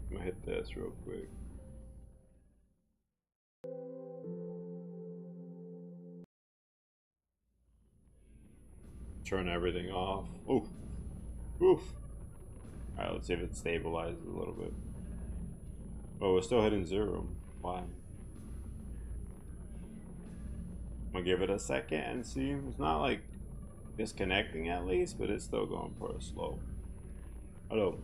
I'm gonna hit this real quick. Turn everything off. Oof. Oof. Alright, let's see if it stabilizes a little bit. Oh, we're still hitting 0. Why? I'm gonna give it a second and see. It's not like disconnecting at least, but it's still going pretty slow. Hello.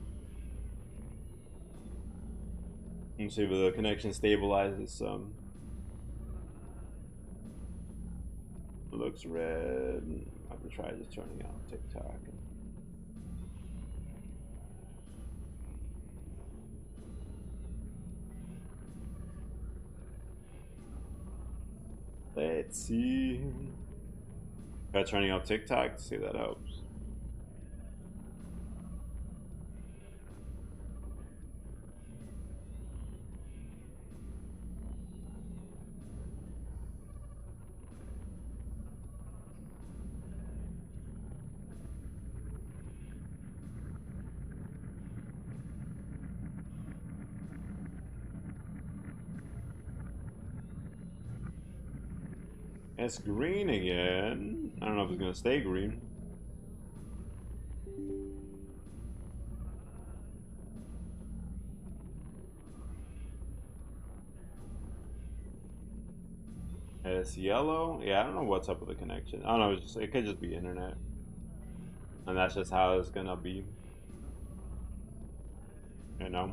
Let's see if the connection stabilizes some. It looks red. I have to try just turning out TikTok. Let's see. Try turning off TikTok to see if that helps. It's green again. I don't know if it's gonna stay green. It's yellow. Yeah, I don't know what's up with the connection. I don't know. It could just be internet, and that's just how it's gonna be. You know.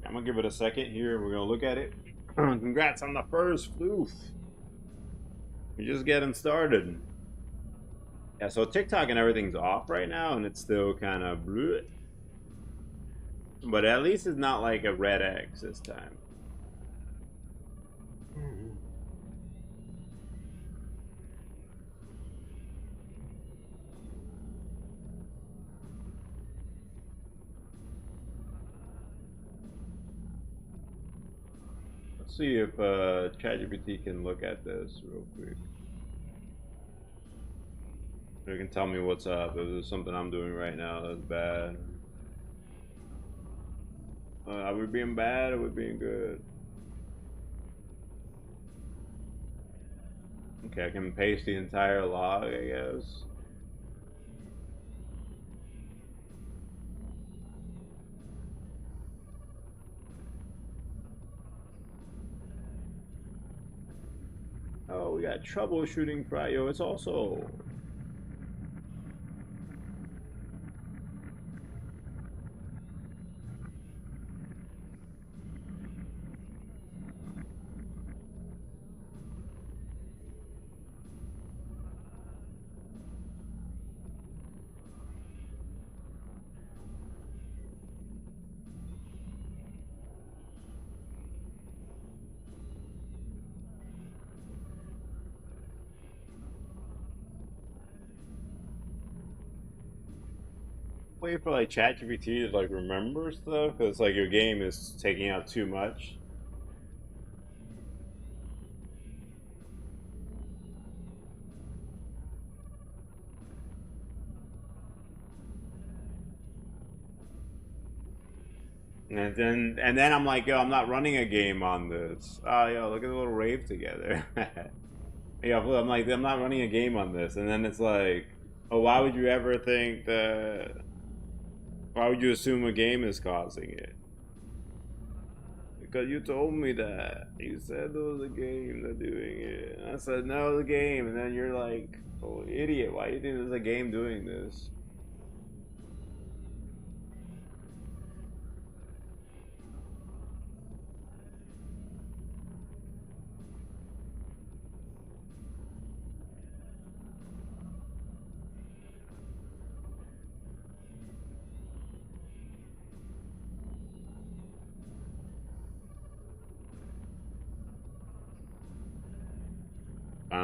I'm gonna give it a second here. We're gonna look at it. Congrats on the first floof. We're just getting started. Yeah, so TikTok and everything's off right now, and it's still kind of bleh. But at least it's not like a red X this time. Let's see if ChatGPT can look at this real quick. It can tell me what's up. If there's something I'm doing right now that's bad. Are we being bad or are we being good? Okay, I can paste the entire log, I guess. Oh, we got troubleshooting for yo. It's also wait for like ChatGPT to like remember stuff because like your game is taking out too much. And then I'm like, yo, I'm not running a game on this. Oh, yo, look at the little rave together. Yeah, I'm like, I'm not running a game on this. And then it's like, oh, why would you ever think that? Why would you assume a game is causing it? Because you told me that. You said there was a game that's doing it. And I said, no, the game. And then you're like, oh, idiot. Why do you think there's a game doing this?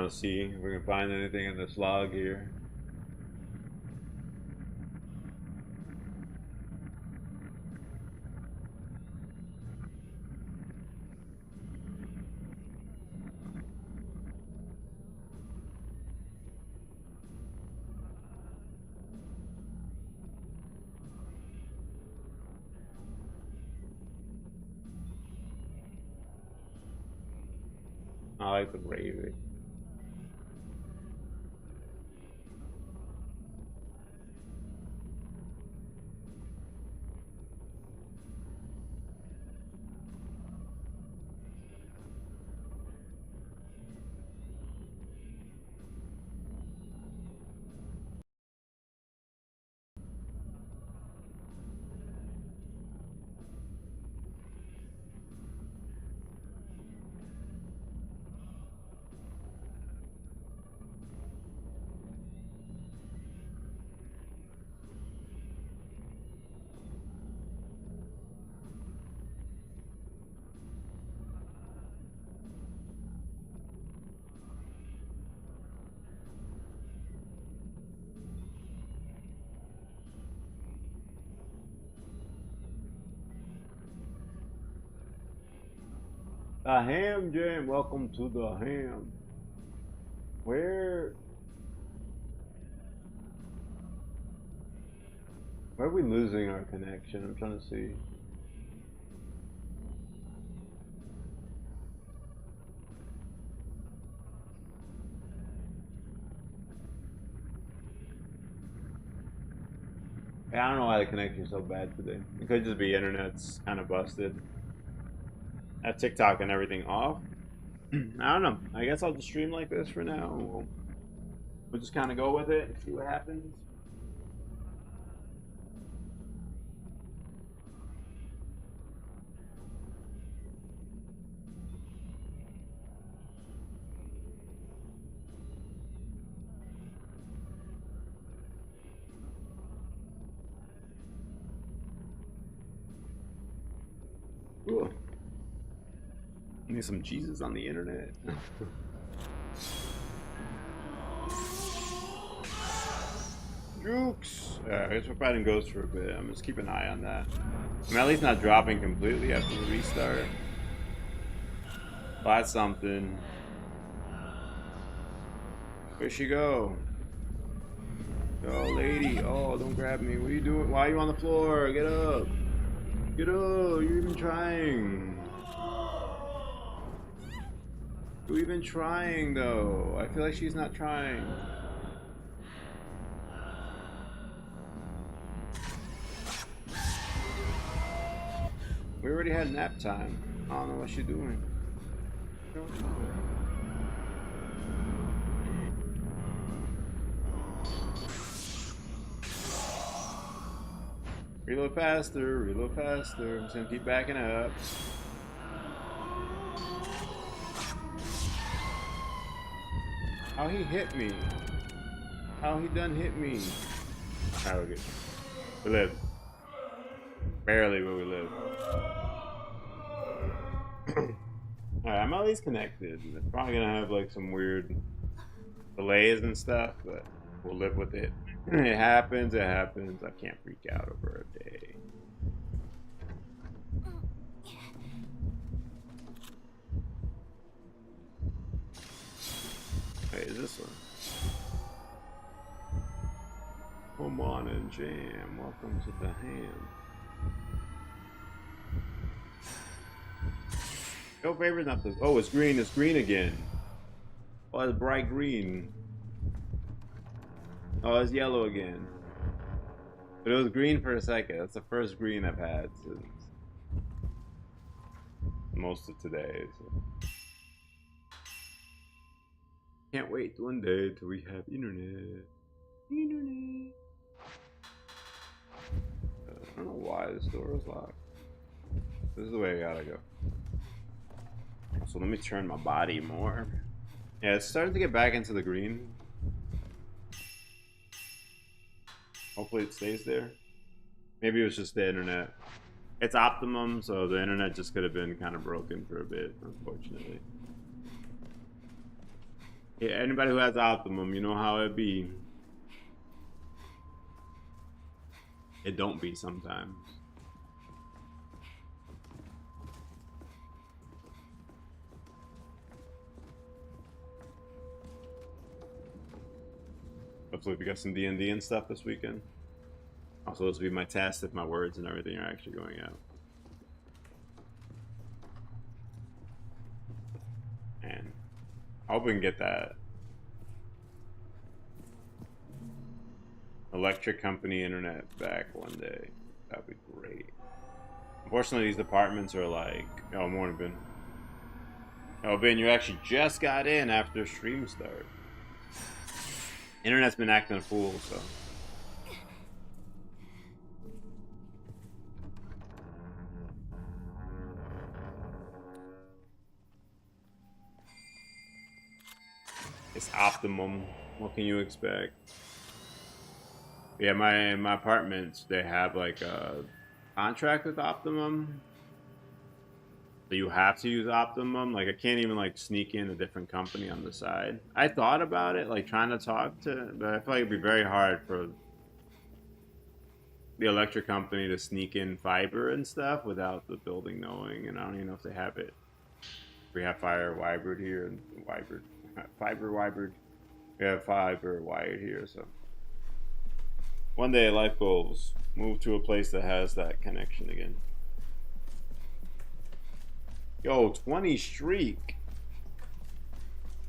trying to see if we can find anything in this log here. I like the gravy. The Ham Jam, welcome to the Ham. Where are we losing our connection? I'm trying to see. I don't know why the connection's so bad today. It could just be internet's kind of busted. I have TikTok and everything off. I don't know. I guess I'll just stream like this for now. We'll just kind of go with it and see what happens. Ooh. Need some Jesus on the internet. Jukes! I guess we're fighting ghosts for a bit. I'm just keeping an eye on that. I'm at least not dropping completely after the restart. Buy something. Where'd she go? Oh, lady. Oh, don't grab me. What are you doing? Why are you on the floor? Get up. Get up. You're even trying. You're even trying, though. I feel like she's not trying. We already had nap time. I don't know what she's doing. Reload faster, reload faster. I'm just gonna keep backing up. How he hit me? How he done hit me? Alright, we're good. We live. Barely, but we live. Alright, I'm at least connected. It's probably gonna have like some weird delays and stuff, but we'll live with it. It happens, it happens. I can't freak out over a day. Wait, is this one? Come on and jam. Welcome to the Ham. No favorite, not the. Oh, it's green. It's green again. Oh, it's bright green. Oh, it's yellow again. But it was green for a second. That's the first green I've had since most of today. So. Can't wait one day till we have internet. Internet. I don't know why this door is locked. This is the way I gotta go. So let me turn my body more. Yeah, it's starting to get back into the green. Hopefully it stays there. Maybe it was just the internet. It's optimum, so the internet just could have been kind of broken for a bit, unfortunately. Yeah, anybody who has Optimum, you know how it be. It don't be sometimes. Hopefully we got some D&D and stuff this weekend. Also, this will be my test if my words and everything are actually going out. And I hope we can get that electric company internet back one day. That'd be great. Unfortunately, these apartments are like, oh, morning, Ben. Oh, Ben, you actually just got in after stream start. Internet's been acting a fool, so. It's Optimum. What can you expect? Yeah, my apartments, they have like a contract with Optimum. So you have to use Optimum. Like I can't even like sneak in a different company on the side. I thought about it, like trying to talk to, but I feel like it'd be very hard for the electric company to sneak in fiber and stuff without the building knowing. And I don't even know if they have it. We have fiber wired here and fiber wired. We have fiber wired here, so one day life goals move to a place that has that connection again. Yo, 20 streak.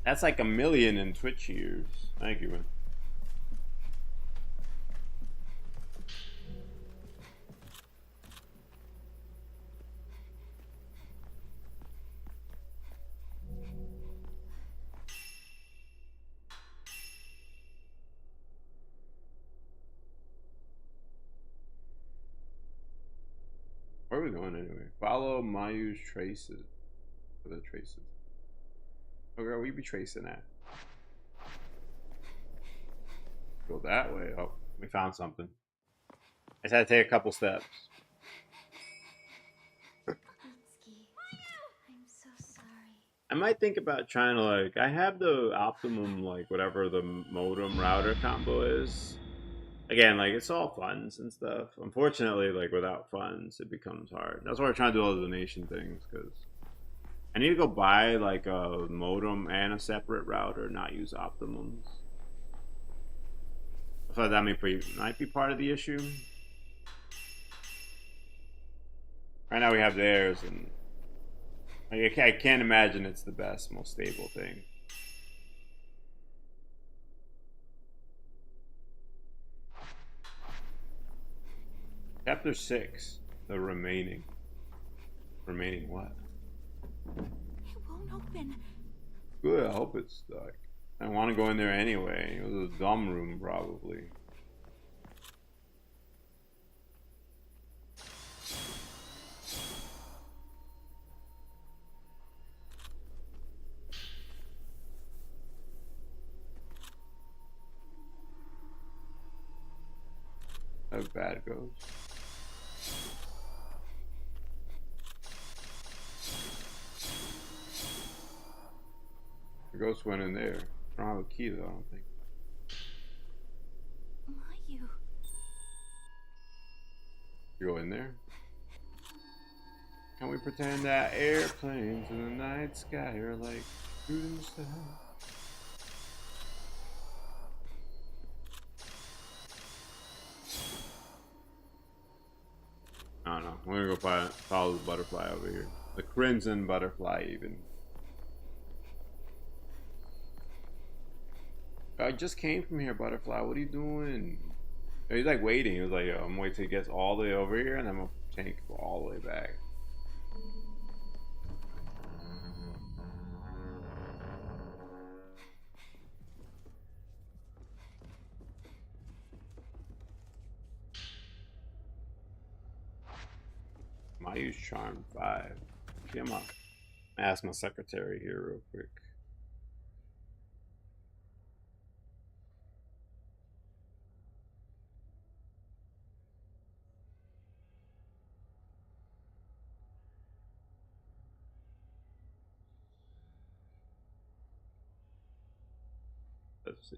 That's like 1 million in Twitch years. Thank you, man. Where are we going anyway? Follow Mayu's traces. For the traces. Where we be tracing at? Go that way. Oh, we found something. I just had to take a couple steps. I'm so sorry. I might think about trying to like. I have the Optimum like whatever the modem router combo is. Again, like it's all funds and stuff. Unfortunately, like without funds, it becomes hard. That's why we're trying to do all the donation things because I need to go buy like a modem and a separate router, not use Optimums. I thought that might be part of the issue. Right now we have theirs, and I can't imagine it's the best, most stable thing. Chapter 6, the remaining. Remaining what? It won't open. Good, I hope it's stuck. I want to go in there anyway. It was a dumb room, probably. How bad it goes. The ghost went in there. I don't have a key though, I don't think. Mayu. You go in there? Can we pretend that airplanes in the night sky are like shooting stars? I don't know. We're gonna go follow the butterfly over here. The crimson butterfly, even. I just came from here, butterfly. What are you doing? He's like waiting. He was like, yo, I'm waiting till he gets all the way over here, and I'm gonna take all the way back. Mayu's Charm 5. See, I'm up. Ask my secretary here real quick. see.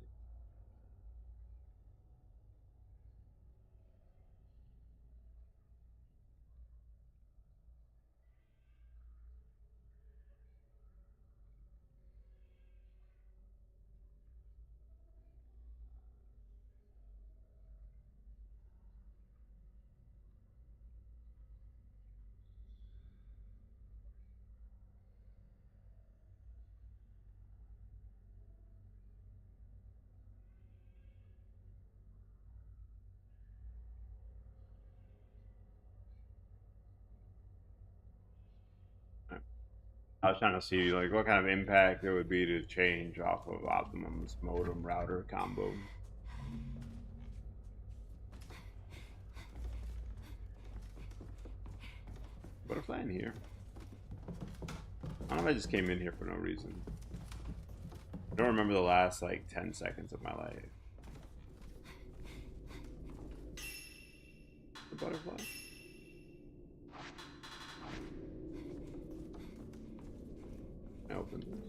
I was trying to see like what kind of impact there would be to change off of Optimum's modem router combo. Butterfly in here. I don't know if I just came in here for no reason. I don't remember the last like 10 seconds of my life. The butterfly. I opened this.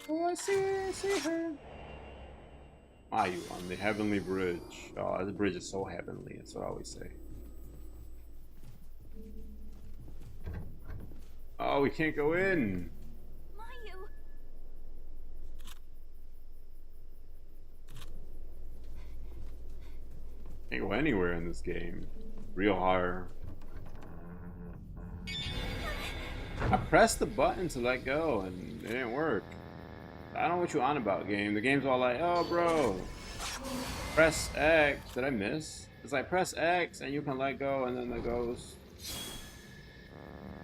Oh, I see her. Are you on the heavenly bridge? Oh, this bridge is so heavenly. That's what I always say. Oh, we can't go in. Mayu. Can't go anywhere in this game. Real hard. I pressed the button to let go and it didn't work. I don't know what you on about, game. The game's all like, oh, bro, press X. Did I miss? It's like press X and you can let go, and then the ghost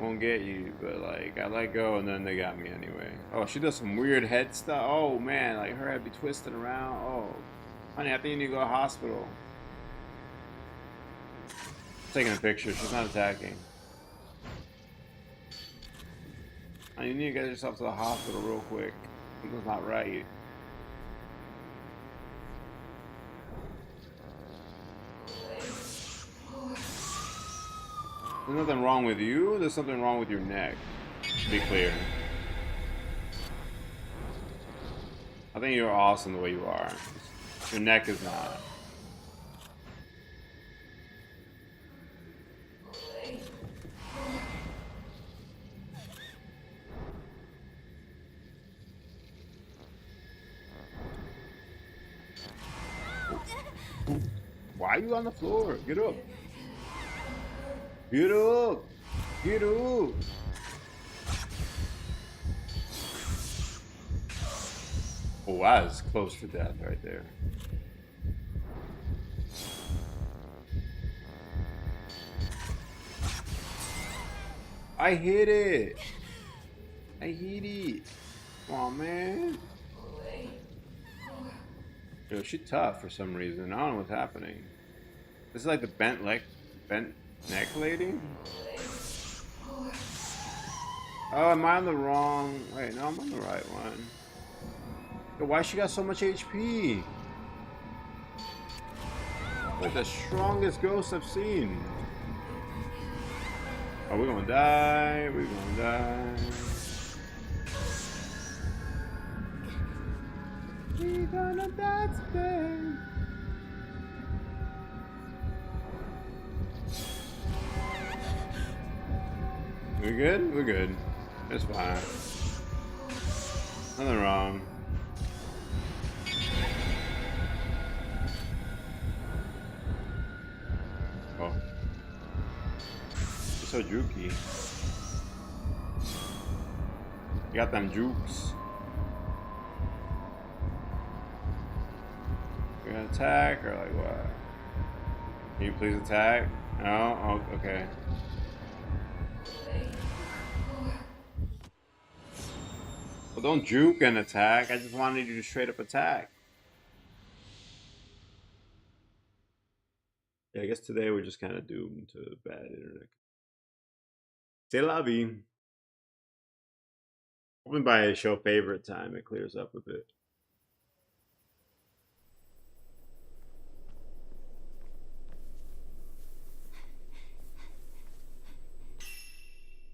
won't get you. But like, I let go and then they got me anyway. Oh, she does some weird head stuff. Oh man, like her head be twisting around. Oh, honey, I think you need to go to the hospital. Taking a picture. She's not attacking. You need to get yourself to the hospital real quick. Something's not right. There's nothing wrong with you. There's something wrong with your neck. To be clear. I think you're awesome the way you are. Your neck is not. Why are you on the floor? Get up. Get up. Get up. Oh, I was close to death right there. I hit it. I hit it. Come on, man. Yo, she's tough for some reason. I don't know what's happening. This is like the bent neck lady. Oh, am I on the wrong? Wait, no, I'm on the right one. Yo, why she got so much HP? Like the strongest ghost I've seen. Oh, we're gonna die. We're gonna die. We're gonna die today. We good? We're good. It's fine. Nothing wrong. Oh. You're so jukey. You got them jukes. You gonna attack or like what? Can you please attack? No? Oh, okay. Well, don't juke and attack. I just wanted you to straight up attack. Yeah, I guess today we're just kind of doomed to bad internet. C'est la vie. Hoping by a show favorite time it clears up a bit.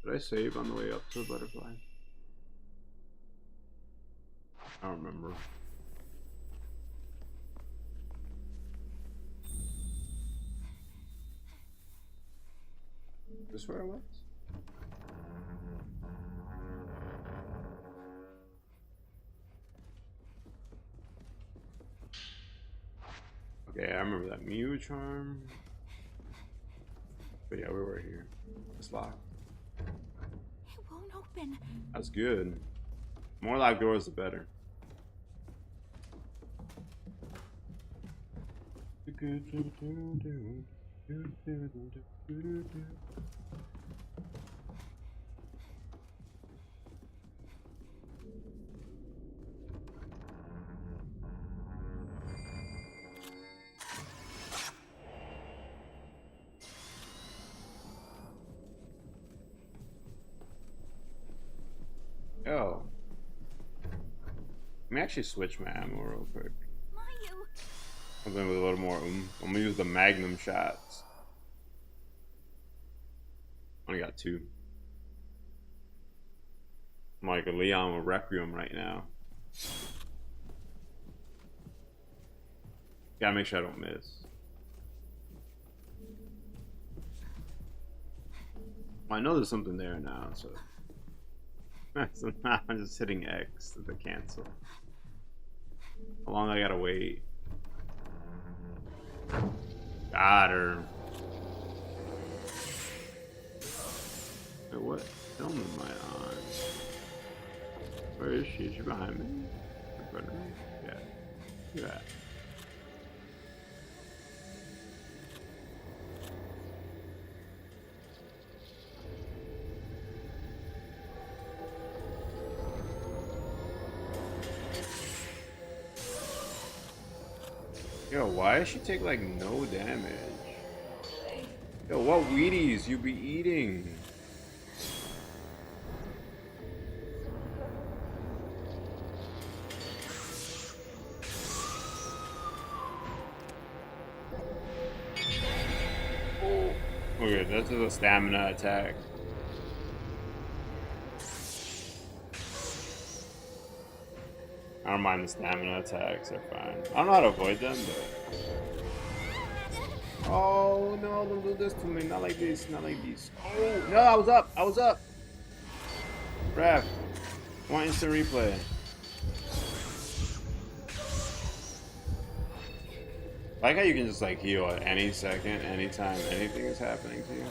Did I save on the way up to the butterfly? I don't remember. Is this where it was? Okay, I remember that Mew charm. But yeah, we were here. It's locked. It won't open. That's good. More locked doors, the better. Oh. Let me actually switch my ammo real quick. Mayu. Something with a little more I'm gonna use the Magnum shots. Only got 2. I'm like a Leon with Requiem right now. Gotta make sure I don't miss. Well, I know there's something there now, so. So now I'm just hitting X to cancel. How long I gotta wait? Got her. Wait, what film am I on? Where is she? Is she behind me? In front of me? Yeah. Look at that. Yo, why does she take like no damage? Yo, what Wheaties you be eating? Oh. Okay, this is a stamina attack. I don't mind the stamina attacks, they're fine. I don't know how to avoid them, but... Oh no, don't do this to me. Not like this, not like this. Oh, no, I was up, I was up. Ref, I want instant replay. I like how you can just like heal at any second, anytime anything is happening to you.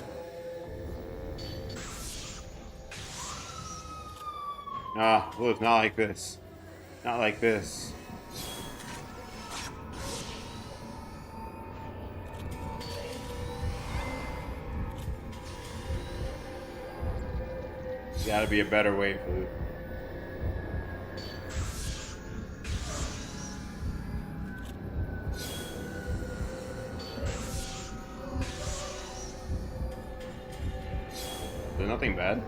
Nah, look, not like this. Not like this. Gotta be a better way for it. There's nothing bad.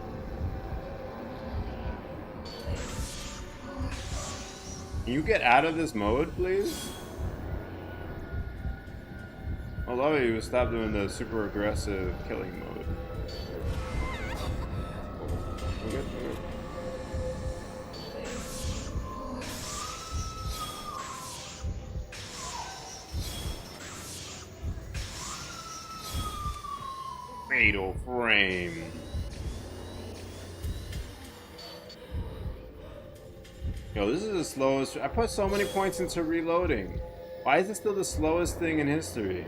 Can you get out of this mode, please? I love it. You stop doing the super aggressive killing mode. We're good, we're good. Fatal frame. Yo, this is the slowest. I put so many points into reloading. Why is it still the slowest thing in history?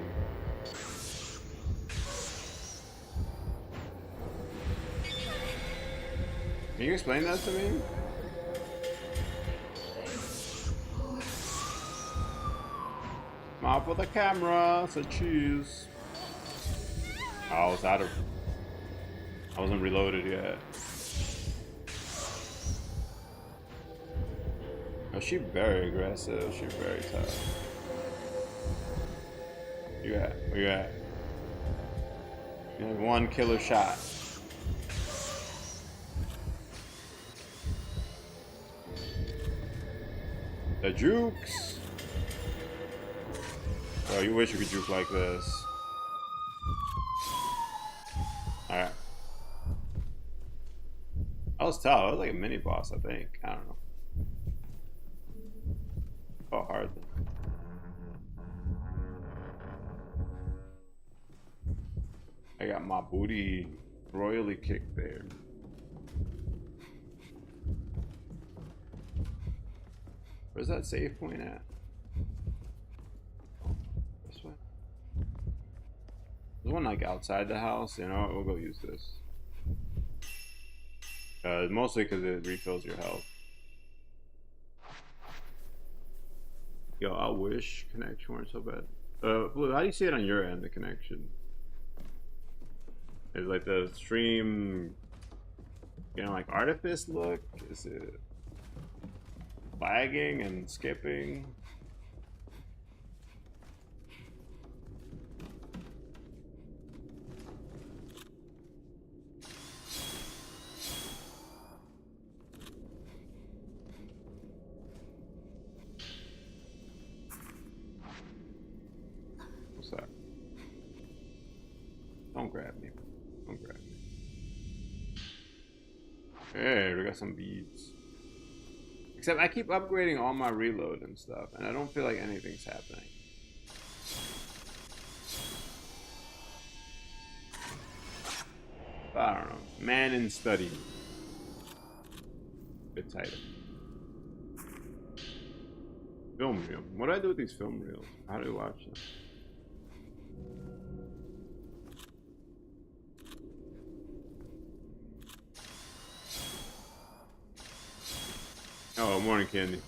Can you explain that to me? Mop with the camera, so cheese. Oh, I was out of. I wasn't reloaded yet. Oh, she's very aggressive. She's very tough. You at? Where you at? You have one killer shot. The jukes. Oh, you wish you could juke like this. Alright. That was tough. That was like a mini boss, I think. I don't know. hard. I got my booty royally kicked there. Where's that save point at? This way? There's one like outside the house. You know what? We'll go use this. Mostly because it refills your health. Yo, I wish connection weren't so bad. Blue, how do you see it on your end, the connection? Is like the stream, you know, like artifice look? Is it lagging and skipping? What's that? Don't grab me. Don't grab me. Hey, we got some beads. Except I keep upgrading all my reload and stuff, and I don't feel like anything's happening. I don't know. Man in study. Good title. Film reel. What do I do with these film reels? How do I watch them? Oh, morning, Candy.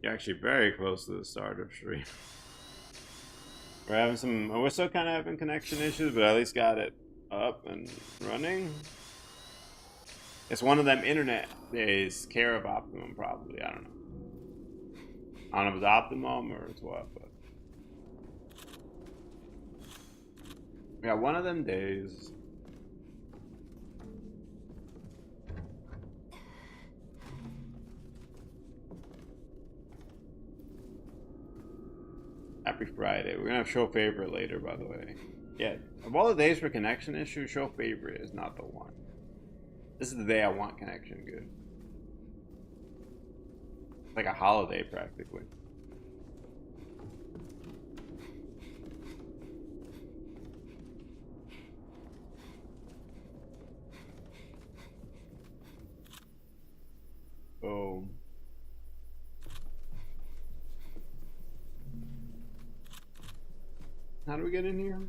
You're actually very close to the start of stream. We're having some. We're still kind of having connection issues, but at least got it up and running. It's one of them internet days. Care of Optimum, probably. I don't know. I don't know if it's Optimum or it's what, but yeah, one of them days. Happy Friday. We're gonna have show favorite later, by the way. Yeah, of all the days for connection issues, show favorite is not the one. This is the day I want connection good. It's like a holiday, practically. Boom. How do we get in here?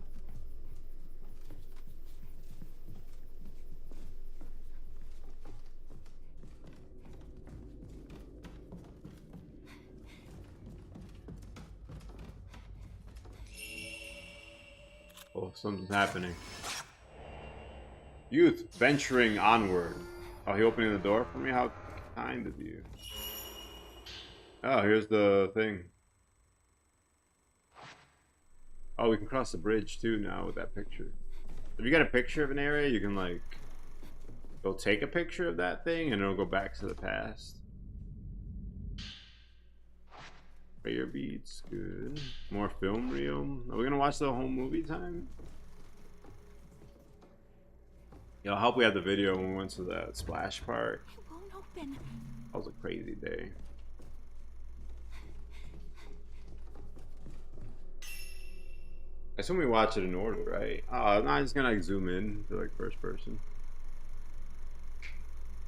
Oh, something's happening. Youth venturing onward. Oh, he opening the door for me? How kind of you. Oh, here's the thing. Oh, we can cross the bridge too now with that picture. If you got a picture of an area, you can like go take a picture of that thing and it'll go back to the past. Prayer beads, good. More film reel. Are we gonna watch the whole movie time? Yeah, I hope we had the video when we went to that splash park. It won't open. That was a crazy day. I assume we watch it in order, right? Oh, no, I'm just gonna like zoom in to like first person.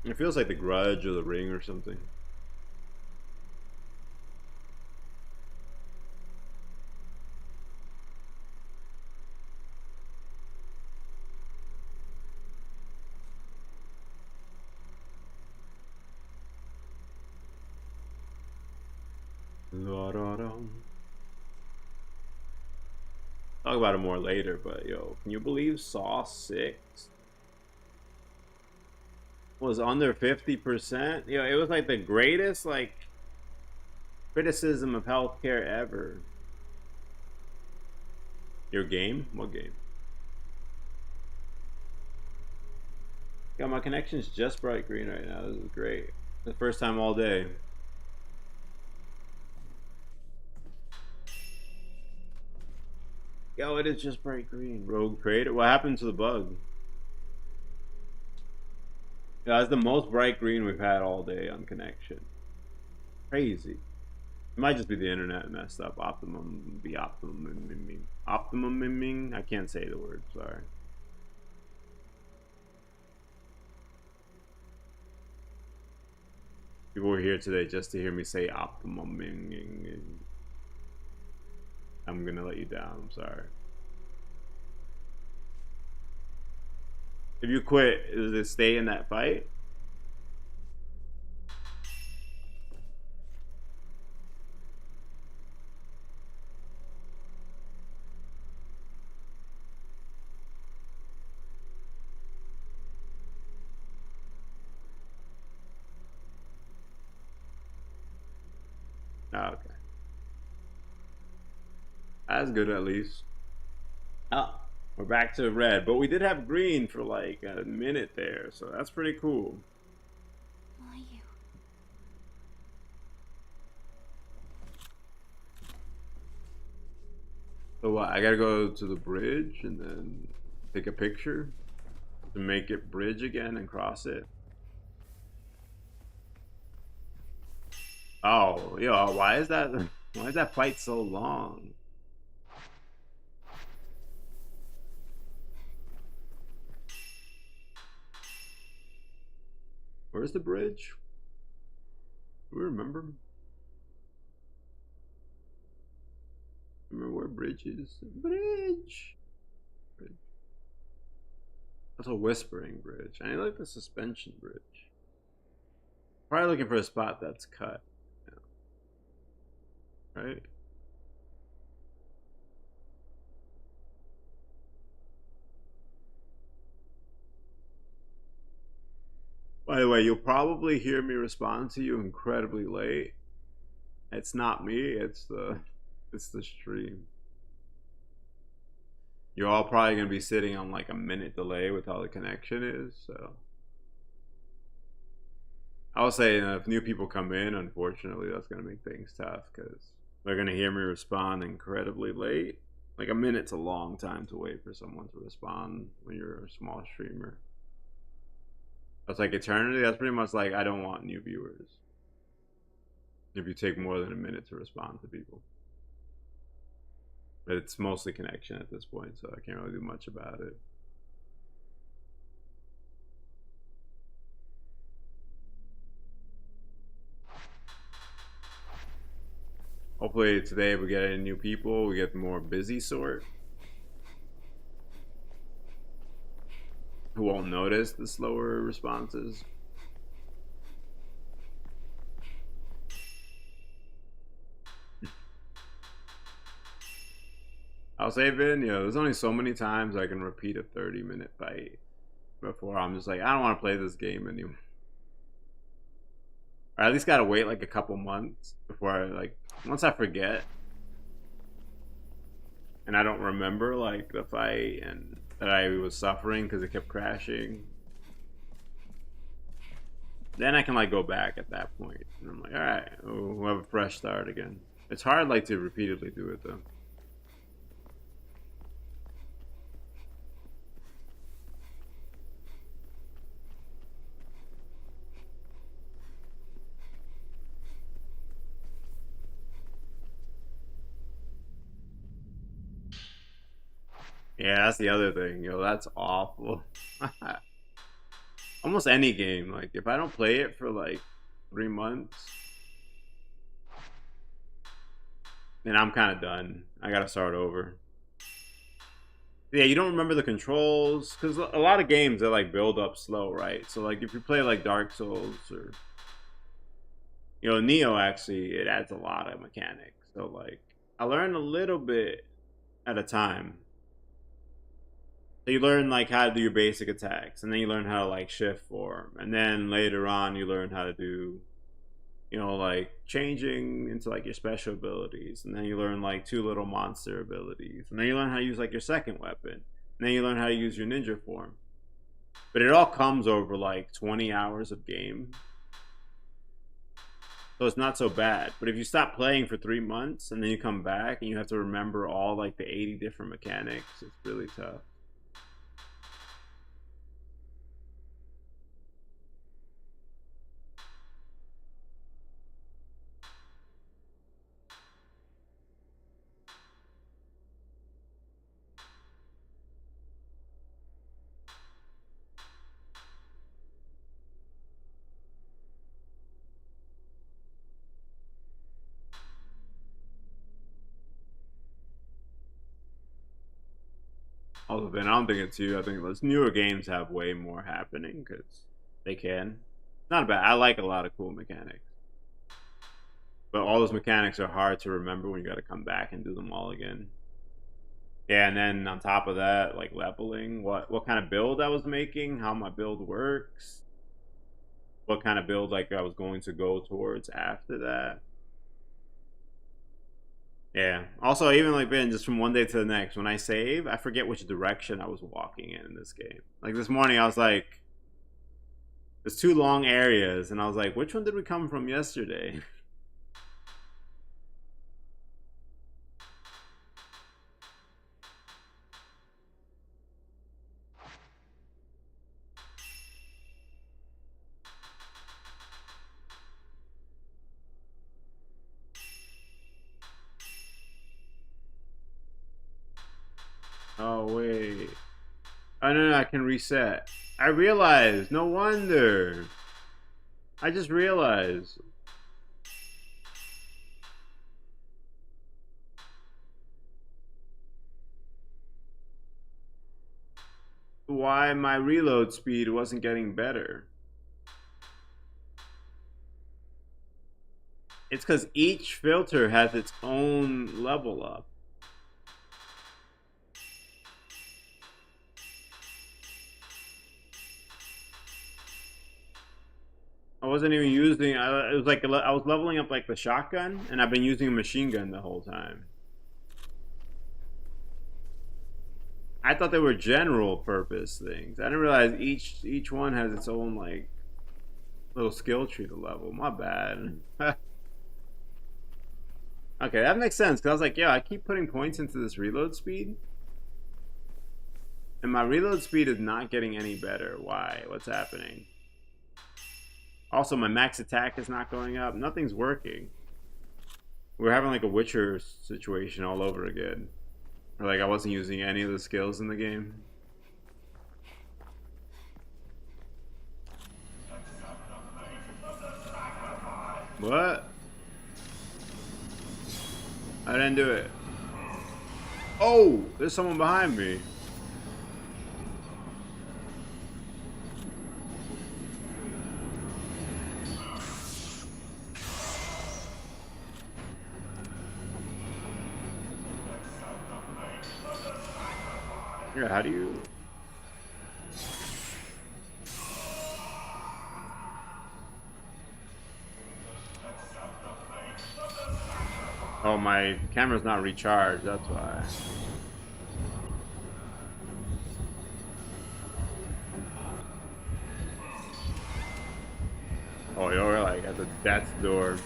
It feels like The Grudge or The Ring or something. Talk about it more later, but yo, can you believe Saw 6 was under 50%? Yo, it was like the greatest like criticism of healthcare ever. Your game? What game? Yo, my connection's just bright green right now. This is great. The first time all day. Yo, it is just bright green. Rogue creator. What happened to the bug? Yeah, it's the most bright green we've had all day on connection. Crazy. It might just be the internet messed up. Optimum. I can't say the word. Sorry. People were here today just to hear me say optimum. I'm gonna let you down. I'm sorry. If you quit, does it stay in that fight? Oh, okay. That's good at least. Oh, we're back to red, but we did have green for like a minute there, so that's pretty cool. Why you? So what? I gotta go to the bridge and then take a picture to make it bridge again and cross it. Oh, yo, why is that? Why is that fight so long? Where's the bridge? Do we remember? Remember where bridge is? Bridge. That's a whispering bridge. I like the suspension bridge. Probably looking for a spot that's cut. Yeah. Right? By the way, you'll probably hear me respond to you incredibly late. It's not me, it's the stream. You're all probably gonna be sitting on like a minute delay with how the connection is, so I will say if new people come in, unfortunately that's gonna make things tough because they're gonna hear me respond incredibly late. Like a minute's a long time to wait for someone to respond when you're a small streamer. That's like eternity. That's pretty much like I don't want new viewers if you take more than a minute to respond to people. But it's mostly connection at this point, so I can't really do much about it. Hopefully today we get any new people, we get more busy sort who won't notice the slower responses. I'll say, Vin, there's only so many times I can repeat a 30-minute fight before I'm just like, I don't want to play this game anymore. Or at least gotta wait like a couple months before I like, once I forget and I don't remember like the fight and that I was suffering because it kept crashing, then I can like go back at that point. And I'm like, all right, we'll have a fresh start again. It's hard like to repeatedly do it though. Yeah, that's the other thing. That's awful. Almost any game, like if I don't play it for like 3 months, then I'm kind of done. I gotta start over. Yeah, you don't remember the controls because a lot of games they like build up slow, right? So like if you play like Dark Souls or Neo, actually it adds a lot of mechanics. So like I learned a little bit at a time. So you learn like how to do your basic attacks, and then you learn how to like shift form, and then later on you learn how to do, like changing into like your special abilities, and then you learn like two little monster abilities, and then you learn how to use like your second weapon, and then you learn how to use your ninja form. But it all comes over like 20 hours of game, so it's not so bad. But if you stop playing for 3 months and then you come back and you have to remember all like the 80 different mechanics, it's really tough. Also, then I don't think it's you. I think those newer games have way more happening because they can. Not bad. I like a lot of cool mechanics, but all those mechanics are hard to remember when you got to come back and do them all again. Yeah, and then on top of that, like leveling, what kind of build I was making, how my build works, what kind of build like I was going to go towards after that. Yeah. Also, even like been just from one day to the next, when I save, I forget which direction I was walking in this game. Like this morning, I was like, there's two long areas, and I was like, which one did we come from yesterday? Oh wait. Oh no, I can reset. I realized. No wonder. I just realized. Why my reload speed wasn't getting better. It's because each filter has its own level up. I wasn't even using. It was like I was leveling up like the shotgun, and I've been using a machine gun the whole time. I thought they were general purpose things. I didn't realize each one has its own like little skill tree to level. My bad. Okay, that makes sense. Cause I was like, yeah, I keep putting points into this reload speed, and my reload speed is not getting any better. Why? What's happening? Also, my max attack is not going up. Nothing's working. We're having like a Witcher situation all over again. Or like I wasn't using any of the skills in the game. What? I didn't do it. Oh, there's someone behind me. Yeah, how do you... Oh, my camera's not recharged, that's why. Oh, you're like at the death's door.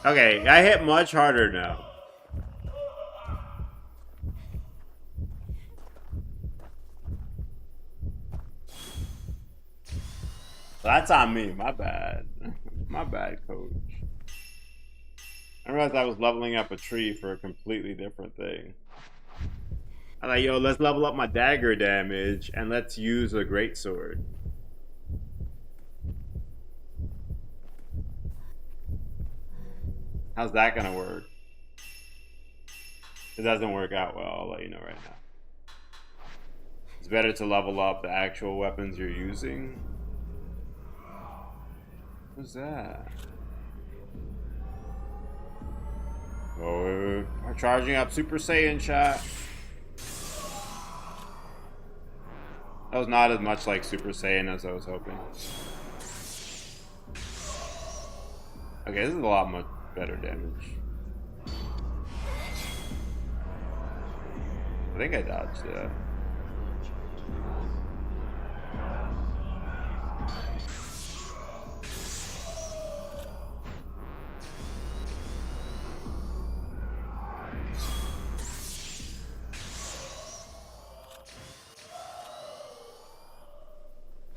Okay, I hit much harder now. That's on me, my bad. My bad, coach. I realized I was leveling up a tree for a completely different thing. I'm like, yo, let's level up my dagger damage and let's use a greatsword. How's that gonna work? It doesn't work out well, I'll let you know right now. It's better to level up the actual weapons you're using. What's that? Oh, we're charging up Super Saiyan shot. That was not as much like Super Saiyan as I was hoping. Okay, this is a lot much better damage. I think I dodged that.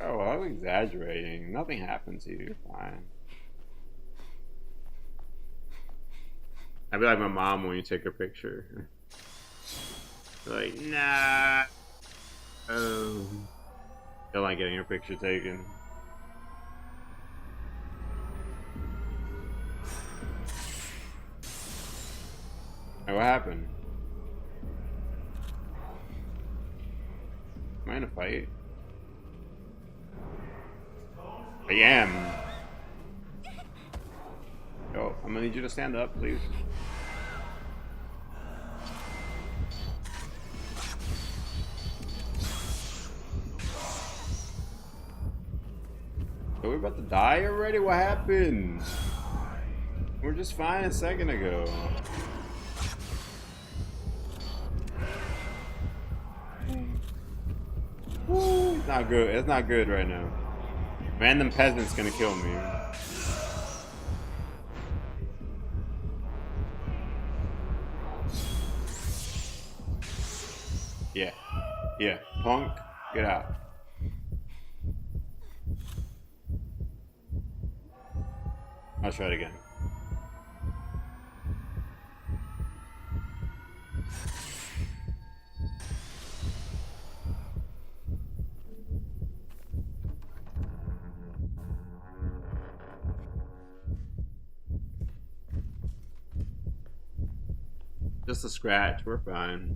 Oh, well, I'm exaggerating. Nothing happened to you. You're fine. I'd be like my mom when you take a picture. Like, nah. Oh. Don't like getting your picture taken. Hey, what happened? Am I in a fight? I am. Yo, I'm gonna need you to stand up, please. Are we about to die already? What happened? We're just fine a second ago. It's not good. It's not good right now. Random peasant's gonna kill me. Yeah. Yeah. Punk, get out. I'll try it again. Just a scratch, we're fine.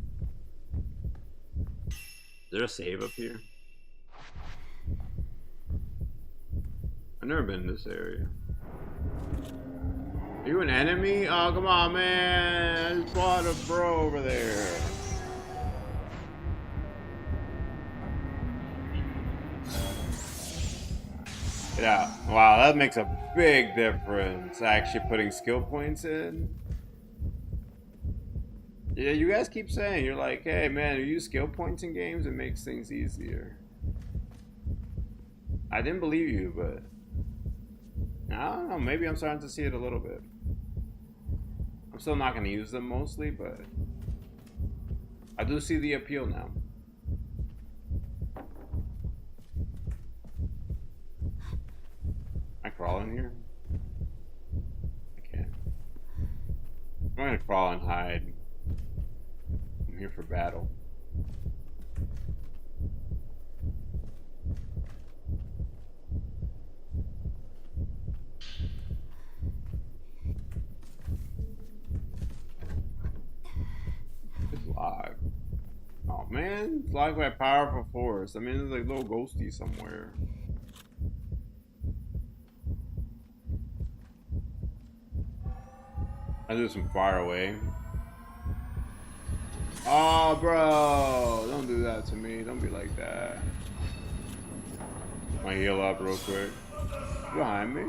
Is there a save up here? I've never been in this area. Are you an enemy? Oh, come on, man. I just fought a bro over there. Get out. Wow, that makes a big difference, actually putting skill points in. Yeah, you guys keep saying, you're like, hey, man, you use skill points in games, it makes things easier. I didn't believe you, but I don't know, maybe I'm starting to see it a little bit. I'm still not going to use them mostly, but I do see the appeal now. Can I crawl in here? I can't. I'm going to crawl and hide. I'm here for battle. It's locked. Oh man, it's locked by powerful force. I mean, there's like a little ghosty somewhere. I do some far away. Oh, bro, don't do that to me. Don't be like that. I heal up real quick. You behind me?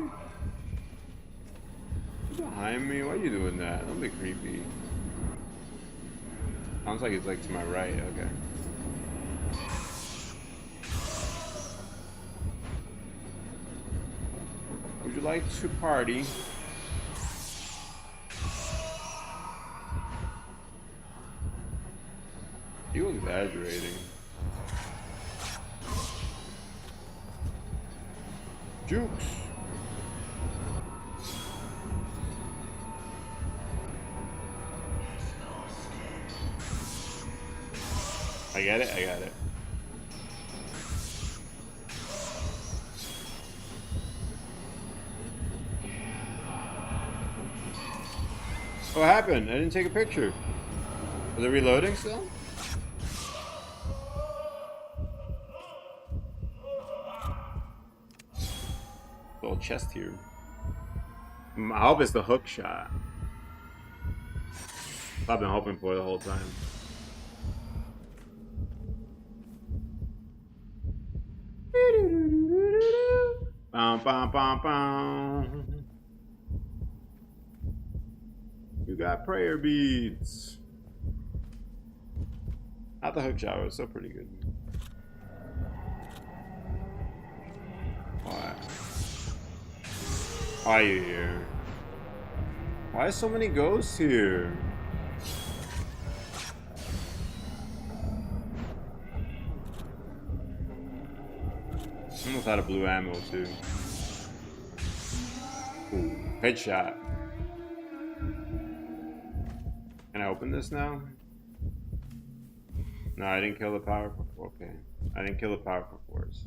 You behind me? Why are you doing that? Don't be creepy. Sounds like it's like to my right. Okay. Would you like to party? You exaggerating. Jukes. I get it, I got it. What happened? I didn't take a picture. Was it reloading still? Little chest here. I hope it's the hook shot. I've been hoping for the whole time. Bum, bum, bum, bum. You got prayer beads. Not the hook shot, it was still pretty good. Why? Why are you here? Why so many ghosts here? Almost out of blue ammo too. Ooh, headshot. Can I open this now? No, I didn't kill the powerful. Okay, I didn't kill the powerful force.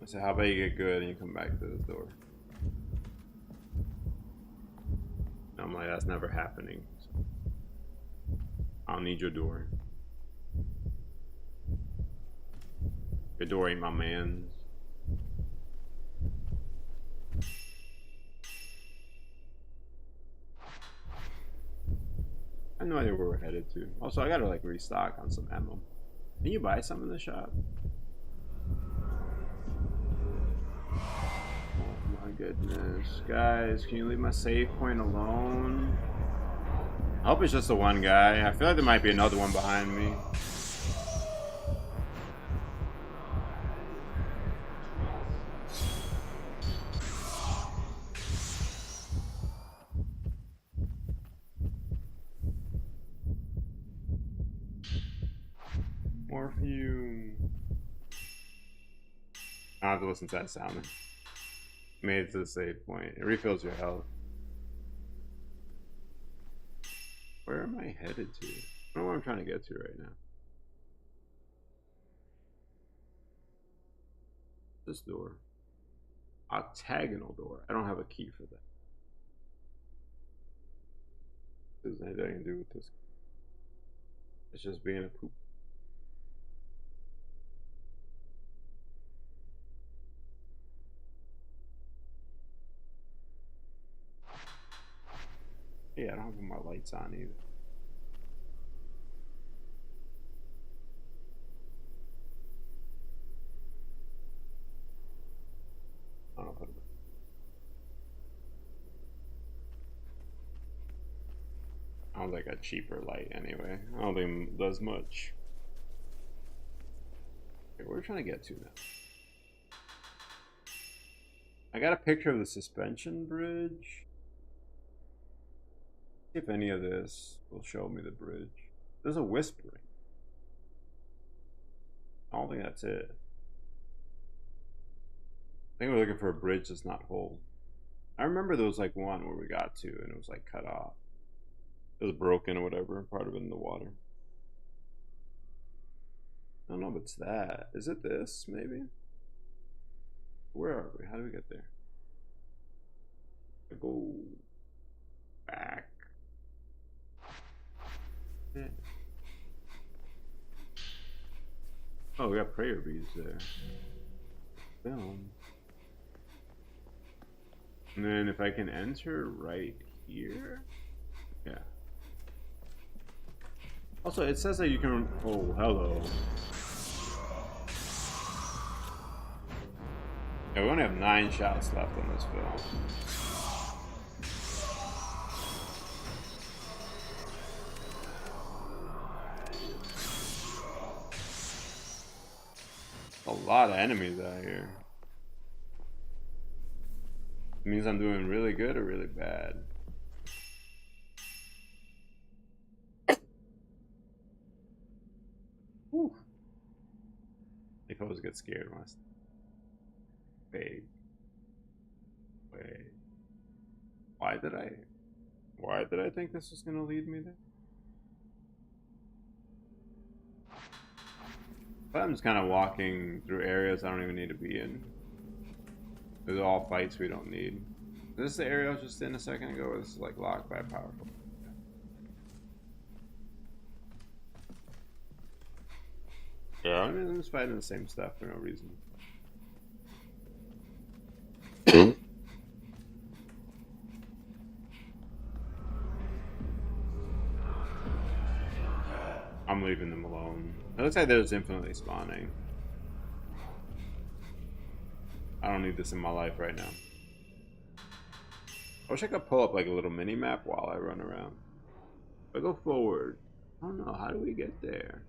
So how about you get good and you come back to this door? I'm like, that's never happening. So. I don't need your door. Your door ain't my man's. I have no idea where we're headed to. Also, I gotta like restock on some ammo. Can you buy some in the shop? Oh my goodness. Guys, can you leave my save point alone? I hope it's just the one guy. I feel like there might be another one behind me. Morpheum. I don't have to listen to that sound. Made it to the save point. It refills your health. Where am I headed to? I don't know where I'm trying to get to right now. This door. Octagonal door. I don't have a key for that. There's anything I can do with this. It's just being a poop. Yeah, I don't have my lights on either. I don't know. I don't think a cheaper light anyway. I don't think it does much. Okay, where are we trying to get to now? I got a picture of the suspension bridge. See if any of this will show me the bridge. There's a whispering. I don't think that's it. I think we're looking for a bridge that's not whole. I remember there was like one where we got to and it was like cut off. It was broken or whatever, part of it in the water. I don't know if it's that. Is it this, maybe? Where are we? How do we get there? I go back. Yeah. Oh, we got prayer beads there. Film. And then if I can enter right here. Yeah. Also, it says that you can. Oh, hello. Yeah, we only have 9 shots left on this film. A lot of enemies out here. It means I'm doing really good or really bad. Whew. I always get scared when I wait. Why did I think this was gonna lead me there? But I'm just kind of walking through areas I don't even need to be in. These are all fights we don't need. Is this the area I was just in a second ago, or this is like locked by a powerful? Yeah, I mean, I'm just fighting the same stuff for no reason. I'm leaving them alone. It looks like there's infinitely spawning. I don't need this in my life right now. I wish I could pull up like a little mini map while I run around. If I go forward, I don't know, how do we get there?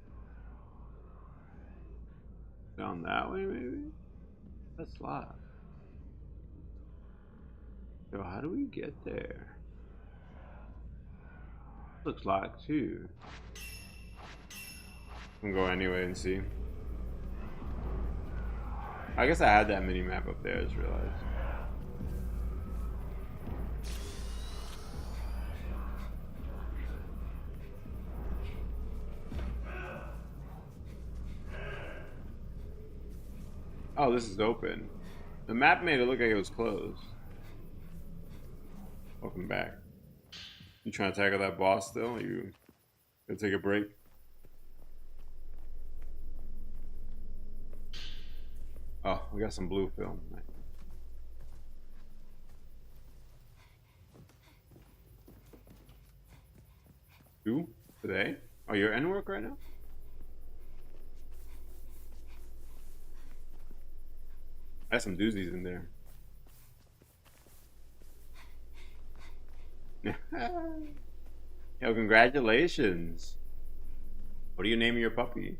Down that way, maybe? That's locked. Yo, how do we get there? Looks locked too. I'm going anyway and see. I guess I had that mini map up there, I just realized. Oh, this is open. The map made it look like it was closed. Welcome back. You trying to tackle that boss still? You Gonna take a break. Oh, we got some blue film. Nice. Two today? Oh, you're in work right now? I have some doozies in there. Yo, congratulations. What are you naming your puppy?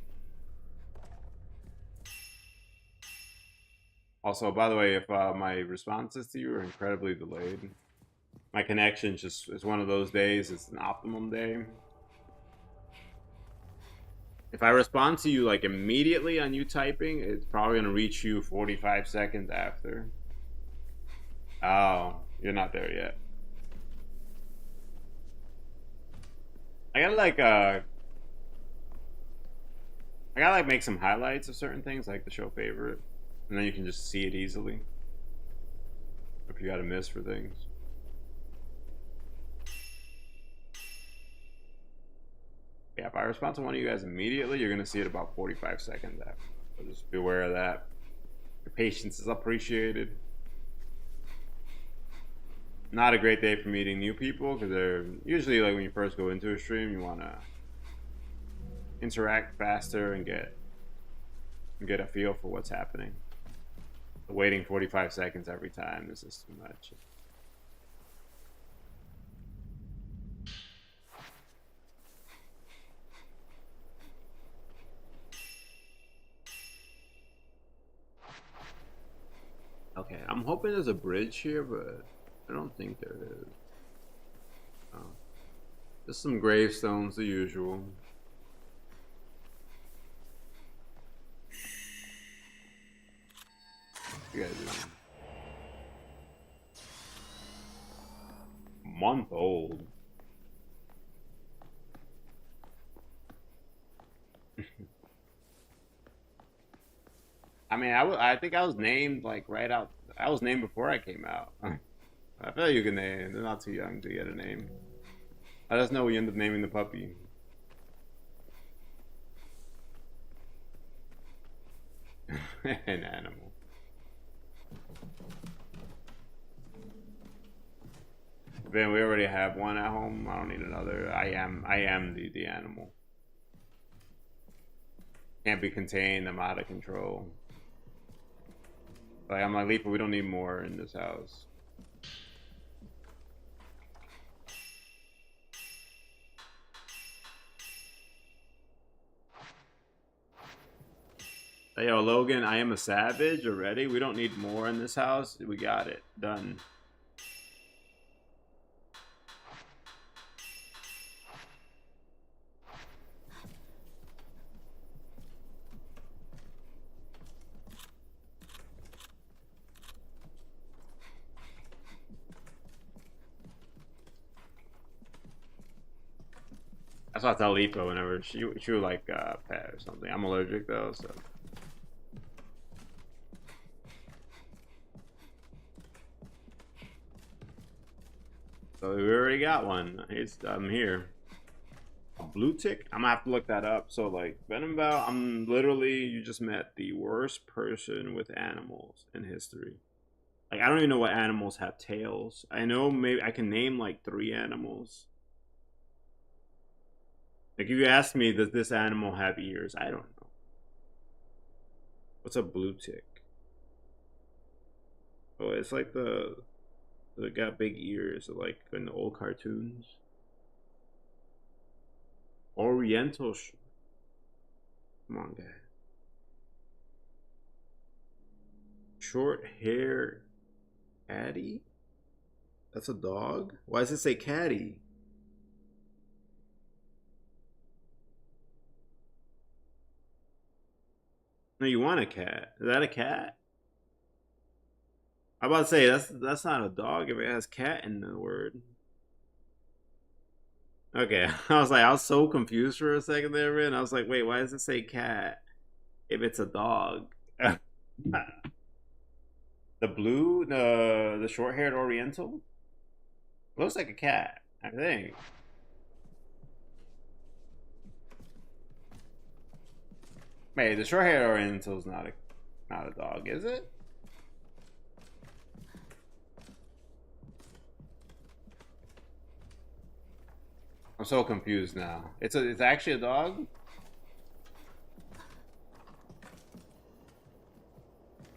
Also, by the way, if my responses to you are incredibly delayed, my connection just is one of those days. It's an optimum day. If I respond to you like immediately on you typing, it's probably gonna reach you 45 seconds after. Oh, you're not there yet. I gotta like make some highlights of certain things, like the show favorite, and then you can just see it easily. If you gotta miss for things. Yeah, if I respond to one of you guys immediately, you're gonna see it about 45 seconds after. So just be aware of that. Your patience is appreciated. Not a great day for meeting new people, because they're usually like when you first go into a stream, you wanna interact faster and get a feel for what's happening. The waiting 45 seconds every time is just too much. Okay, I'm hoping there's a bridge here, but I don't think there is. Oh. Just some gravestones, the usual. You guys doing? Month old. I mean, I think I was named like right out. I was named before I came out. I feel like you can name. They're not too young to get a name. Let us know when you end up naming the puppy. An animal. Ben, we already have one at home. I don't need another. I am the animal. Can't be contained. I'm out of control. Like I'm like Leaper, we don't need more in this house. Hey, yo, Logan, I am a savage already. We don't need more in this house. We got it. Done. That's what I tell Lipo whenever she would like pet or something. I'm allergic though, so. So we already got one. I'm here. A blue tick? I'm gonna have to look that up. So like Venombow, I'm literally, you just met the worst person with animals in history. Like I don't even know what animals have tails. I know maybe I can name like 3 animals. Like if you ask me, does this animal have ears? I don't know. What's a blue tick? Oh, it's like they got big ears, like in the old cartoons. Oriental. Come on, guy. Short hair caddy? That's a dog? Why does it say caddy? No, you want a cat. Is that a cat? I'm about to say that's not a dog if it has cat in the word. Okay, I was so confused for a second there, man. I was like, wait, why does it say cat if it's a dog? The short-haired Oriental looks like a cat, I think. Wait, the short-haired Oriental's not a dog, is it? I'm so confused now. It's actually a dog?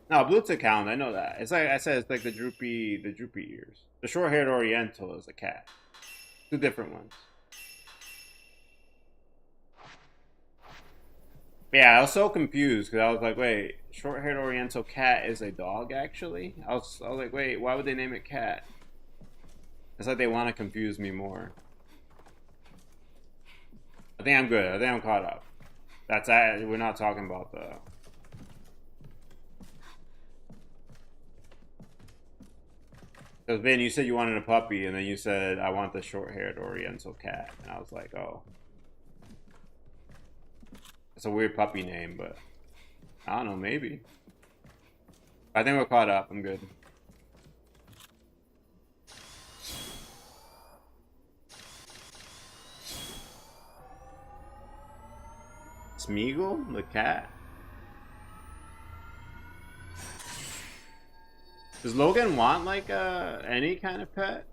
No, Blute's a count. I know that. It's like I said. It's like the droopy ears. The short-haired Oriental is a cat. Two different ones. Yeah, I was so confused because I was like, wait, short-haired Oriental cat is a dog actually? I was like, wait, why would they name it cat? It's like they want to confuse me more. I think I'm good. I think I'm caught up. That's we're not talking about the. Because Vin, you said you wanted a puppy, and then you said I want the short-haired Oriental cat, and I was like, oh, it's a weird puppy name, but I don't know, maybe. I think we're caught up. I'm good. Smeagol, the cat. Does Logan want like any kind of pet?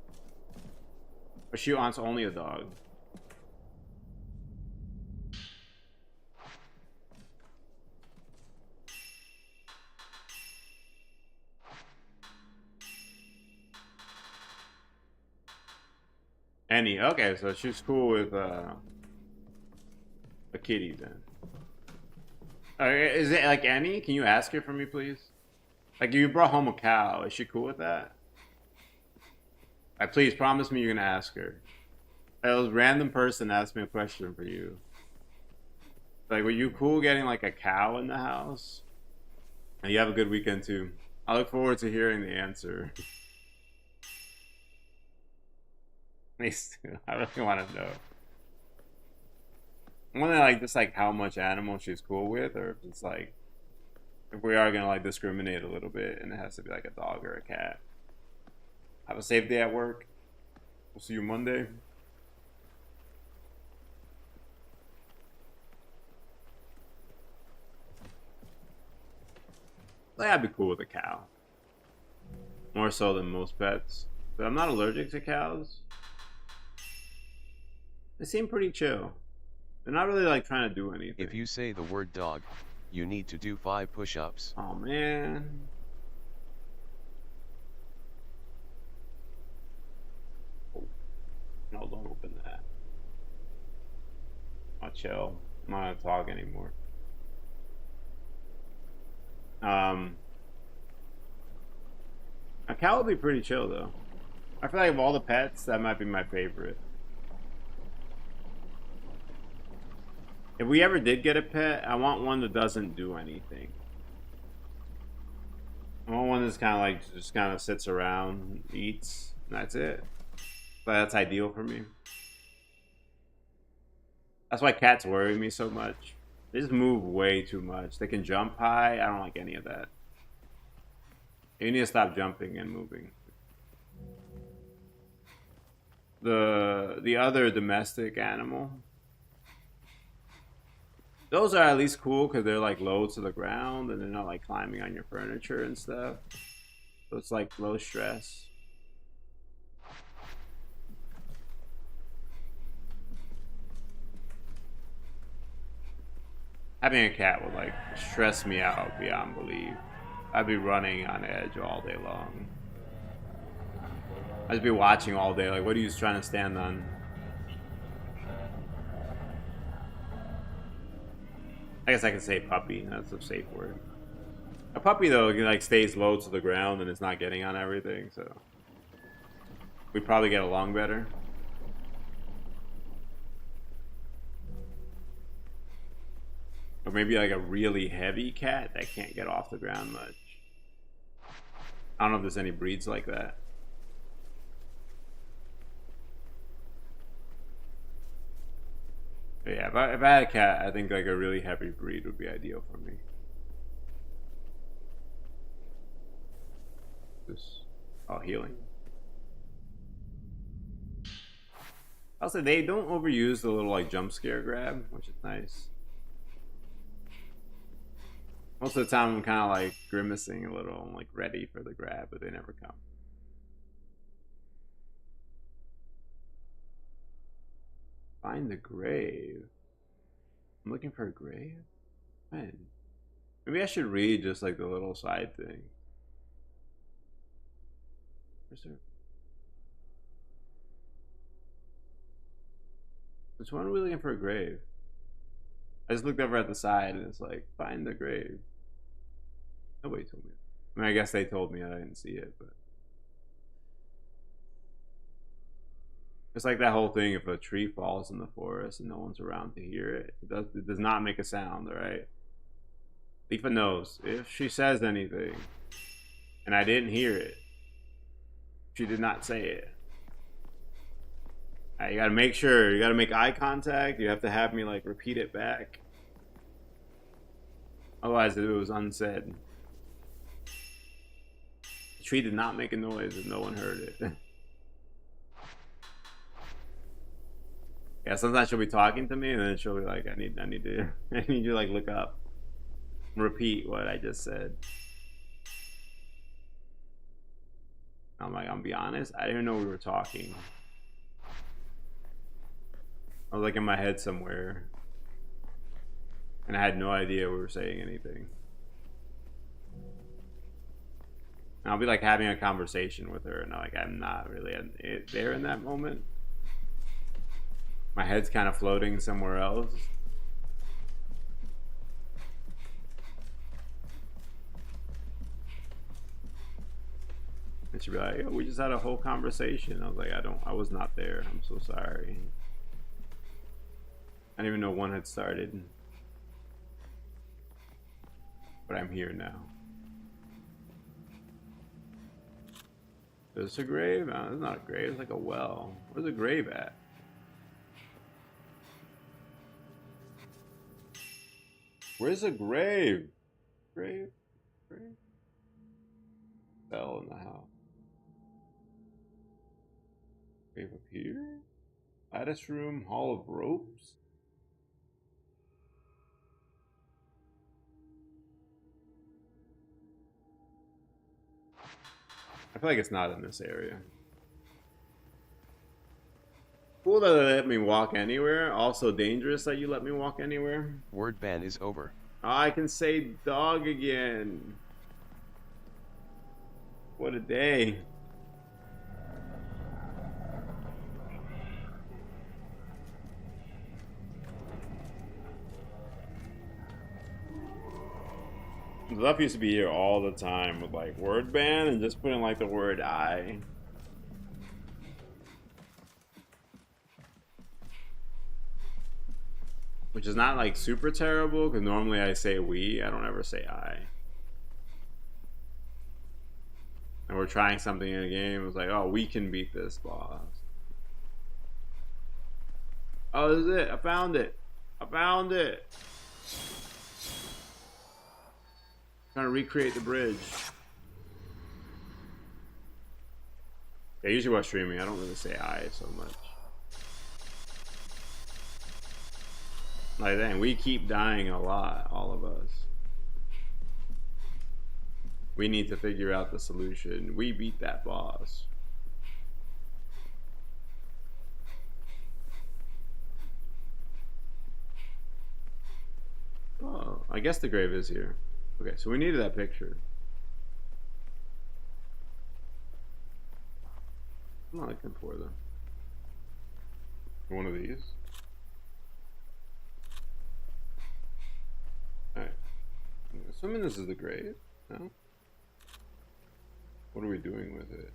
Or she wants only a dog? Any. Okay, so she's cool with a kitty then. Is it like any? Can you ask her for me, please? Like, you brought home a cow. Is she cool with that? Like, please promise me you're gonna ask her. A random person asked me a question for you. Like, were you cool getting like a cow in the house? And you have a good weekend too. I look forward to hearing the answer. Please, I really want to know. I wonder like just like how much animal she's cool with, or if it's like if we are gonna like discriminate a little bit and it has to be like a dog or a cat. Have a safe day at work. We'll see you Monday. Like, I'd be cool with a cow. More so than most pets. But I'm not allergic to cows. They seem pretty chill. They're not really like trying to do anything. If you say the word dog, you need to do 5 push-ups. Oh man. Oh. No, don't open that. I'll chill. I'm not gonna talk anymore. A cow would be pretty chill though. I feel like of all the pets, that might be my favorite. If we ever did get a pet, I want one that doesn't do anything. I want one that's kind of like just kind of sits around, eats, and that's it. But that's ideal for me. That's why cats worry me so much. They just move way too much. They can jump high. I don't like any of that. You need to stop jumping and moving. The other domestic animal, those are at least cool because they're like low to the ground and they're not like climbing on your furniture and stuff. So it's like low stress. Having a cat would like stress me out beyond belief. I'd be running on edge all day long. I'd be watching all day, like, what are you trying to stand on? I guess I can say puppy. That's a safe word. A puppy, though, like stays low to the ground and it's not getting on everything, so we'd probably get along better. Or maybe like a really heavy cat that can't get off the ground much. I don't know if there's any breeds like that. But yeah, if I had a cat, I think like a really heavy breed would be ideal for me. Just healing. Also, they don't overuse the little like jump scare grab, which is nice. Most of the time I'm kind of like grimacing a little. I'm like ready for the grab, but they never come. Find the grave. I'm looking for a grave? Man. Maybe I should read just like the little side thing. Where's there? Which one are we looking for a grave? I just looked over at the side and it's like, find the grave. Nobody told me. I mean, I guess they told me and I didn't see it, but. It's like that whole thing, if a tree falls in the forest and no one's around to hear it, it does not make a sound, right? Leafa knows. If she says anything and I didn't hear it, she did not say it. You gotta make sure, you gotta make eye contact, you have to have me like repeat it back. Otherwise it was unsaid. The tree did not make a noise and no one heard it. Yeah, sometimes she'll be talking to me and then she'll be like, I need you to like look up, repeat what I just said. I'm like, I'll be honest, I didn't know we were talking. I was like in my head somewhere and I had no idea we were saying anything. And I'll be like having a conversation with her and I'm not really there in that moment. My head's kind of floating somewhere else. And she'd be like, "Yo, we just had a whole conversation." I was like, I was not there. I'm so sorry. I didn't even know one had started. But I'm here now. Is this a grave? No, it's not a grave. It's like a well. Where's the grave at? Where's the grave? Grave? Bell in the house. Grave up here? Lattice room, hall of ropes? I feel like it's not in this area. Cool that they let me walk anywhere. Also dangerous that you let me walk anywhere. Word ban is over. I can say dog again. What a day. Zuff used to be here all the time with like word ban and just putting like the word I. Which is not like super terrible because normally I say we, I don't ever say I. And we're trying something in a game, it was like, oh, we can beat this boss. Oh, this is it, I found it. I found it. Trying to recreate the bridge. Yeah, usually while streaming, I don't really say I so much. Like, dang, we keep dying a lot, all of us. We need to figure out the solution. We beat that boss. Oh, I guess the grave is here. Okay, so we needed that picture. I'm not looking for them. One of these. Alright. I'm assuming this is the grave. No? What are we doing with it?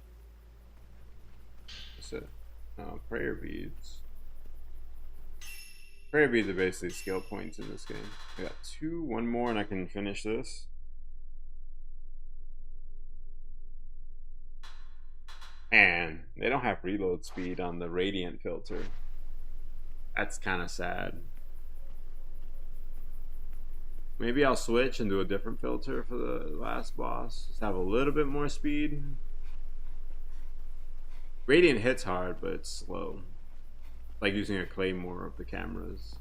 What's it? Prayer beads. Prayer beads are basically skill points in this game. I got two, one more, and I can finish this. And they don't have reload speed on the radiant filter. That's kind of sad. Maybe I'll switch and do a different filter for the last boss. Just have a little bit more speed. Radiant hits hard, but it's slow. Like using a claymore of the cameras.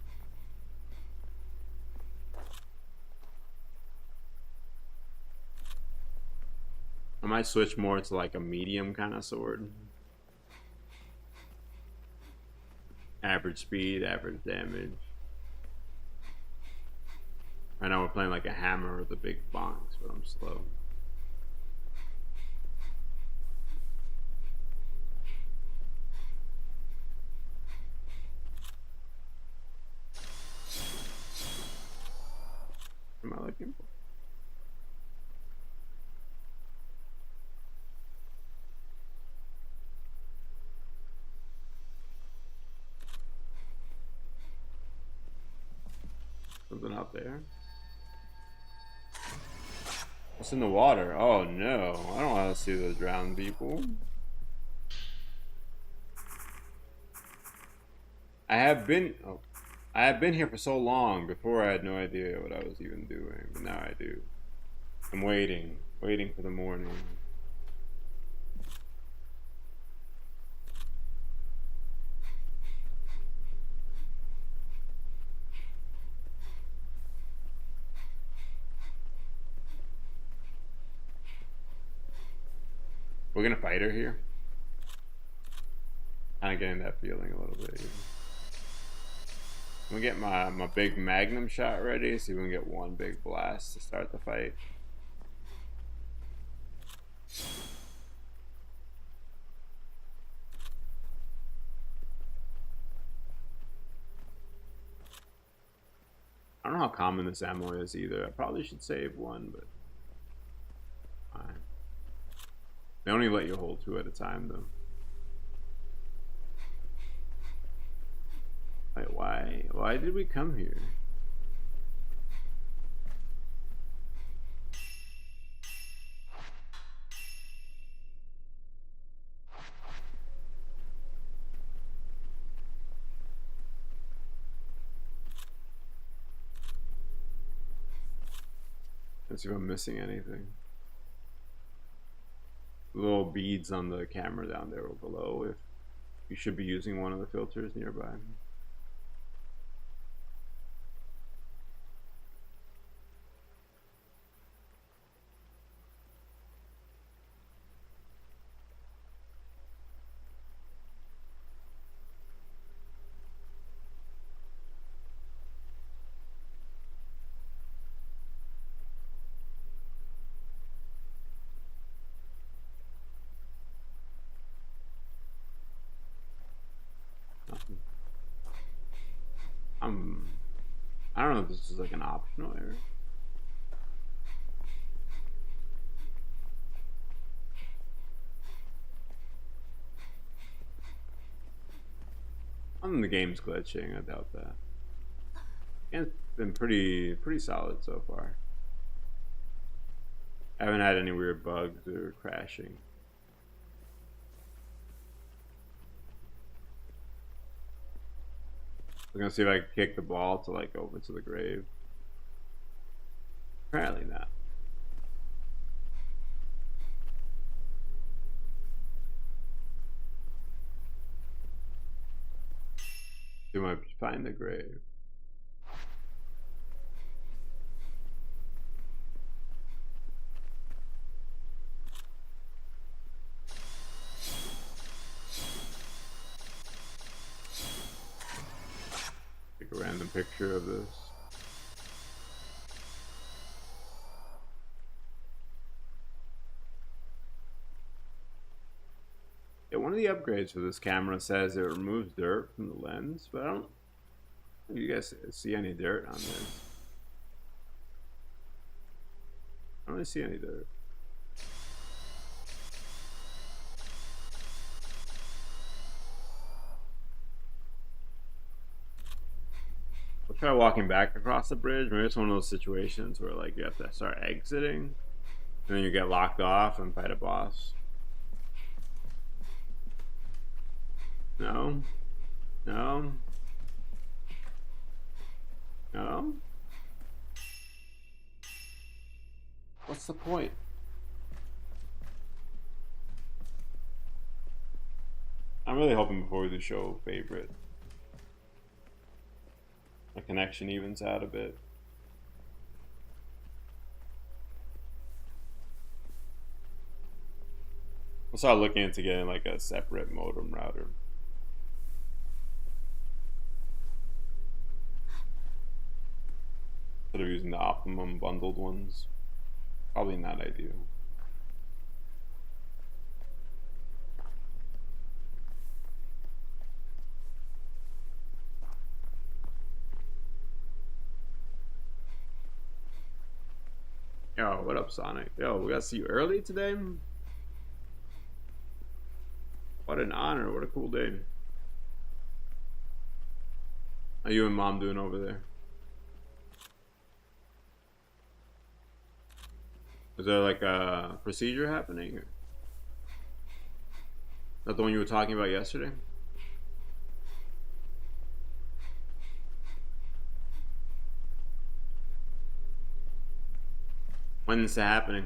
I might switch more to like a medium kind of sword. Average speed, average damage. I know we're playing like a hammer with a big bonks, but I'm slow. What am I looking for? Something out there. What's in the water? Oh no, I don't want to see those drowned people. I have been here for so long. Before I had no idea what I was even doing, but now I do. I'm waiting for the morning. We're gonna fight her here. Kind of getting that feeling a little bit. I'm gonna get my big magnum shot ready. See if we can get one big blast to start the fight. I don't know how common this ammo is either. I probably should save one, but fine. They only let you hold 2 at a time, though. Wait, why? Why did we come here? Let's see if I'm missing anything. Little beads on the camera down there or below if you should be using one of the filters nearby. I don't know if this is like an optional area. I think the game's glitching. I doubt that. And it's been pretty solid so far. I haven't had any weird bugs or crashing. I'm gonna see if I can kick the ball to like over to the grave. Apparently not. Do I find the grave? Take a random picture of this. Yeah, one of the upgrades for this camera says it removes dirt from the lens, but I don't think you guys see any dirt on this. I don't really see any dirt. I'll try walking back across the bridge. Maybe it's one of those situations where like you have to start exiting and then you get locked off and fight a boss. No. No. No. What's the point? I'm really hoping before we do show favorite, the connection evens out a bit. We'll start looking into getting like a separate modem router. Instead of using the Optimum bundled ones. Probably not ideal. Yo, what up, Sonic? Yo, we got to see you early today? What an honor. What a cool day. How you and Mom doing over there? Is there like a procedure happening? Is that the one you were talking about yesterday? When is it happening?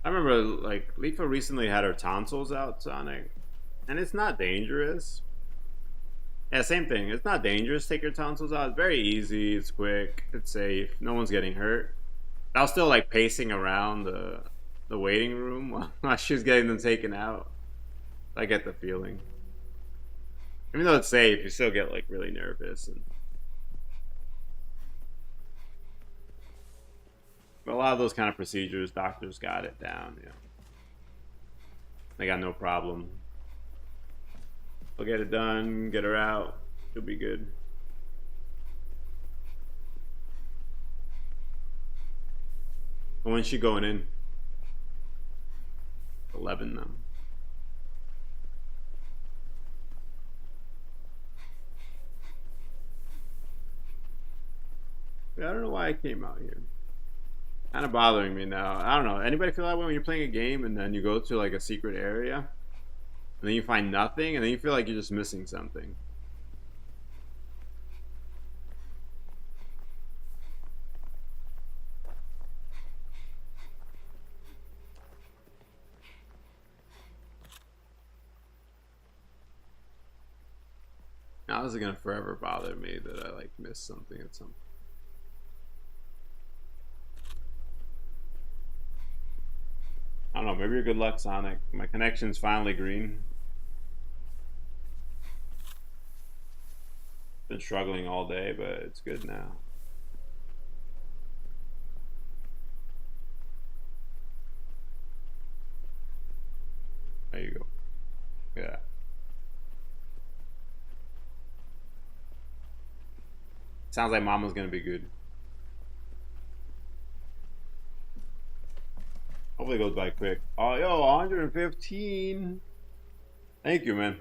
I remember like Leafa recently had her tonsils out, Sonic, and it's not dangerous. Yeah, same thing. It's not dangerous. Take your tonsils out. It's very easy. It's quick. It's safe. No one's getting hurt. I was still like pacing around the waiting room while she was getting them taken out. I get the feeling. Even though it's safe, you still get like really nervous. But a lot of those kind of procedures, doctors got it down. Yeah, they got no problem. They'll get it done, get her out. She'll be good. And when's she going in? 11 now. Yeah, I don't know why I came out here. Kind of bothering me now. I don't know. Anybody feel that way when you're playing a game and then you go to like a secret area and then you find nothing and then you feel like you're just missing something? Now this is gonna forever bother me that I like missed something at some. I don't know, maybe you're good luck, Sonic. My connection's finally green. Been struggling all day, but it's good now. There you go. Yeah. Sounds like Mama's gonna be good. Hopefully it goes by quick. Oh, yo, 115. Thank you, man.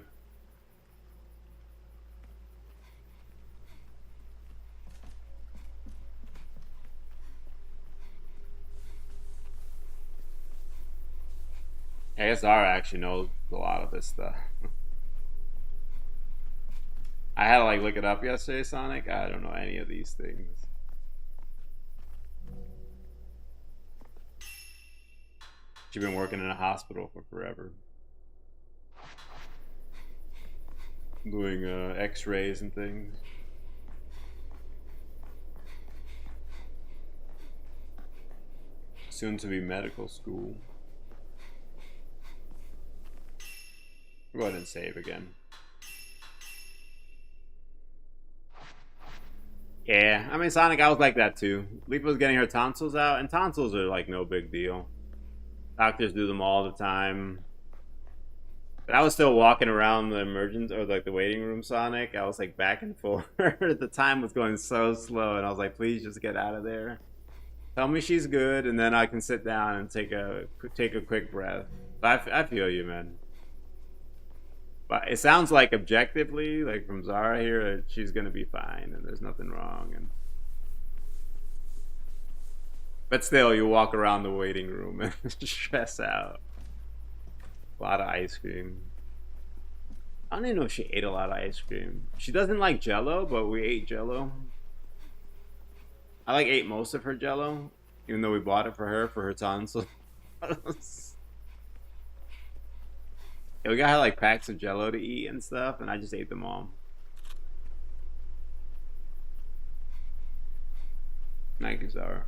I guess Zara actually knows a lot of this stuff. I had to like look it up yesterday, Sonic. I don't know any of these things. She's been working in a hospital for forever. Doing x-rays and things. Soon to be medical school. Go ahead and save again. Yeah, I mean, Sonic, I was like that too. Leafa was getting her tonsils out, and tonsils are like no big deal. Doctors do them all the time. But I was still walking around the emergence or like the waiting room, Sonic. I was like back and forth. The time was going so slow, and I was like, please just get out of there. Tell me she's good, and then I can sit down and take a quick breath. But I feel you, man. But it sounds like objectively, like from Zara here, that she's gonna be fine and there's nothing wrong. And but still, you walk around the waiting room and stress out. A lot of ice cream. I don't even know if she ate a lot of ice cream. She doesn't like Jello, but we ate Jello. I like ate most of her Jello, even though we bought it for her tonsils. Yeah, we got her like packs of Jello to eat and stuff, and I just ate them all. Thank you, Zara.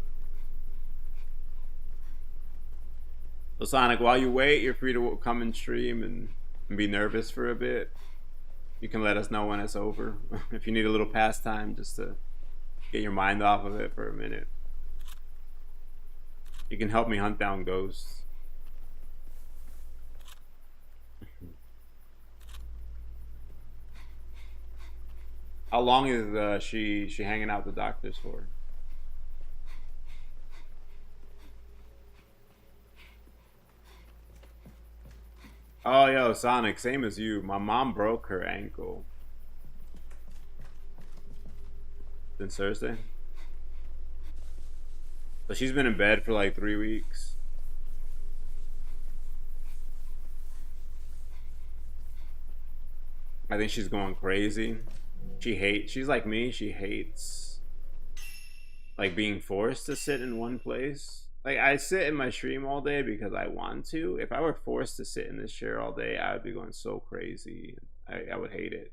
So Sonic, while you wait, you're free to come and stream and be nervous for a bit. You can let us know when it's over. If you need a little pastime just to get your mind off of it for a minute. You can help me hunt down ghosts. How long is she hanging out with the doctors for? Oh, yo, Sonic, same as you. My mom broke her ankle. Since Thursday. So she's been in bed for like 3 weeks. I think she's going crazy. She's like me, she hates like being forced to sit in one place. Like I sit in my stream all day because I want to. If I were forced to sit in this chair all day, I would be going so crazy. I would hate it.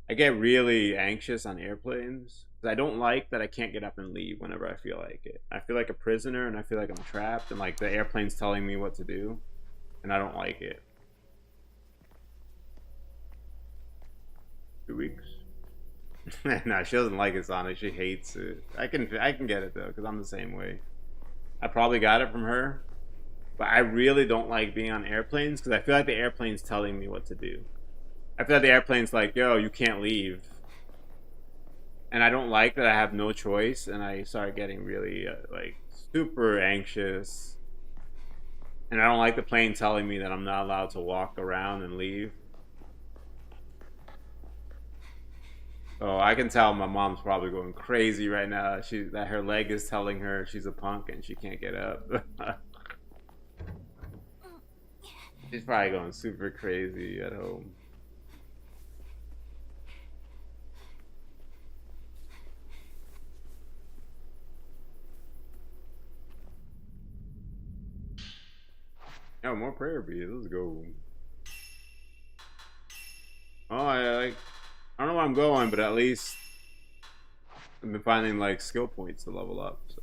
I get really anxious on airplanes because I don't like that I can't get up and leave whenever I feel like it. I feel like a prisoner and I feel like I'm trapped and like the airplane's telling me what to do and I don't like it. 2 weeks. Nah, she doesn't like it, Sonic. She hates it. I can get it though because I'm the same way. I probably got it from her, but I really don't like being on airplanes because I feel like the airplane's telling me what to do. I feel like the airplane's like, yo, you can't leave. And I don't like that I have no choice, and I start getting really, like, super anxious. And I don't like the plane telling me that I'm not allowed to walk around and leave. Oh, I can tell my mom's probably going crazy right now. That her leg is telling her she's a punk and she can't get up. She's probably going super crazy at home. Oh, more prayer beads. Let's go. Oh, I don't know where I'm going, but at least I've been finding like skill points to level up. So.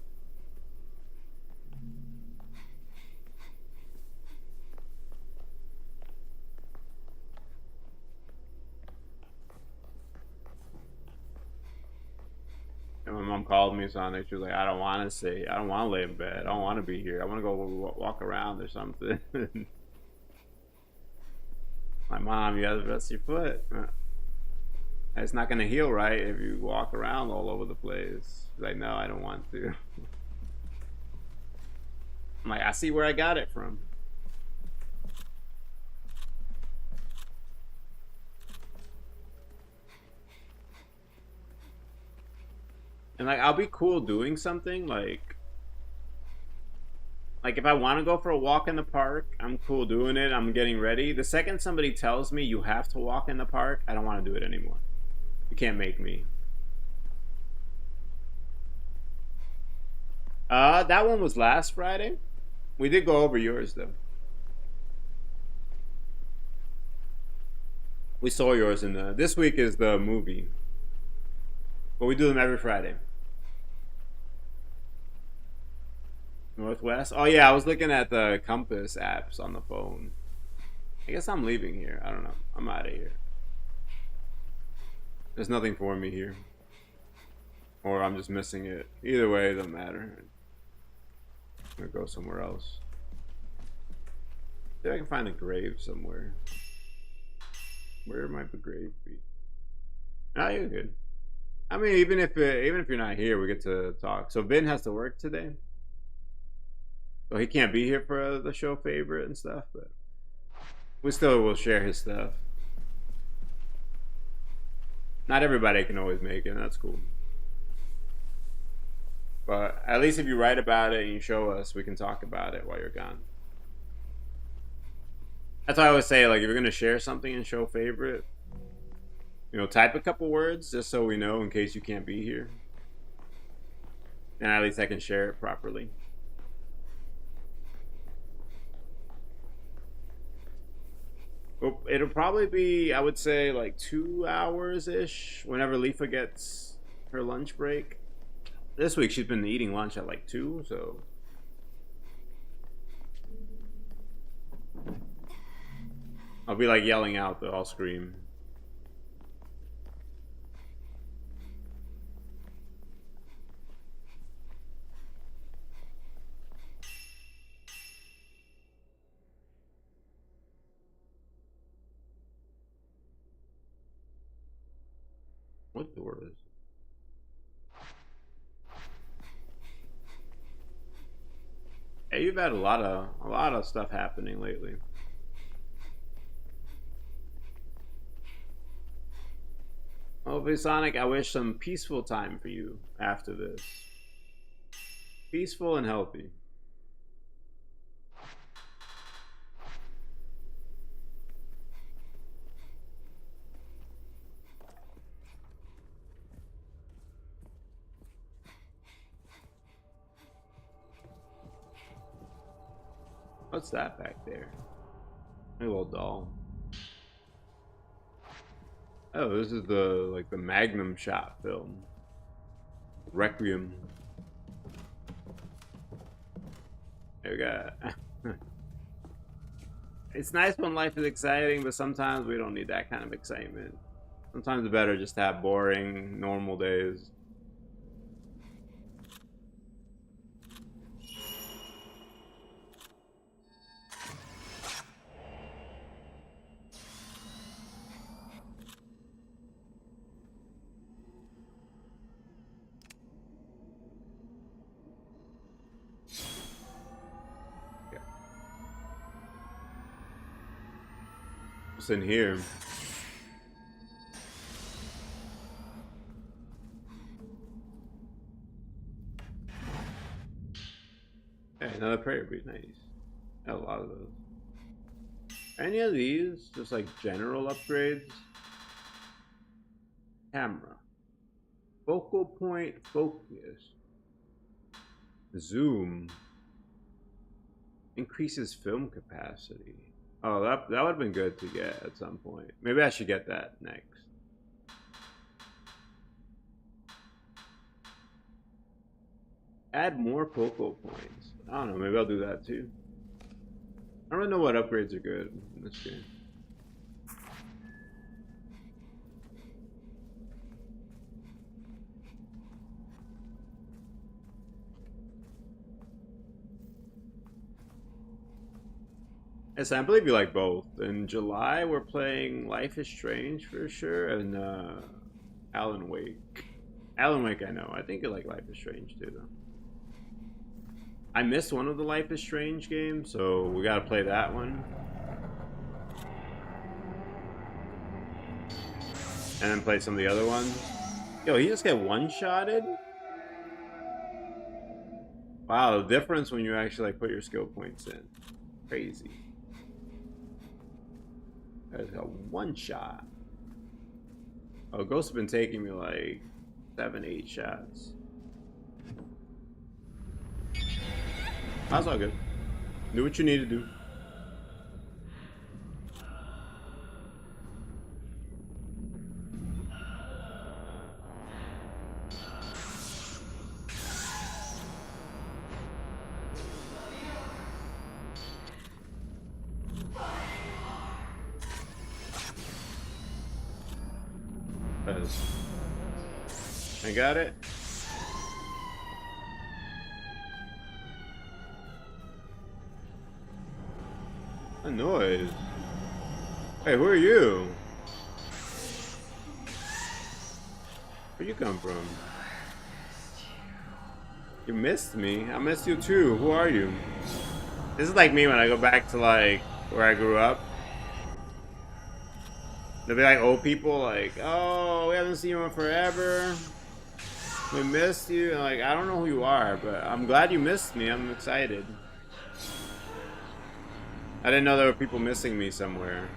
And my mom called me Sonic. She was like, I don't want to lay in bed. I don't want to be here. I want to go walk around or something. My mom, you gotta rest your foot. It's not gonna heal right if you walk around all over the place. She's like, no, I don't want to. I'm like, I see where I got it from. And like, I'll be cool doing something like if I want to go for a walk in the park, I'm cool doing it. I'm getting ready. The second somebody tells me you have to walk in the park, I don't want to do it anymore. You can't make me. That one was last Friday. We did go over yours though. We saw yours in this week is the movie. But we do them every Friday. Northwest? Oh yeah, I was looking at the compass apps on the phone. I guess I'm leaving here. I don't know. I'm out of here. There's nothing for me here. Or I'm just missing it. Either way, it doesn't matter. I'm gonna go somewhere else. See if I can find a grave somewhere. Where might the grave be? Ah, you're good. I mean, even if you're not here, we get to talk. So Vin has to work today. So he can't be here for the show favorite and stuff, but we still will share his stuff. Not everybody can always make it, and that's cool. But at least if you write about it and you show us, we can talk about it while you're gone. That's why I always say, like, if you're gonna share something and show favorite, you know, type a couple words just so we know in case you can't be here. And at least I can share it properly. Well, it'll probably be, I would say, like 2 hours-ish whenever Leafa gets her lunch break. This week she's been eating lunch at like 2, so I'll be like yelling out though. I'll scream. What door is it? Hey, you've had a lot of stuff happening lately. Oh, Sonic, I wish some peaceful time for you after this. Peaceful and healthy. What's that back there? A little doll. Oh, this is the Magnum shot film. Requiem. There we go. It's nice when life is exciting, but sometimes we don't need that kind of excitement. Sometimes it's better just to have boring, normal days. What's in here? Hey, another prayer bead, nice. Got a lot of those. Any of these just like general upgrades? Camera, focal point focus, zoom, increases film capacity. Oh, that would have been good to get at some point. Maybe I should get that next. Add more focal points. I don't know, maybe I'll do that too. I don't really know what upgrades are good in this game. Yes, I believe you like both. In July, we're playing Life is Strange for sure, and Alan Wake. Alan Wake, I know. I think you like Life is Strange too, though. I missed one of the Life is Strange games, so we gotta play that one. And then play some of the other ones. Yo, he just get one-shotted? Wow, the difference when you actually like put your skill points in. Crazy. That's got one shot. Oh, Ghost has been taking me like 7, 8 shots. That's all good. Do what you need to do. I got it. A noise. Hey, who are you? Where you come from? You missed me. I missed you too. Who are you? This is like me when I go back to like where I grew up. They'll be like old people, like, oh, we haven't seen you in forever. We missed you. And like, I don't know who you are, but I'm glad you missed me. I'm excited. I didn't know there were people missing me somewhere.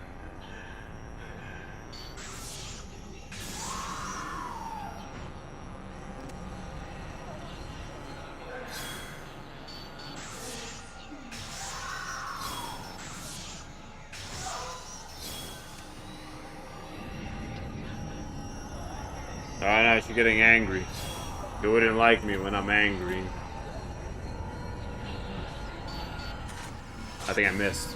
Oh, no, she's getting angry. You wouldn't like me when I'm angry. I think I missed.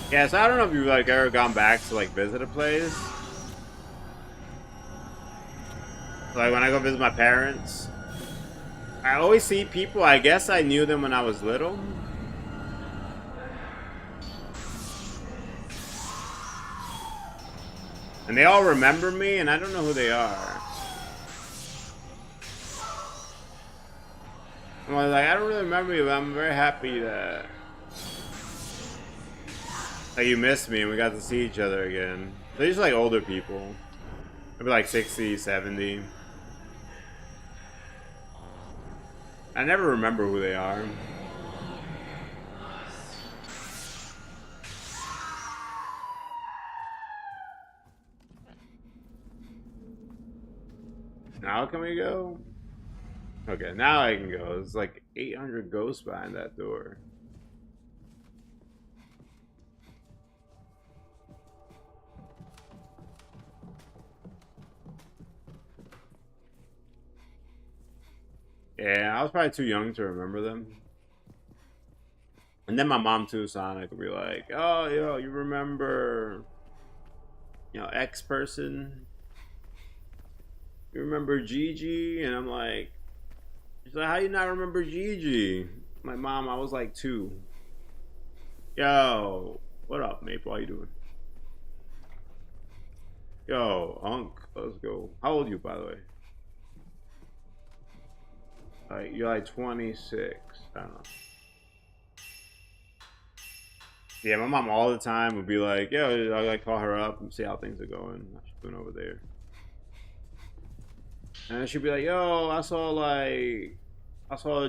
Yeah, so I don't know if you've like ever gone back to like visit a place. Like when I go visit my parents, I always see people. I guess I knew them when I was little. And they all remember me, and I don't know who they are. I'm like, I don't really remember you, but I'm very happy that you missed me and we got to see each other again. They're just like older people. Maybe like 60, 70. I never remember who they are. Now can we go? Okay, now I can go. There's like 800 ghosts behind that door. Yeah, I was probably too young to remember them. And then my mom too, Sonic, would be like, "Oh, yo, you remember, X person? You remember Gigi?" And I'm like, she's like, "How you not remember Gigi?" My mom, I was like 2. Yo, what up, Maple? How you doing? Yo, Unc, let's go. How old are you, by the way? Like, you're like 26. I don't know. Yeah, my mom all the time would be like, "Yo, I like call her up and see how things are going. How she's doing over there." And then she'd be like, "Yo, I saw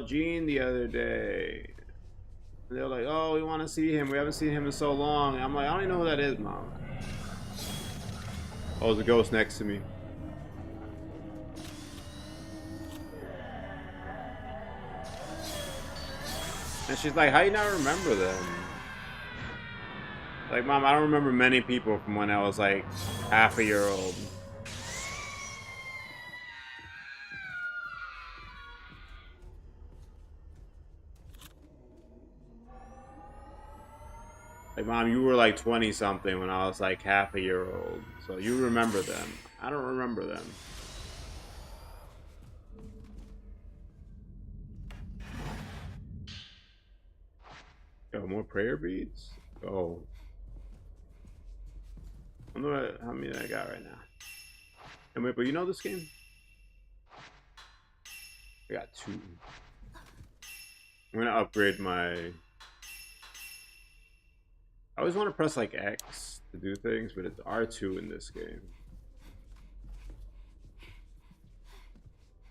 Gene the other day." And they're like, "Oh, we want to see him. We haven't seen him in so long." And I'm like, "I don't even know who that is, Mom." Oh, there's a ghost next to me. And she's like, "How you not remember them?" Like, Mom, I don't remember many people from when I was like half a year old. Like, Mom, you were like 20 something when I was like half a year old. So you remember them. I don't remember them. Yo, more prayer beads? Oh. I wonder how many I got right now. And wait, but you know this game? I got 2. I'm gonna upgrade my... I always want to press like X to do things, but it's R2 in this game.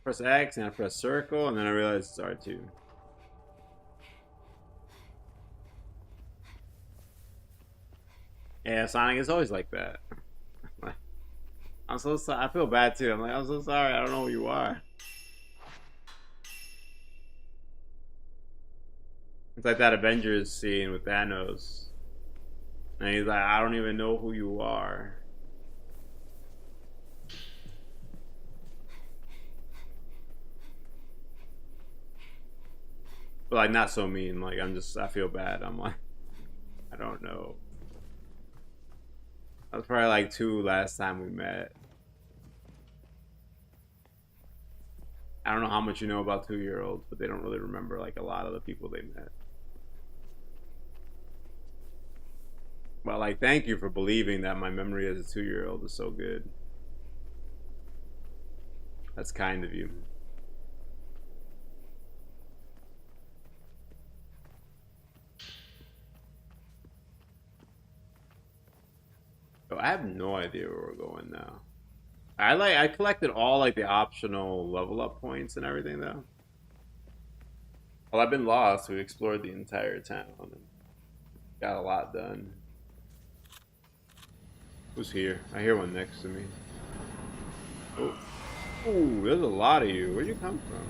Press X and I press circle, and then I realize it's R2. Yeah, Sonic is always like that. I'm so sorry. I feel bad too. I'm like, I'm so sorry. I don't know who you are. It's like that Avengers scene with Thanos. And he's like, I don't even know who you are. But like, not so mean. Like, I feel bad. I'm like, I don't know. That was probably like 2 last time we met. I don't know how much you know about 2-year-olds, but they don't really remember like a lot of the people they met. Well, like, thank you for believing that my memory as a 2-year-old is so good. That's kind of you. Oh, I have no idea where we're going now. I collected all like the optional level up points and everything though. Well, I've been lost. We explored the entire town and got a lot done. Who's here? I hear one next to me. Oh, ooh, there's a lot of you. Where'd you come from?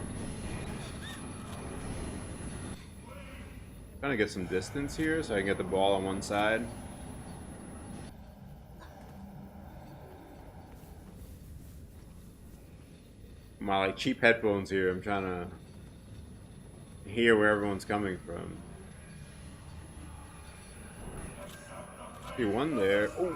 Trying to get some distance here so I can get the ball on one side. My like cheap headphones here. I'm trying to hear where everyone's coming from. See one there. Oh.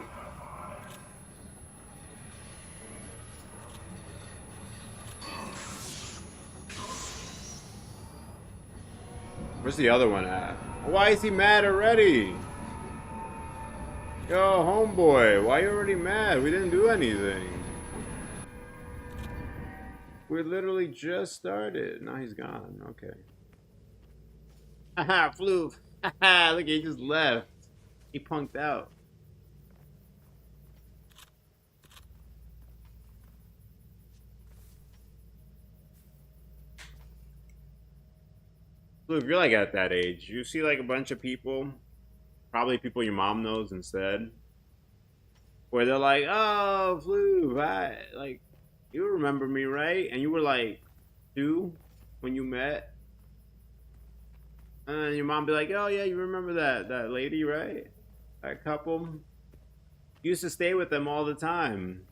Where's the other one at? Why is he mad already? Yo, homeboy, why you already mad? We didn't do anything. We literally just started. Now he's gone. Okay. Haha, Floof. Haha, look, he just left. He punked out. Floof, you're like at that age. You see like a bunch of people, probably people your mom knows instead, where they're like, oh, Floof, like, you remember me, right? And you were like 2 when you met. And your mom be like, oh yeah, you remember that lady, right? That couple? You used to stay with them all the time.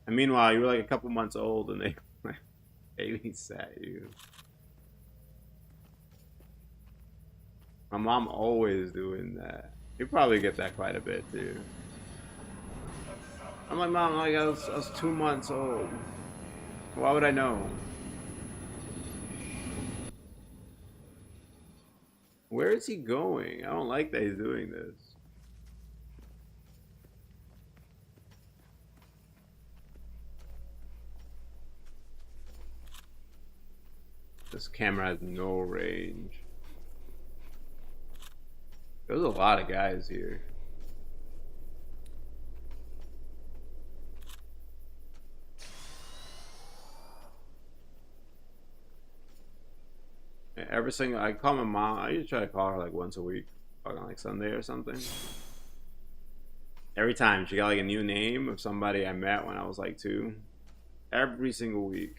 And meanwhile, you were like a couple months old and they babysat you. My mom always doing that. You probably get that quite a bit too. I'm like, Mom, like I was 2 months old. Why would I know? Where is he going? I don't like that he's doing this. This camera has no range. There's a lot of guys here. Every single, I call my mom. I usually try to call her like once a week, on like Sunday or something. Every time she got like a new name of somebody I met when I was like 2. Every single week.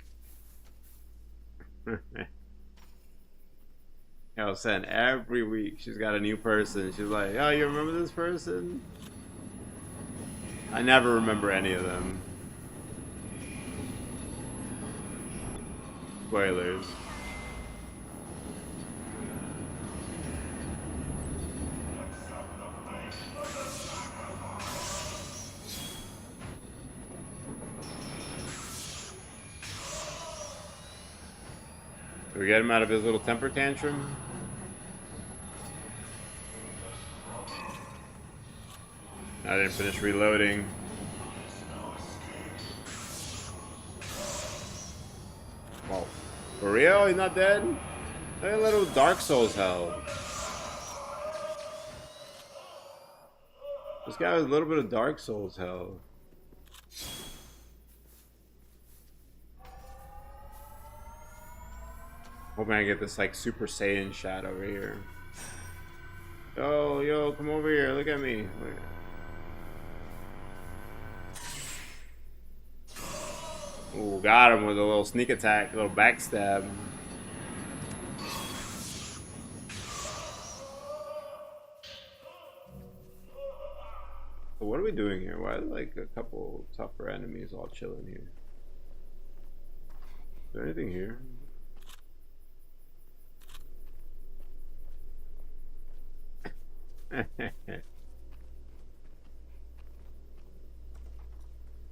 I was saying every week she's got a new person. She's like, oh, you remember this person? I never remember any of them. Spoilers. Did we get him out of his little temper tantrum? I didn't finish reloading. Oh, for real? He's not dead? Look at little Dark Souls hell. This guy has a little bit of Dark Souls hell. Hoping I get this like Super Saiyan shot over here. Yo, come over here. Look at me. Ooh, got him with a little sneak attack, a little backstab. So what are we doing here? Why are like a couple tougher enemies all chilling here? Is there anything here?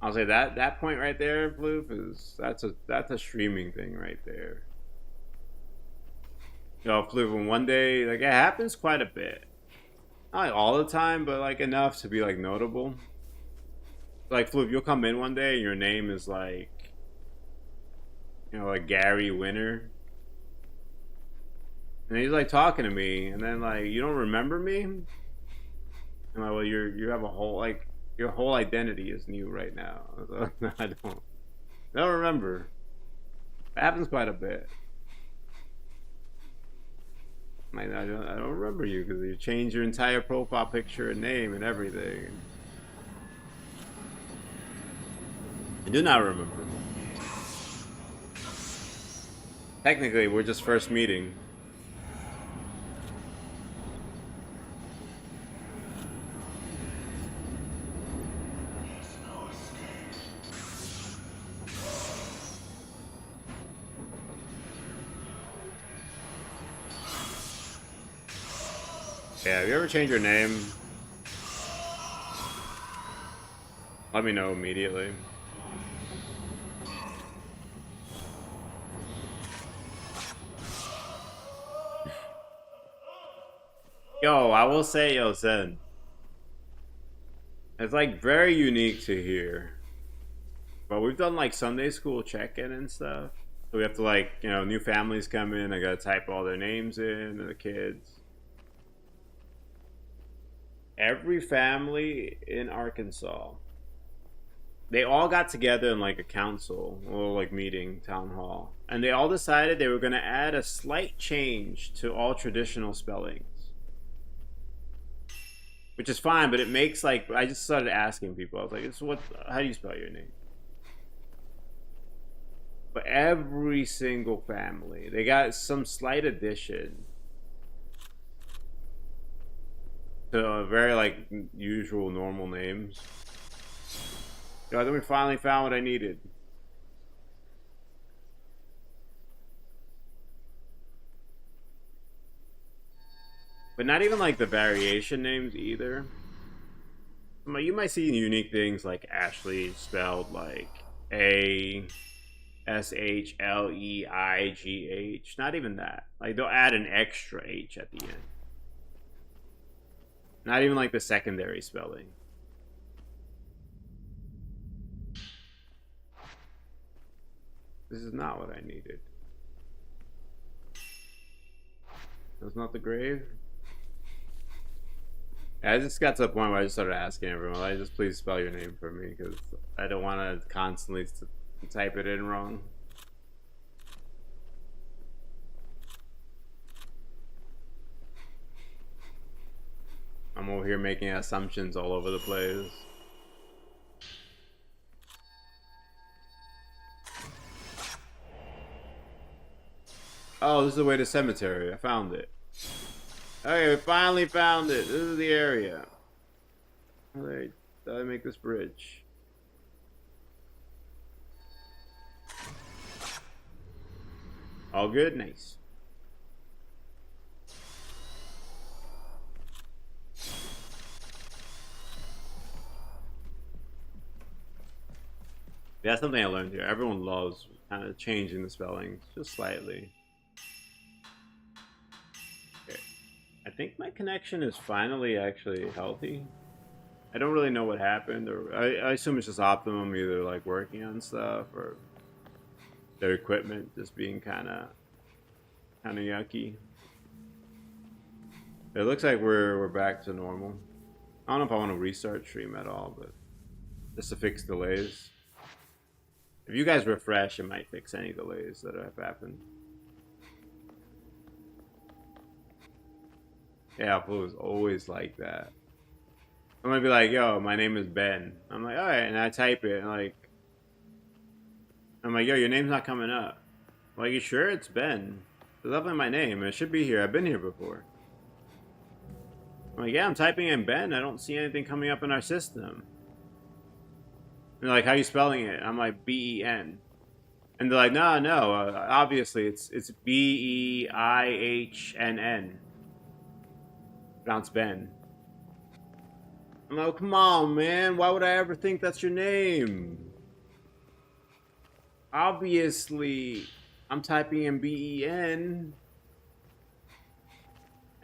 I'll say that point right there, Floof, is that's a streaming thing right there. Yo, Floof, and one day, like, it happens quite a bit. Not like all the time, but like enough to be like notable. Like, Floof, you'll come in one day and your name is like, you know, like Gary Winner. And he's like talking to me, and then like, you don't remember me? I'm like, well, you have a whole, like, your whole identity is new right now. So, I don't remember. It happens quite a bit. Like, I don't remember you because you changed your entire profile picture and name and everything. I do not remember. Technically, we're just first meeting. Yeah, have you ever changed your name? Let me know immediately. Yo, I will say, yo, Zen. It's like very unique to here. But we've done like Sunday school check-in and stuff. So we have to like, you know, new families come in. I gotta type all their names in, the kids. Every family in Arkansas, they all got together in like a council, a little like meeting, town hall, and they all decided they were gonna add a slight change to all traditional spellings, which is fine. But it makes like I just started asking people. I was like, "So what? How do you spell your name?" But every single family, they got some slight addition to very like usual normal names. Yo, I think we finally found what I needed. But not even like the variation names either. You might see unique things like Ashley spelled like Ashleigh. Not even that. Like they'll add an extra H at the end. Not even like the secondary spelling. This is not what I needed. That's not the grave. I just got to a point where I just started asking everyone, like, just please spell your name for me, because I don't want to constantly type it in wrong. I'm over here making assumptions all over the place. Oh, this is the way to cemetery. I found it. Okay, we finally found it. This is the area. How do I make this bridge? All good? Nice. That's something I learned here. Everyone loves kind of changing the spellings just slightly. Okay. I think my connection is finally actually healthy. I don't really know what happened, or I assume it's just Optimum either like working on stuff or their equipment just being kind of yucky. It looks like we're back to normal. I don't know if I want to restart stream at all, but just to fix delays. If you guys refresh, it might fix any delays that have happened. Yeah, it was always like that. I'm gonna be like, yo, my name is Ben. I'm like, alright, and I type it, and like, I'm like, yo, your name's not coming up. I'm like, you sure it's Ben? It's definitely my name, and it should be here. I've been here before. I'm like, yeah, I'm typing in Ben. I don't see anything coming up in our system. And they're like, how are you spelling it? I'm like, B-E-N. And they're like, no, obviously it's B-E-I-H-N-N. Pronounced Ben. I'm like, come on, man. Why would I ever think that's your name? Obviously, I'm typing in B-E-N.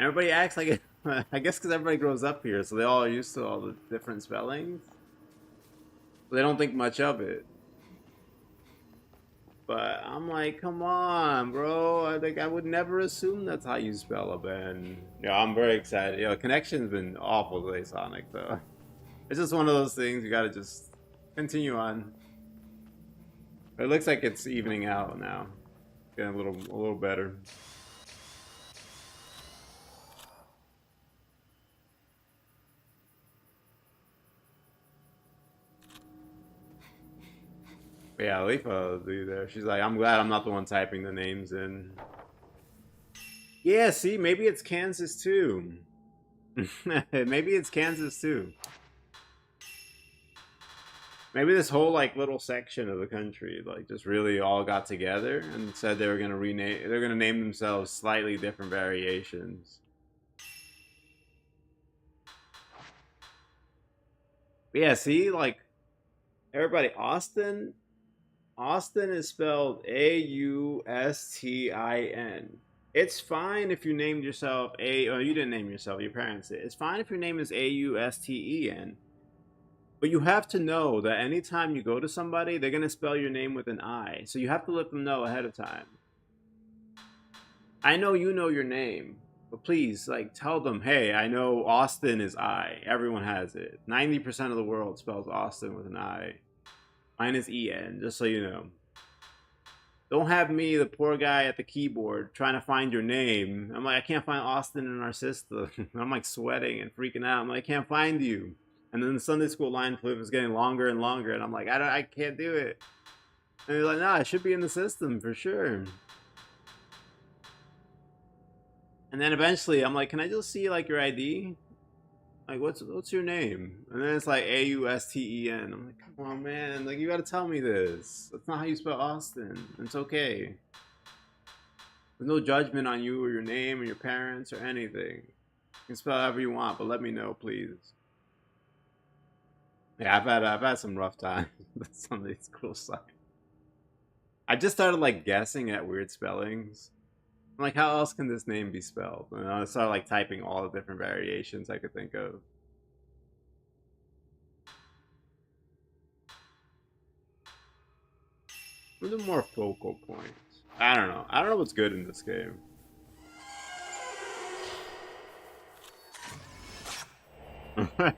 Everybody acts like it. I guess because everybody grows up here, so they all are used to all the different spellings. They don't think much of it. But I'm like, come on, bro. I would never assume that's how you spell a Ben. Yeah, I'm very excited. Yo, connection's been awful today, Sonic, though. It's just one of those things you gotta just continue on. But it looks like it's evening out now. Getting a little better. But yeah, Leafa will there. She's like, I'm glad I'm not the one typing the names in. Yeah, see, maybe it's Kansas too. Maybe it's Kansas too. Maybe this whole like little section of the country like just really all got together and said they were gonna name themselves slightly different variations. But yeah, see, like Everybody, Austin. Austin is spelled Austin. It's fine if you named yourself or you didn't name yourself, your parents did. It's fine if your name is Austen. But you have to know that anytime you go to somebody, they're going to spell your name with an I. So you have to let them know ahead of time. I know you know your name, but please, like, tell them, hey, I know Austin is I. Everyone has it. 90% of the world spells Austin with an I. Mine is En, just so you know. Don't have me, the poor guy at the keyboard, trying to find your name. I'm like, I can't find Austin in our system. I'm like sweating and freaking out. I'm like, I can't find you. And then the Sunday school line flip is getting longer and longer, and I'm like, I can't do it. And they're like, nah, it should be in the system for sure. And then eventually, I'm like, can I just see like your ID? Like, what's your name? And then it's like Austen. I'm like, come on, man. Like, you gotta tell me this. That's not how you spell Austin. It's okay. There's no judgment on you or your name or your parents or anything. You can spell however you want, but let me know, please. Yeah, I've had some rough times with Sunday school side. I just started like guessing at weird spellings. I'm like, how else can this name be spelled? And I started like typing all the different variations I could think of. What are the more focal points? I don't know. I don't know what's good in this game.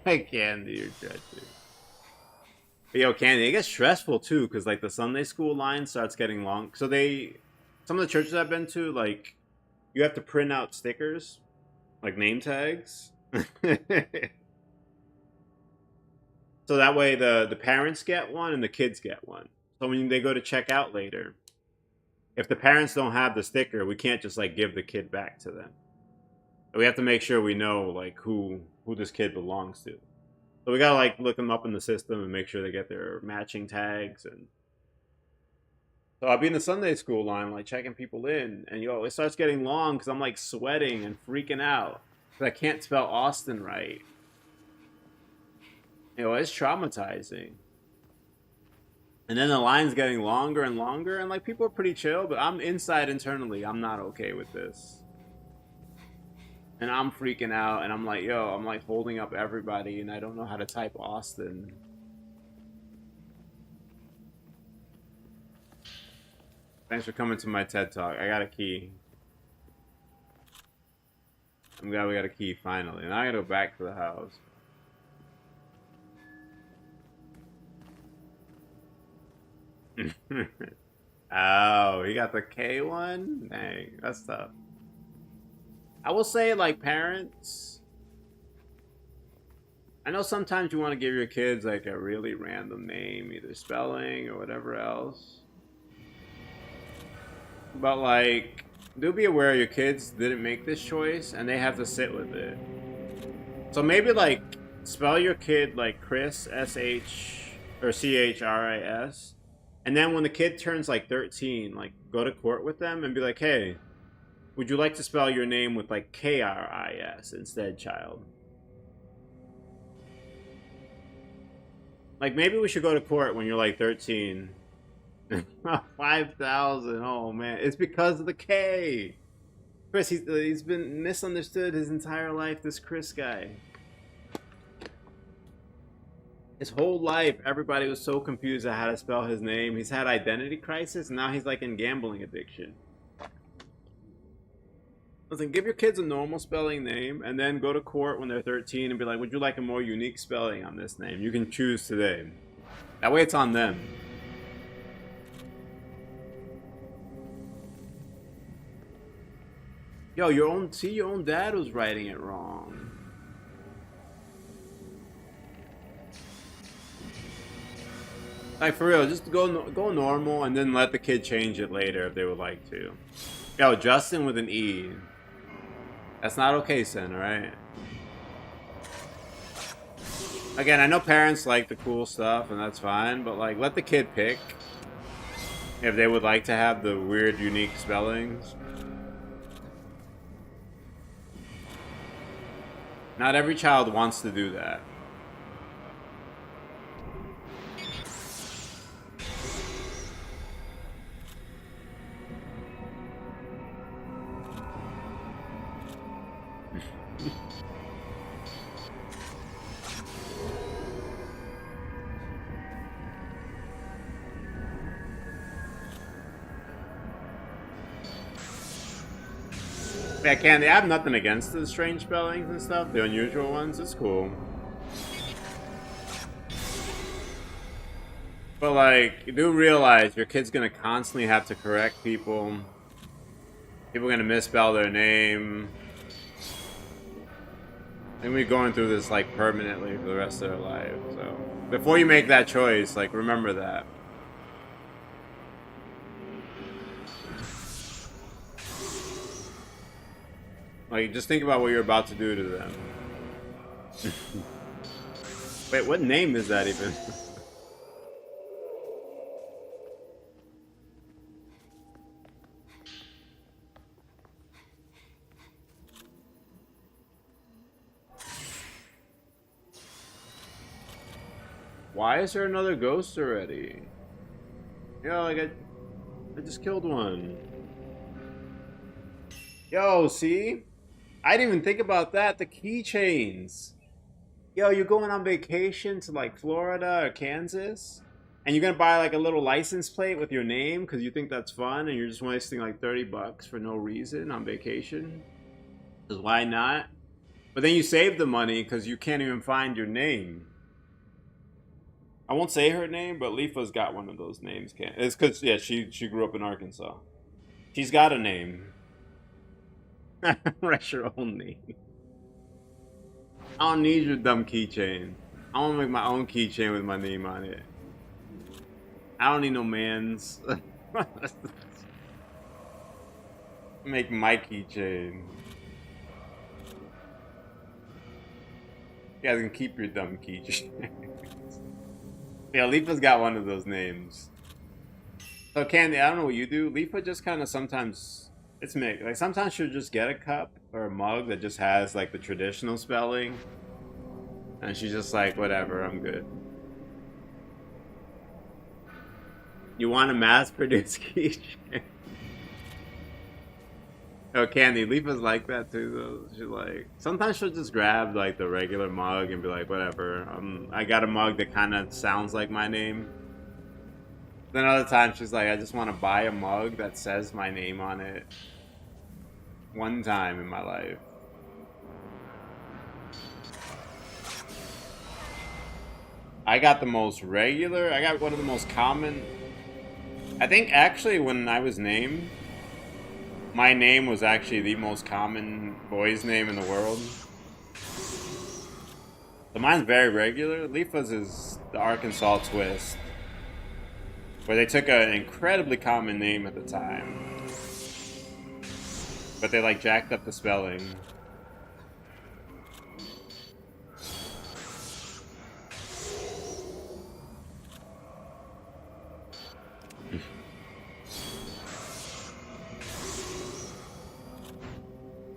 Candy, you're judging. But yo, Candy, it gets stressful too, because like the Sunday school line starts getting long. So some of the churches I've been to, like, you have to print out stickers, like name tags. So that way the parents get one and the kids get one. So when they go to check out later, if the parents don't have the sticker, we can't just like give the kid back to them. We have to make sure we know like who this kid belongs to. So we gotta like look them up in the system and make sure they get their matching tags. And so I'll be in the Sunday school line, like checking people in, and yo, it starts getting long because I'm like sweating and freaking out because I can't spell Austin right. You know, it's traumatizing. And then the line's getting longer and longer, and like people are pretty chill, but I'm inside internally, I'm not okay with this. And I'm freaking out, and I'm like, yo, I'm like holding up everybody, and I don't know how to type Austin. Thanks for coming to my TED Talk. I got a key. I'm glad we got a key finally. And I gotta go back to the house. Oh, he got the K one? Dang, that's tough. I will say, like, parents, I know sometimes you want to give your kids like a really random name, either spelling or whatever else. But like, do be aware your kids didn't make this choice and they have to sit with it. So maybe like spell your kid like Chris, S-H or C-H-R-I-S. And then when the kid turns like 13, like go to court with them and be like, hey, would you like to spell your name with like K-R-I-S instead, child? Like maybe we should go to court when you're like 13. 5,000. Oh man, it's because of the K. Chris, he's been misunderstood his entire life. This Chris guy. His whole life, everybody was so confused at how to spell his name. He's had identity crisis, and now he's like in gambling addiction. Listen, give your kids a normal spelling name, and then go to court when they're 13 and be like, would you like a more unique spelling on this name? You can choose today. That way it's on them. Yo, your own dad was writing it wrong. Like, for real, just go normal and then let the kid change it later if they would like to. Yo, Justin with an E. That's not okay, Sen, alright? Again, I know parents like the cool stuff, and that's fine, but, like, let the kid pick if they would like to have the weird, unique spellings. Not every child wants to do that. Yeah, Candy, I have nothing against the strange spellings and stuff. The unusual ones, it's cool. But, like, you do realize your kid's gonna constantly have to correct people. People are gonna misspell their name. And we're going through this, like, permanently for the rest of their life, so... Before you make that choice, like, remember that. Like, just think about what you're about to do to them. Wait, what name is that even? Why is there another ghost already? Yo, like I just killed one. Yo, see? I didn't even think about that. The keychains. Yo, you're going on vacation to like Florida or Kansas, and you're gonna buy like a little license plate with your name because you think that's fun, and you're just wasting like $30 for no reason on vacation. Because why not? But then you save the money because you can't even find your name. I won't say her name, but Leafa's got one of those names. It's because, yeah, she grew up in Arkansas. She's got a name. Write your own name. I don't need your dumb keychain. I want to make my own keychain with my name on it. I don't need no man's. Make my keychain. You guys can keep your dumb keychain. Yeah, Leafa's got one of those names. So Candy, I don't know what you do. Leafa just kind of sometimes, it's mixed. Like sometimes she'll just get a cup or a mug that just has like the traditional spelling, and she's just like, whatever, I'm good. You want a mass-produced keychain? Oh, Candy, Leafa's like that too, though. She's like, sometimes she'll just grab like the regular mug and be like, whatever. I got a mug that kind of sounds like my name. Then other times she's like, I just want to buy a mug that says my name on it. One time in my life. I got the most regular. I got one of the most common. I think actually when I was named, my name was actually the most common boy's name in the world. So mine's very regular. Leafa's is the Arkansas twist, where they took an incredibly common name at the time, but they like jacked up the spelling.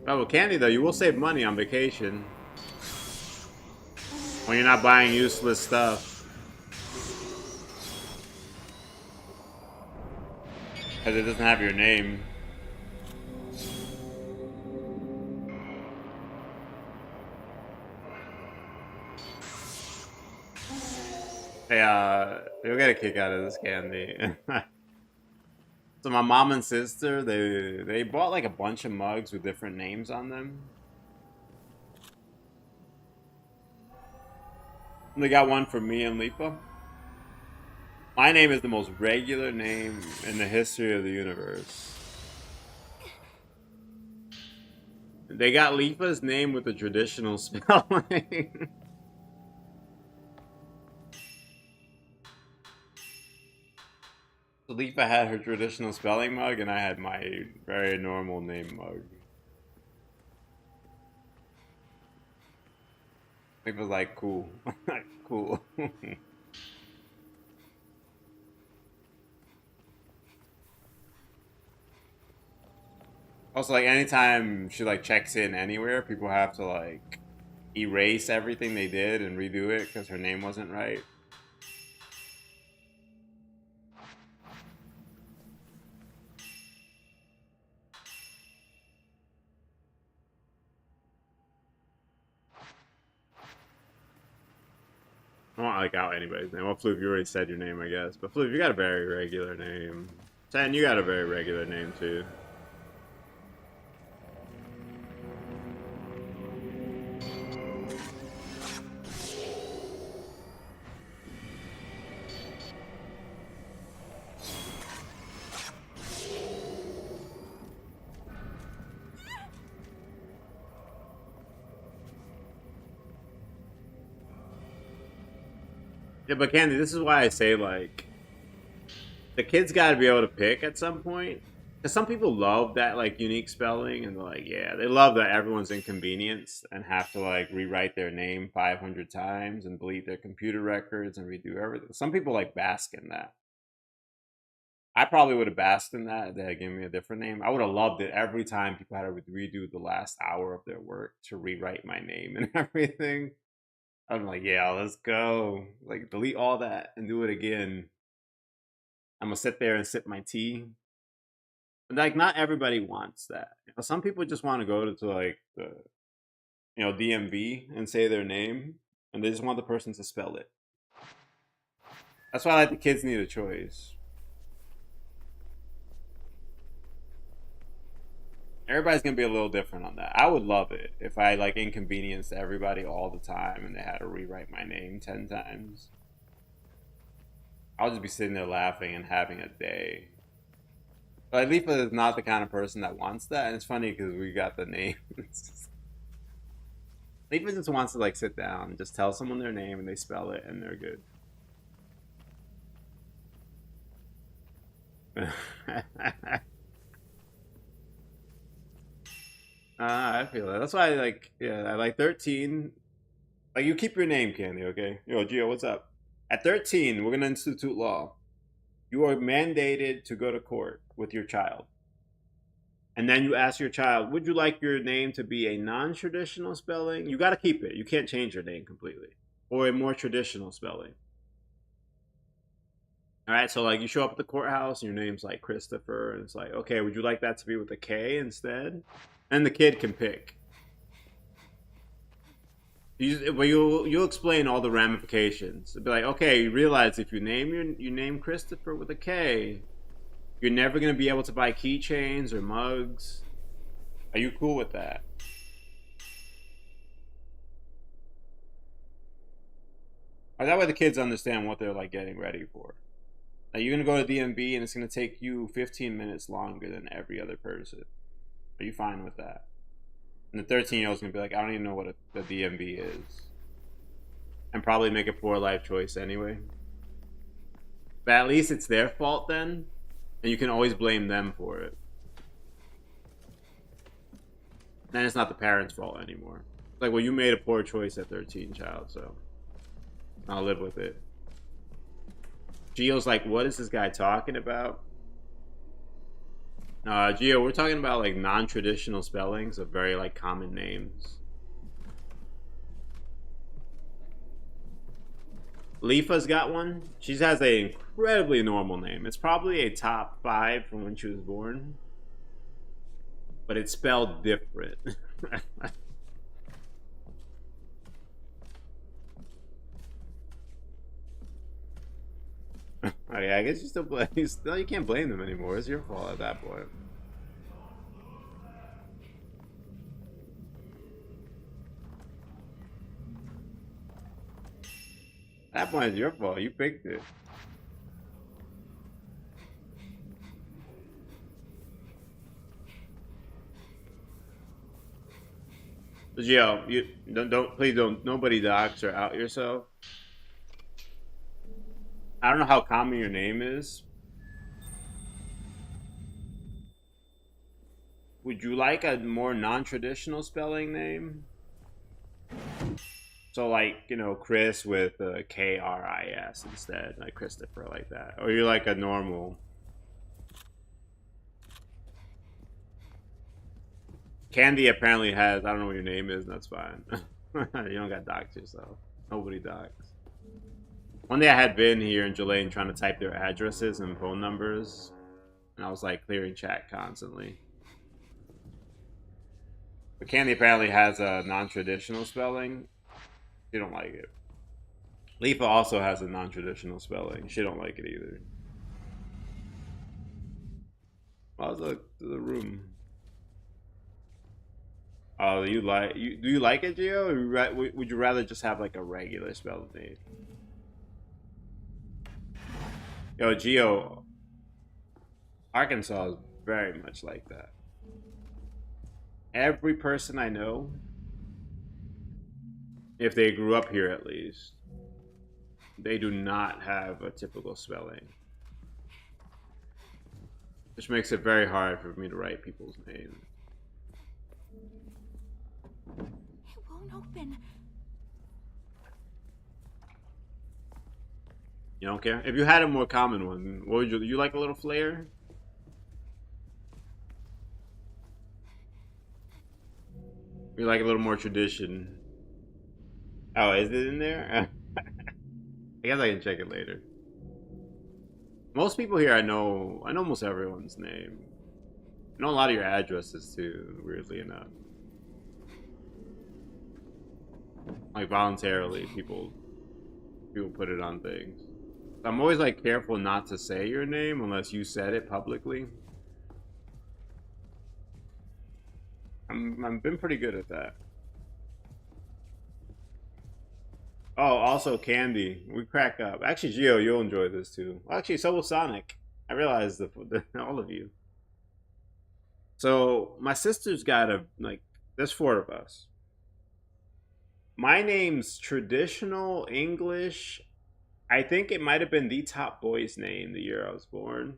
Oh, well, Candy, though, you will save money on vacation. When you're not buying useless stuff. Because it doesn't have your name. Hey, you'll get a kick out of this, Candy. So my mom and sister, they bought like a bunch of mugs with different names on them. They got one for me and Leafa. My name is the most regular name in the history of the universe. They got Leafa's name with the traditional spelling. So Leafa had her traditional spelling mug, and I had my very normal name mug. Leafa's like, cool. Cool. Also, like, anytime she, like, checks in anywhere, people have to, like, erase everything they did and redo it because her name wasn't right. won't like out anybody's name. Well, Floof, you already said your name, I guess. But Floof, you got a very regular name. Ten, you got a very regular name too. Yeah, but Candy, this is why I say, like, the kids got to be able to pick at some point. Because some people love that, like, unique spelling, and they're like, yeah, they love that everyone's inconvenienced and have to, like, rewrite their name 500 times and delete their computer records and redo everything. Some people, like, bask in that. I probably would have basked in that if they had given me a different name. I would have loved it every time people had to redo the last hour of their work to rewrite my name and everything. I'm like, yeah, let's go. Like, delete all that and do it again. I'm gonna sit there and sip my tea. But, like, not everybody wants that. You know, some people just want to go to like the, DMV and say their name, and they just want the person to spell it. That's why, like, the kids need a choice. Everybody's gonna be a little different on that. I would love it if I, like, inconvenienced everybody all the time and they had to rewrite my name 10 times. I'll just be sitting there laughing and having a day. But Lifa is not the kind of person that wants that, and it's funny because we got the name. Lifa just wants to, like, sit down and just tell someone their name and they spell it and they're good. I feel that. That's why I like, yeah, I like 13. Like, you keep your name, Candy, okay? Yo, Gio, what's up? At 13, we're going to institute law. You are mandated to go to court with your child. And then you ask your child, would you like your name to be a non-traditional spelling? You got to keep it. You can't change your name completely. Or a more traditional spelling. All right, so, like, you show up at the courthouse and your name's like Christopher, and it's like, okay, would you like that to be with a K instead? And the kid can pick. You'll explain all the ramifications. It'll be like, okay, you realize if you name Christopher with a K, you're never gonna be able to buy keychains or mugs. Are you cool with that? Or that way the kids understand what they're, like, getting ready for. Like, you're gonna go to DMV and it's gonna take you 15 minutes longer than every other person. Are you fine with that? And the 13-year-old's gonna be like, I don't even know what the DMV is. And probably make a poor life choice anyway. But at least it's their fault then. And you can always blame them for it. Then it's not the parents' fault anymore. It's like, well, you made a poor choice at 13, child, so I'll live with it. Gio's like, what is this guy talking about? Gio, we're talking about, like, non-traditional spellings of very, like, common names. Lifa's got one. She has an incredibly normal name. It's probably a top 5 from when she was born. But it's spelled different. Oh, yeah, I guess you still blame. You can't blame them anymore. It's your fault at that point. At that point, it's your fault. You picked it. Gio, you please don't, nobody dox or out yourself. I don't know how common your name is. Would you like a more non-traditional spelling name? So, like, Chris with K-R-I-S instead, like Christopher, like that. Or you're like a normal. Candy apparently has, I don't know what your name is, and that's fine. You don't got doxed yourself. Nobody doxed. One day I had been here in Jelaine trying to type their addresses and phone numbers, and I was, like, clearing chat constantly. But Candy apparently has a non-traditional spelling. She don't like it. Leafa also has a non-traditional spelling. She don't like it either. How's the room? Oh, you like do you like it, Gio? Or would you rather just have like a regular spell name? Yo, Gio, Arkansas is very much like that. Every person I know, if they grew up here at least, they do not have a typical spelling. Which makes it very hard for me to write people's names. It won't open. You don't care? If you had a more common one, what would you like a little flair? You like a little more tradition? Oh, is it in there? I guess I can check it later. Most people here I know almost everyone's name. I know a lot of your addresses too, weirdly enough. Like voluntarily, people put it on things. I'm always like careful not to say your name unless you said it publicly. I've been pretty good at that. Oh, also Candy. We crack up. Actually, Gio, you'll enjoy this too. Well, actually, so will Sonic. I realized all of you. So my sister's got there's 4 of us. My name's traditional English. I think it might have been the top boy's name the year I was born.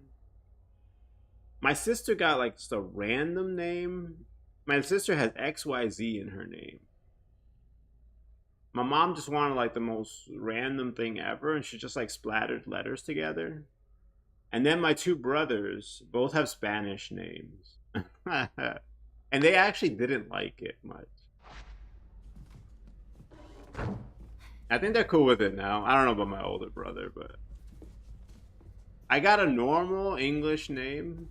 My sister got like just a random name. My sister has XYZ in her name. My mom just wanted like the most random thing ever, and she just like splattered letters together. And then my 2 brothers both have Spanish names. And they actually didn't like it much. I think they're cool with it now. I don't know about my older brother, but I got a normal English name,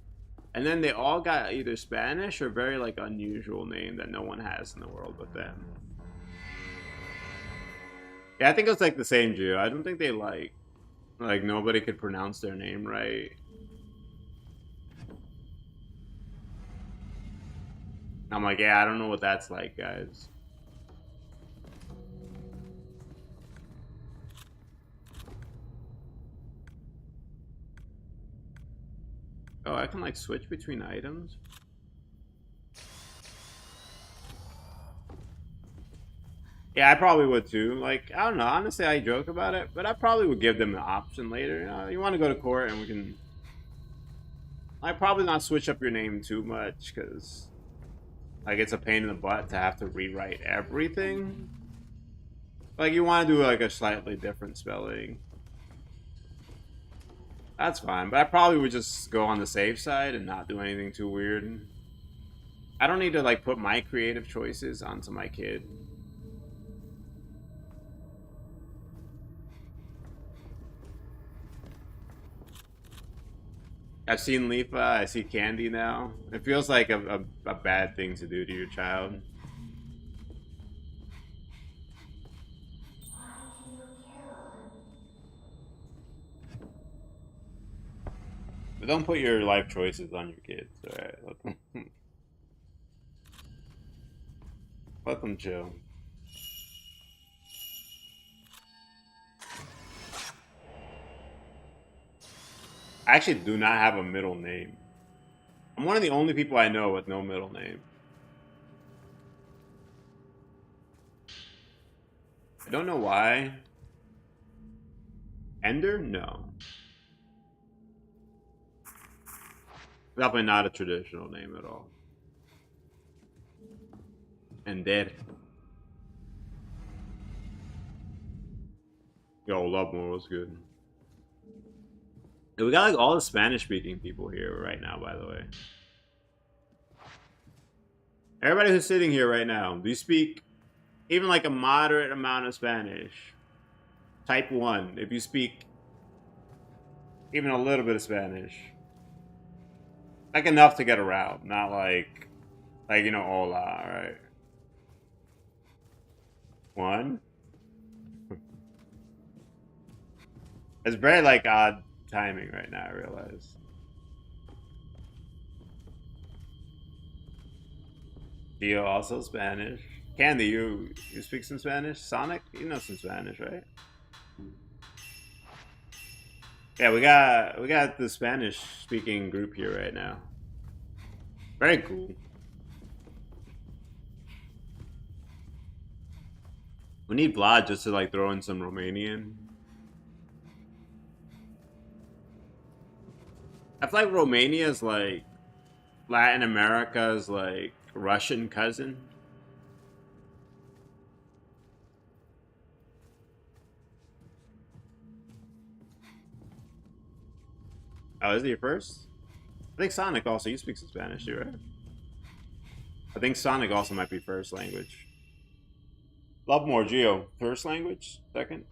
and then they all got either Spanish or very like unusual name that no one has in the world but them. Yeah, I think it's like the same Jew. I don't think they like nobody could pronounce their name right. I'm like, yeah, I don't know what that's like, guys. Oh, I can like switch between items. Yeah, I probably would too. Like, I don't know. Honestly, I joke about it, but I probably would give them the option later. You want to go to court and we can... I'd probably not switch up your name too much because, like, it's a pain in the butt to have to rewrite everything. Like, you want to do like a slightly different spelling. That's fine, but I probably would just go on the safe side and not do anything too weird. I don't need to like put my creative choices onto my kid. I've seen Leafa, I see Candy now. It feels like a bad thing to do to your child. But don't put your life choices on your kids, alright? Let them chill. I actually do not have a middle name. I'm one of the only people I know with no middle name. I don't know why. Ender? No. Definitely not a traditional name at all. Ender. Yo, Lovemore was good. We got like all the Spanish-speaking people here right now, by the way. Everybody who's sitting here right now, do you speak even like a moderate amount of Spanish? Type 1 if you speak even a little bit of Spanish. Like enough to get around, not like you know, hola, right? 1. It's very like odd timing right now, I realize. Gio also Spanish. Candy, you speak some Spanish? Sonic, you know some Spanish, right? Yeah, we got the Spanish speaking group here right now. Very cool. We need Vlad just to like throw in some Romanian. I feel like Romania is like Latin America's like Russian cousin. Oh, is he your first? I think Sonic also, you speak some Spanish too, right? I think Sonic also might be first language. Love more Geo. First language? Second?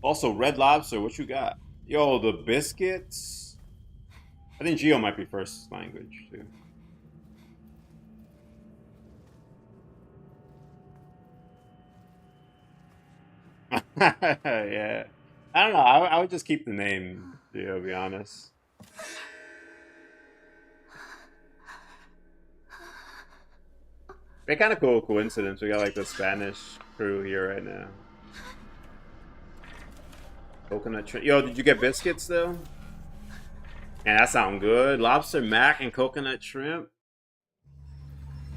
Also, Red Lobster, what you got? Yo, the biscuits? I think Geo might be first language too. Yeah. I don't know. I would just keep the name, to be honest. It's kind of cool coincidence. We got like the Spanish crew here right now. Coconut shrimp. Yo, did you get biscuits though? Man, that sounds good. Lobster mac and coconut shrimp.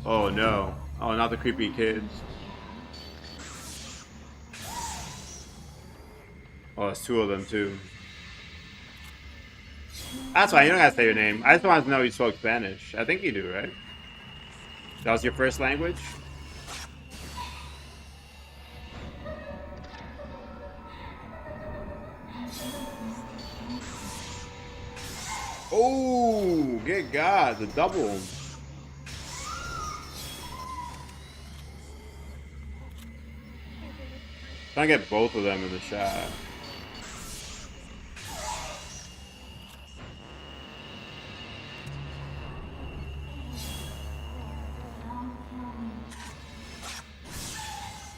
Oh no. Oh, not the creepy kids. Oh, it's two of them too. That's fine. You don't gotta say your name. I just wanted to know you spoke Spanish. I think you do, right? That was your first language? Oh, good God, the double. Trying to get both of them in the shot.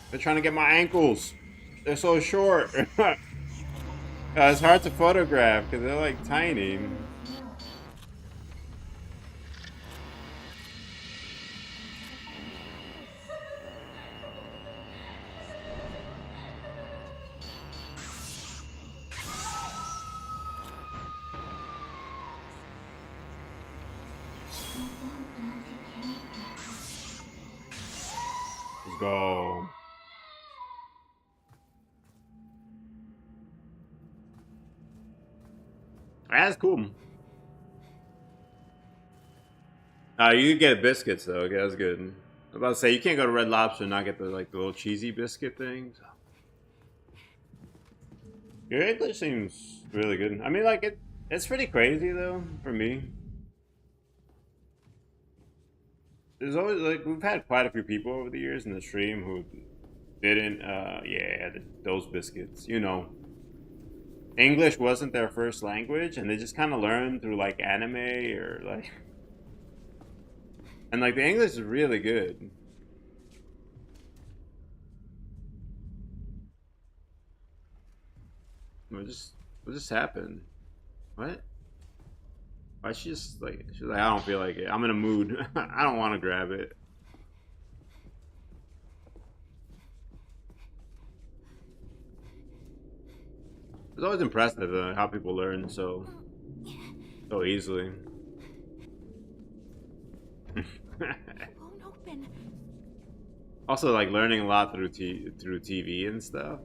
They're trying to get my ankles. They're so short. It's hard to photograph because they're like tiny. Let's go. That's cool. You get biscuits though. Okay, that's good. I was about to say you can't go to Red Lobster and not get the like the little cheesy biscuit things. Your English seems really good. I mean, like it's pretty crazy though for me. There's always like we've had quite a few people over the years in the stream who didn't. Yeah, those biscuits. You know, English wasn't their first language, and they just kind of learned through like anime or like. And like the English is really good. What just happened? What? Why she just like she's like I don't feel like it. I'm in a mood. I don't want to grab it. It's always impressive how people learn so easily. It won't open. Also, like learning a lot through TV and stuff.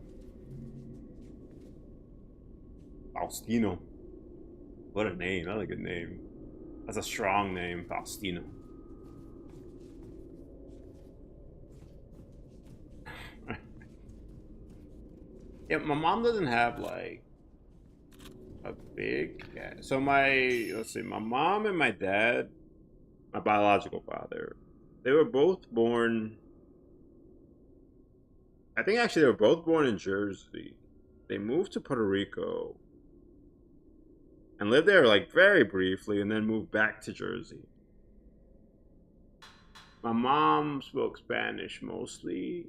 Faustino. What a name. That's a good name. That's a strong name, Faustino. Yeah, my mom doesn't have like a big cat. So let's see, my mom and my dad, my biological father, they were both born. I think actually they were both born in Jersey. They moved to Puerto Rico and lived there like very briefly and then moved back to Jersey. My mom spoke Spanish mostly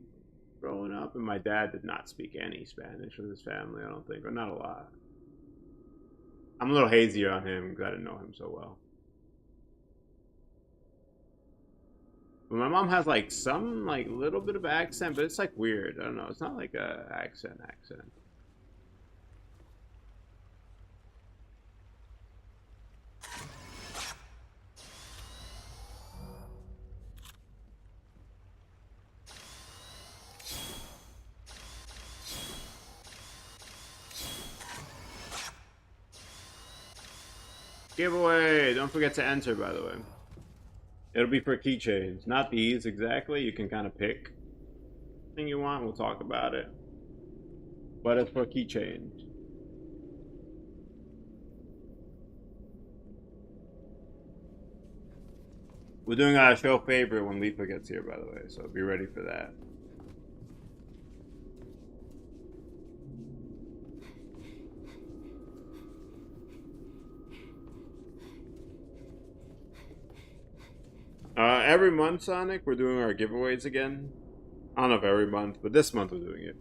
growing up, and my dad did not speak any Spanish with his family, I don't think, or not a lot. I'm a little hazier on him because I didn't know him so well. But my mom has like some like little bit of accent, but it's like weird. I don't know. It's not like a accent. Giveaway! Don't forget to enter, by the way. It'll be for keychains. Not these exactly. You can kind of pick the thing you want. We'll talk about it. But it's for keychains. We're doing a show favorite when Lipa gets here, by the way. So be ready for that. Every month, Sonic, we're doing our giveaways again. I don't know if every month, but this month we're doing it.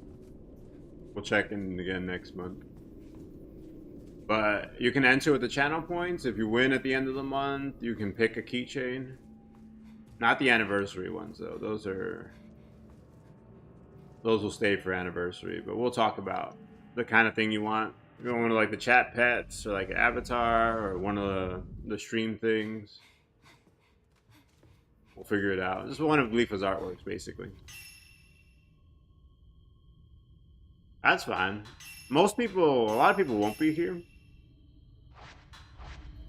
We'll check in again next month. But you can enter with the channel points. If you win at the end of the month, you can pick a keychain. Not the anniversary ones, though. Those will stay for anniversary. But we'll talk about the kind of thing you want. You want like the chat pets, or like an avatar, or one of the stream things. We'll figure it out. This is one of Lifa's artworks, basically. That's fine. A lot of people won't be here.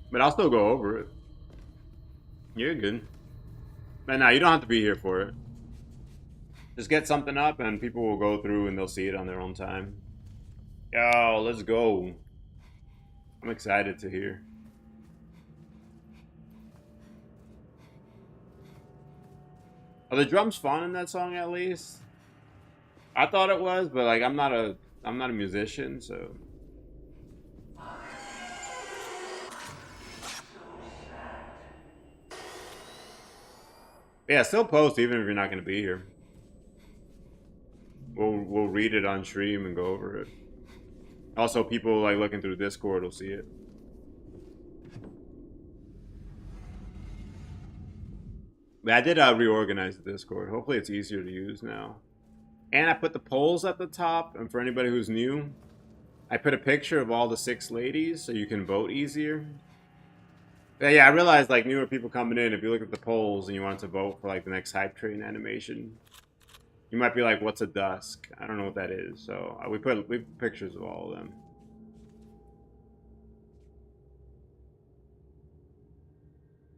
But I'll still go over it. You're good. But no, you don't have to be here for it. Just get something up and people will go through and they'll see it on their own time. Yo, let's go. I'm excited to hear. Are the drums fun in that song at least? I thought it was, but like I'm not a musician, so. Yeah, still post even if you're not gonna be here. We'll read it on stream and go over it. Also, people like looking through Discord will see it. But I did reorganize the Discord. Hopefully it's easier to use now. And I put the polls at the top, and for anybody who's new, I put a picture of all the 6 ladies so you can vote easier. But yeah, I realized like newer people coming in, if you look at the polls and you want to vote for like the next Hype Train animation, you might be like, what's a dusk? I don't know what that is. So we put pictures of all of them.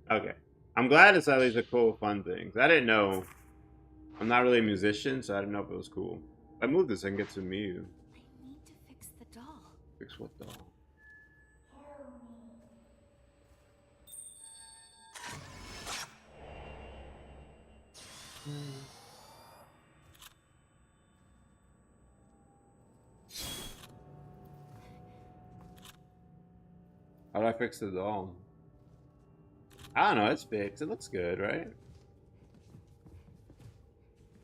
Okay. I'm glad it's at least a cool, fun thing. I didn't know. I'm not really a musician, so I didn't know if it was cool. I moved this and get to Mew. I need to fix the doll. Fix what doll? How do I fix the doll? I don't know, it's fixed. It looks good, right?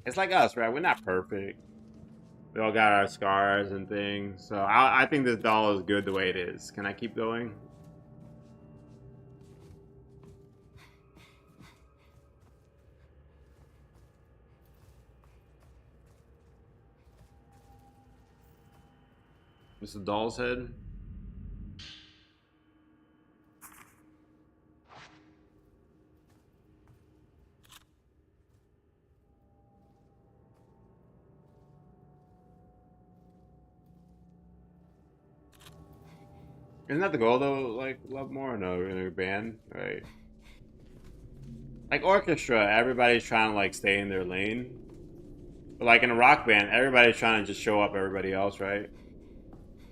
It's like us, right? We're not perfect. We all got our scars and things. So I think this doll is good the way it is. Can I keep going? This is the doll's head. Isn't that the goal though? Like, love more? No, we're in a band, right? Like orchestra, everybody's trying to like stay in their lane. But like in a rock band, everybody's trying to just show up everybody else, right?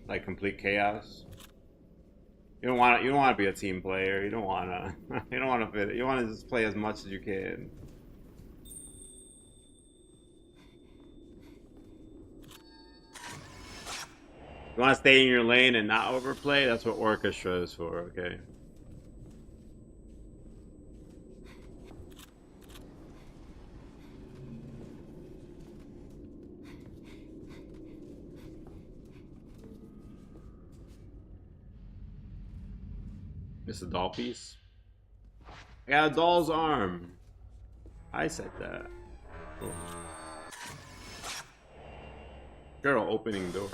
Like complete chaos. You don't want to be a team player. You don't want to. You don't want to fit. You want to just play as much as you can. You want to stay in your lane and not overplay? That's what orchestra is for, okay? It's a doll piece. I got a doll's arm. I said that. Cool. Girl opening door.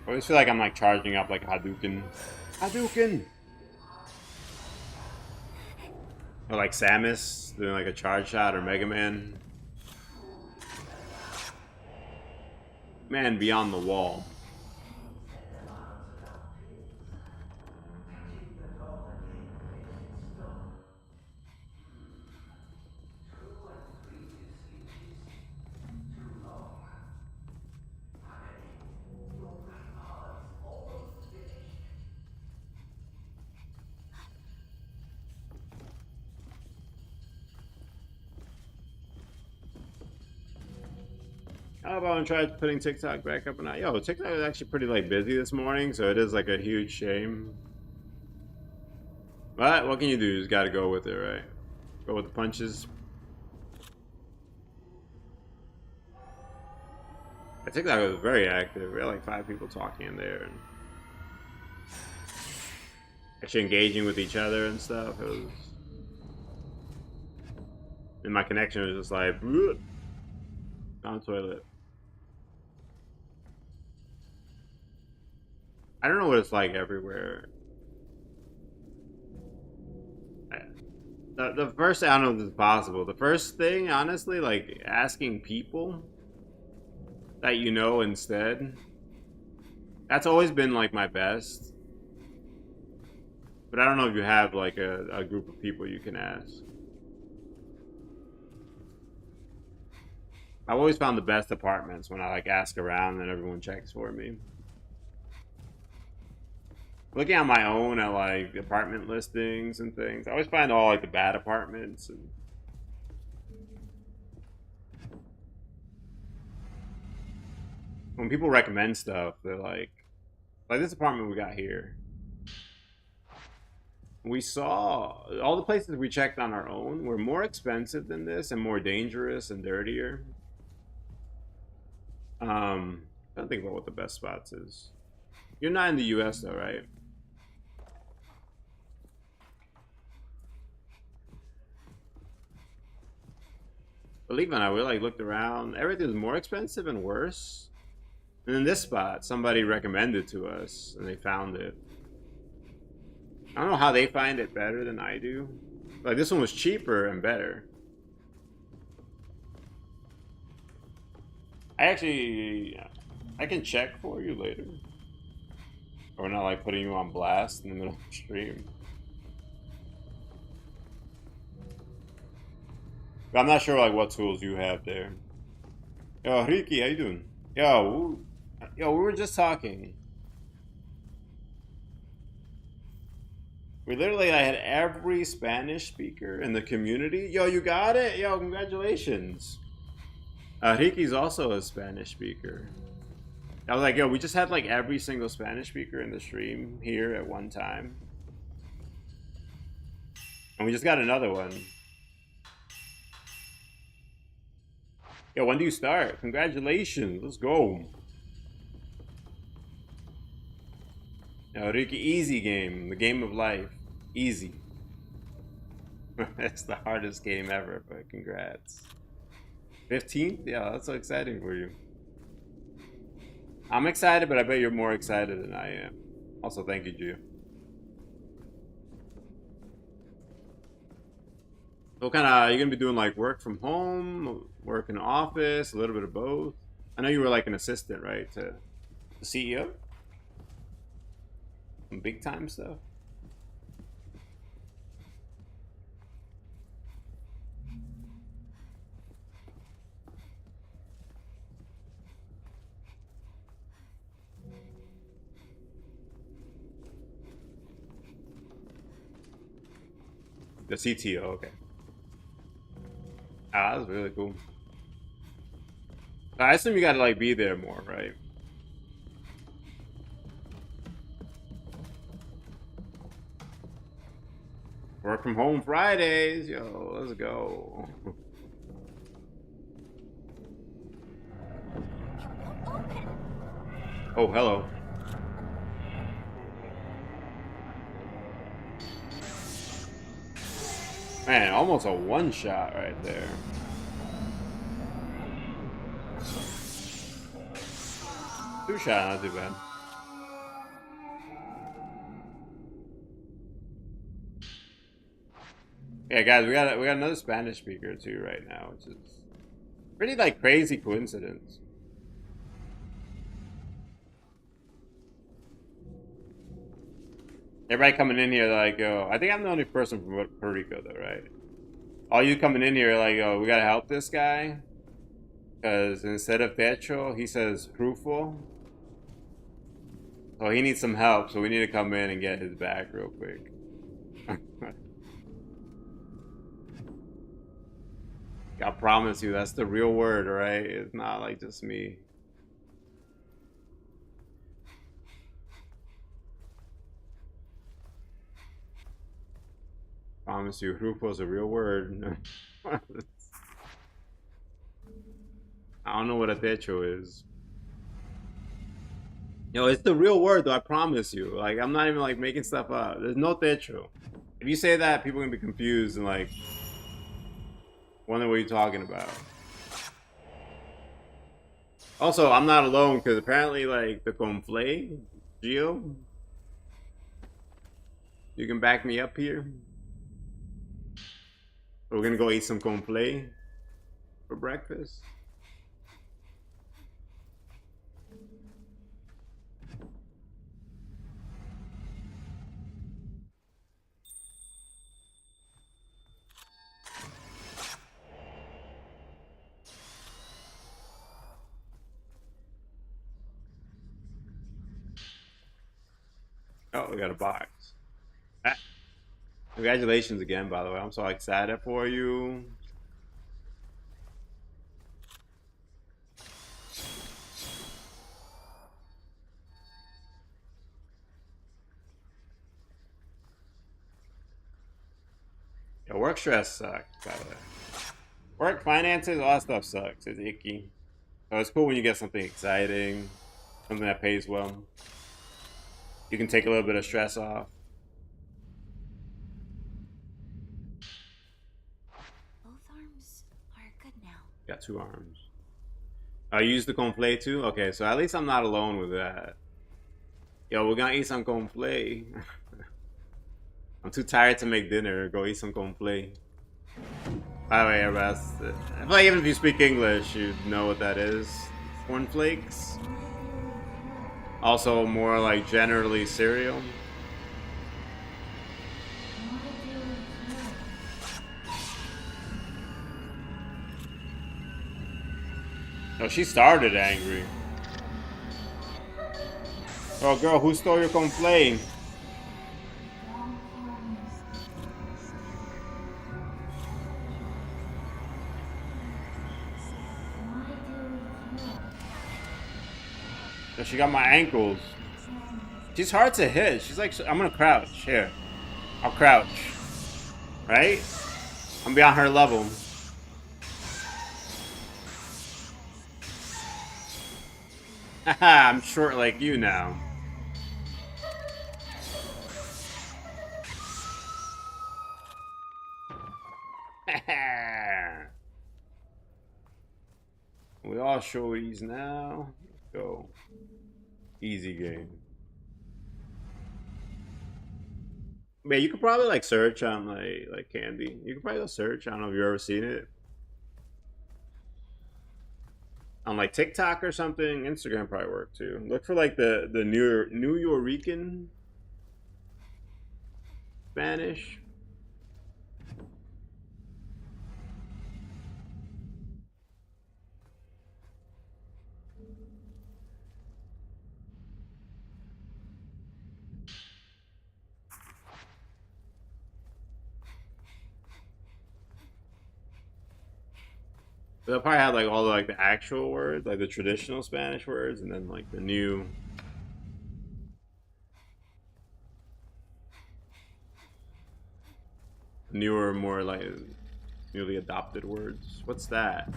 I always feel like I'm like charging up like Hadouken. Hadouken! Or like Samus doing like a charge shot, or Mega Man. Man beyond the wall. How about I try putting TikTok back up and out? Yo, TikTok is actually pretty like busy this morning, so it is like a huge shame. But what can you do? You just gotta go with it, right? Go with the punches. TikTok was very active. We had like 5 people talking in there and actually engaging with each other and stuff. It was, and my connection was just like down the toilet. I don't know what it's like everywhere. The first, I don't know if this is possible. The first thing, honestly, like asking people that you know instead. That's always been like my best. But I don't know if you have like a group of people you can ask. I've always found the best apartments when I like ask around and everyone checks for me. Looking on my own at like apartment listings and things, I always find all like the bad apartments. And when people recommend stuff, they're like this apartment we got here. We saw all the places we checked on our own were more expensive than this and more dangerous and dirtier. I don't think about what the best spots is. You're not in the US though, right? Believe it or not, we like looked around. Everything was more expensive and worse. And in this spot, somebody recommended to us, and they found it. I don't know how they find it better than I do. Like this one was cheaper and better. I can check for you later. Or not like putting you on blast in the middle of the stream. But I'm not sure like what tools you have there. Yo, Ricky, how you doing? Yo, we were just talking. We literally, I had every Spanish speaker in the community. Yo, you got it? Yo, congratulations. Ricky's also a Spanish speaker. I was like, yo, we just had like every single Spanish speaker in the stream here at one time. And we just got another one. Yo, when do you start? Congratulations, let's go. Yo, Ricky, easy game, the game of life. Easy. It's the hardest game ever, but congrats. 15th? Yeah, that's so exciting for you. I'm excited, but I bet you're more excited than I am. Also, thank you, Gio. So kind of, you're going to be doing like work from home, work in an office, a little bit of both? I know you were like an assistant, right, to the CEO? Some big time stuff? The CTO, okay. Ah, that was really cool. I assume you gotta like be there more, right? Work from home Fridays, yo. Let's go. Oh, hello. Man, almost a one-shot right there. Two-shot, not too bad. Yeah, guys, we got another Spanish speaker too right now, which is pretty like crazy coincidence. Everybody coming in here like, yo, I think I'm the only person from Puerto Rico though, right? All you coming in here like, yo, we gotta help this guy. Because instead of techo, he says rufo. So he needs some help, so we need to come in and get his back real quick. I promise you, that's the real word, right? It's not like just me. Promise you, Rufo's a real word. I don't know what a techo is. Yo, it's the real word though, I promise you. Like, I'm not even like making stuff up. There's no techo. If you say that, people are gonna be confused and like wonder what you're talking about. Also, I'm not alone because apparently like the Conflay, Gio, you can back me up here. We're gonna go eat some Conflay for breakfast. Oh, we got a box. Ah, congratulations again, by the way. I'm so excited for you. Yo, work stress sucks, by the way. Work, finances, all that stuff sucks. It's icky. So it's cool when you get something exciting, something that pays well. You can take a little bit of stress off. Both arms are good now. Got 2 arms. I use the Conflay too? Okay, so at least I'm not alone with that. Yo, we're gonna eat some Conflay. I'm too tired to make dinner. Go eat some Conflay. By the way, everybody, I feel like even if you speak English, you know what that is. Cornflakes. Also, more like generally cereal. Oh, she started angry. Oh, girl, who stole your Conflay? Oh, she got my ankles. She's hard to hit. She's like, I'm gonna crouch. Here. I'll crouch. Right? I'm beyond her level. Haha, I'm short like you now. We all shorties now. Let's go. Easy game. Man, you could probably like search on like candy. You could probably go search. I don't know if you've ever seen it. On like TikTok or something. Instagram probably work too. Look for like the New Yorican Spanish. They'll probably have like all the, like the actual words, like the traditional Spanish words, and then like the new. newer, more like newly adopted words. What's that?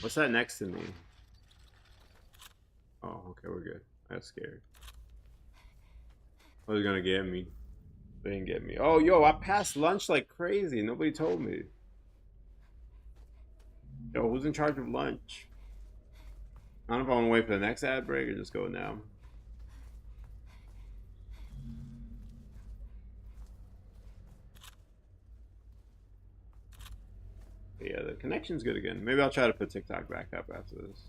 What's that next to me? Oh, okay, we're good. I got scared. I was gonna get me. They didn't get me. Oh, yo, I passed lunch like crazy. Nobody told me. Yo, who's in charge of lunch? I don't know if I want to wait for the next ad break or just go now. But yeah, the connection's good again. Maybe I'll try to put TikTok back up after this.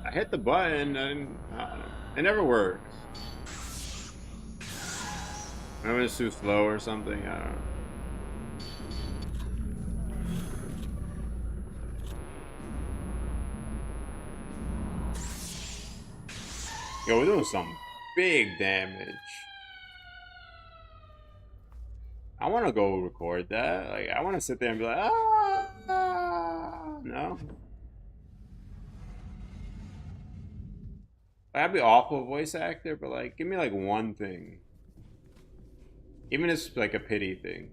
I hit the button and it never works. Maybe it's too slow or something. I don't know. Yo, we're doing some big damage. I want to go record that. Like, I want to sit there and be like, no. I'd be awful voice actor, but like, give me like one thing. Even if it's like a pity thing.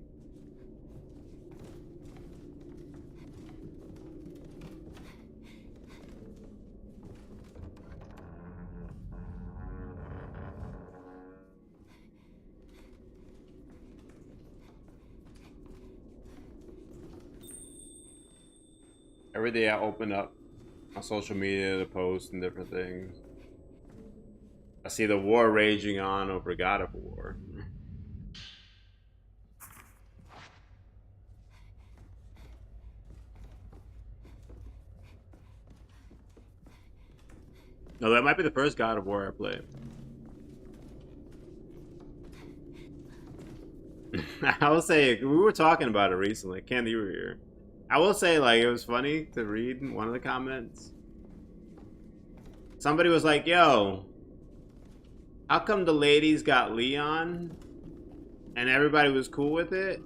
Every day I open up my social media to post and different things. I see the war raging on over God of War. No, that might be the first God of War I played. I will say, we were talking about it recently. Candy, you were here. I will say, like, it was funny to read one of the comments. Somebody was like, yo, how come the ladies got Leon and everybody was cool with it,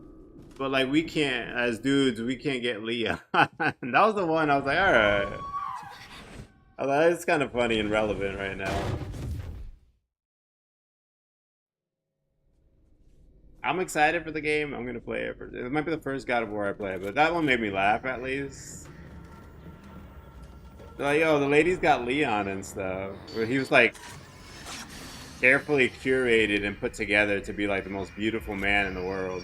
but like we can't, as dudes, we can't get Leon? That was the one I was like, all right. I was like, it's kind of funny and relevant right now. I'm excited for the game. I'm gonna play it. It might be the first God of War I play, but that one made me laugh at least. They're like, yo, the ladies got Leon and stuff. Where he was like carefully curated and put together to be like the most beautiful man in the world.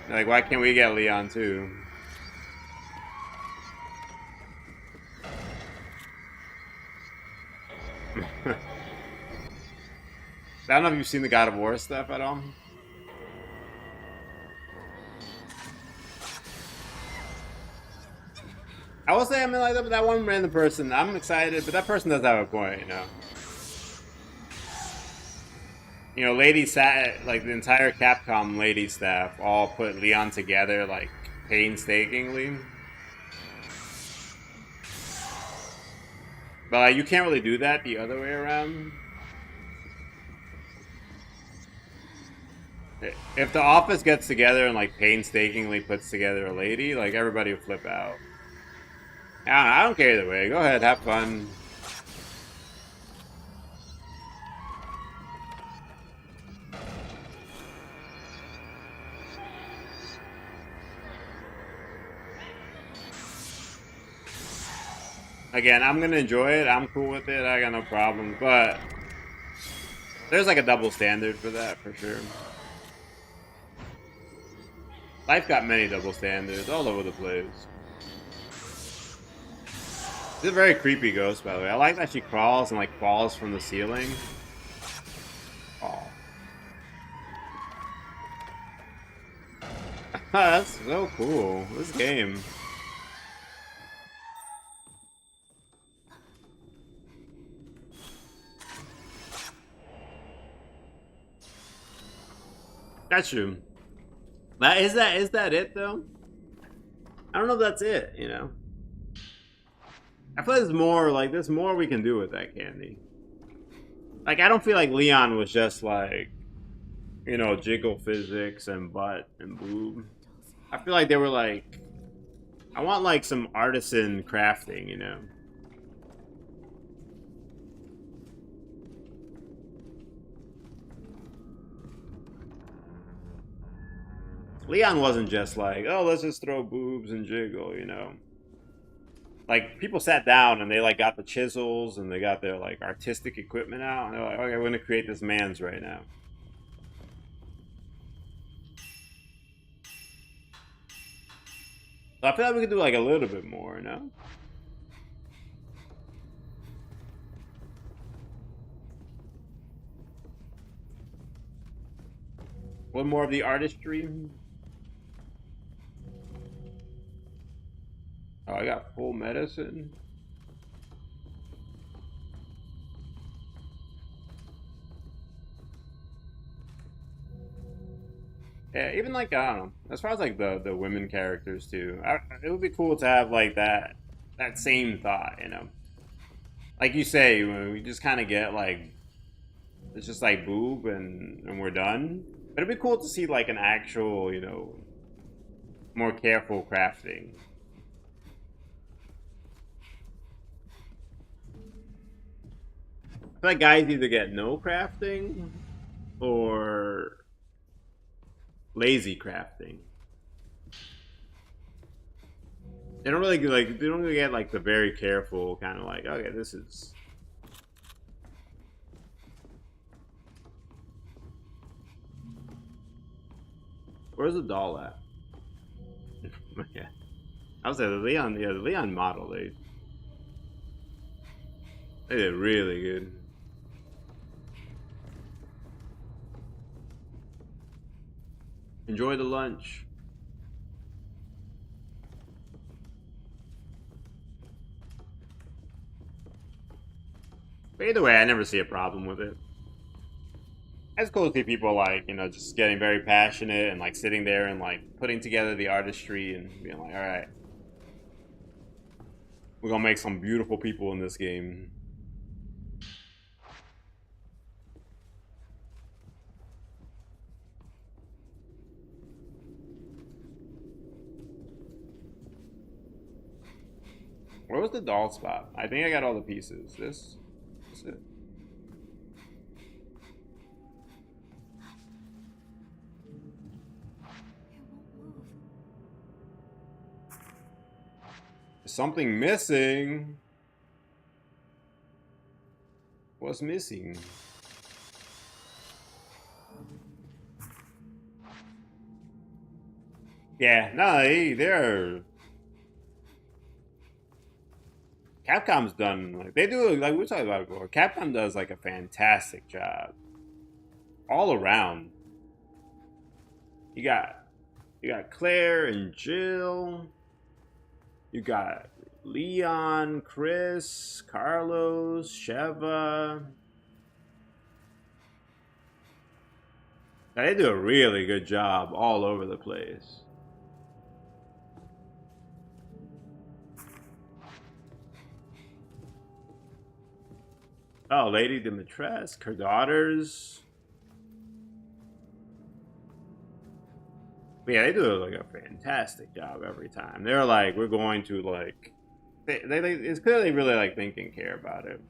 They're like, why can't we get Leon too? I don't know if you've seen the God of War stuff at all. I will say, I mean, like that one random person, I'm excited, but that person does have a point, you know. You know, like the entire Capcom lady staff all put Leon together, like, painstakingly. But like, you can't really do that the other way around. If the office gets together and like painstakingly puts together a lady, like everybody will flip out. I don't care either way. Go ahead, have fun. Again, I'm gonna enjoy it. I'm cool with it. I got no problem. But there's like a double standard for that, for sure. Life got many double standards all over the place. This is a very creepy ghost, by the way. I like that she crawls and like falls from the ceiling. Oh. That's so cool. This game. That's true. Is that it though? I don't know if that's it, you know. I feel like there's more we can do with that candy. Like, I don't feel like Leon was just like, you know, jiggle physics and butt and boob. I feel like they were like, I want like some artisan crafting, you know. Leon wasn't just like, oh, let's just throw boobs and jiggle, you know. Like, people sat down and they like got the chisels and they got their like artistic equipment out and they're like, okay, we're gonna create this man's right now. So I feel like we could do like a little bit more, you know? One more of the artistry. Oh, I got full medicine. Yeah, even like, I don't know, as far as like the women characters too, it would be cool to have like that same thought, you know. Like you say, when we just kind of get like, it's just like boob and we're done. But it'd be cool to see like an actual, you know, more careful crafting. I feel like guys either get no crafting or lazy crafting. They don't really like, they don't really get like the very careful kind of like, okay, this is. Where's the doll at? Yeah, I was at the Leon. Yeah, the Leon model. They did really good. Enjoy the lunch. But either way, I never see a problem with it. It's cool to see people like, you know, just getting very passionate and like sitting there and like putting together the artistry and being like, all right, we're gonna make some beautiful people in this game. Where was the doll spot? I think I got all the pieces. This is it. Something missing. What's missing? Yeah, no, they're Capcom's done like they do like we talked about before. Capcom does like a fantastic job all around. You got Claire and Jill. You got Leon, Chris, Carlos, Sheva. Now, they do a really good job all over the place. Oh, Lady Dimitrescu, her daughters. But yeah, they do like a fantastic job every time. They're like, we're going to like, it's clearly really like think and care about it.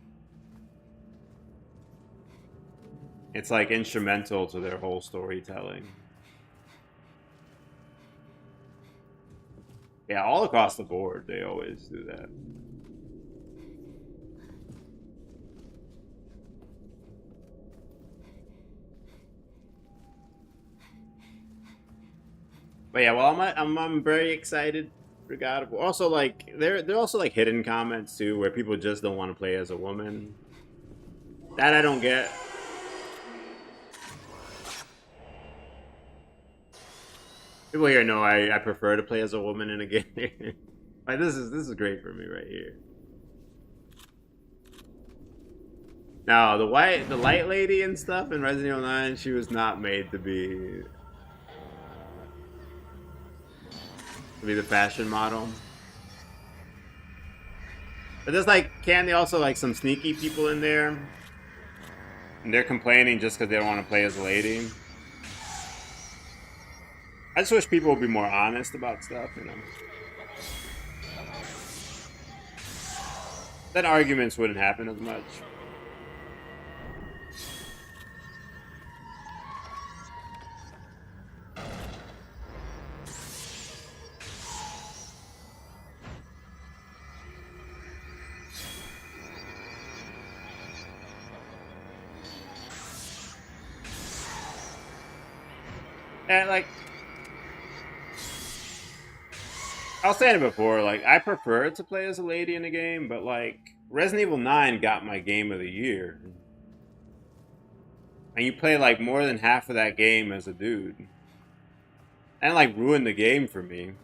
It's like instrumental to their whole storytelling. Yeah, all across the board, they always do that. But yeah, well, I'm very excited for God of War. Also, like there are also like hidden comments too, where people just don't want to play as a woman. That I don't get. People here know I prefer to play as a woman in a game. Like this is great for me right here. Now the light lady and stuff in Resident Evil 9, she was not made to be the fashion model. But there's like, can they also like some sneaky people in there? And they're complaining just because they don't want to play as a lady. I just wish people would be more honest about stuff, you know. Then arguments wouldn't happen as much. And like, I was saying it before, like, I prefer to play as a lady in a game, but like, Resident Evil 9 got my game of the year. And you play like more than half of that game as a dude. And like ruined the game for me.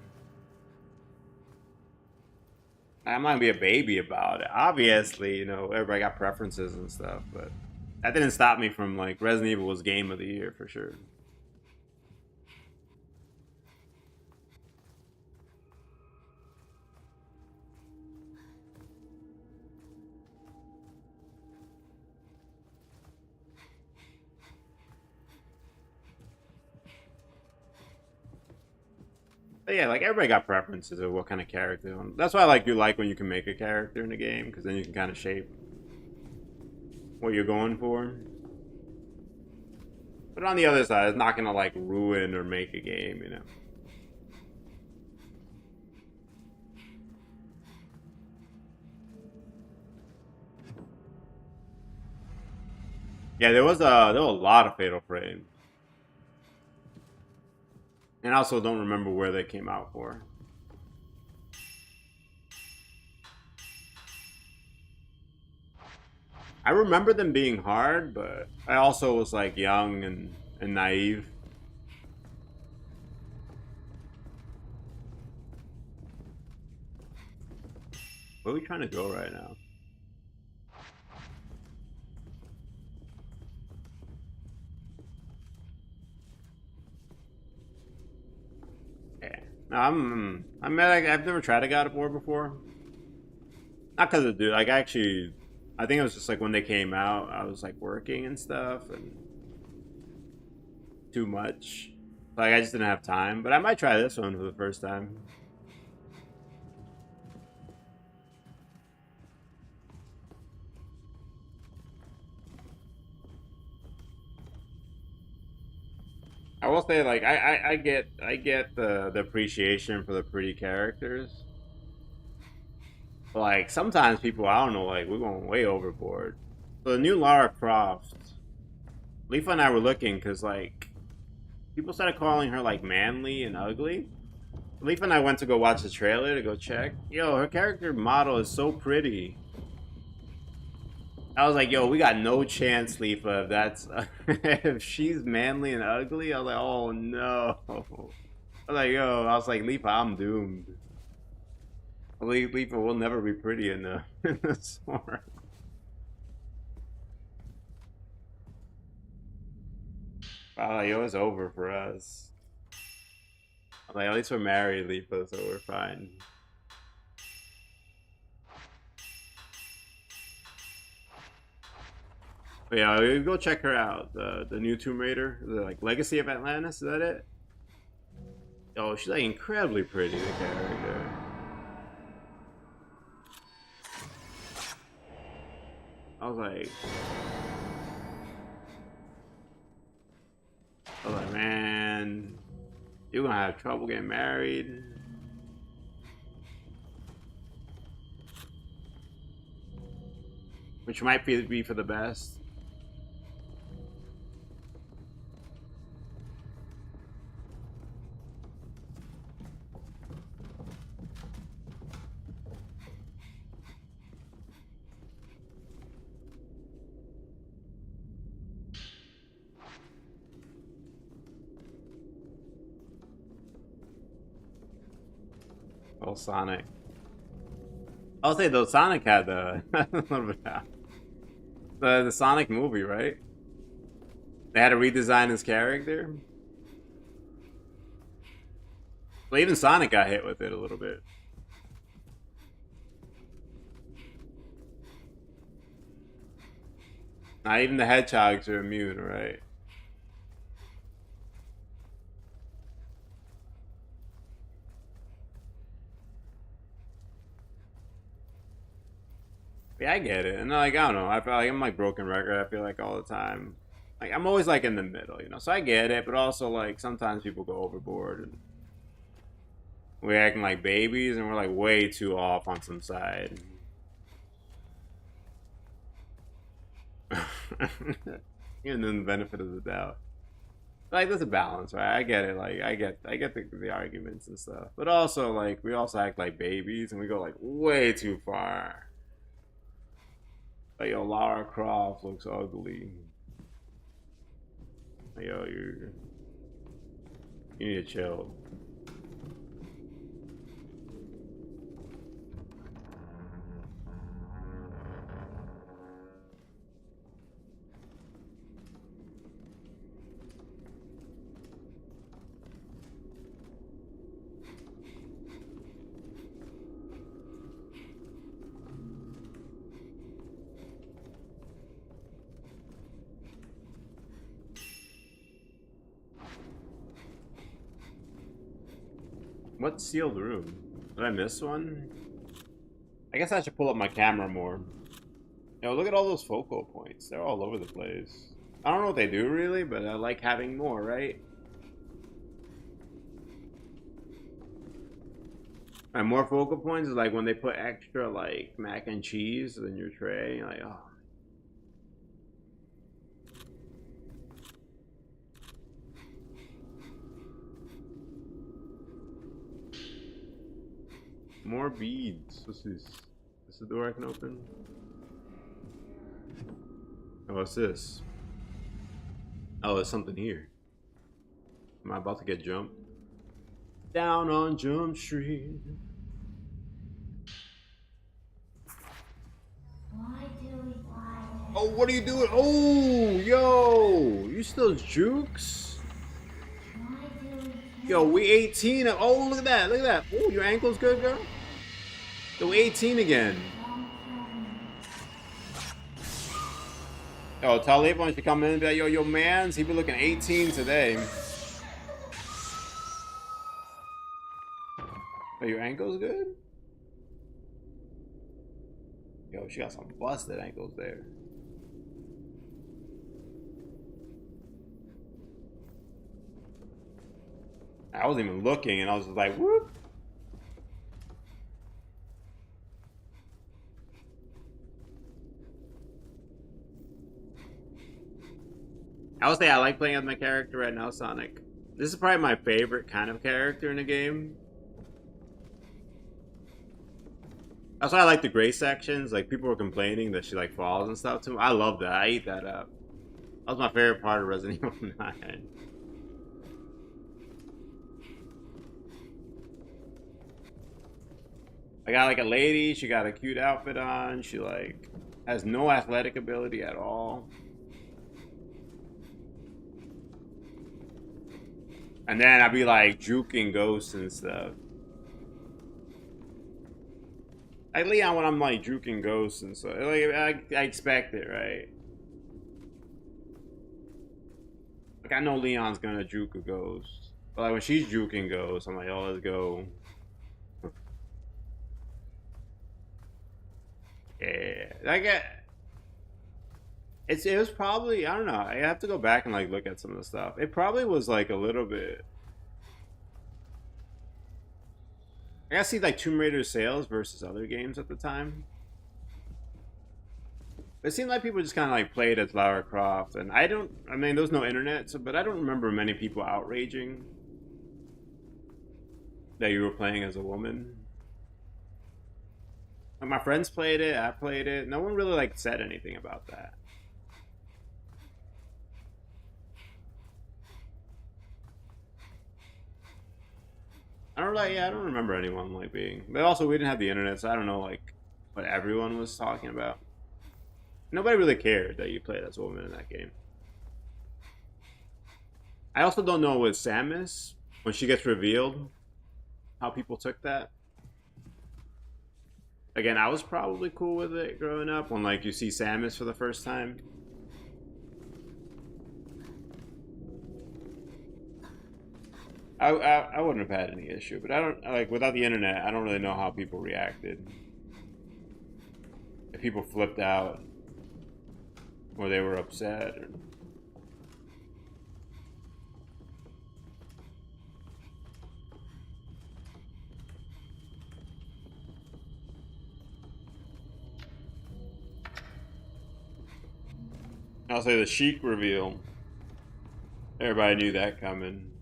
I'm not gonna be a baby about it. Obviously, you know, everybody got preferences and stuff, but that didn't stop me from like Resident Evil was game of the year for sure. But yeah, like everybody got preferences of what kind of character. That's why you like when you can make a character in a game, because then you can kind of shape what you're going for. But on the other side, it's not gonna like ruin or make a game, you know. Yeah, there was a lot of Fatal Frame. And I also don't remember where they came out for. I remember them being hard, but I also was like young and naive. Where are we trying to go right now? No, I've never tried a God of War before. Not because of dude. Like I think it was just like when they came out, I was like working and stuff and too much. Like I just didn't have time. But I might try this one for the first time. I will say, like, I get the appreciation for the pretty characters. But, like, sometimes people, I don't know, like, we're going way overboard. So the new Lara Croft, Leafa and I were looking because, like, people started calling her, like, manly and ugly. Leafa and I went to go watch the trailer to go check. Yo, her character model is so pretty. I was like, yo, we got no chance, Leafa, if that's if she's manly and ugly. I was like, oh no. I was like, yo, I was like, Leafa, I'm doomed. Leafa will never be pretty in the store. Wow, yo, it's over for us. I'm like, at least we're married, Leafa, so we're fine. But yeah, go check her out. The new Tomb Raider, the like Legacy of Atlantis. Is that it? Oh, she's like incredibly pretty. The character. I was like, man, you're gonna have trouble getting married. Which might be for the best. Oh, Sonic. I'll say though, Sonic had a little bit the Sonic movie, right? They had to redesign his character. Well, even Sonic got hit with it a little bit. Not even the hedgehogs are immune, right? Yeah, I get it. And like, I don't know. I feel like I'm like broken record. I feel like all the time. Like I'm always like in the middle, you know. So I get it, but also like sometimes people go overboard and we're acting like babies and we're like way too off on some side. Giving them the benefit of the doubt. Like there's a balance, right? I get it. Like I get the arguments and stuff, but also like we also act like babies and we go like way too far. Like yo, Lara Croft looks ugly. Like, yo, you need to chill. What sealed room? Did I miss one? I guess I should pull up my camera more. Yo, look at all those focal points. They're all over the place. I don't know what they do really, but I like having more, right? And more focal points is like when they put extra like mac and cheese in your tray. You're like, oh. More beads. What's this? This the door I can open? Oh, what's this? Oh, there's something here. Am I about to get jumped? Down on Jump Street. Oh, what are you doing? Oh, yo, you still jukes? Yo, we 18. Oh, look at that. Look at that. Oh, your ankle's good, girl? Yo, 18 again. Yo, Talib wants to come in and be like, yo, mans, he be looking 18 today. Oh, your ankle's good? Yo, she got some busted ankles there. I wasn't even looking, and I was just like, whoop. I would say I like playing as my character right now, Sonic. This is probably my favorite kind of character in the game. That's why I like the gray sections. Like, people were complaining that she, like, falls and stuff, too. I love that. I ate that up. That was my favorite part of Resident Evil 9. I got, like, a lady. She got a cute outfit on. She, like, has no athletic ability at all. And then I'd be, like, juking ghosts and stuff. Like Leon, when I'm like juking ghosts and stuff, like I expect it, right? Like I know Leon's gonna juke a ghost, but like when she's juking ghosts, I'm like, oh, let's go. Yeah, like it was probably, I don't know. I have to go back and like look at some of the stuff. It probably was like a little bit. I gotta see like Tomb Raider sales versus other games at the time. It seemed like people just kind of like played as Lara Croft, and I mean, there was no internet, so, but I don't remember many people outraging that you were playing as a woman. Like, my friends played it, I played it. No one really like said anything about that. I don't like, yeah, I don't remember anyone like being. But also, we didn't have the internet, so I don't know like what everyone was talking about. Nobody really cared that you played as a woman in that game. I also don't know with Samus when she gets revealed, how people took that. Again, I was probably cool with it growing up when like you see Samus for the first time. I wouldn't have had any issue, but I don't like without the internet. I don't really know how people reacted. If people flipped out, or they were upset. Or... I'll say the Sheik reveal. Everybody knew that coming.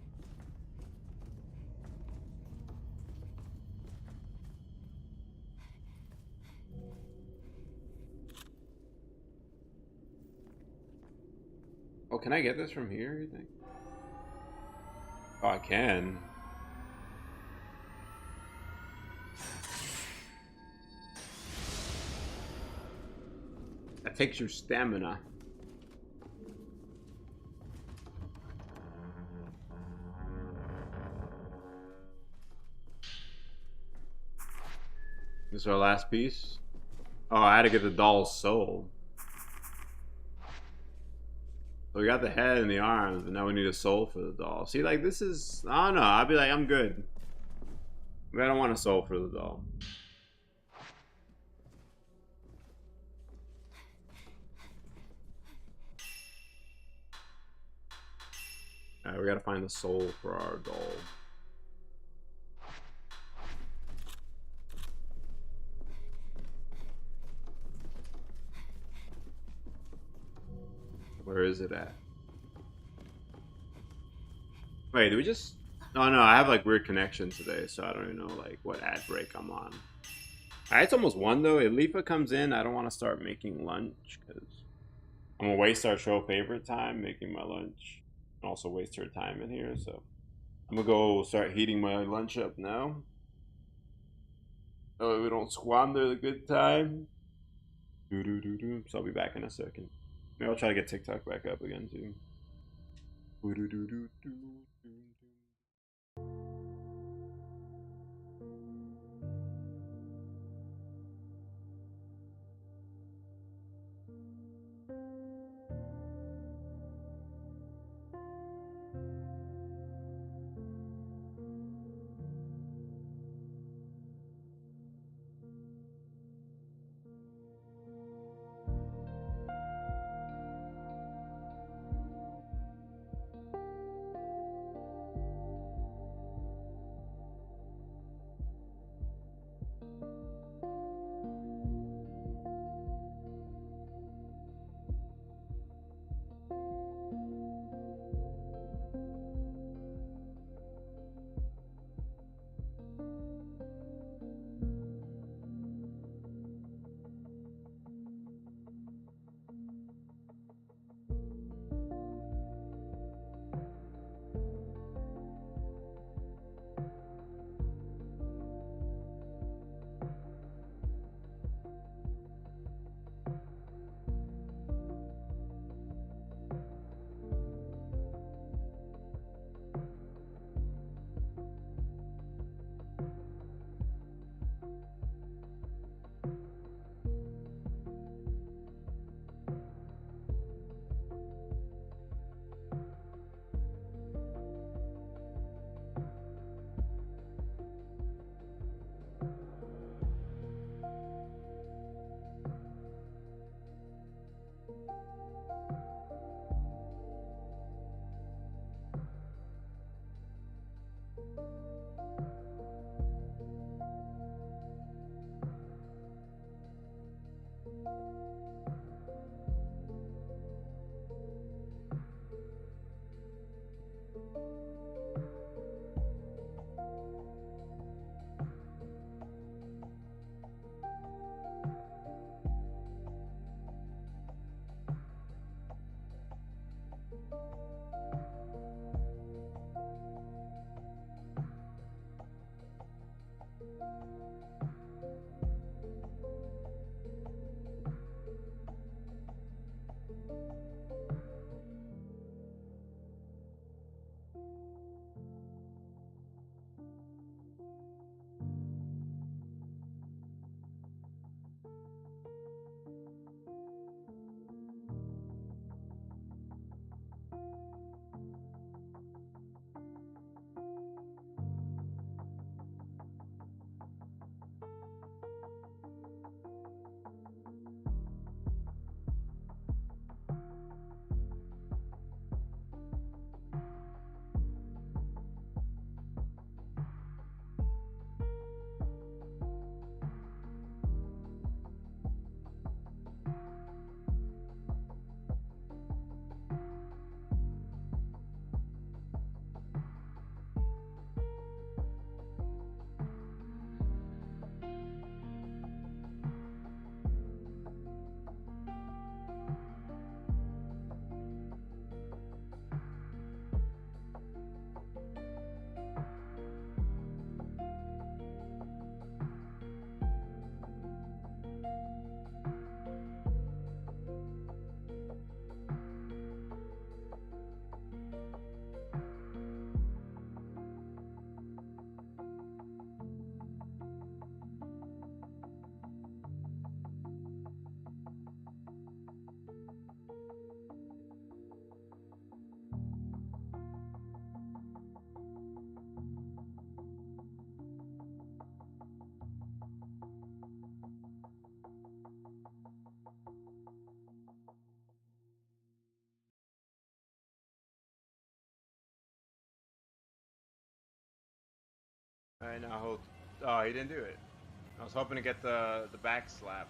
Oh, can I get this from here, you think? Oh, I can. That takes your stamina. This is our last piece. Oh, I had to get the doll's soul. So we got the head and the arms, but now we need a soul for the doll. See, like, this is... I don't know. I'd be like, I'm good. But I don't want a soul for the doll. Alright, we gotta find the soul for our doll. Where is it at? Wait, do we just... Oh no, I have like weird connections today, so I don't even know like what ad break I'm on. Alright, it's almost 1 though. If Lifa comes in, I don't want to start making lunch because I'm gonna waste our show favorite time making my lunch. And also waste her time in here, so I'm gonna go start heating my lunch up now. Oh, we don't squander the good time. So I'll be back in a second. Maybe I'll try to get TikTok back up again too. Alright, now hold. Oh, he didn't do it. I was hoping to get the back slap.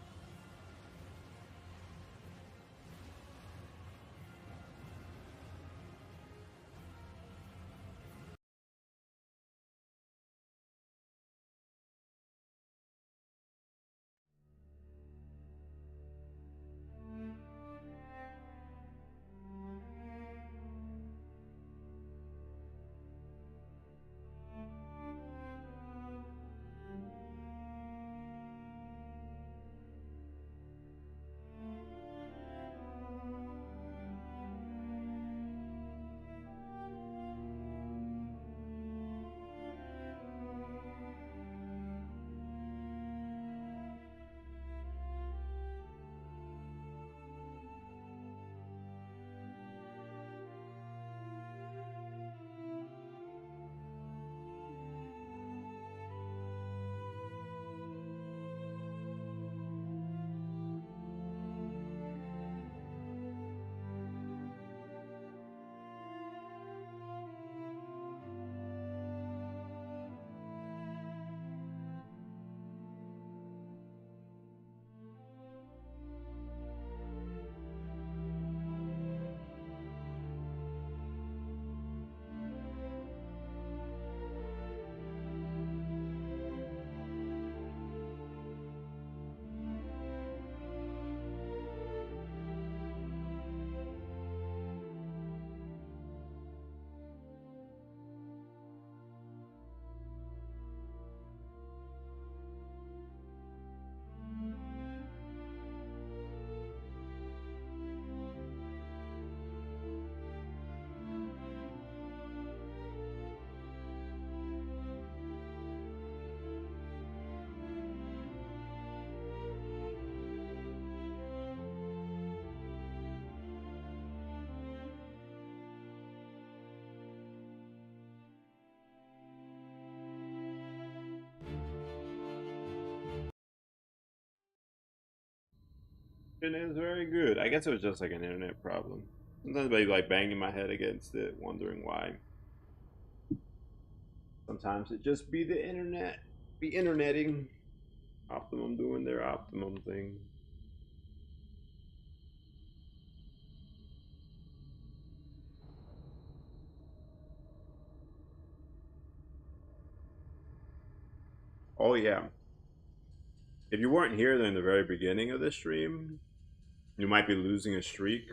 It is very good. I guess it was just like an internet problem. Sometimes I like banging my head against it, wondering why. Sometimes it just be the internet, be interneting. Optimum doing their optimum thing. Oh yeah. If you weren't here in the very beginning of the stream, you might be losing a streak.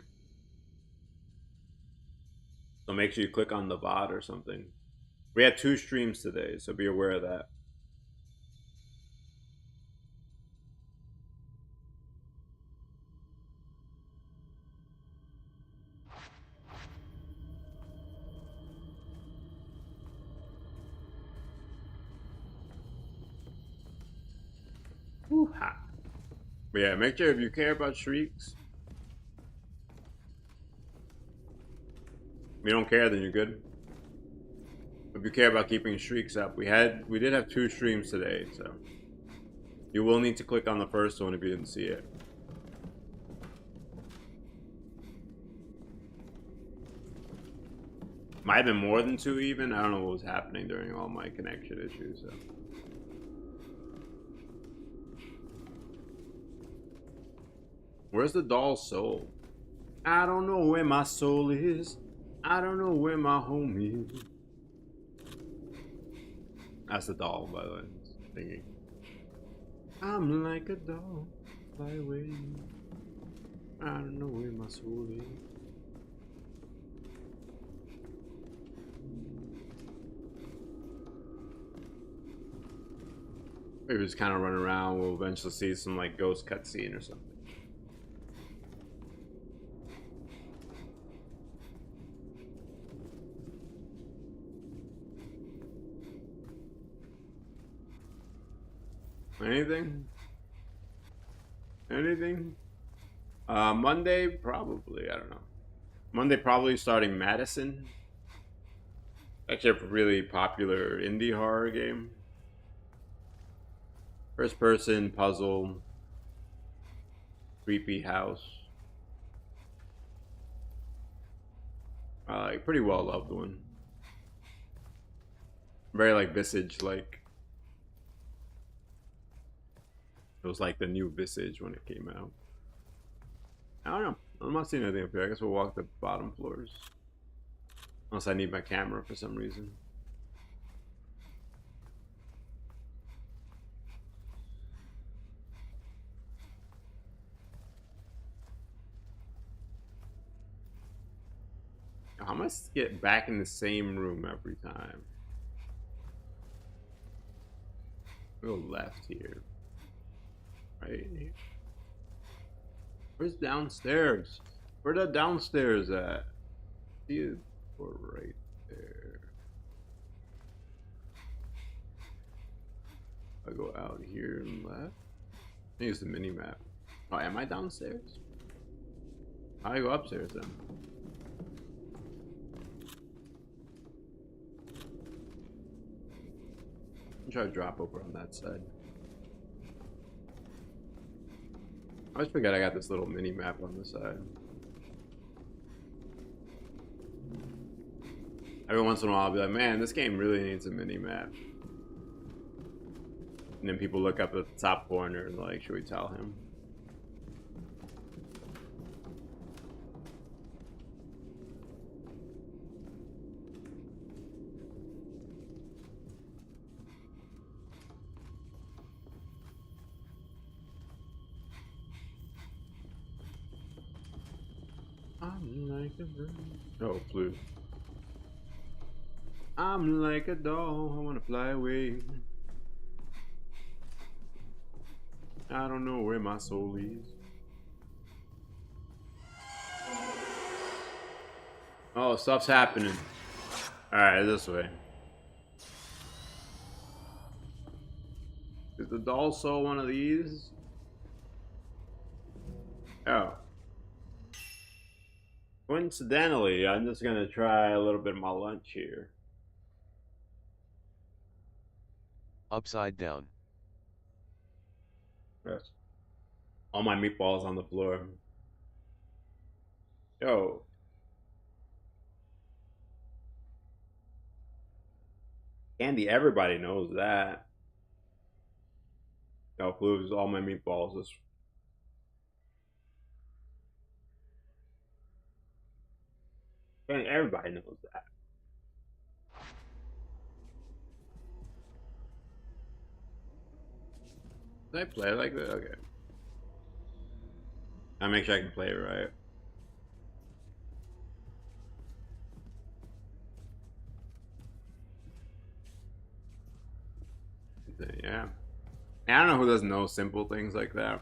So make sure you click on the bot or something. We had 2 streams today, so be aware of that. Woo-ha. But yeah, make sure if you care about streaks. If you don't care, then you're good. If you care about keeping streaks up, we did have 2 streams today, so you will need to click on the first one if you didn't see it. Might have been more than 2 even. I don't know what was happening during all my connection issues. So. Where's the doll's soul? I don't know where my soul is. I don't know where my home is. That's the doll, by the way. Thinking. I'm like a doll, fly away. I don't know where my soul is. Maybe just kind of run around. We'll eventually see some like ghost cutscene or something. Anything? Anything? Monday, probably. I don't know. Monday, probably starting Madison. Actually, a really popular indie horror game. First person puzzle. Creepy house. Like, pretty well loved one. Very like Visage like. It was like the new Visage when it came out. I don't know. I'm not seeing anything up here. I guess we'll walk the bottom floors. Unless I need my camera for some reason. I must get back in the same room every time. Go left here. Right here. Where's downstairs? Where the downstairs at? See it or right there. I go out here and left. I think it's the mini map. Oh, am I downstairs? I go upstairs then. Try to drop over on that side. I always forget I got this little mini map on the side. Every once in a while I'll be like, man, this game really needs a mini map. And then people look up at the top corner and like, should we tell him? I'm like a bird. Oh, flew. I'm like a doll. I wanna fly away. I don't know where my soul is. Oh, stuff's happening. Alright, this way. Is the doll soul one of these? Oh. Coincidentally, I'm just gonna try a little bit of my lunch here. Upside down. Yes. All my meatballs on the floor. Yo. Candy, everybody knows that. Yo, Blues, all my meatballs is. And everybody knows that. Did I play like that? Okay. I'll make sure I can play it right. Yeah. I don't know who doesn't know simple things like that.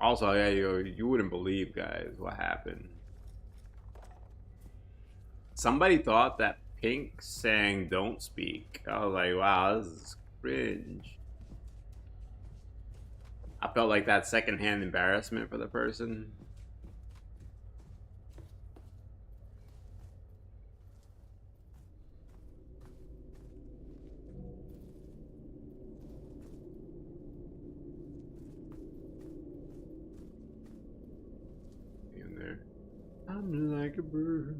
Also, yeah, you wouldn't believe, guys, what happened. Somebody thought that Pink sang "Don't Speak." I was like, wow, this is cringe. I felt like that secondhand embarrassment for the person. In there. I'm like a bird.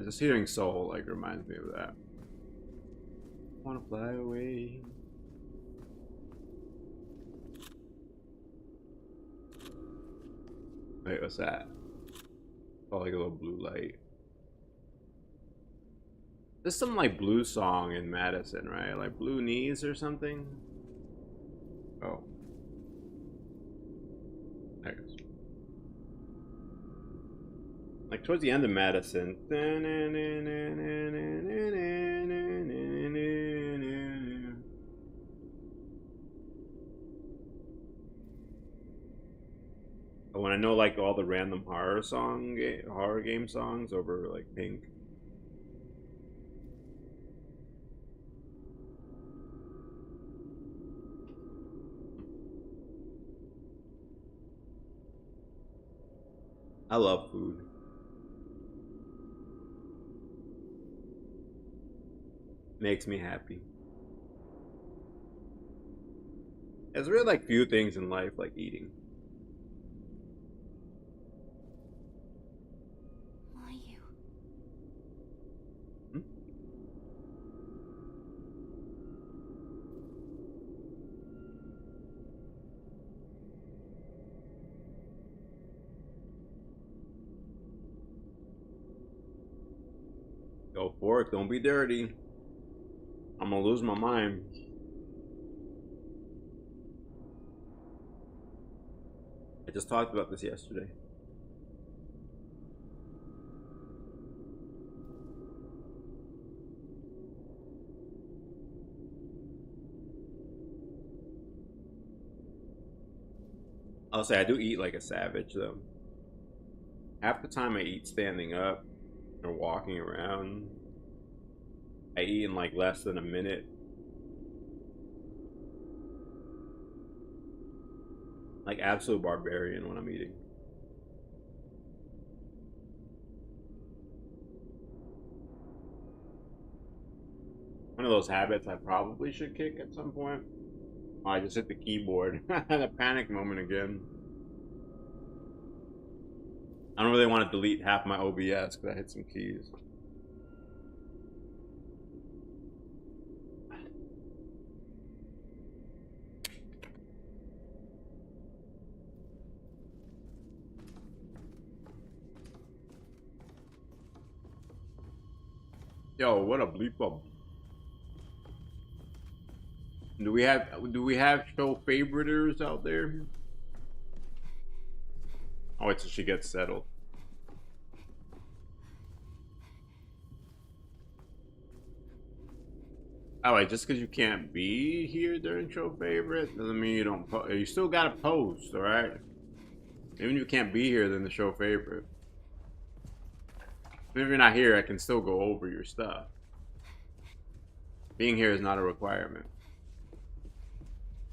Just hearing Soul like reminds me of that. Wanna fly away. Wait, what's that? Oh, like a little blue light. There's some like blue song in Madison, right? Like Blue Knees or something. Oh. There it goes. Like towards the end of Madison. When I know like all the random horror game songs over like Pink. I love food. Makes me happy. There's really like few things in life like eating. Why you? Hmm? Go for it. Don't be dirty. I'm gonna lose my mind. I just talked about this yesterday. I'll say I do eat like a savage though. Half the time I eat standing up or walking around. I eat in like less than a minute. Like absolute barbarian when I'm eating. One of those habits I probably should kick at some point. Oh, I just hit the keyboard. I had a panic moment again. I don't really want to delete half my OBS because I hit some keys. Yo, what a bleep up. Do we have show favoriters out there? Oh, wait till she gets settled. Oh, wait, just because you can't be here during show favorite doesn't mean you don't you still gotta post, alright? Even if you can't be here, then the show favorite. Even if you're not here, I can still go over your stuff. Being here is not a requirement.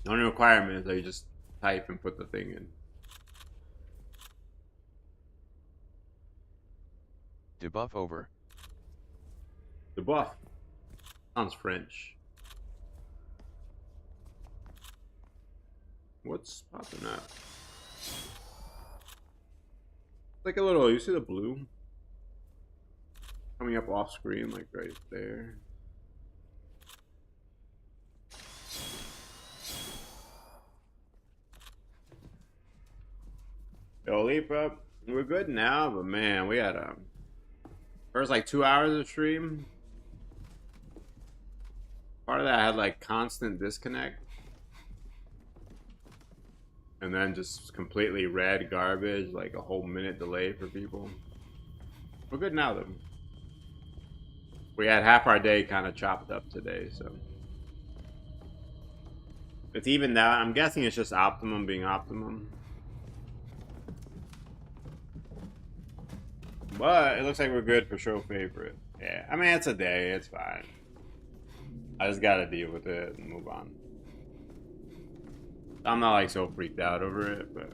The only requirement is that you just type and put the thing in. Debuff over. Debuff. Sounds French. What's popping up? Like a little, you see the blue? Coming up off screen, like right there. Yo, leap up. We're good now, but man, we had first like 2 hours of stream. Part of that I had like constant disconnect. And then just completely red garbage, like a whole minute delay for people. We're good now though. We had half our day kind of chopped up today, so. It's even that. I'm guessing it's just optimum being optimum. But it looks like we're good for show favorite. Yeah, I mean, it's a day. It's fine. I just gotta deal with it and move on. I'm not like so freaked out over it, but.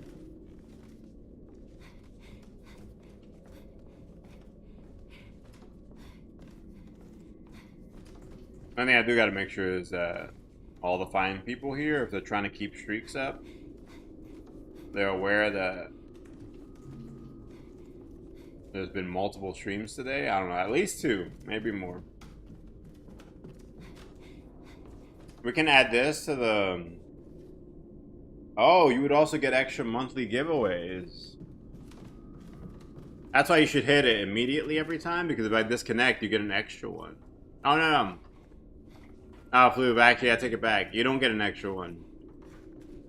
One thing I do gotta make sure is that all the fine people here, if they're trying to keep streaks up, they're aware that there's been multiple streams today. I don't know, at least 2, maybe more. We can add this to the... Oh, you would also get extra monthly giveaways. That's why you should hit it immediately every time, because if I disconnect, you get an extra one. Oh, no. Oh, Floof, actually, I take it back. You don't get an extra one.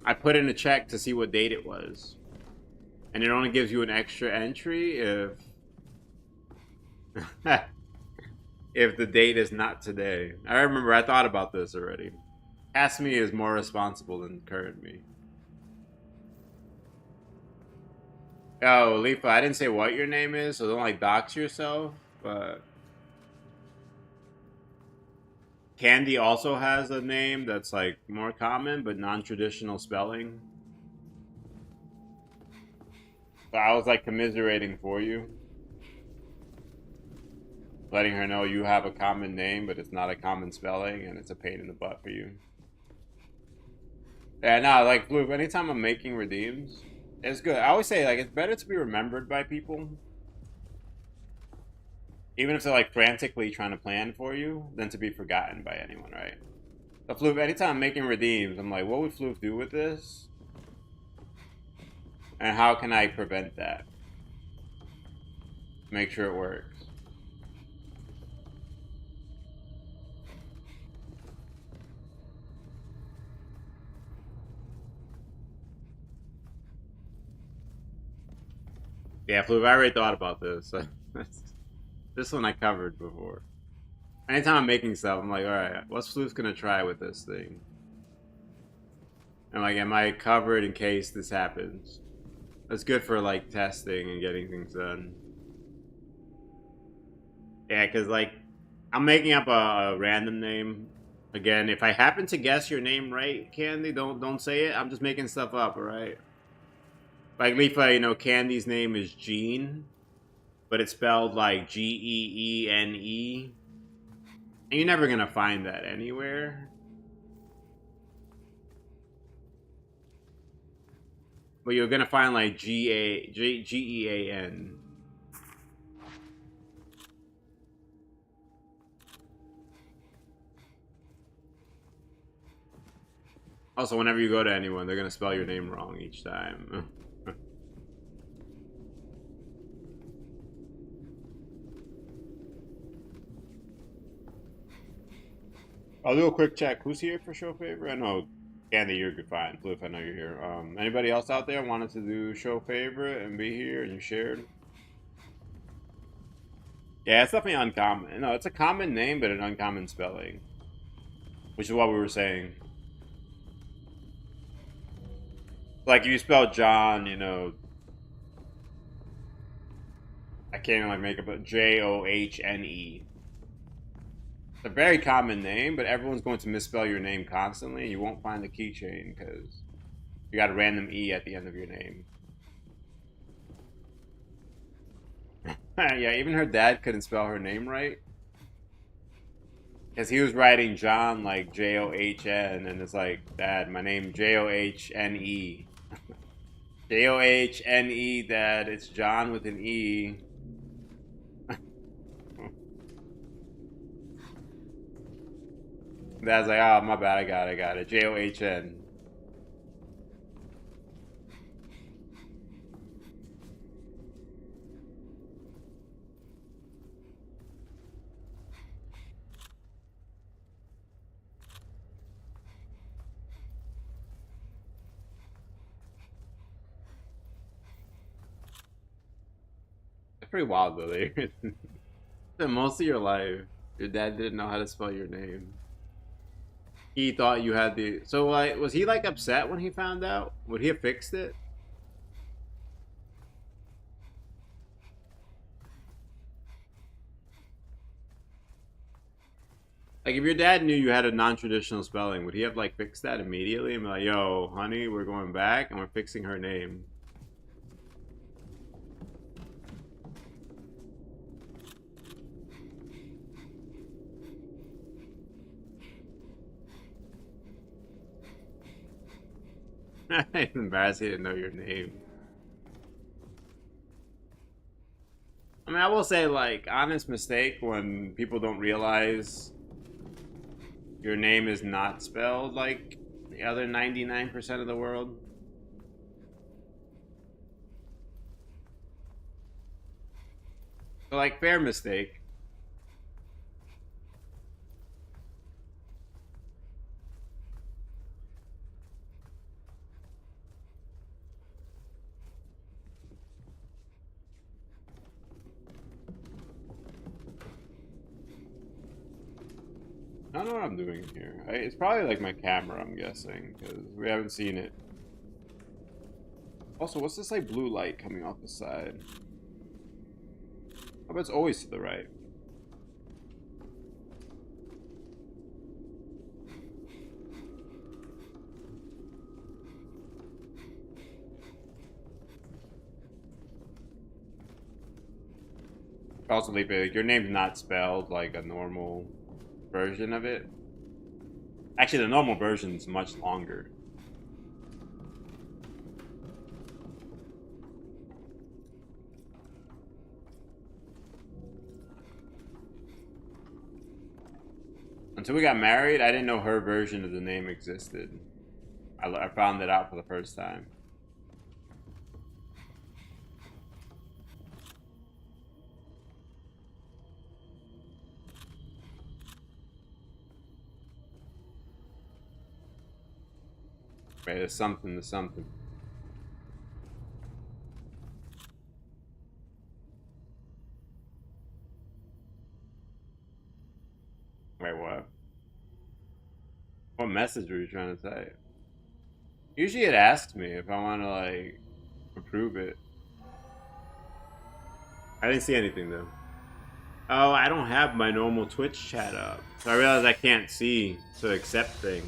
I put in a check to see what date it was. And it only gives you an extra entry if... if the date is not today. I remember I thought about this already. Past me is more responsible than current me. Oh, Lipa, I didn't say what your name is, so don't like dox yourself, but... Candy also has a name that's like more common, but non-traditional spelling. So I was like commiserating for you. Letting her know you have a common name, but it's not a common spelling, and it's a pain in the butt for you. Yeah, no, like, Blue, anytime I'm making redeems, it's good. I always say, like, it's better to be remembered by people. Even if they're, like, frantically trying to plan for you, than to be forgotten by anyone, right? So, Floof, anytime I'm making redeems, I'm like, what would Floof do with this? And how can I prevent that? Make sure it works. Yeah, Floof, I already thought about this. This one I covered before. Anytime I'm making stuff, I'm like, alright, what's Floof's gonna try with this thing? And like, am I covered in case this happens? That's good for like testing and getting things done. Yeah, because like, I'm making up a random name. Again, if I happen to guess your name right, Candy, don't say it. I'm just making stuff up, alright? Like Leafa, you know, Candy's name is Jean, but it's spelled like Geene. And you're never gonna find that anywhere. But you're gonna find like Gean. Also, whenever you go to anyone, they're gonna spell your name wrong each time. I'll do a quick check. Who's here for show favor? I know Candy, you're good. Fine. Cliff, I know you're here. Anybody else out there wanted to do show favorite and be here and you shared? Yeah, it's definitely uncommon. No, it's a common name, but an uncommon spelling, which is what we were saying. Like if you spell John, you know, I can't even like make it, but Johne. It's a very common name, but everyone's going to misspell your name constantly. You won't find the keychain because you got a random E at the end of your name. Yeah, even her dad couldn't spell her name right. Because he was writing John like John, and it's like, Dad, my name Johne. Johne, Dad, it's John with an E. Dad's like, oh, my bad, I got it. John. It's pretty wild, though. Most of your life, your dad didn't know how to spell your name. He thought you had the... So, like, was he, like, upset when he found out? Would he have fixed it? Like, if your dad knew you had a non-traditional spelling, would he have, like, fixed that immediately? And be like, yo, honey, we're going back, and we're fixing her name. It's embarrassing to know your name. I mean, I will say, like, honest mistake when people don't realize your name is not spelled like the other 99% of the world. So, like, fair mistake. I don't know what I'm doing here. It's probably like my camera, I'm guessing, because we haven't seen it. Also, what's this like blue light coming off the side? I bet it's always to the right. Also, Leap, your name's not spelled like a normal version of it. Actually, the normal version is much longer. Until we got married, I didn't know her version of the name existed. I found it out for the first time. Right, there's something to something. Wait, what? What message were you trying to say? Usually it asks me if I want to, like, approve it. I didn't see anything, though. Oh, I don't have my normal Twitch chat up. So I realized I can't see to accept things.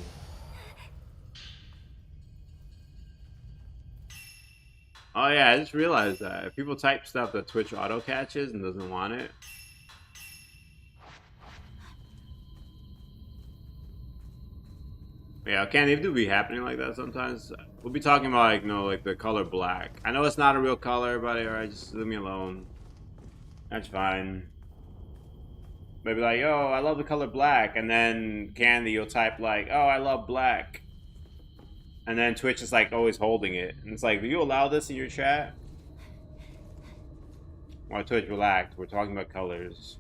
Oh yeah, I just realized that. If people type stuff that Twitch auto catches and doesn't want it. Yeah, can't even do be happening like that sometimes. We'll be talking about like, like the color black. I know it's not a real color, but alright, just leave me alone. That's fine. Maybe like, oh, I love the color black, and then Candy, you'll type like, oh, I love black. And then Twitch is like always holding it. And it's like, do you allow this in your chat? Well, Twitch, relax. We're talking about colors.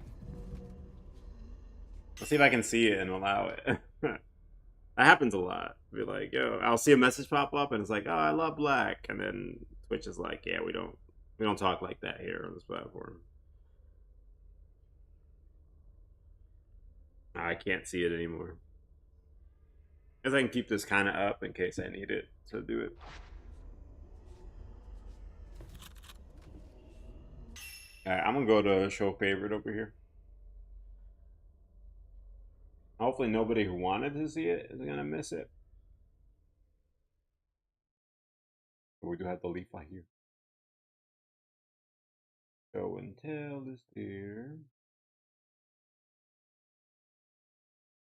Let's see if I can see it and allow it. That happens a lot. Be like, yo, I'll see a message pop up and it's like, oh, I love black. And then Twitch is like, yeah, we don't talk like that here on this platform. I can't see it anymore. Guess I can keep this kind of up in case I need it to do it. Alright, I'm gonna go to show favorite over here. Hopefully nobody who wanted to see it is gonna miss it. We do have the leaf right here. Show and tell is there.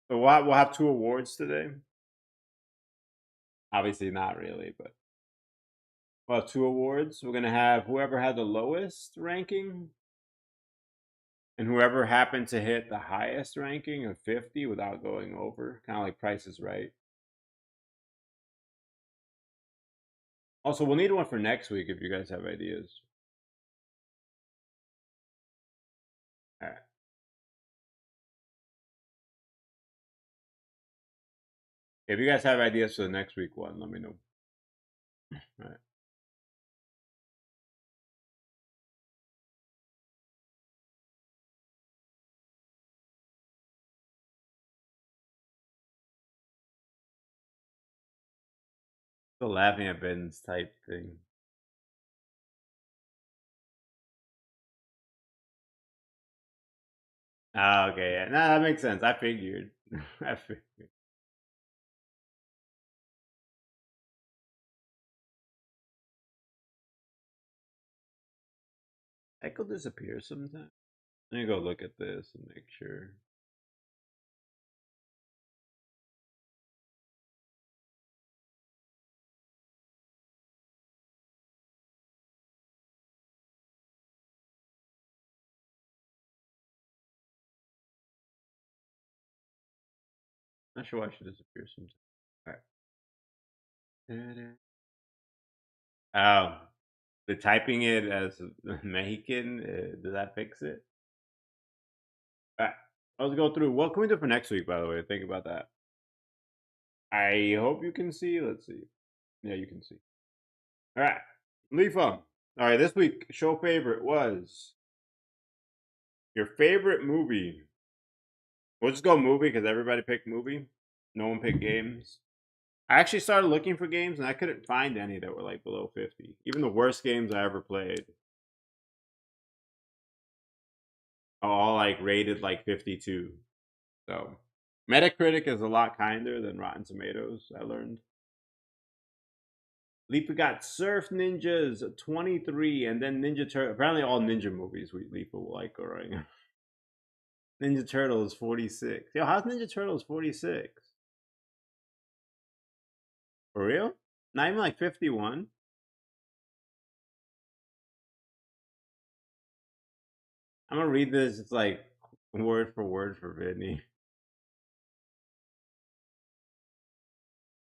So we'll have 2 awards today. Obviously not really, but we'll have 2 awards. We're gonna have whoever had the lowest ranking and whoever happened to hit the highest ranking of 50 without going over. Kind of like Price is Right. Also, we'll need one for next week if you guys have ideas. All right. If you guys have ideas for the next week one, let me know. All right. Still laughing at Ben's type thing. Ah, okay, yeah. Nah, that makes sense. I figured. I figured. Echo disappears sometimes. Let me go look at this and make sure. Not sure why she disappears sometimes. Alright. Oh, the typing it as Mexican, does that fix it? Alright, let's go through. What can we do for next week, by the way? Think about that. I hope you can see. Let's see. Yeah, you can see. Alright, Leafa. Alright, this week, show favorite was your favorite movie. We'll just go movie because everybody picked movie. No one picked games. I actually started looking for games and I couldn't find any that were like below 50. Even the worst games I ever played are all like rated like 52. So Metacritic is a lot kinder than Rotten Tomatoes, I learned. Leafa got Surf Ninjas 23 and then Ninja Turtle. Apparently all ninja movies Leafa will like right now. Ninja Turtles 46. Yo, how's Ninja Turtles 46? For real? Not even like 51? I'm gonna read this. It's like word for Vinny.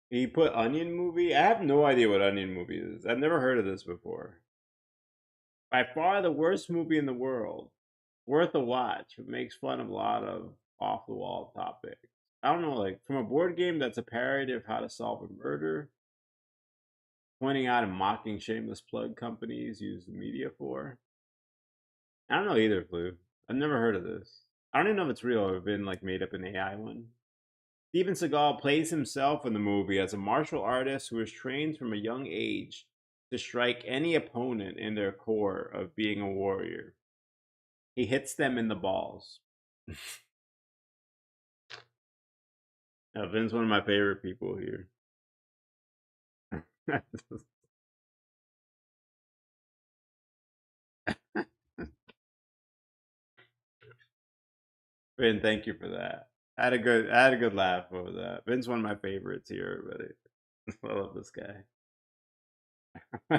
He put Onion Movie. I have no idea what Onion Movie is. I've never heard of this before. By far the worst movie in the world. Worth a watch. It makes fun of a lot of off the wall topics. I don't know, like from a board game that's a parody of how to solve a murder, pointing out and mocking shameless plug companies use the media for. I don't know either, Flu. I've never heard of this. I don't even know if it's real or if been like made up an AI one. Steven Seagal plays himself in the movie as a martial artist who is trained from a young age to strike any opponent in their core of being a warrior. He hits them in the balls. Vin's one of my favorite people here. Vin, thank you for that. I had a good laugh over that. Vin's one of my favorites here, everybody. I love this guy.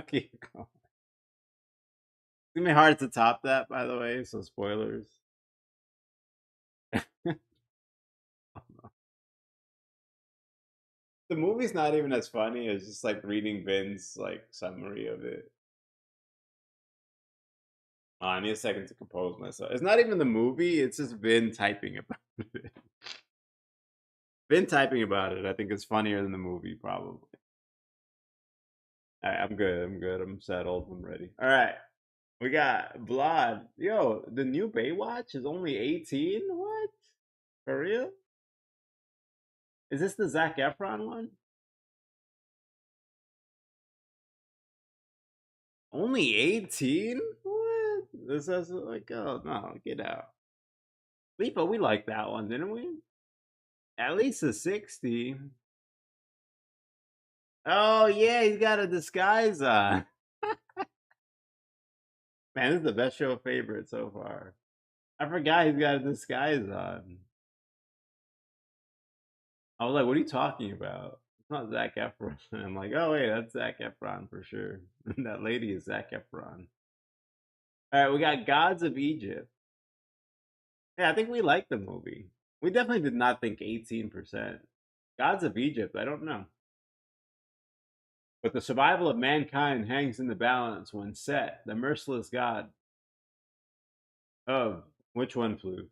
Keep going. It's gonna be hard to top that, by the way, so spoilers. The movie's not even as funny as just like reading Vin's like summary of it. Oh, I need a second to compose myself. It's not even the movie, it's just Vin typing about it. Vin typing about it, I think is funnier than the movie, probably. All right, I'm good. I'm good. I'm settled. I'm ready. All right. We got Vlad. Yo, the new Baywatch is only 18? What? For real? Is this the Zac Efron one? Only 18? What? This is like, oh no, get out. Lipa, we liked that one, didn't we? At least a 60. Oh yeah, he's got a disguise on. Man, this is the best show favorite so far. I forgot he's got a disguise on. I was like, what are you talking about? It's not Zac Efron. And I'm like, oh wait, that's Zac Efron for sure. That lady is Zac Efron. All right, we got Gods of Egypt. Yeah, I think we like the movie. We definitely did not think 18%. Gods of Egypt, I don't know. But the survival of mankind hangs in the balance when Set, the merciless god of which one flew?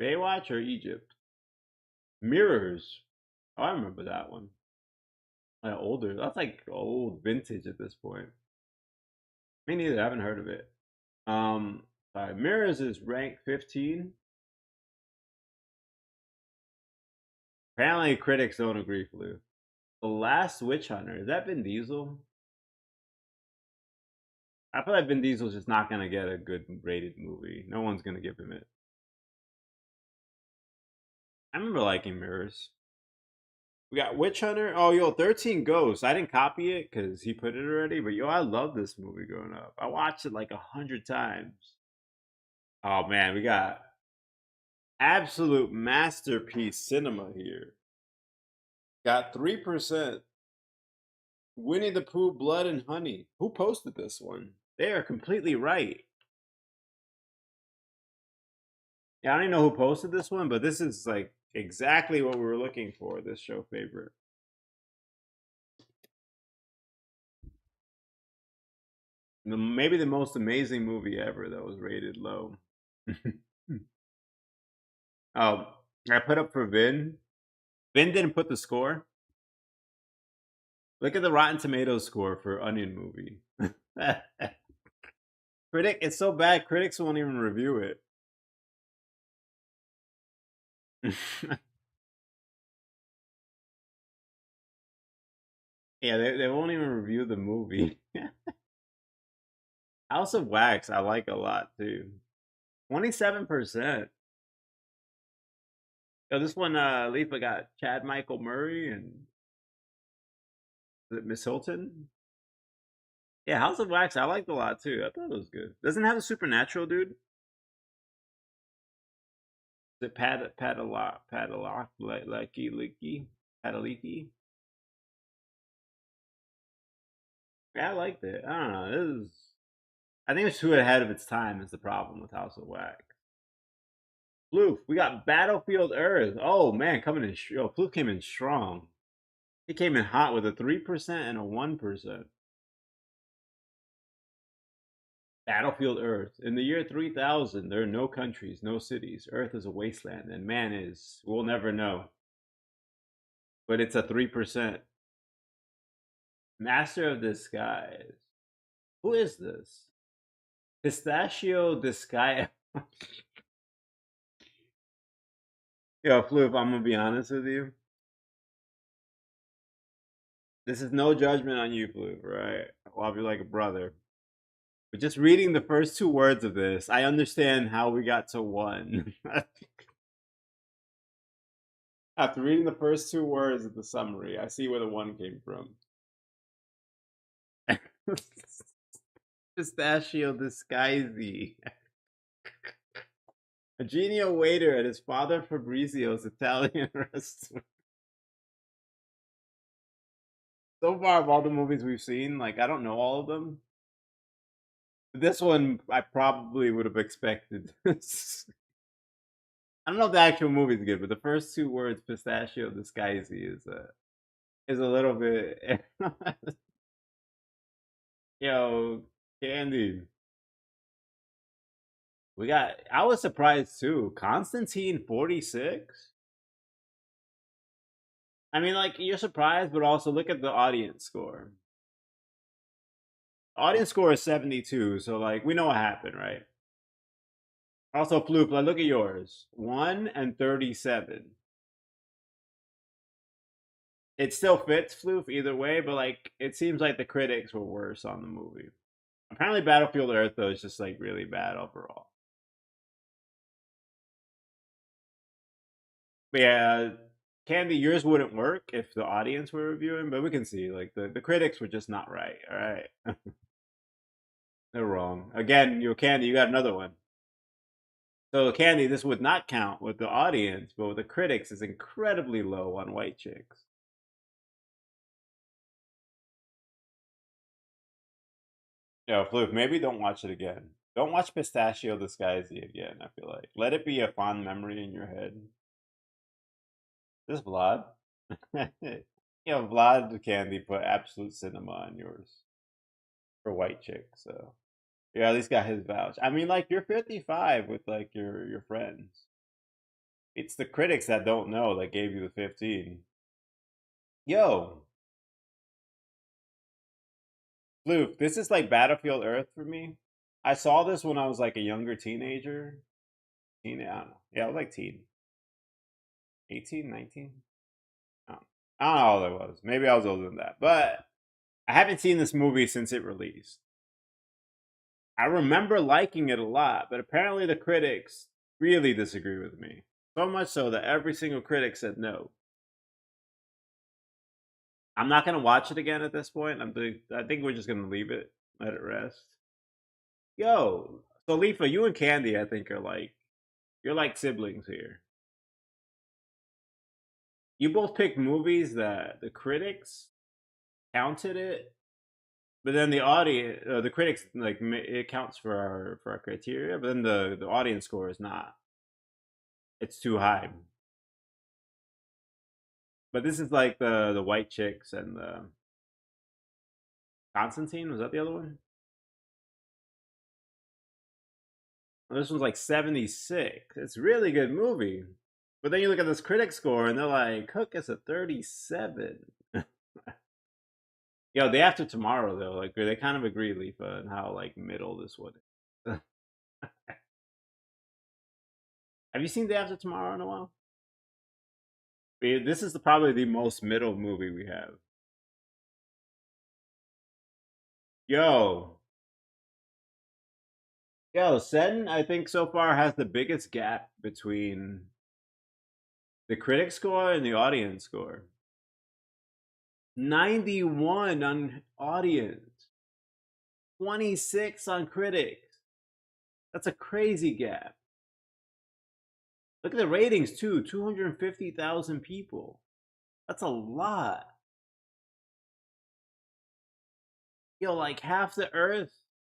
Baywatch or Egypt? Mirrors. Oh, I remember that one. Older. That's like old vintage at this point. Me neither. I haven't heard of it. Sorry. Mirrors is rank 15. Apparently, critics don't agree, Flu. The Last Witch Hunter. Is that Vin Diesel? I feel like Vin Diesel's just not gonna get a good rated movie. No one's gonna give him it. I remember liking Mirrors. We got Witch Hunter. Oh, yo, 13 Ghosts. I didn't copy it because he put it already, but yo, I love this movie growing up. I watched it like 100 times. Oh man, we got absolute masterpiece cinema here. Got 3%. Winnie the Pooh, Blood and Honey. Who posted this one? They are completely right. Yeah, I don't even know who posted this one, but this is like exactly what we were looking for, this show favorite. Maybe the most amazing movie ever that was rated low. Oh, I put up for Vin. Vin didn't put the score. Look at the Rotten Tomatoes score for Onion Movie. It's so bad, critics won't even review it. Yeah, they won't even review the movie. House of Wax, I like a lot too. 27%. Oh, this one, Lipa got Chad Michael Murray and is it Miss Hilton? Yeah, House of Wax, I liked a lot too. I thought it was good. Doesn't it have a supernatural dude? Is it Padalock, Padaliki? Yeah, I liked it. I don't know. I think it's too ahead of its time is the problem with House of Wax. Floof, we got Battlefield Earth. Oh man, coming in. Floof came in strong. He came in hot with a 3% and a 1%. Battlefield Earth. In the year 3000, there are no countries, no cities. Earth is a wasteland, and man is. We'll never know. But it's a 3%. Master of Disguise. Who is this? Pistachio Disguise. Yo, Floof, I'm gonna be honest with you. This is no judgment on you, Floof, right? I love you like a brother. But just reading the first two words of this, I understand how we got to one. After reading the first two words of the summary, I see where the one came from. Pistachio disguisey. A genial waiter at his father Fabrizio's Italian restaurant. So far, of all the movies we've seen, like, I don't know all of them. This one, I probably would have expected. I don't know if the actual movie's good, but the first two words, pistachio disguisey, is a little bit. Yo, Candy. We got. I was surprised too. Constantine 46. I mean, like, you're surprised, but also look at the audience score. Audience score is 72, so like we know what happened, right? Also, Floop, like, look at yours. 1 and 37. It still fits Floof either way, but like it seems like the critics were worse on the movie. Apparently Battlefield Earth though is just like really bad overall. But yeah, Candy, yours wouldn't work if the audience were reviewing, but we can see like the critics were just not right. All right. They're wrong. Again, Candy, you got another one. So Candy, this would not count with the audience, but with the critics is incredibly low on White Chicks. Yo, Flip, maybe don't watch it again. Don't watch Pistachio Disguisey again, I feel like. Let it be a fond memory in your head. This Vlad. Vlad Candy put absolute cinema on yours. For White Chick, so. Yeah, at least got his vouch. I mean, like, you're 55 with, like, your friends. It's the critics that don't know that gave you the 15. Yo. Luke, this is like Battlefield Earth for me. I saw this when I was like a younger teenager. I don't know. Yeah, I was like teen. 18, 19? I don't know how old I was. Maybe I was older than that. But I haven't seen this movie since it released. I remember liking it a lot, but apparently the critics really disagree with me. So much so that every single critic said no. I'm not gonna watch it again at this point. I think we're just gonna leave it, let it rest. Yo, so Leafa, you and Candy, I think you're like siblings here. You both picked movies that the critics counted it, but then the audience, the critics like it counts for our criteria, but then the audience score is not. It's too high. But this is like the White Chicks and the Constantine. Was that the other one? Well, this one's like 76. It's a really good movie. But then you look at this critic score and they're like, Hook is a 37. Yo, Day After Tomorrow though, like they kind of agree, Leafa, and how like middle this one is. Have you seen Day After Tomorrow in a while? This is probably the most middle movie we have. Yo. Yo, Sen, I think so far has the biggest gap between the critic score and the audience score. 91 on audience, 26 on critics. That's a crazy gap. Look at the ratings too, 250,000 people. That's a lot. Yo, like half the earth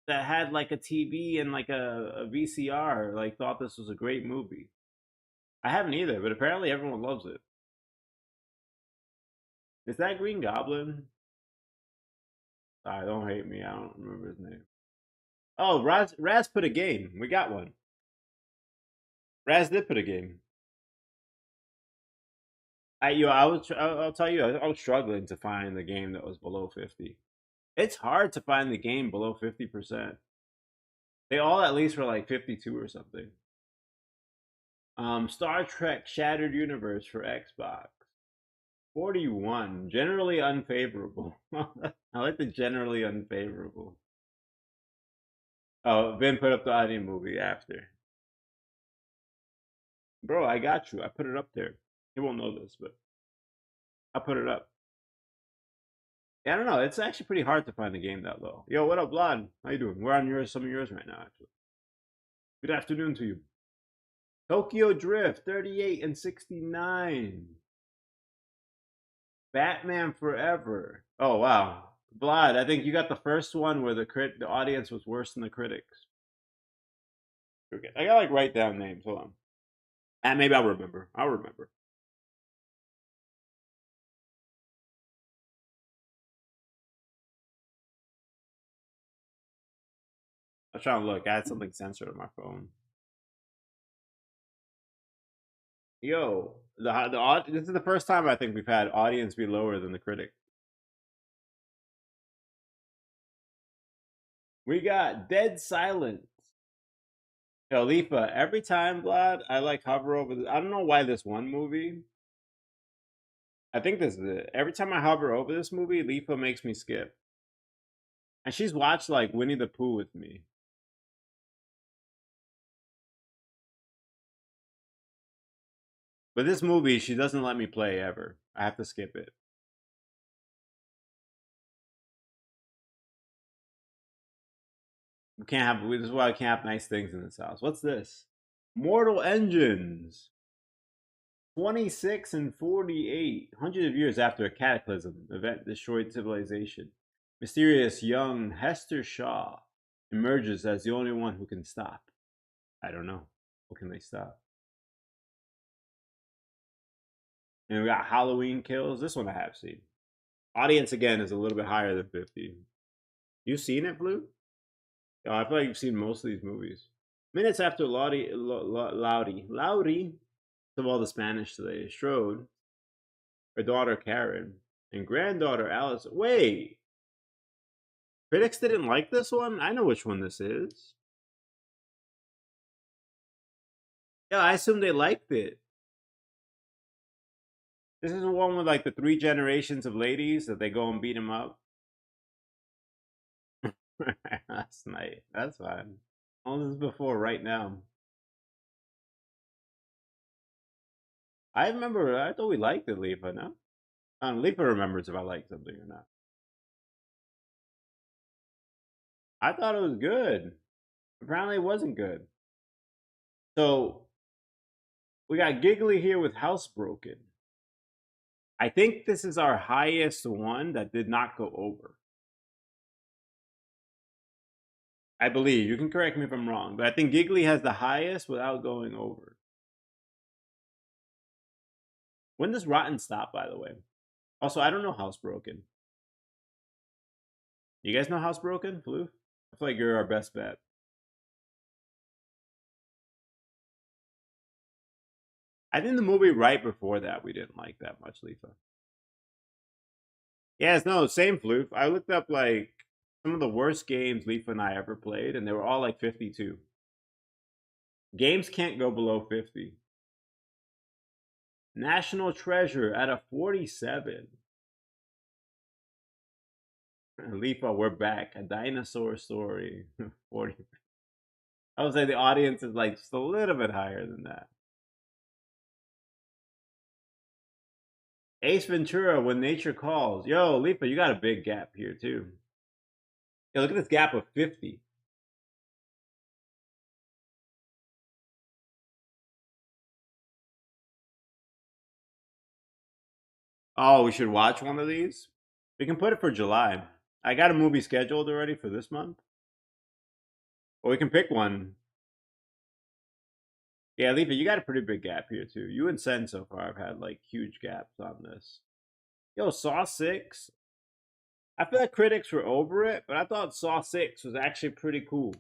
that had like a TV and like a VCR like thought this was a great movie. I haven't either, but apparently everyone loves it. Is that Green Goblin? Don't hate me. I don't remember his name. Oh, Raz put a game. We got one. Raz did put a game. I'll tell you, I was struggling to find the game that was below 50. It's hard to find the game below 50%. They all at least were like 52 or something. Star Trek Shattered Universe for Xbox. 41. Generally unfavorable. I like the generally unfavorable. Oh, Vin put up the audio movie after. Bro, I got you. I put it up there. He won't know this, but I put it up. Yeah, I don't know. It's actually pretty hard to find a game that low. Yo, what up, Vlad? How you doing? We're on some of yours right now, actually. Good afternoon to you. Tokyo Drift, 38 and 69. Batman Forever. Oh, wow. Vlad, I think you got the first one where the audience was worse than the critics. Okay, I gotta write down names. Hold on. And maybe I'll remember. I'll remember. I'm trying to look. I had something censored on my phone. Yo, this is the first time I think we've had audience be lower than the critic. We got Dead Silence. Yo, Lifa, every time, Vlad, I like hover over I don't know why this one movie. I think this is it. Every time I hover over this movie, Lifa makes me skip. And she's watched like Winnie the Pooh with me. But this movie, she doesn't let me play ever. I have to skip it. This is why I can't have nice things in this house. What's this? Mortal Engines. 26 and 48. Hundreds of years after a cataclysm event destroyed civilization, mysterious young Hester Shaw emerges as the only one who can stop. I don't know. What can they stop? And we got Halloween Kills. This one I have seen. Audience again is a little bit higher than 50. You seen it, Blue? Oh, I feel like you've seen most of these movies. Minutes after Laurie of all the Spanish today, Strode, her daughter Karen, and granddaughter Alice. Wait, critics didn't like this one? I know which one this is. Yeah, I assume they liked it. This is the one with like the 3 generations of ladies that they go and beat him up. That's nice. That's fine. All this is before right now. I thought we liked it, Lifa, no? Lifa remembers if I like something or not. I thought it was good. Apparently it wasn't good. So, we got Giggly here with Housebroken. I think this is our highest one that did not go over. I believe. You can correct me if I'm wrong, but I think Giggly has the highest without going over. When does Rotten stop, by the way? Also, I don't know Housebroken. You guys know Housebroken, Floof? I feel like you're our best bet. I think the movie right before that we didn't like that much, Lifa. Yes, no, same Floof. I looked up like some of the worst games Lifa and I ever played, and they were all like 52. Games can't go below 50. National Treasure at a 47. Lifa, we're back. A Dinosaur Story. 40. I would say the audience is like just a little bit higher than that. Ace Ventura, When Nature Calls. Yo, Lifa, you got a big gap here too. Yo, look at this gap of 50. Oh, we should watch one of these? We can put it for July. I got a movie scheduled already for this month. Or we can pick one. Yeah, Lifa, you got a pretty big gap here too. You and Sen so far have had like huge gaps on this. Yo, Saw 6. I feel like critics were over it, but I thought Saw 6 was actually pretty cool.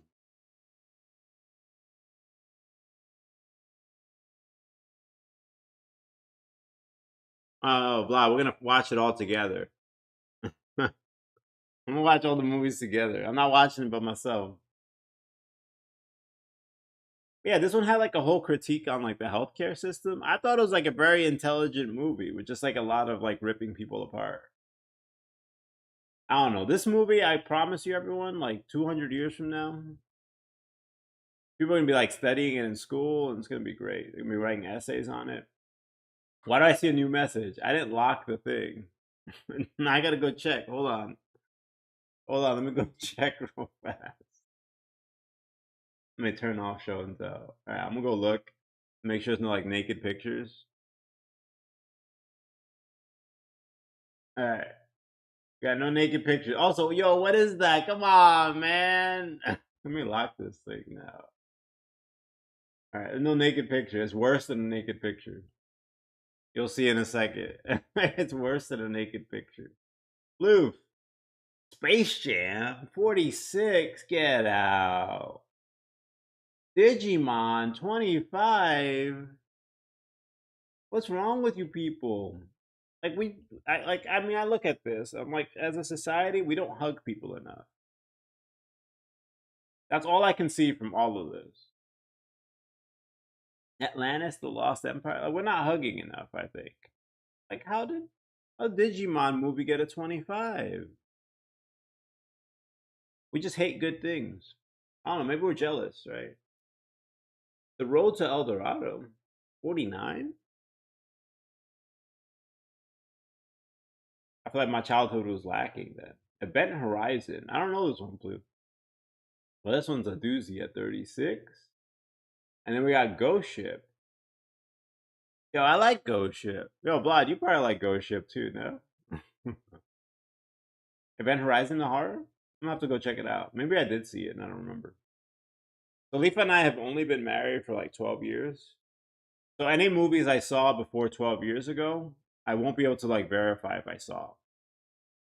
Oh, blah, we're gonna watch it all together. I'm gonna watch all the movies together. I'm not watching it by myself. Yeah, this one had like a whole critique on like the healthcare system. I thought it was like a very intelligent movie with just like a lot of like ripping people apart. I don't know. This movie, I promise you, everyone, like 200 years from now, people are gonna be like studying it in school, and it's gonna be great. They're gonna be writing essays on it. Why do I see a new message? I didn't lock the thing. I gotta go check. Hold on. Hold on. Let me go check real fast. Let me turn off show and tell. All right, I'm gonna go look. Make sure there's no like naked pictures. All right. Got no naked pictures. Also, yo, what is that? Come on, man. Let me lock this thing now. All right, there's no naked picture. It's worse than a naked picture. You'll see in a second. It's worse than a naked picture. Loof. Space Jam 46. Get out. Digimon 25. What's wrong with you people? Like I look at this. I'm like, as a society, we don't hug people enough. That's all I can see from all of this. Atlantis, the Lost Empire. Like, we're not hugging enough, I think. Like, how did a Digimon movie get a 25? We just hate good things. I don't know. Maybe we're jealous, right? The Road to El Dorado, 49. I feel like my childhood was lacking then. Event Horizon. I don't know this one, Blue. Well, this one's a doozy at 36. And then we got Ghost Ship. Yo, I like Ghost Ship. Yo, Vlad, you probably like Ghost Ship too, no? Event Horizon, the horror? I'm gonna have to go check it out. Maybe I did see it and I don't remember. So Leafa and I have only been married for like 12 years. So any movies I saw before 12 years ago, I won't be able to like verify if I saw.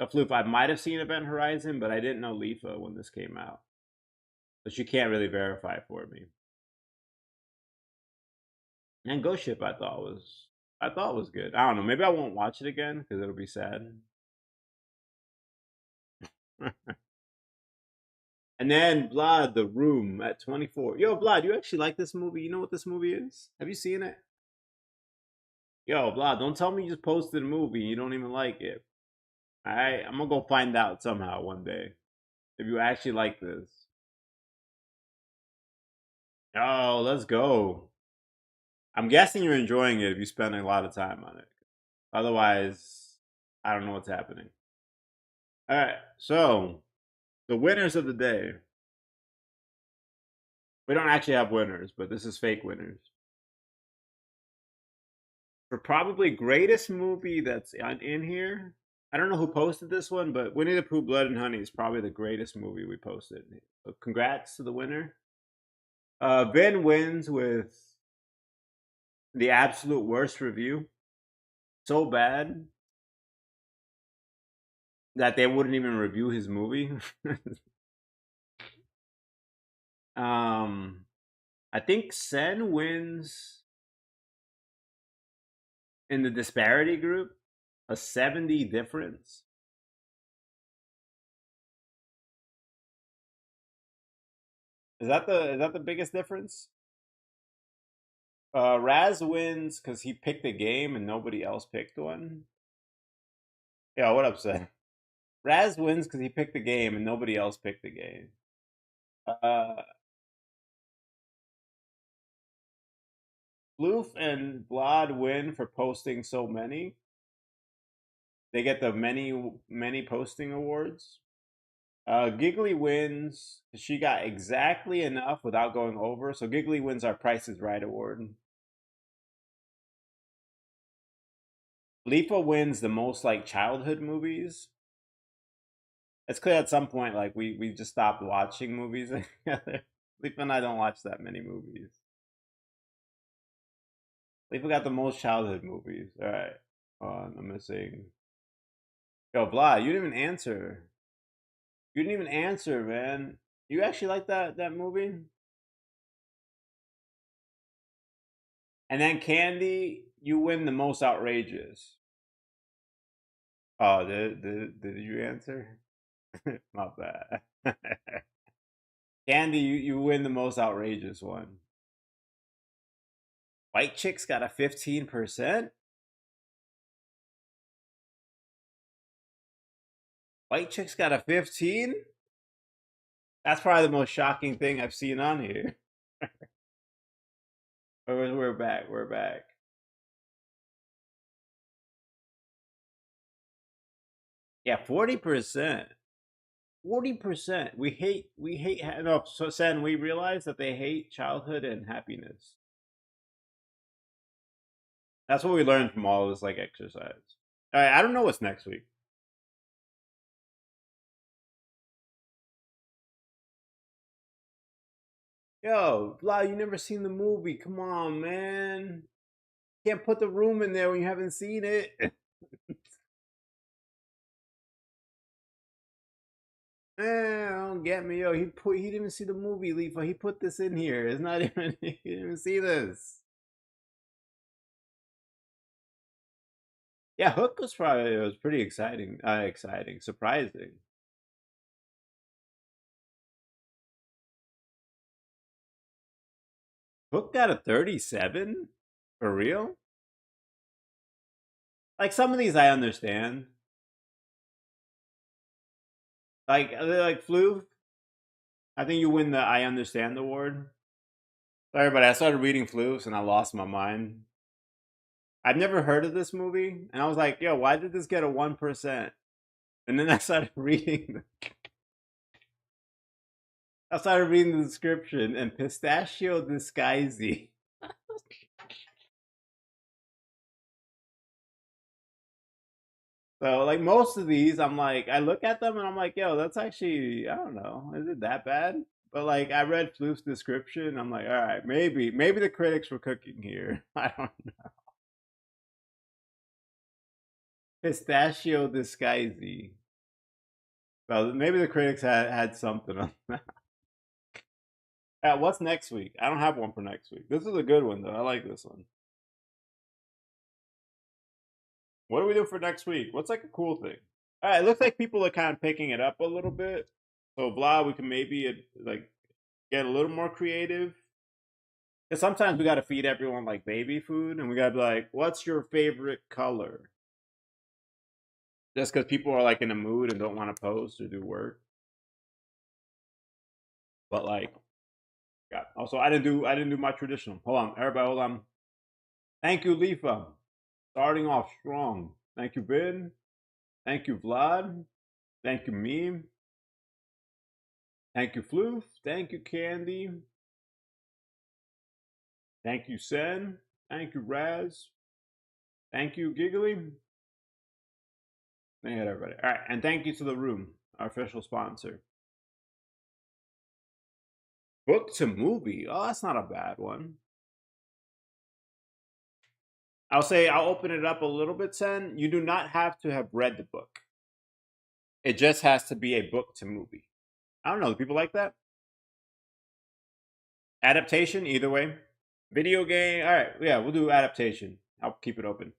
So Floof, I might have seen Event Horizon, but I didn't know Leafa when this came out. So she can't really verify for me. And Ghost Ship I thought was good. I don't know. Maybe I won't watch it again because it'll be sad. And then Vlad, The Room at 24. Yo, Vlad, you actually like this movie? You know what this movie is? Have you seen it? Yo, Vlad, don't tell me you just posted a movie and you don't even like it. Alright, I'm gonna go find out somehow one day if you actually like this. Oh, let's go. I'm guessing you're enjoying it if you spend a lot of time on it. Otherwise, I don't know what's happening. Alright, so the winners of the day. We don't actually have winners, but this is fake winners. For probably greatest movie that's in here, I don't know who posted this one, but Winnie the Pooh Blood and Honey is probably the greatest movie we posted. So congrats to the winner. Ben wins with the absolute worst review. So bad that they wouldn't even review his movie. I think Sen wins in the disparity group, a 70 difference. Is that the biggest difference? Raz wins because he picked a game and nobody else picked one. Yeah, what up, Sen? Raz wins because he picked the game and nobody else picked the game. Floof and Vlad win for posting so many. They get the many posting awards. Giggly wins. She got exactly enough without going over. So Giggly wins our Price is Right award. Leafa wins the most like childhood movies. It's clear at some point like we just stopped watching movies together. Leafa and I don't watch that many movies. Leafa got the most childhood movies. All right. I'm missing. Yo, Vlad, you didn't even answer. You didn't even answer, man. You actually like that movie? And then Candy, you win the most outrageous. Oh, did you answer? Not bad. Candy, you win the most outrageous one. White Chicks got a 15%? White Chicks got a 15? That's probably the most shocking thing I've seen on here. We're back. We're back. Yeah, 40%. 40%. We hate no, so Sen, we realize that they hate childhood and happiness. That's what we learned from all this like exercise. All right, I don't know what's next week. Yo, Blah, you never seen the movie. Come on, man. Can't put the room in there when you haven't seen it. Don't get me, yo. He didn't even see the movie, Leafa. He put this in here. It's not even he didn't even see this. Yeah, Hook was probably it was pretty exciting. Exciting, surprising. Hook got a 37? For real? Like some of these I understand. Like Floof. I think you win the I understand award. Sorry, but I started reading Floofs and I lost my mind. I've never heard of this movie, and I was like, yo, why did this get a 1%? And then I started reading the description, and Pistachio Disguisey. So, like, most of these, I'm like, I look at them and I'm like, yo, that's actually, I don't know, is it that bad? But, like, I read Floof's description, I'm like, all right, maybe the critics were cooking here. I don't know. Pistachio Disguisey. Well, maybe the critics had something on that. What's next week? I don't have one for next week. This is a good one, though. I like this one. What do we do for next week? What's like a cool thing? All right, it looks like people are kind of picking it up a little bit. So, Vlad, we can maybe like get a little more creative. Because sometimes we got to feed everyone like baby food, and we got to be like, what's your favorite color? Just because people are like in a mood and don't want to post or do work. But like, yeah. Also, I didn't do my traditional. Hold on, everybody, hold on. Thank you, Lifa. Starting off strong. Thank you, Ben. Thank you, Vlad. Thank you, Meme. Thank you, Floof. Thank you, Candy. Thank you, Sen. Thank you, Raz. Thank you, Giggly. Thank you, everybody. All right, and thank you to The Room, our official sponsor. Book to movie. Oh, that's not a bad one. I'll open it up a little bit, Sen. You do not have to have read the book. It just has to be a book to movie. I don't know. Do people like that? Adaptation, either way. Video game. All right. Yeah, we'll do adaptation. I'll keep it open.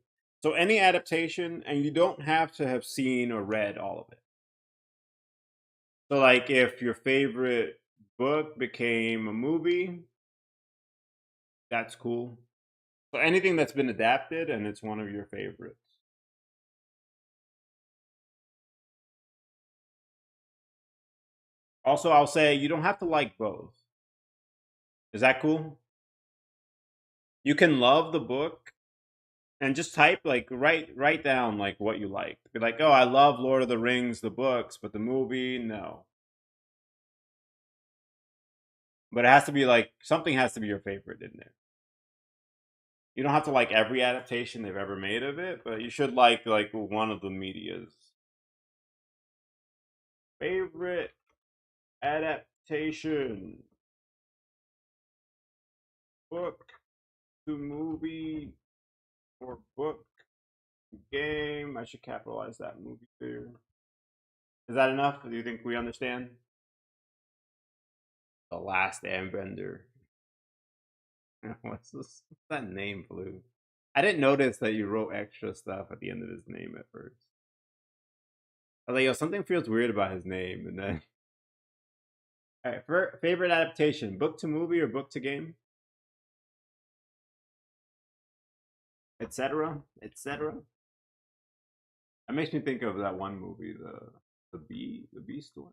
So any adaptation, and you don't have to have seen or read all of it. So like if your favorite book became a movie, that's cool. So anything that's been adapted and it's one of your favorites. Also, I'll say you don't have to like both. Is that cool? You can love the book and just type like write down like what you like. Be like, oh, I love Lord of the Rings, the books, but the movie, no. But it has to be like something has to be your favorite in there. You don't have to like every adaptation they've ever made of it, but you should like one of the media's. Favorite adaptation. Book to movie or book to game. I should capitalize that movie there. Is that enough? Do you think we understand? The Last Airbender. What's that name, Blue? I didn't notice that you wrote extra stuff at the end of his name at first. I was like, yo, something feels weird about his name, and then. All right, favorite adaptation: book to movie or book to game? etc., etc. That makes me think of that one movie, the Beast one.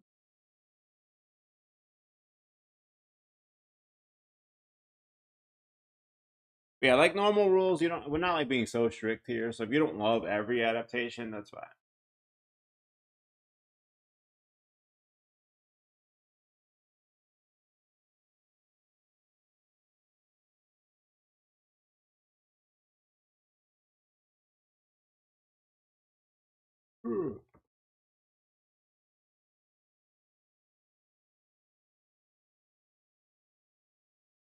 Yeah, like normal rules, you don't. We're not like being so strict here. So if you don't love every adaptation, that's fine.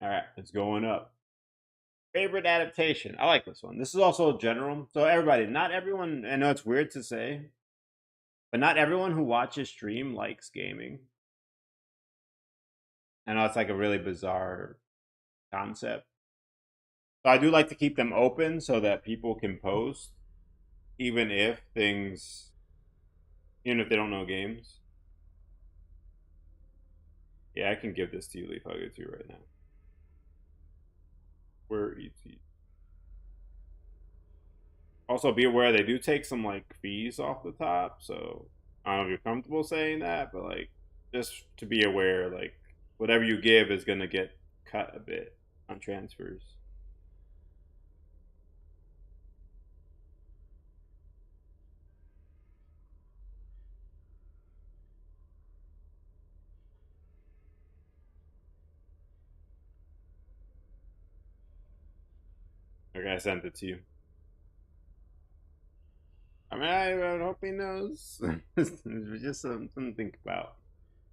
All right, it's going up. Favorite adaptation. I like this one. This is also general. So everybody, not everyone. I know it's weird to say, but not everyone who watches stream likes gaming. I know it's like a really bizarre concept. So I do like to keep them open so that people can post, even if things, even if they don't know games. Yeah, I can give this to you, Leaf. I'll give it to you right now. Where ET? Also, be aware they do take some like fees off the top. So I don't know if you're comfortable saying that, but like just to be aware, like whatever you give is gonna get cut a bit on transfers. Okay, I sent it to you. I mean, I hope he knows. It's just something to think about.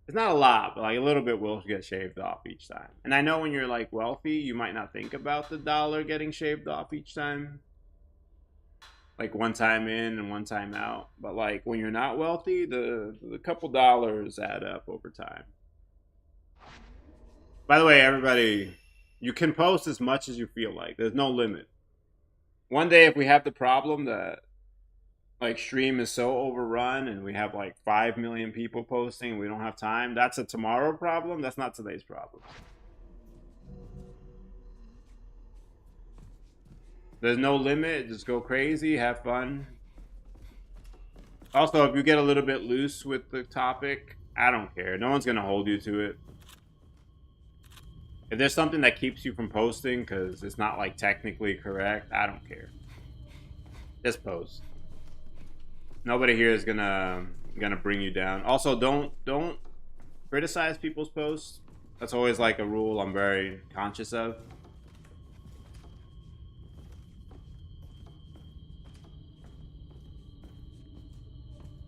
It's not a lot, but like a little bit will get shaved off each time. And I know when you're like wealthy, you might not think about the dollar getting shaved off each time. Like one time in and one time out. But like when you're not wealthy, the couple dollars add up over time. By the way, everybody, you can post as much as you feel like. There's no limit. One day if we have the problem that like stream is so overrun and we have like 5 million people posting and we don't have time, that's a tomorrow problem. That's not today's problem. There's no limit. Just go crazy, have fun. Also, if you get a little bit loose with the topic, I don't care. No one's gonna hold you to it. If there's something that keeps you from posting because it's not like technically correct, I don't care. Just post. Nobody here is gonna bring you down. Also, don't criticize people's posts. That's always like a rule I'm very conscious of.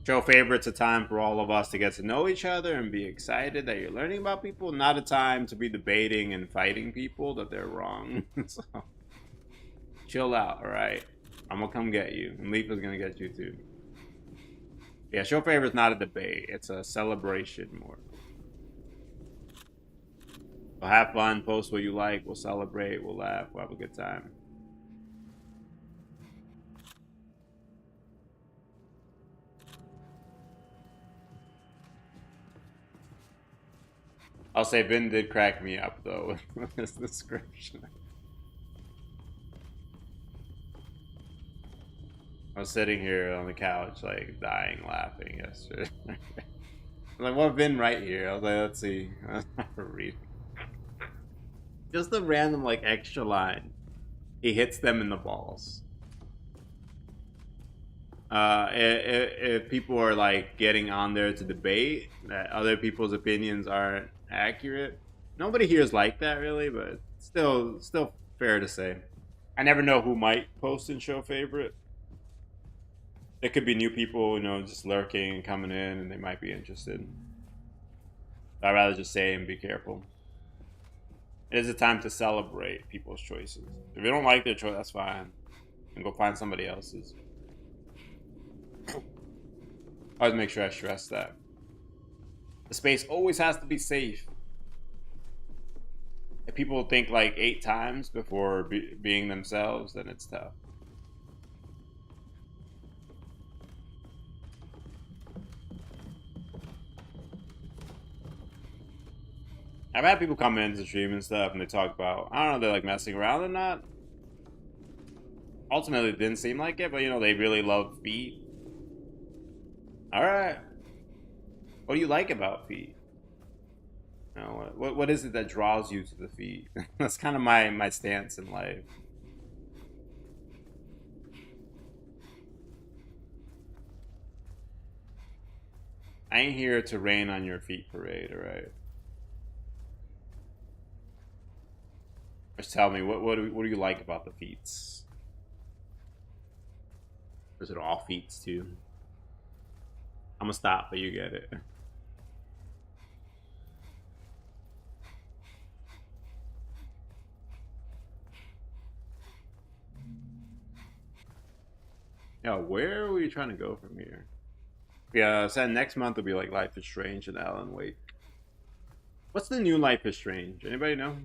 Show favorites a time for all of us to get to know each other and be excited that you're learning about people, not a time to be debating and fighting people that they're wrong. So chill out, alright? I'm gonna come get you. And Leaf is gonna get you too. Yeah, show favorites not a debate. It's a celebration more. So have fun, post what you like, we'll celebrate, we'll laugh, we'll have a good time. I'll say Vin did crack me up though with his description. I was sitting here on the couch like dying laughing yesterday. I'm like, what Vin right here? I was like, let's see. Read. Just a random like extra line. He hits them in the balls. If people are like getting on there to debate that other people's opinions aren't accurate, nobody here is like that really, but still fair to say. I never know who might post and show favorite. There could be new people, you know, just lurking and coming in, and they might be interested. I'd rather just say and be careful. It is a time to celebrate people's choices. If you don't like their choice, that's fine, and go find somebody else's. Always make sure I stress that. The space always has to be safe. If people think like 8 times before being themselves, then it's tough. I've had people come into the stream and stuff and they talk about, I don't know if they're like messing around or not. Ultimately, it didn't seem like it, but you know, they really love feet. Alright. What do you like about feet? You know, what is it that draws you to the feet? That's kind of my stance in life. I ain't here to rain on your feet parade, alright? Just tell me, what do you like about the feats? Or is it all feats too? I'm gonna stop, but you get it. Yeah, where are we trying to go from here? Yeah, so next month will be like Life is Strange and Alan Wake. What's the new Life is Strange? Anybody know?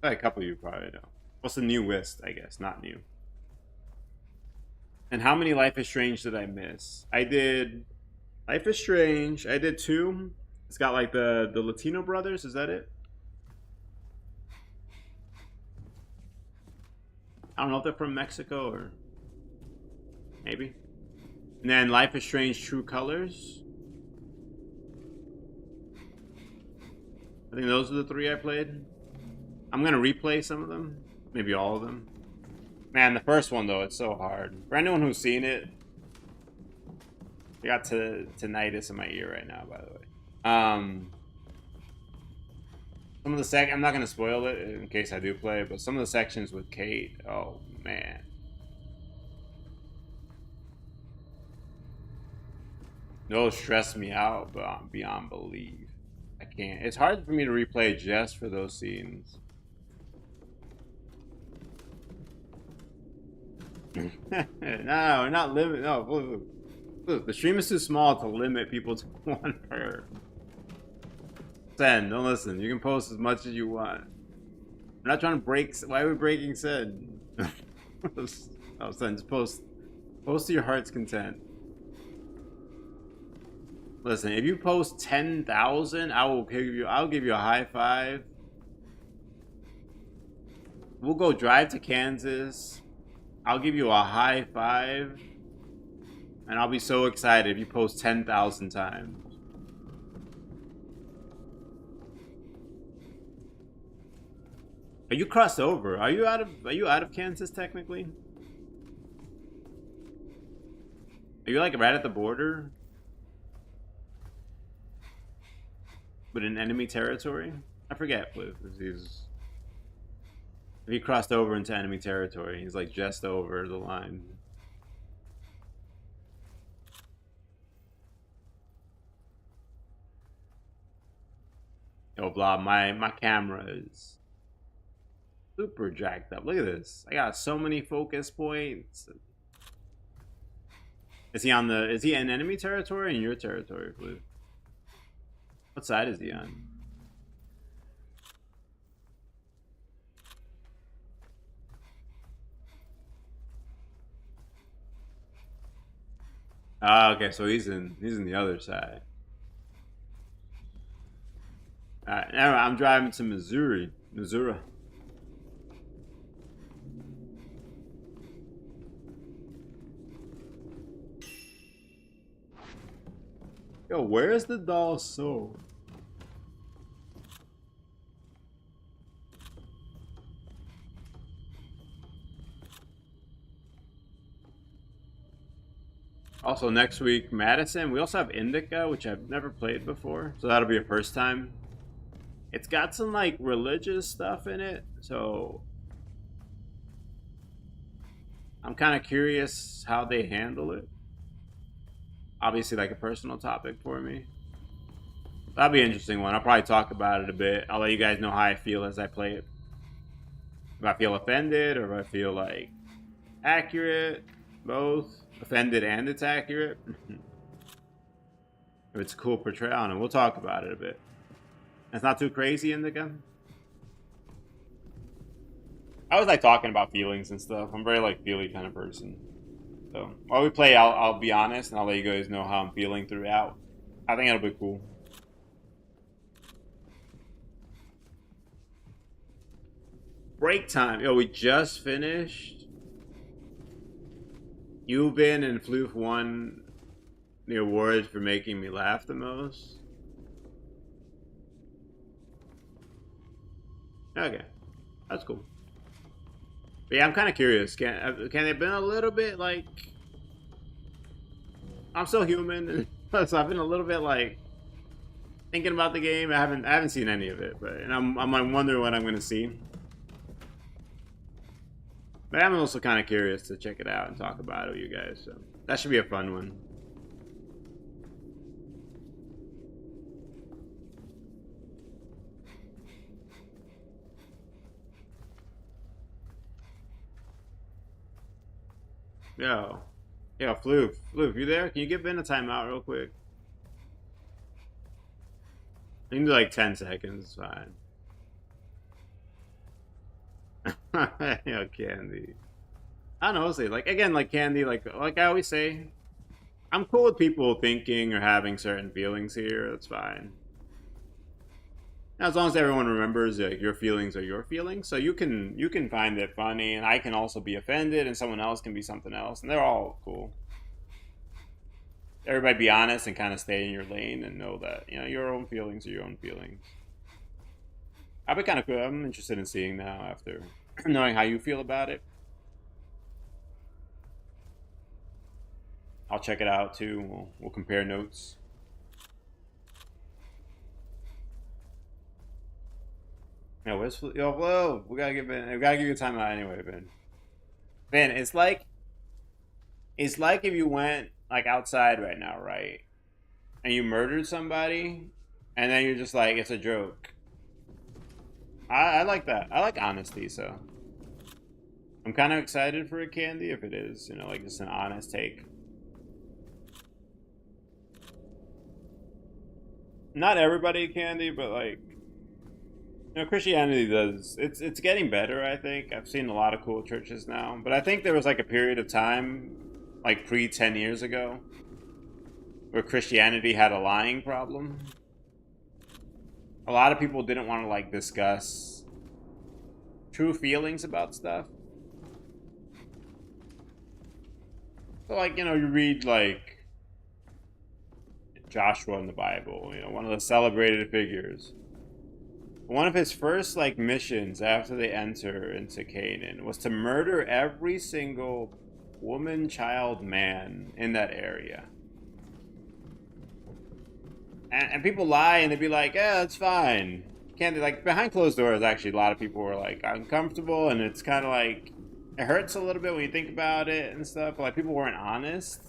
A couple of you probably know. What's the newest, I guess, not new. And how many Life is Strange did I miss? I did Life is Strange. I did 2. It's got like the Latino brothers, is that it? I don't know if they're from Mexico or maybe. And then Life is Strange True Colors. I think those are the 3 I played. I'm gonna replay some of them. Maybe all of them. Man, the first one though, it's so hard. For anyone who's seen it, I got tinnitus in my ear right now, by the way. Some of the I'm not gonna spoil it in case I do play, but some of the sections with Kate, oh man. Those stress me out beyond belief. I can't. It's hard for me to replay just for those scenes. No, we're not limit. No, look, the stream is too small to limit people to 1 per. Send, don't listen. You can post as much as you want. We're not trying to break. Why are we breaking Send? Oh, Send, just post to your heart's content. Listen, if you post 10,000, I'll give you a high five. We'll go drive to Kansas. I'll give you a high five. And I'll be so excited if you post 10,000 times. Are you crossed over? Are you out of Kansas technically? Are you like right at the border? But in enemy territory? I forget if he crossed over into enemy territory. He's like just over the line. Yo, Blob, my camera is super jacked up. Look at this. I got so many focus points. Is he in enemy territory or in your territory, Blue? What side is he on? Ah, okay, so he's in the other side. Alright, now I'm driving to Missouri. Yo, where's the doll sold? Also, next week, Madison. We also have Indica, which I've never played before. So that'll be a first time. It's got some, like, religious stuff in it. So I'm kind of curious how they handle it. Obviously, like, a personal topic for me. That'll be an interesting one. I'll probably talk about it a bit. I'll let you guys know how I feel as I play it. If I feel offended or if I feel, like, accurate. Both. Offended and it's accurate. If it's a cool portrayal, and we'll talk about it a bit. It's not too crazy, Indica. I always like talking about feelings and stuff. I'm very like feely kind of person. So while we play, I'll be honest and I'll let you guys know how I'm feeling throughout. I think it'll be cool. Break time. Yo, we just finished. Yubin and Floof won the awards for making me laugh the most. Okay, that's cool. But yeah, I'm kind of curious. Can they have been a little bit like? I'm still human, so I've been a little bit like thinking about the game. I haven't seen any of it, but and I'm wondering what I'm gonna see. But I'm also kind of curious to check it out and talk about it with you guys. So that should be a fun one. Yo, Floof, you there? Can you give Ben a timeout real quick? You can do like 10 seconds, it's fine. Yo, Candy. I don't know, honestly, like again, like Candy, like I always say, I'm cool with people thinking or having certain feelings here. That's fine. As long as everyone remembers, like, your feelings are your feelings, so you can find it funny, and I can also be offended, and someone else can be something else, and they're all cool. Everybody be honest and kind of stay in your lane and know that your own feelings are your own feelings. I'll be kind of cool. I'm interested in seeing now after knowing how you feel about it. I'll check it out too. We'll compare notes. Where's Flo? We gotta give you a timeout anyway, Ben. Ben, it's like if you went like outside right now, right? And you murdered somebody, and then you're just like, it's a joke. I like that. I like honesty, so I'm kind of excited for a Candy if it is, like just an honest take. Not everybody Candy, but like. Christianity does. It's getting better, I think. I've seen a lot of cool churches now. But I think there was like a period of time, like pre-10 years ago, where Christianity had a lying problem. A lot of people didn't want to like discuss true feelings about stuff. So like, you read like Joshua in the Bible, one of the celebrated figures. One of his first like missions after they enter into Canaan was to murder every single woman, child, man in that area. And people lie and they'd be like, yeah, it's fine. Can't they, like behind closed doors, actually a lot of people were like uncomfortable, and it's kind of like it hurts a little bit when you think about it and stuff. But, like, people weren't honest.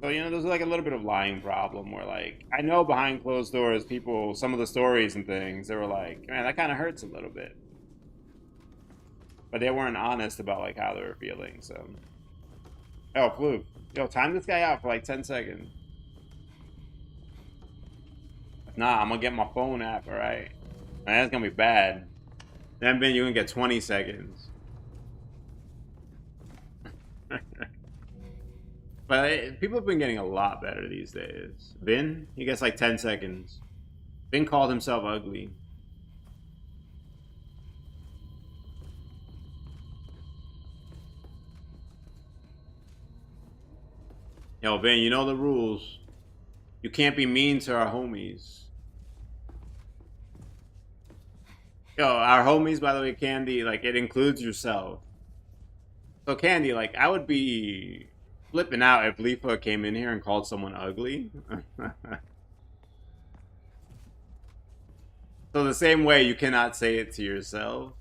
So, there's like a little bit of lying problem where, like, I know behind closed doors, people, some of the stories and things, they were like, man, that kind of hurts a little bit. But they weren't honest about, like, how they were feeling, so. Oh, Floof. Yo, time this guy out for, like, 10 seconds. Nah, I'm gonna get my phone app, alright? Man, that's gonna be bad. Then, Ben, you're gonna get 20 seconds. But people have been getting a lot better these days. Vin, he gets like 10 seconds. Vin called himself ugly. Yo, Vin, you know the rules. You can't be mean to our homies. Yo, our homies, by the way, Candy, like, it includes yourself. So, Candy, like, I would be flipping out if Leafa came in here and called someone ugly. So the same way you cannot say it to yourself,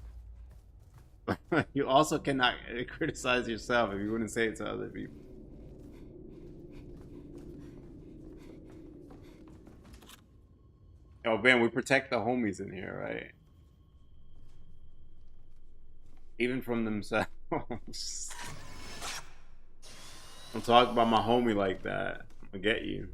you also cannot criticize yourself if you wouldn't say it to other people. Oh, Ben, we protect the homies in here, right? Even from themselves. Don't talk about my homie like that. I'll get you.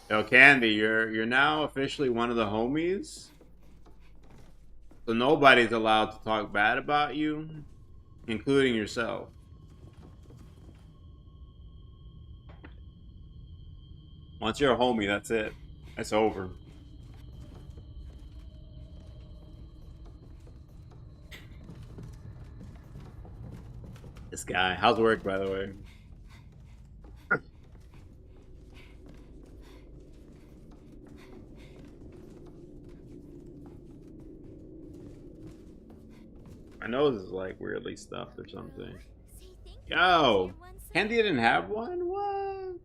Yo, Candy, you're now officially one of the homies. So nobody's allowed to talk bad about you, including yourself. Once you're a homie, that's it. It's over. This guy. How's work, by the way? My nose is like weirdly stuffed or something. Say thank you Yo! for your one Candy didn't have one? What?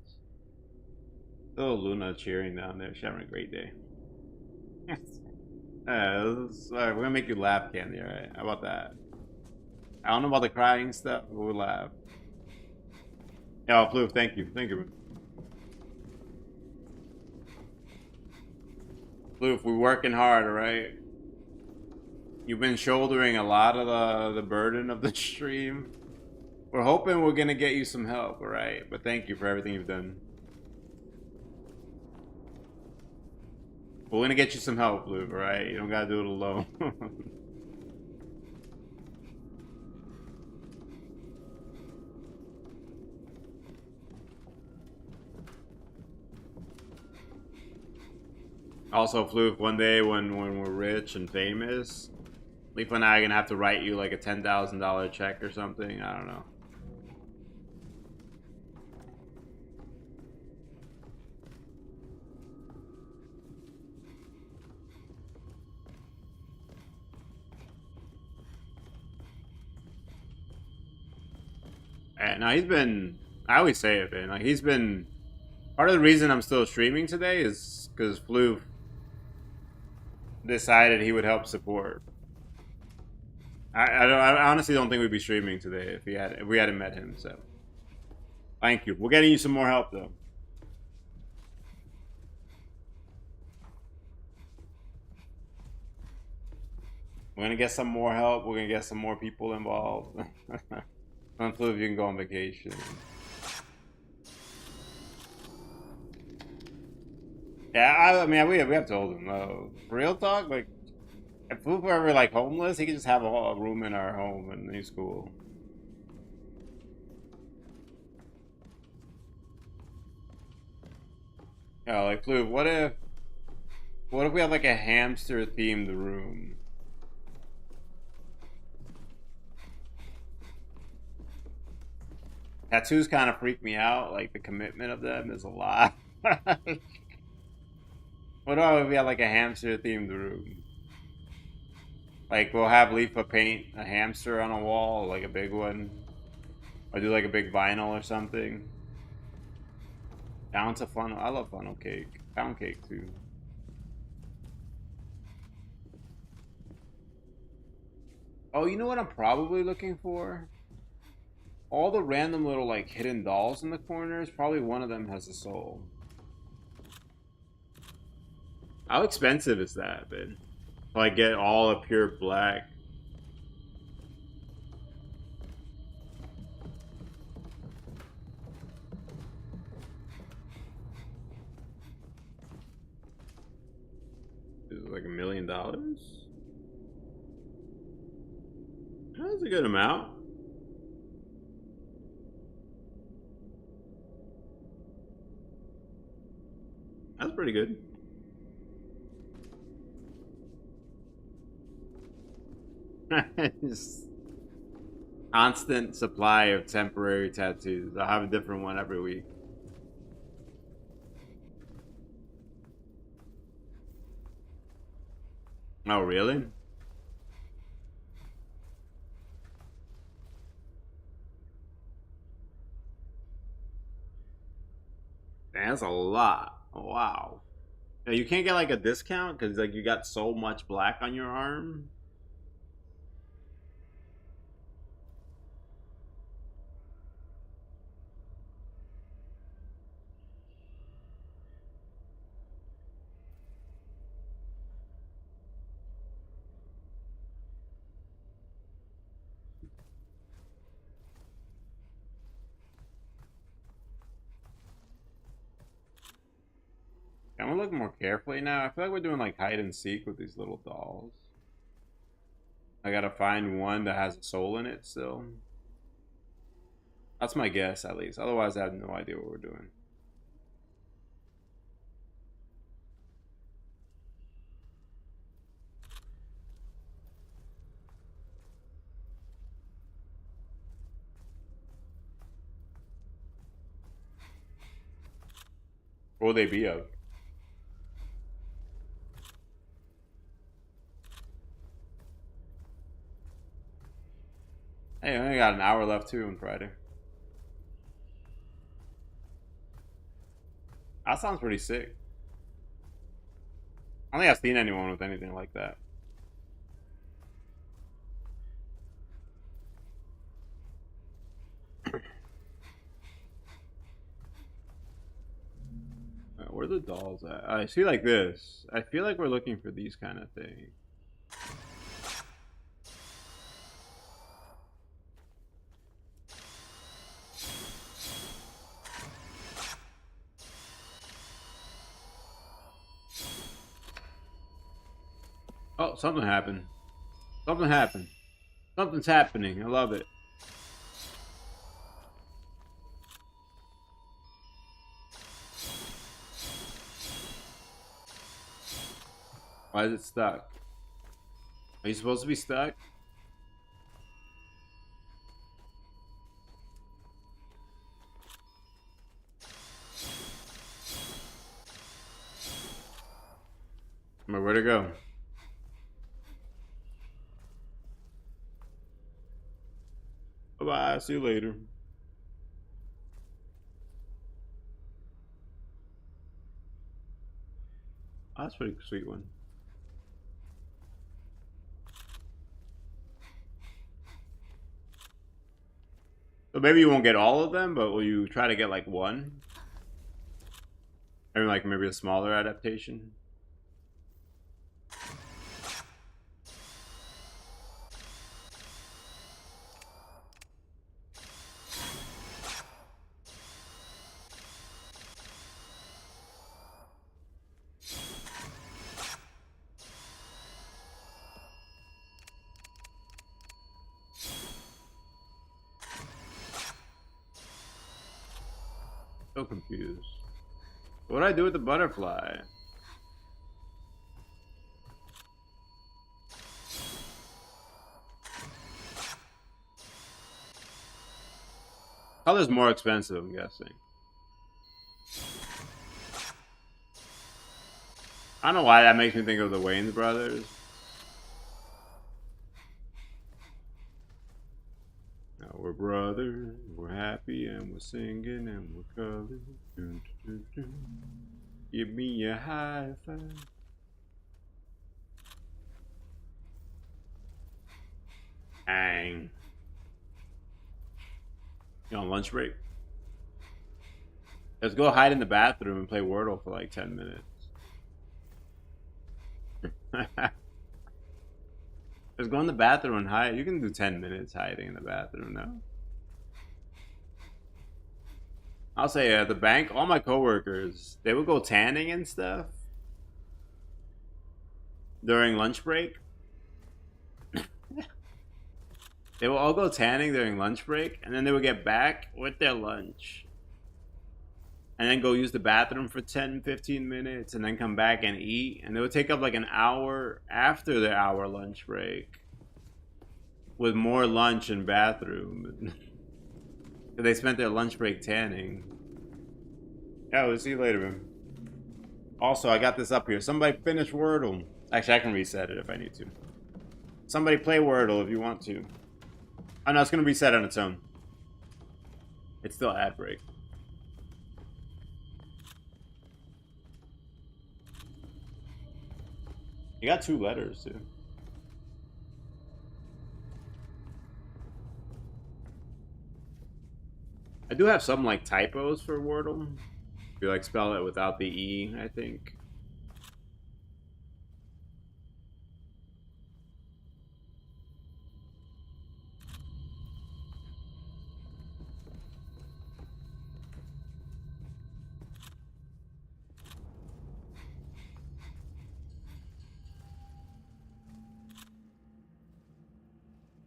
Oh, Luna cheering down there. She's having a great day. We're gonna make you laugh, Candy, alright? How about that? I don't know about the crying stuff, but we'll laugh. Oh, Blue, thank you. Thank you. Blue, we're working hard, alright? You've been shouldering a lot of the burden of the stream. We're hoping we're gonna get you some help, alright? But thank you for everything you've done. We're gonna get you some help, Blue, alright? You don't gotta do it alone. Also, Floof, one day when we're rich and famous, Leaf and I are gonna have to write you like a $10,000 check or something. I don't know. Now he's been. I always say it, man. Like he's been. Part of the reason I'm still streaming today is because Floof decided he would help support. I honestly don't think we'd be streaming today if we hadn't met him. So, thank you. We're getting you some more help though. We're gonna get some more help. We're gonna get some more people involved. Hopefully, you can go on vacation. Yeah, I mean, we have told him. Real talk, like, if we were ever like homeless, he could just have a room in our home, and he's cool. Yeah, like, Floof, what if we had like a hamster themed room? Tattoos kind of freak me out. Like the commitment of them is a lot. What about if we had like a hamster themed room? Like we'll have Leafa paint a hamster on a wall, like a big one, or do like a big vinyl or something. Down to funnel. I love funnel cake. Pound cake too. Oh, you know what I'm probably looking for? All the random little like hidden dolls in the corners, probably one of them has a soul. How expensive is that, man? Like get all of pure black. Is it like $1 million? That's a good amount. That's pretty good. Just constant supply of temporary tattoos. I'll have a different one every week. Oh, really? That's a lot. Wow. Now, you can't get like a discount because like you got so much black on your arm. I'm gonna look more carefully now. I feel like we're doing like hide and seek with these little dolls. I gotta find one that has a soul in it still. That's my guess, at least. Otherwise, I have no idea what we're doing. What will they be of? Hey, I only got an hour left too on Friday. That sounds pretty sick. I don't think I've seen anyone with anything like that. Where are the dolls at? I see like this. I feel like we're looking for these kind of things. Oh, something happened. Something happened. Something's happening. I love it. Why is it stuck? Are you supposed to be stuck? Where'd it go? Bye-bye. See you later. Oh, that's a pretty sweet one. So maybe you won't get all of them, but will you try to get like one? I mean, like maybe a smaller adaptation. So confused. What do I do with the butterfly? Color's more expensive, I'm guessing. I don't know why that makes me think of the Wayans brothers. Now we're brothers, we're happy and we're singing and we're colored. Dun, dun, dun, dun. Give me a high five. Dang. You on lunch break? Let's go hide in the bathroom and play Wordle for like 10 minutes. Let's go in the bathroom and hide. You can do 10 minutes hiding in the bathroom now. I'll say at the bank, all my coworkers, they would go tanning and stuff during lunch break. They will all go tanning during lunch break, and then they would get back with their lunch. And then go use the bathroom for 10-15 minutes, and then come back and eat. And they would take up like an hour after their hour lunch break with more lunch and bathroom. They spent their lunch break tanning. Yeah, we'll see you later, man. Also, I got this up here. Somebody finish Wordle. Actually, I can reset it if I need to. Somebody play Wordle if you want to. Oh no, it's gonna reset on its own. It's still ad break. You got 2 letters too. I do have some like typos for Wordle. If you like spell it without the E, I think.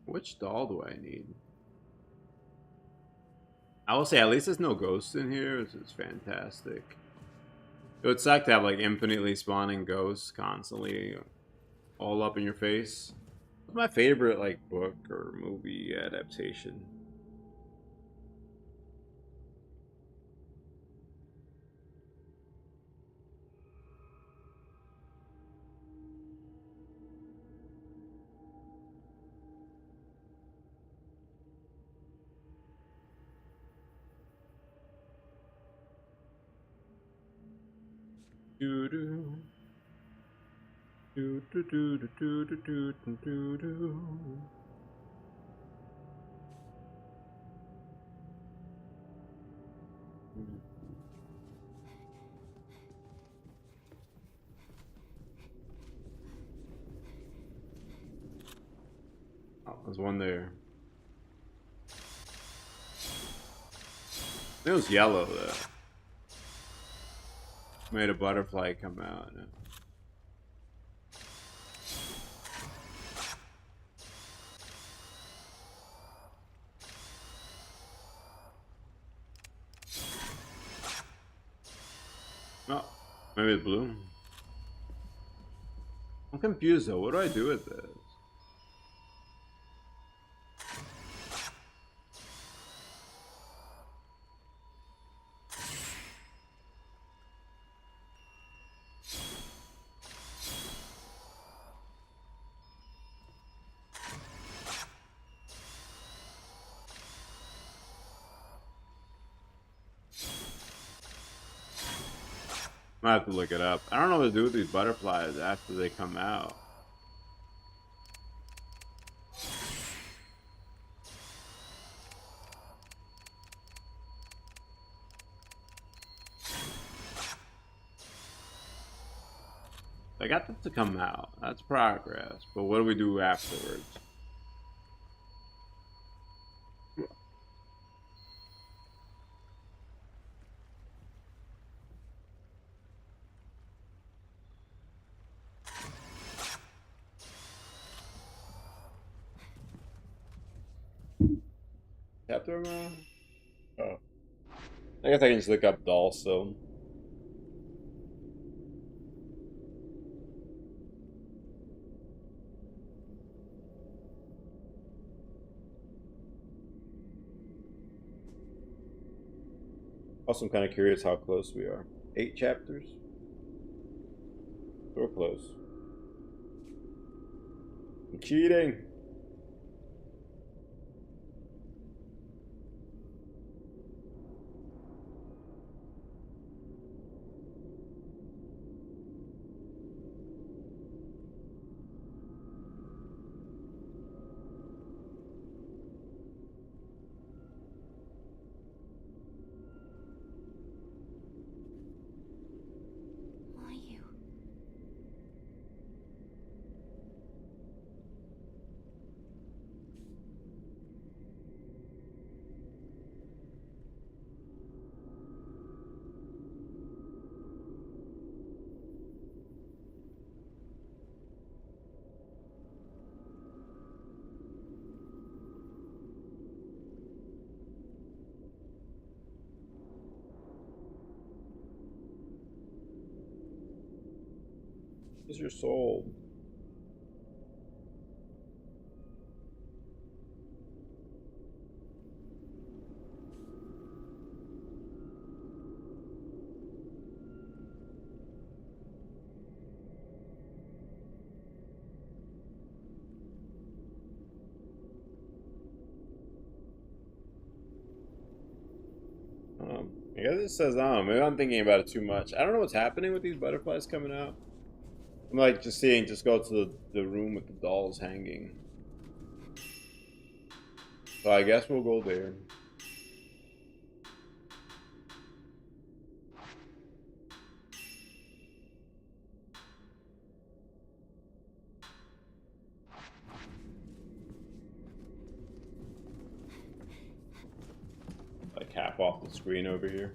Which doll do I need? I will say at least there's no ghosts in here. This is fantastic. It would suck to have like infinitely spawning ghosts constantly all up in your face. What's my favorite like book or movie adaptation? Do do. Do do do do do do do do do. Oh, there's one there. It was yellow though. Made a butterfly come out. Oh, maybe it's blue. I'm confused though. What do I do with this? I have to look it up. I don't know what to do with these butterflies after they come out. I got them to come out. That's progress. But what do we do afterwards? Chapter around? Oh. I guess I can just look up doll still. Also, I'm kind of curious how close we are. 8 chapters? We're close. I'm cheating! Why you? Where's your soul? I guess it says, I don't know, maybe I'm thinking about it too much. I don't know what's happening with these butterflies coming out. I'm like just seeing, just go to the room with the dolls hanging. So I guess we'll go there. Like half off the screen over here.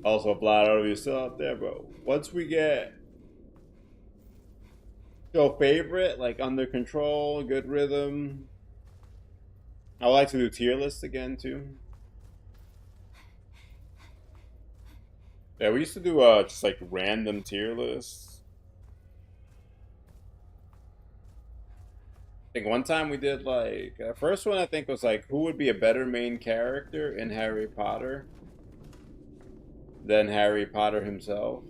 Also, Vlad, are you still out there, bro? Once we get your favorite, like under control, good rhythm. I would like to do tier lists again too. Yeah, we used to do just like random tier lists. I think one time we did like first one I think was like who would be a better main character in Harry Potter than Harry Potter himself.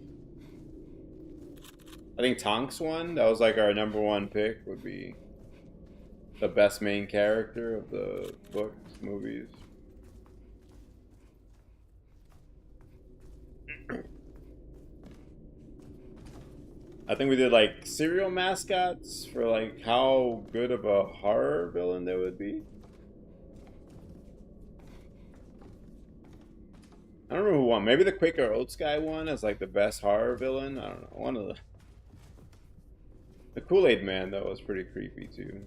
I think Tonks won. That was like our #1 pick would be the best main character of the books, movies. I think we did like serial mascots for like how good of a horror villain they would be. I don't remember who won. Maybe the Quaker Oats guy won as like the best horror villain. I don't know. One of the Kool-Aid Man though was pretty creepy too.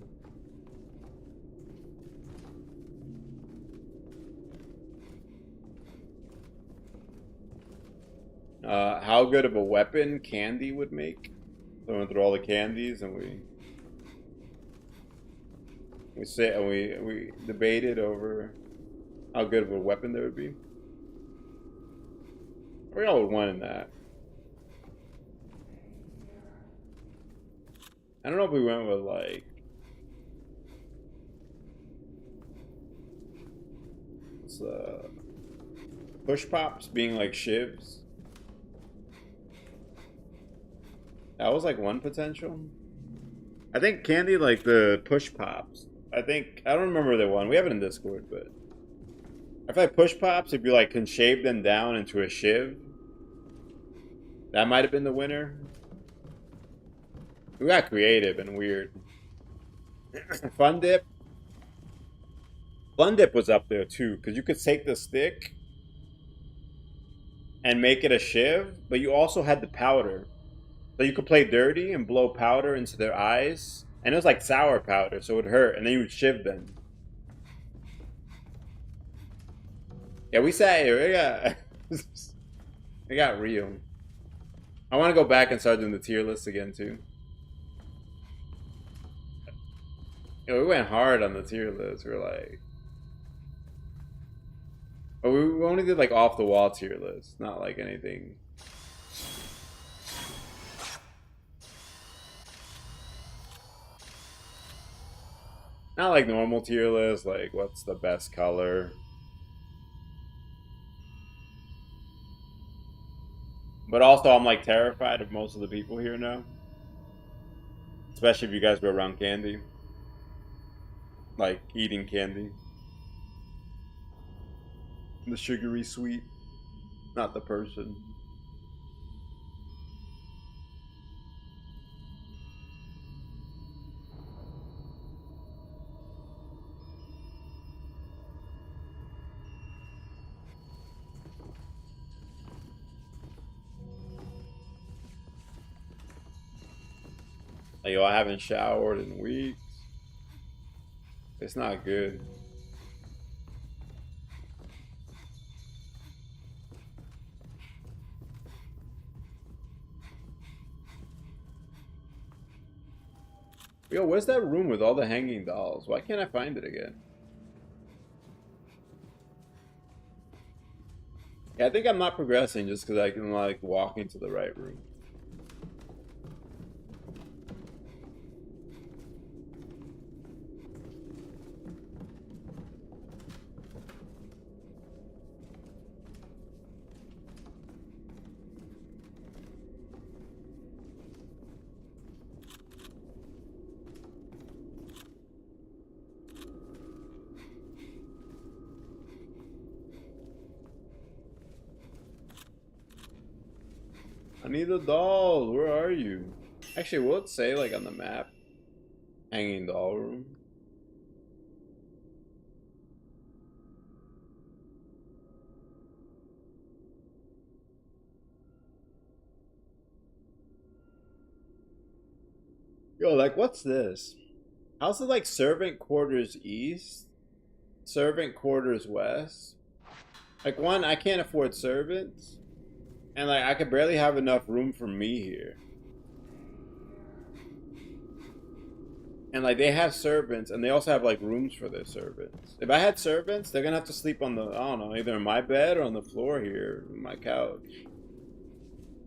How good of a weapon candy would make. So we went through all the candies and we debated over how good of a weapon there would be. We all would win in that. I don't know if we went with like push pops being like shivs. That was like one potential. I think candy like the push pops. I don't remember the one. We have it in Discord, but I feel like push pops, if you like can shave them down into a shiv, that might have been the winner. We got creative and weird. Fun Dip. Fun Dip was up there too, because you could take the stick and make it a shiv, but you also had the powder. So you could play dirty and blow powder into their eyes. And it was like sour powder, so it would hurt. And then you would shiv them. Yeah, we sat here. It got real. I want to go back and start doing the tier list again, too. You know, we went hard on the tier list. We were like... But we only did like off-the-wall tier list. Not like anything... Not like normal tier list, like what's the best color. But also I'm like terrified of most of the people here now. Especially if you guys were around candy. Like eating candy. The sugary sweet. Not the person. Like, yo, I haven't showered in weeks. It's not good. Yo, where's that room with all the hanging dolls? Why can't I find it again? Yeah, I think I'm not progressing just because I can, like, walk into the right room. I need the dolls. Where are you? Actually, will it say like on the map? Hanging doll room. Yo, like what's this? How's it like servant quarters east? Servant quarters west? Like one, I can't afford servants. And like I could barely have enough room for me here. And like they have servants and they also have like rooms for their servants. If I had servants, they're gonna have to sleep on the, I don't know, either in my bed or on the floor here, on my couch.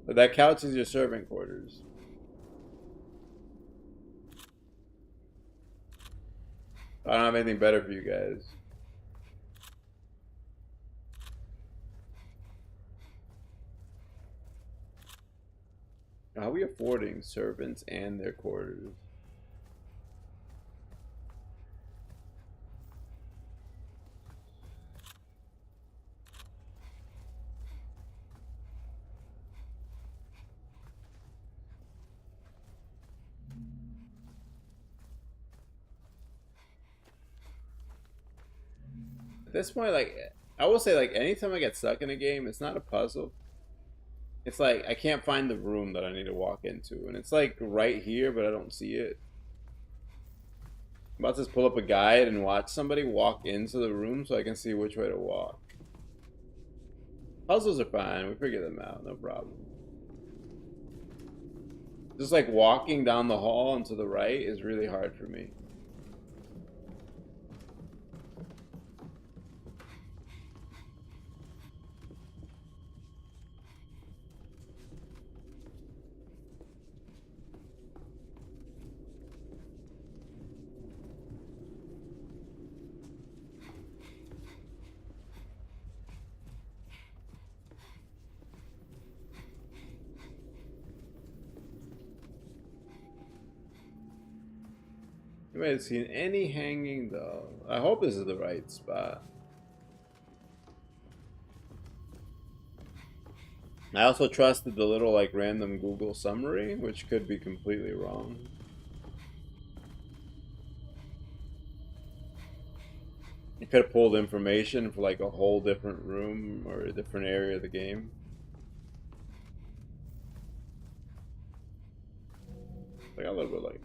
But that couch is your servant quarters. I don't have anything better for you guys. How are we affording servants and their quarters? this point, like, I will say, like, anytime I get stuck in a game, it's not a puzzle. It's like I can't find the room that I need to walk into, and it's like right here, but I don't see it. I'm about to just pull up a guide and watch somebody walk into the room so I can see which way to walk. Puzzles are fine. We figure them out. No problem. Just like walking down the hall and to the right is really hard for me. You might have seen any hanging doll. I hope this is the right spot. I also trusted the little like random Google summary, which could be completely wrong. You could have pulled information for like a whole different room or a different area of the game. Like a little bit like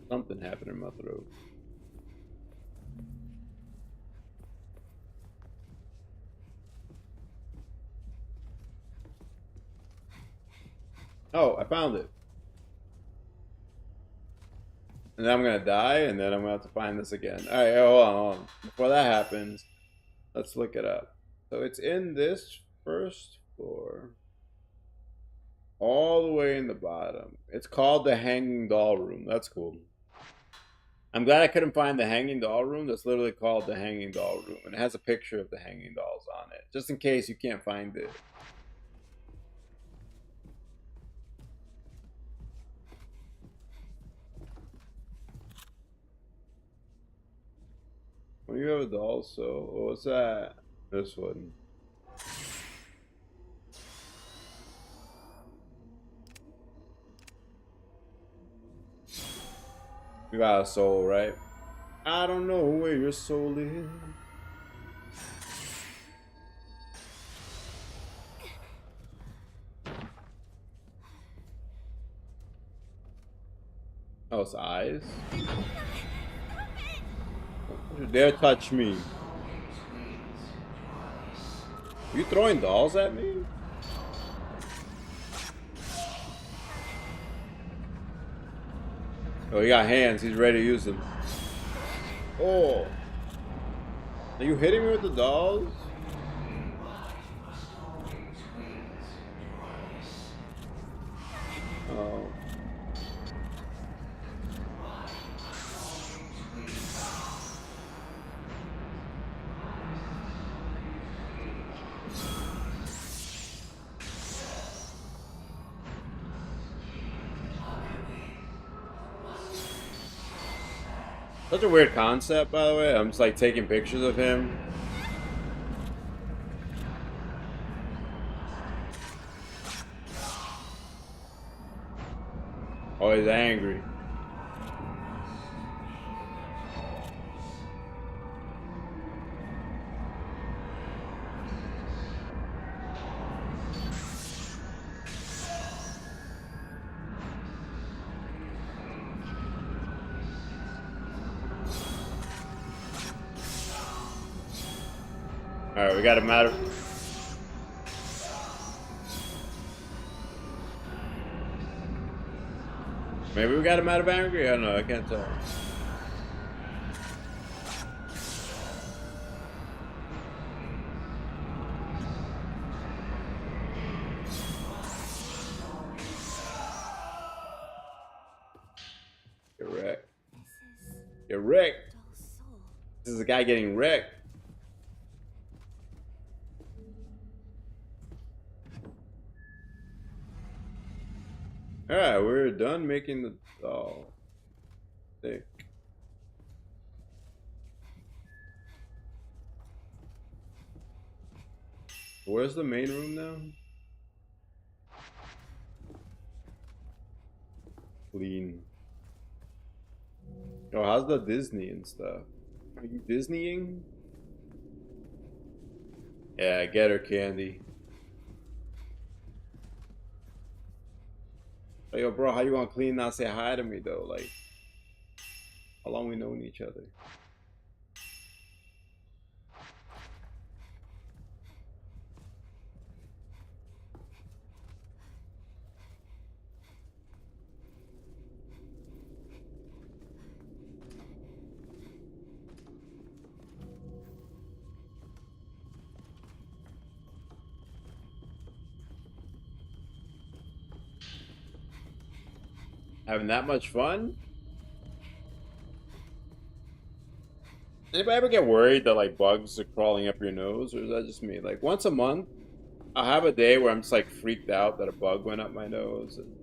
something happened in my throat. Oh, I found it. And then I'm gonna die, and then I'm gonna have to find this again. Alright, hold on. Before that happens, let's look it up. So it's in this first floor. All the way in the bottom. It's called the Hanging Doll Room. That's cool. I'm glad I couldn't find the Hanging Doll Room. That's literally called the Hanging Doll Room. And it has a picture of the hanging dolls on it. Just in case you can't find it. When you have a doll, so what's that? This one. You got a soul, right? I don't know where your soul is. Oh, it's eyes? Don't you dare touch me. Are you throwing dolls at me? Oh, he got hands. He's ready to use them. Oh. Are you hitting me with the dolls? Oh. Such a weird concept, by the way. I'm just like taking pictures of him. Oh, he's angry. Alright, we got him out of... Maybe we got him out of angry? I don't know, I can't tell. You're wrecked. You're wrecked. This is a guy getting wrecked. Alright, we're done making the doll. Thick. Where's the main room now? Clean. Oh, how's the Disney and stuff? Are you Disneying? Yeah, get her, Candy. Like, yo, bro, how you gonna clean not say hi to me though? Like, how long we known each other? Having that much fun? Anybody ever get worried that like bugs are crawling up your nose, or is that just me? Like once a month, I'll have a day where I'm just like freaked out that a bug went up my nose. And...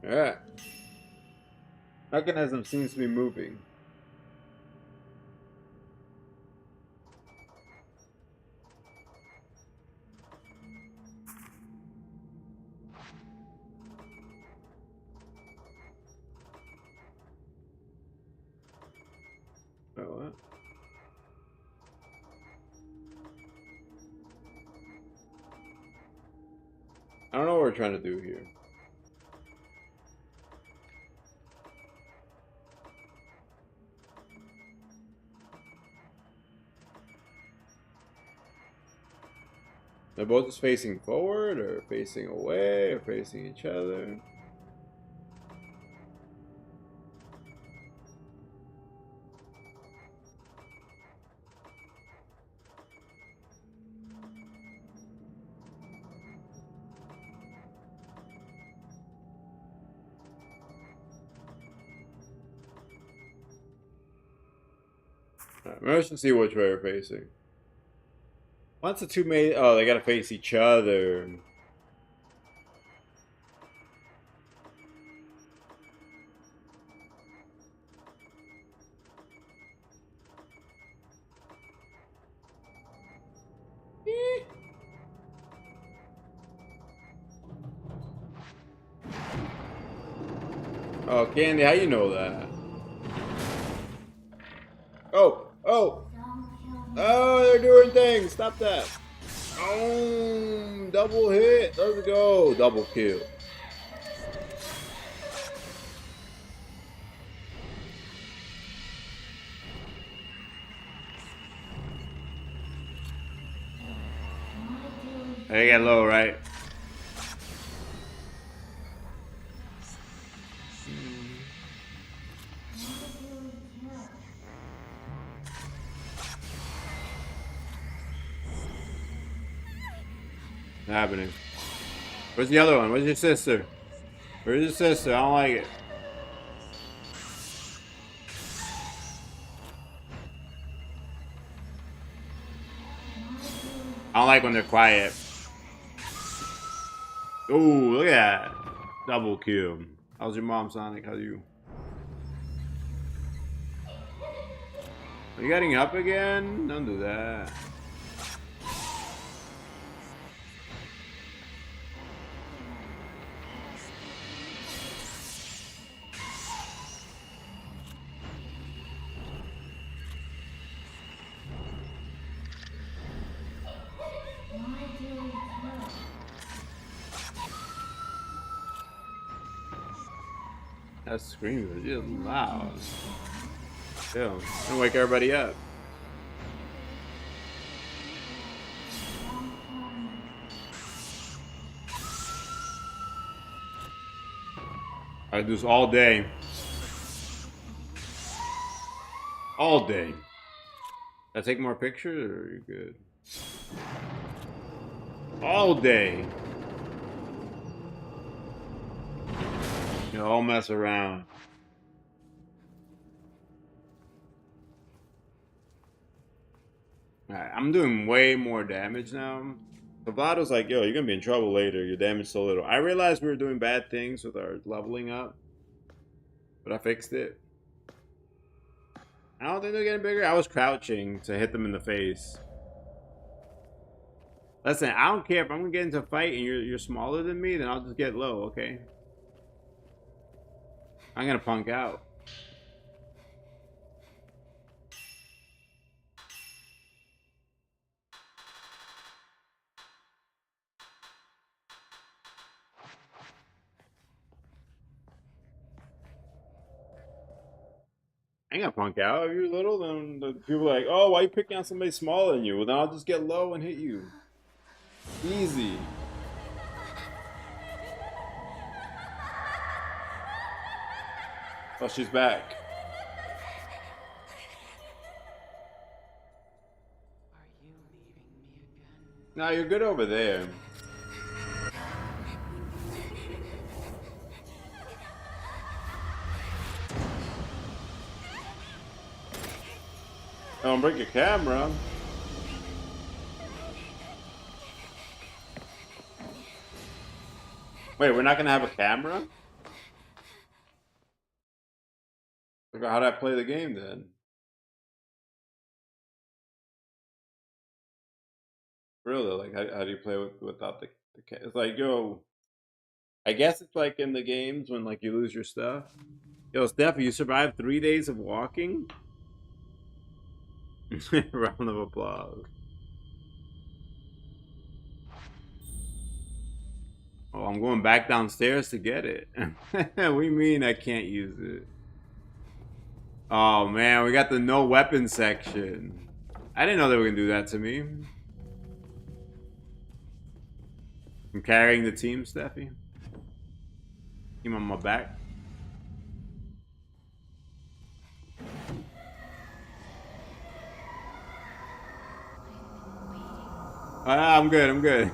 Yeah. Mechanism seems to be moving. Wait, what? I don't know what we're trying to do here. They're both just facing forward, or facing away, or facing each other. Alright, let's just see which way we're facing. Once the two made, oh, they gotta face each other. Oh, Candy, how you know that? Oh, oh, oh, they're doing things. Stop that. Oh, double hit. Let's go. Double kill. They get low, right? What's happening? Where's the other one? Where's your sister? Where's your sister? I don't like it. I don't like when they're quiet. Ooh, look at that. Double kill. How's your mom, Sonic? How are you? Are you getting up again? Don't do that. That scream was just loud. Yeah, gonna wake everybody up. I do this all day. All day. Did I take more pictures, or are you good? All day. You know, I'll mess around. Alright, I'm doing way more damage now. So Vlado's like, yo, you're gonna be in trouble later. Your damage so little. I realized we were doing bad things with our leveling up, but I fixed it. I don't think they're getting bigger. I was crouching to hit them in the face. Listen, I don't care if I'm gonna get into a fight and you're smaller than me, then I'll just get low, okay? I'm gonna punk out. I ain't gonna punk out. If you're little, then the people are like, oh, why you picking on somebody smaller than you? Well, then I'll just get low and hit you. Easy. Oh, she's back. Are you leaving me again? No, you're good over there. Don't break your camera. Wait, we're not gonna have a camera? How'd I play the game then? Really? Like, how do you play without the It's like, yo, I guess it's like in the games when like you lose your stuff. Yo, Steffi, you survived 3 days of walking? Round of applause. Oh, I'm going back downstairs to get it. What do you mean I can't use it? Oh man, we got the no weapon section. I didn't know they were gonna do that to me. I'm carrying the team, Steffi. Team on my back. I'm good, I'm good.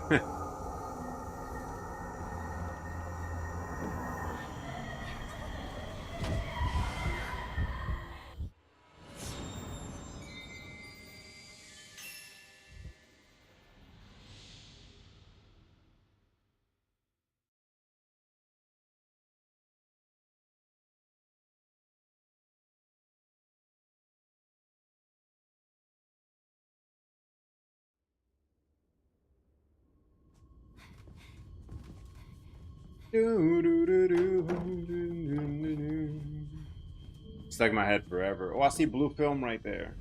Stuck in my head forever. Oh, I see blue film right there.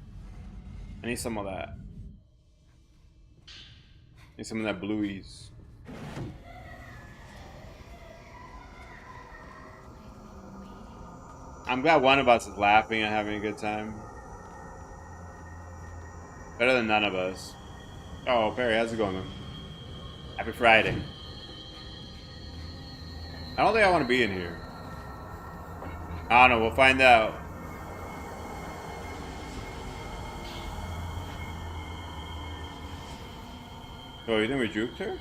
I need some of that. Need some of that blueies. I'm glad one of us is laughing and having a good time. Better than none of us. Oh, Perry, how's it going, man? Happy Friday. I don't think I want to be in here. I don't know, we'll find out. Oh, you think we juked her?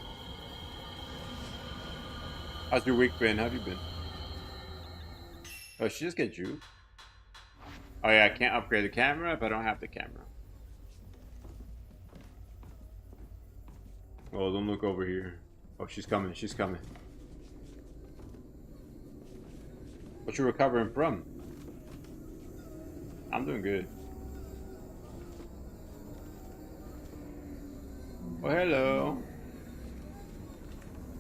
How's your week been? How have you been? Oh, she just get juked? Oh yeah, I can't upgrade the camera if I don't have the camera. Oh, don't look over here. Oh, she's coming, she's coming. What you recovering from? I'm doing good. Oh, hello.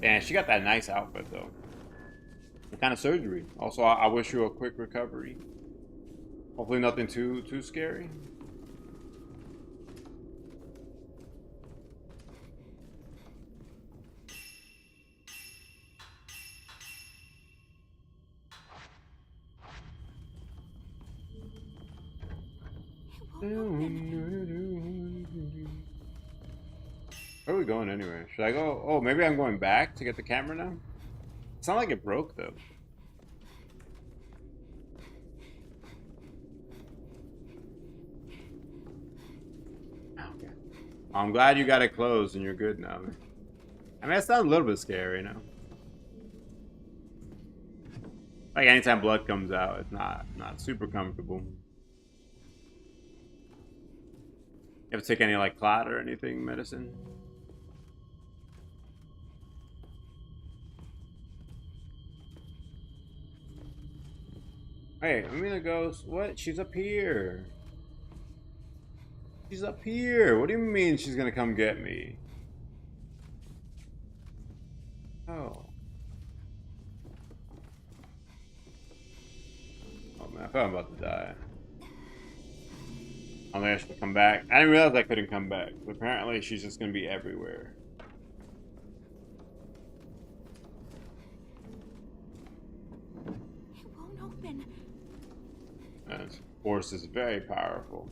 Man, she got that nice outfit, though. What kind of surgery? Also, I wish you a quick recovery. Hopefully nothing too scary. Where are we going anyway? Should I go? Oh, maybe I'm going back to get the camera now? It's not like it broke, though. Okay. I'm glad you got it closed and you're good now. I mean, that sounds a little bit scary, you know? Like, anytime blood comes out, it's not super comfortable. You have to take any, like, clot or anything, medicine? Hey, Amina goes, what? She's up here. She's up here. What do you mean she's gonna come get me? Oh. Oh man, I thought I'm about to die. I think I should come back. I didn't realize I couldn't come back. But apparently she's just gonna be everywhere. It won't open. This force is very powerful.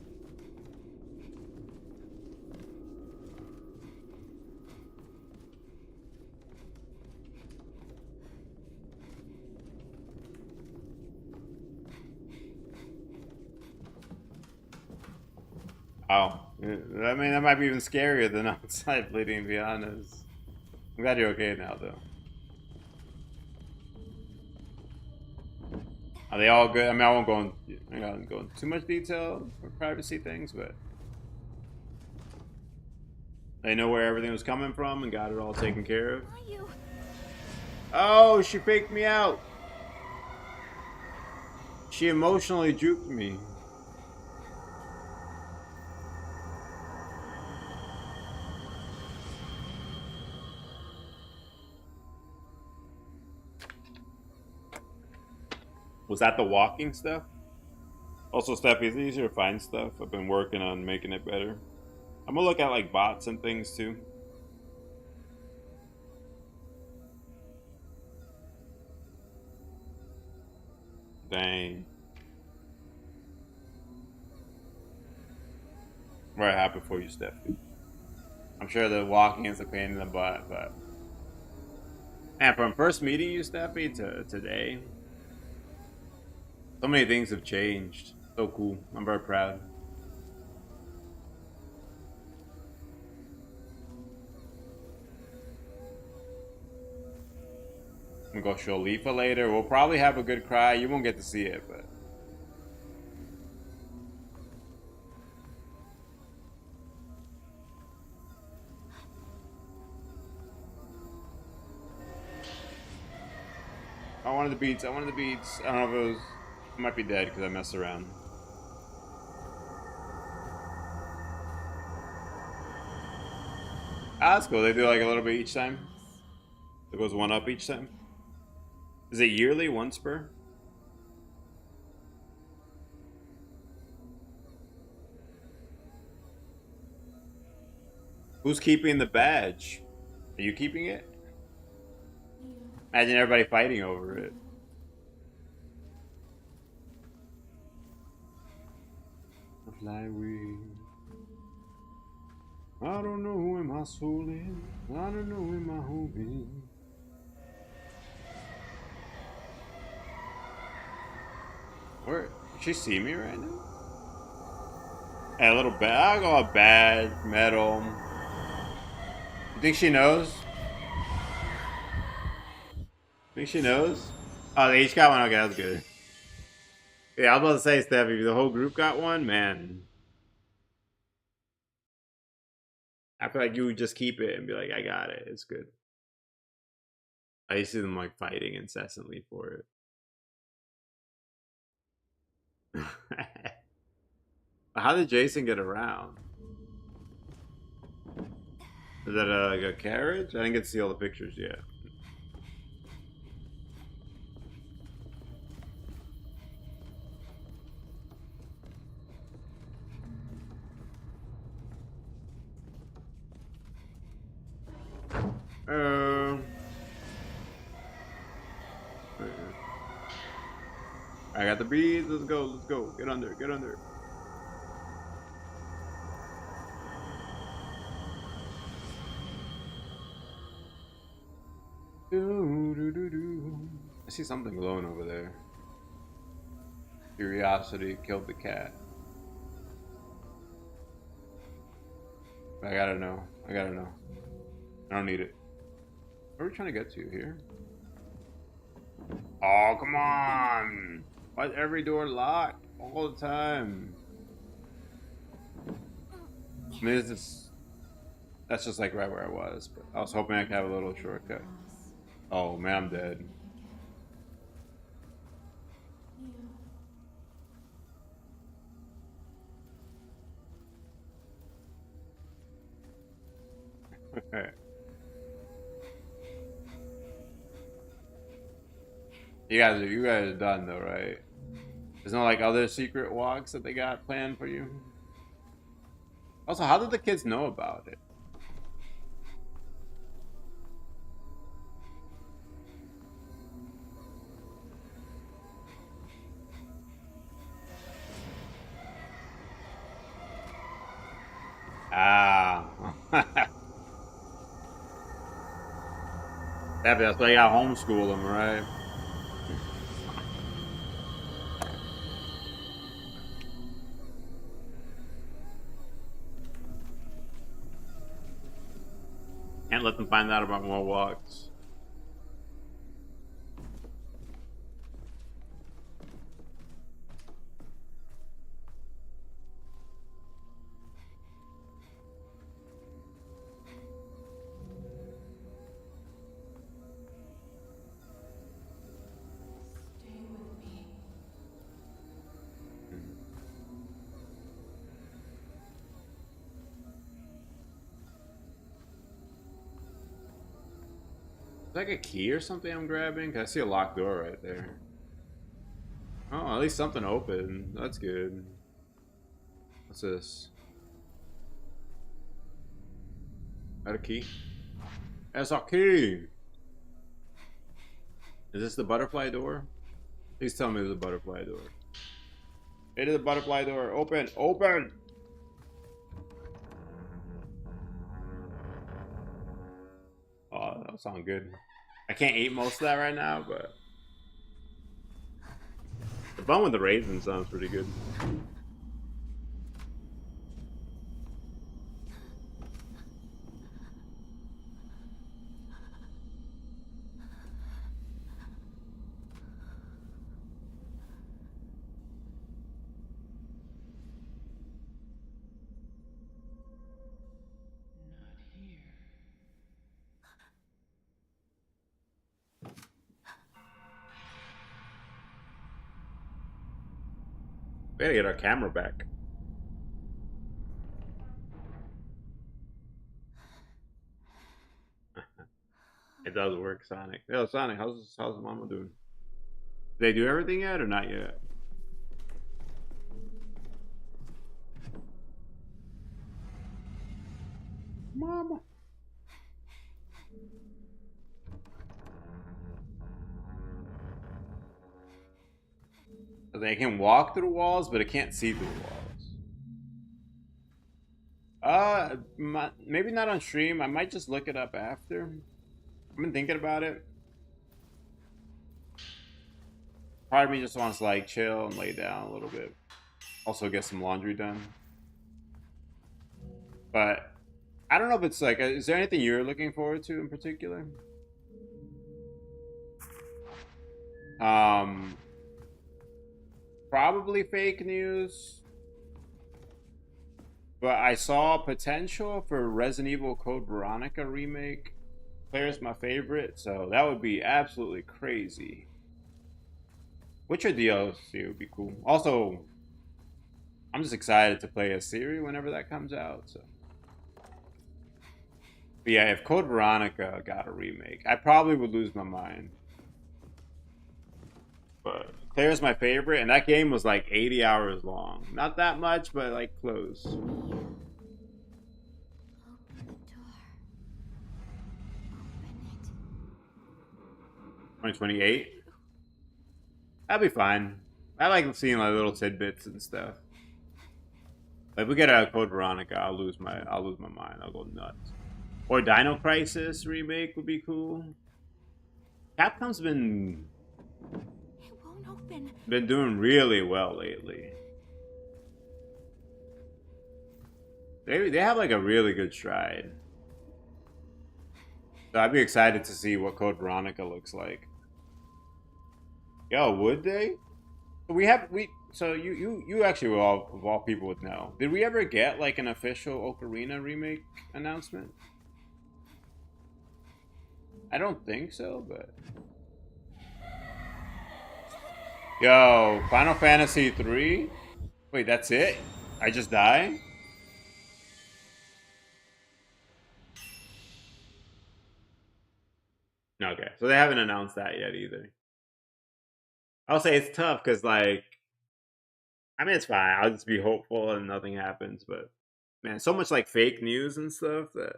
Oh, I mean, that might be even scarier than outside bleeding, to be honest. I'm glad you're okay now, though. Are they all good? I mean, I won't go into too much detail for privacy things, but they know where everything was coming from and got it all taken care of. Are you? Oh, she faked me out. She emotionally juked me. Was that the walking stuff? Also, Steffi, it's easier to find stuff. I've been working on making it better. I'm gonna look at like bots and things too. Dang. I'm very happy for you, Steffi. I'm sure the walking is a pain in the butt, but man, from first meeting you, Steffi, to today, so many things have changed. So cool. I'm very proud. I'm gonna go show Leafa later. We'll probably have a good cry. You won't get to see it, but I wanted the beats. I wanted the beats. I don't know if it was. I might be dead because I messed around. Ah, that's cool. They do like a little bit each time. It goes one up each time. Is it yearly, once per? Who's keeping the badge? Are you keeping it? Imagine everybody fighting over it. Fly away. I don't know where my soul is. I don't know where my home is. Where? Does she see me right now? Hey, a little bad. I'll go a bad metal. You think she knows? Think she knows? Oh, they each got one. Okay, that's good. Yeah, I was about to say, Steph, if the whole group got one, man. I feel like you would just keep it and be like, I got it. It's good. I used to see them like fighting incessantly for it. How did Jason get around? Is that like a carriage? I didn't get to see all the pictures yet. I got the beads. Let's go. Let's go. Get under. Get under. I see something glowing over there. Curiosity killed the cat. I gotta know. I gotta know. I don't need it. Where are we trying to get to here? Oh, come on! Why is every door locked all the time? I mean, that's just like right where I was, but I was hoping I could have a little shortcut. Oh man, I'm dead. You guys are done though, right? There's no like other secret walks that they got planned for you. Also, how did the kids know about it? Ah. That's why you gotta homeschool them, right? Can't let them find out about more walks. Stay with me. Is that like a key or something I'm grabbing? 'Cause I see a locked door right there. Oh, at least something open. That's good. What's this? Got a key? That's a key! Is this the butterfly door? Please tell me there's a butterfly door. It is a butterfly door. Open! Open! Oh, that'll sound good. I can't eat most of that right now, but the bun with the raisin sounds pretty good. Not here. We gotta get our camera back. It does work, Sonic. Yo, Sonic, how's Mama doing? Did they do everything yet or not yet? Mama. They can walk through the walls, but it can't see through the walls. Maybe not on stream. I might just look it up after. I've been thinking about it. Part of me just wants to like chill and lay down a little bit. Also get some laundry done. But I don't know if it's like, is there anything you're looking forward to in particular? Probably fake news. But I saw potential for Resident Evil Code Veronica remake. Claire's my favorite, so that would be absolutely crazy. Witcher DLC would be cool. Also, I'm just excited to play a series whenever that comes out. So, but yeah, if Code Veronica got a remake, I probably would lose my mind. But Claire's my favorite, and that game was like 80 hours long. Not that much, but like close. Open the door. Open it. 2028? That'd be fine. I like seeing like little tidbits and stuff. But if we get a Code Veronica, I'll lose my mind. I'll go nuts. Or Dino Crisis remake would be cool. Capcom's been It won't open. doing really well lately. They have like a really good stride. So I'd be excited to see what Code Veronica looks like. Yo, would they? So you actually of all people would know. Did we ever get like an official Ocarina remake announcement? I don't think so, but yo, Final Fantasy 3? Wait, that's it? I just die? Okay, so they haven't announced that yet either. I'll say it's tough because, like, I mean, it's fine. I'll just be hopeful and nothing happens. But man, so much like fake news and stuff that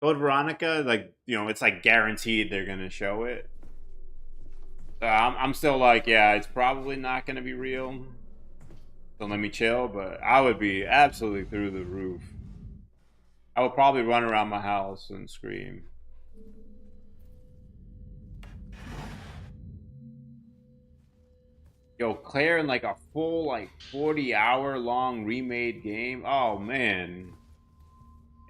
Code Veronica, like, you know, it's like guaranteed they're gonna show it. So I'm still like, yeah, it's probably not gonna be real. So let me chill. But I would be absolutely through the roof. I would probably run around my house and scream. Yo, Claire in like a full like 40-hour long remade game. Oh man.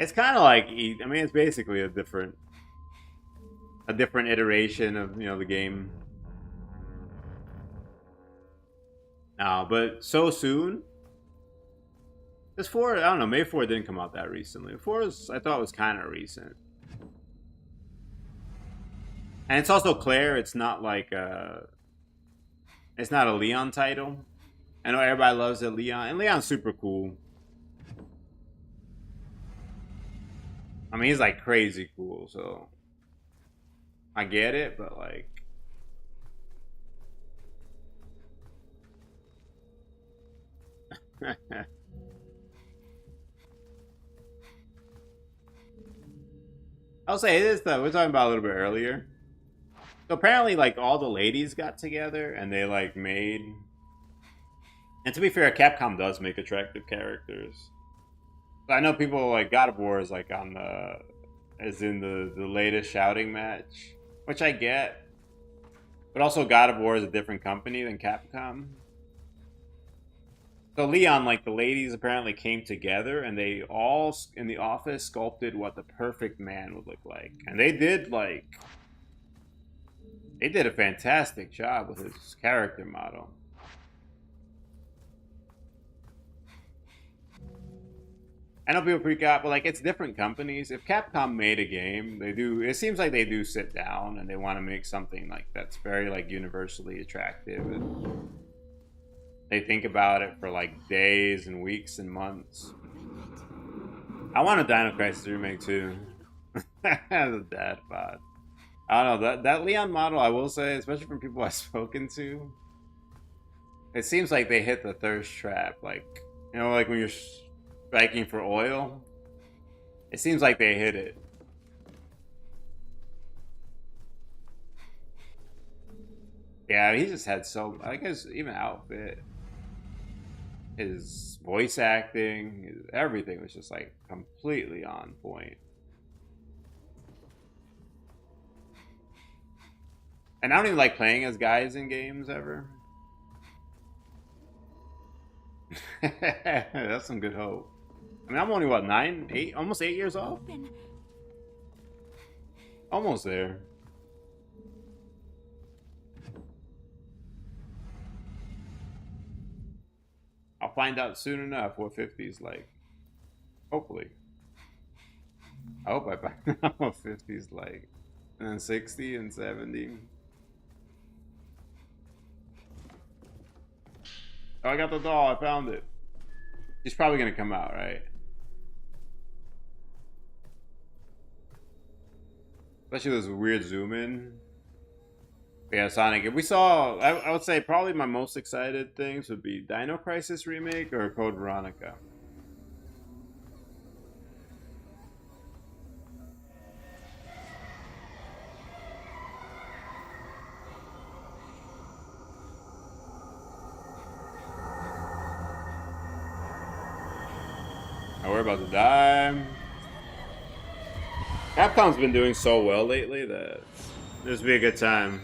It's kind of like, I mean, it's basically a different iteration of, you know, the game. But so soon. This 4, I don't know, May 4 didn't come out that recently. 4 is, I thought was kind of recent. And it's also Claire, it's not like it's not a Leon title. I know everybody loves it, Leon, and Leon's super cool. I mean, he's like crazy cool, so I get it, but like, I'll say this though, we're talking about a little bit earlier. So apparently, like, all the ladies got together and they like made. And to be fair, Capcom does make attractive characters. I know people like God of War is like on the, as in the latest shouting match, which I get. But also, God of War is a different company than Capcom. So Leon, like, the ladies apparently came together and they all in the office sculpted what the perfect man would look like, and they did a fantastic job with his character model. I know people freak out, but like, it's different companies. If Capcom made a game, they do. It seems like they do sit down and they want to make something like that's very like universally attractive, and they think about it for like days and weeks and months. I want a Dino Crisis remake too. The dad bod. I don't know, that Leon model, I will say, especially from people I've spoken to, it seems like they hit the thirst trap. Like, you know, like when you're striking for oil, it seems like they hit it. Yeah, he just had so, I guess, even outfit, his voice acting, everything was just like completely on point. And I don't even like playing as guys in games ever. That's some good hope. I mean, I'm only, what, 9, 8, almost 8 years old? Almost there. I'll find out soon enough what 50 is like. Hopefully. I hope I find out what 50 is like. And then 60 and 70. Oh, I got the doll. I found it. She's probably going to come out, right? Especially this weird zoom in. But yeah, Sonic. If we saw, I would say probably my most excited things would be Dino Crisis remake or Code Veronica. Oh, we're about to die. Capcom's been doing so well lately that this would be a good time.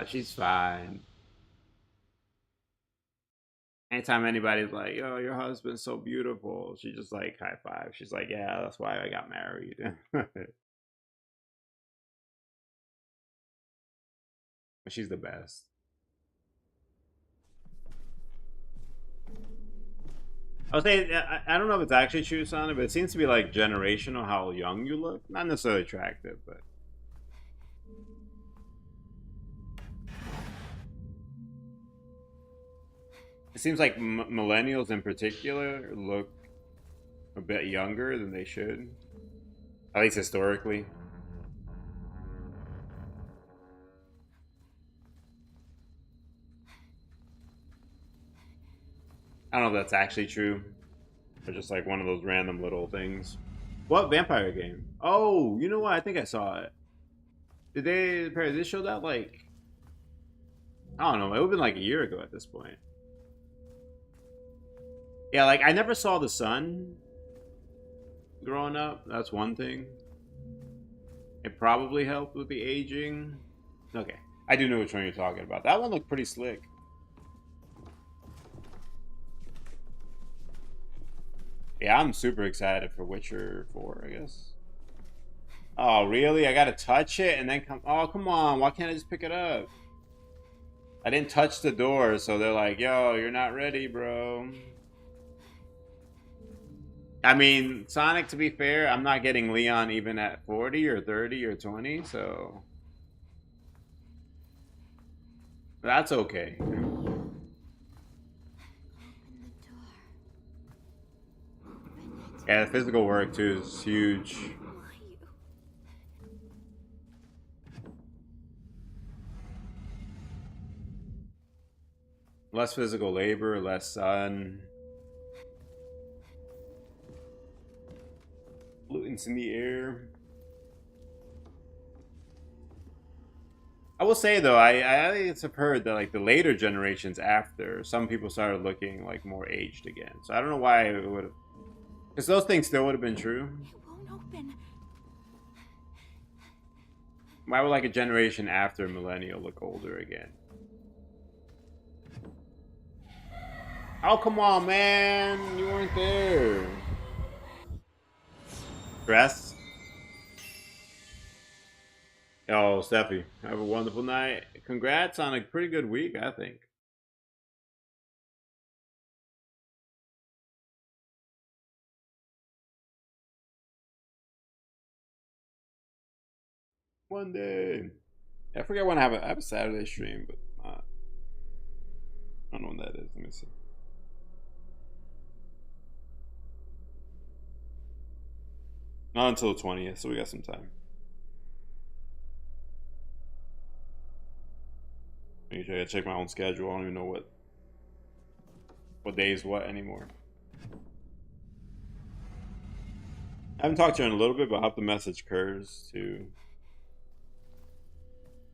She's fine. Anytime anybody's like, "Oh, your husband's so beautiful," she just like high five. She's like, "Yeah, that's why I got married." She's the best. I would say, I don't know if it's actually true, Sonic, but it seems to be like generational how young you look. Not necessarily attractive, but it seems like millennials in particular look a bit younger than they should. At least historically. I don't know if that's actually true. Or just like one of those random little things. What vampire game? Oh, you know what? I think I saw it. Did they show that like, I don't know, it would have been like a year ago at this point. Yeah, like I never saw the sun growing up. That's one thing. It probably helped with the aging. Okay. I do know which one you're talking about. That one looked pretty slick. Yeah, I'm super excited for Witcher 4, I guess. Oh, really? I gotta touch it and then come... Oh, come on. Why can't I just pick it up? I didn't touch the door, so they're like, yo, you're not ready, bro. I mean, Sonic, to be fair, I'm not getting Leon even at 40 or 30 or 20, so... That's okay. Yeah, the physical work, too, is huge. Less physical labor, less sun. Pollutants in the air. I will say though, I have heard that like the later generations after, some people started looking like more aged again. So I don't know why it would have, because those things still would have been true. It won't open. Why would like a generation after millennial look older again? Oh, come on, man. You weren't there. Stress? Oh, Steffi, have a wonderful night. Congrats on a pretty good week, I think. One day. I forget when I have a Saturday stream, but I don't know when that is. Let me see. Not until the 20th, so we got some time. I gotta check my own schedule. I don't even know what day is what anymore. I haven't talked to her in a little bit, but I'll have to message Kurz too.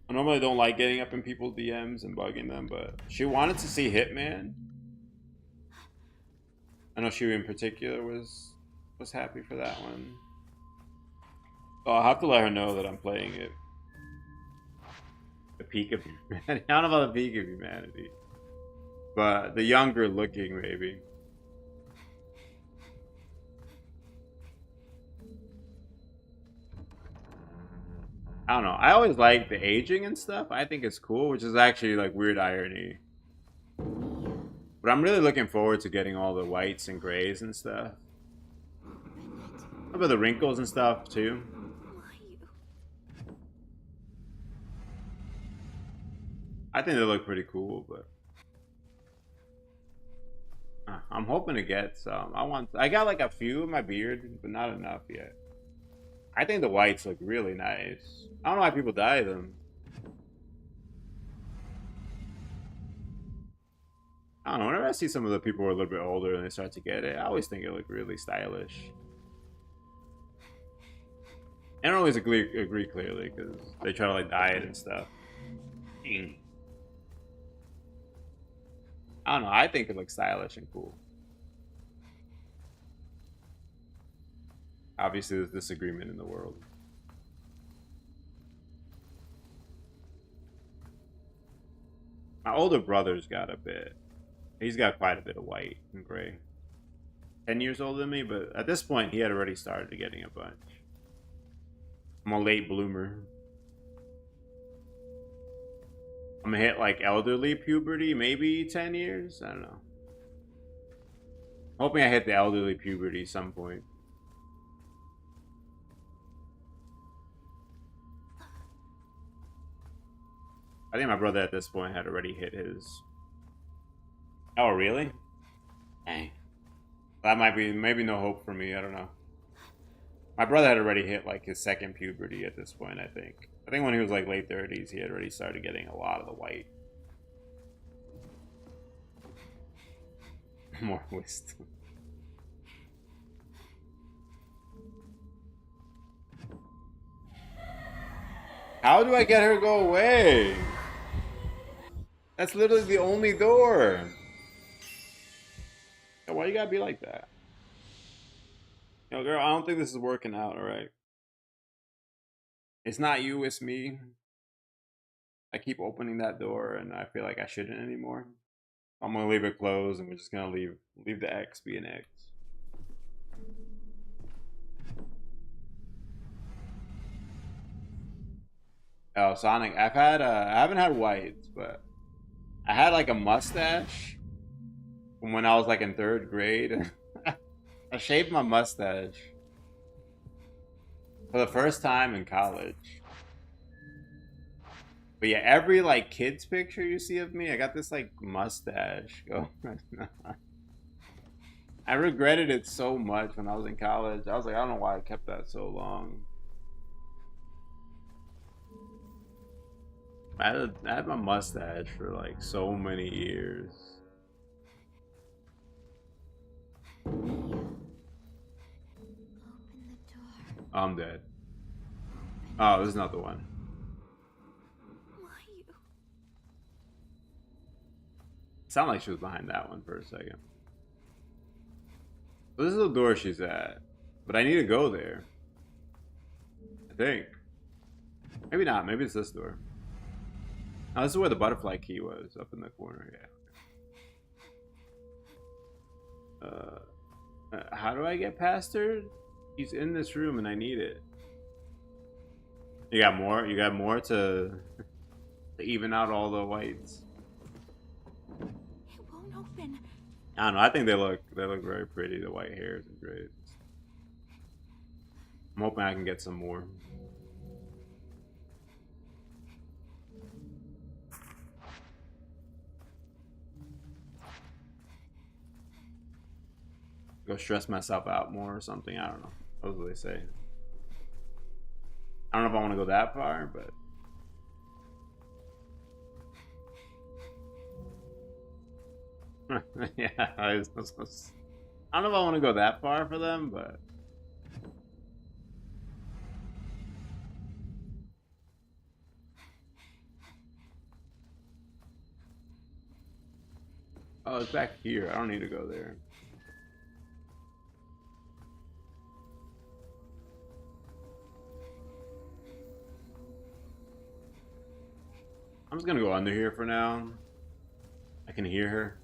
I normally don't like getting up in people's DMs and bugging them, but she wanted to see Hitman. I know she in particular was happy for that one. So I'll have to let her know that I'm playing it. The peak of humanity. I don't know about the peak of humanity, but the younger looking maybe. I don't know. I always like the aging and stuff. I think it's cool, which is actually like weird irony. But I'm really looking forward to getting all the whites and grays and stuff. How about the wrinkles and stuff too? I think they look pretty cool, but I'm hoping to get some. I got like a few in my beard, but not enough yet. I think the whites look really nice. I don't know why people dye them. I don't know. Whenever I see some of the people who are a little bit older and they start to get it, I always think it look really stylish. I don't always agree clearly because they try to like dye it and stuff. I don't know. I think it looks stylish and cool. Obviously, there's disagreement in the world. My older brother's got a bit. He's got quite a bit of white and gray. 10 years older than me, but at this point, he had already started getting a bunch. I'm a late bloomer. I'm gonna hit like elderly puberty, maybe 10 years? I don't know. Hoping I hit the elderly puberty some point. I think my brother at this point had already hit his. Oh, really? Dang. That might be, maybe no hope for me, I don't know. My brother had already hit like his second puberty at this point, I think. I think when he was like late 30s, he had already started getting a lot of the white. More wisdom. How do I get her to go away? That's literally the only door. Why you gotta be like that? Yo, girl, I don't think this is working out, alright? It's not you, it's me. I keep opening that door and I feel like I shouldn't anymore. I'm gonna leave it closed and we're just gonna leave the X be an X. Oh, Sonic, I haven't had whites, but I had like a mustache from when I was like in 3rd grade. I shaved my mustache for the first time in college. But yeah, every like kids picture you see of me, I got this like mustache going. I regretted it so much when I was in college. I was like, I don't know why I kept that so long. I had my mustache for like so many years. Open the door. I'm dead. Oh, this is not the one. Why you? Sounded like she was behind that one for a second. So this is the door she's at. But I need to go there. I think. Maybe not. Maybe it's this door. Oh, this is where the butterfly key was, up in the corner, yeah. How do I get past her? He's in this room and I need it. You got more? You got more to even out all the whites? It won't open. I don't know. I think they look very pretty. The white hairs and braids. I'm hoping I can get some more. Go stress myself out more or something. I don't know. What do they say? I don't know if I want to go that far, but yeah, I don't know if I want to go that far for them, but oh, it's back here. I don't need to go there. I'm just gonna go under here for now. I can hear her.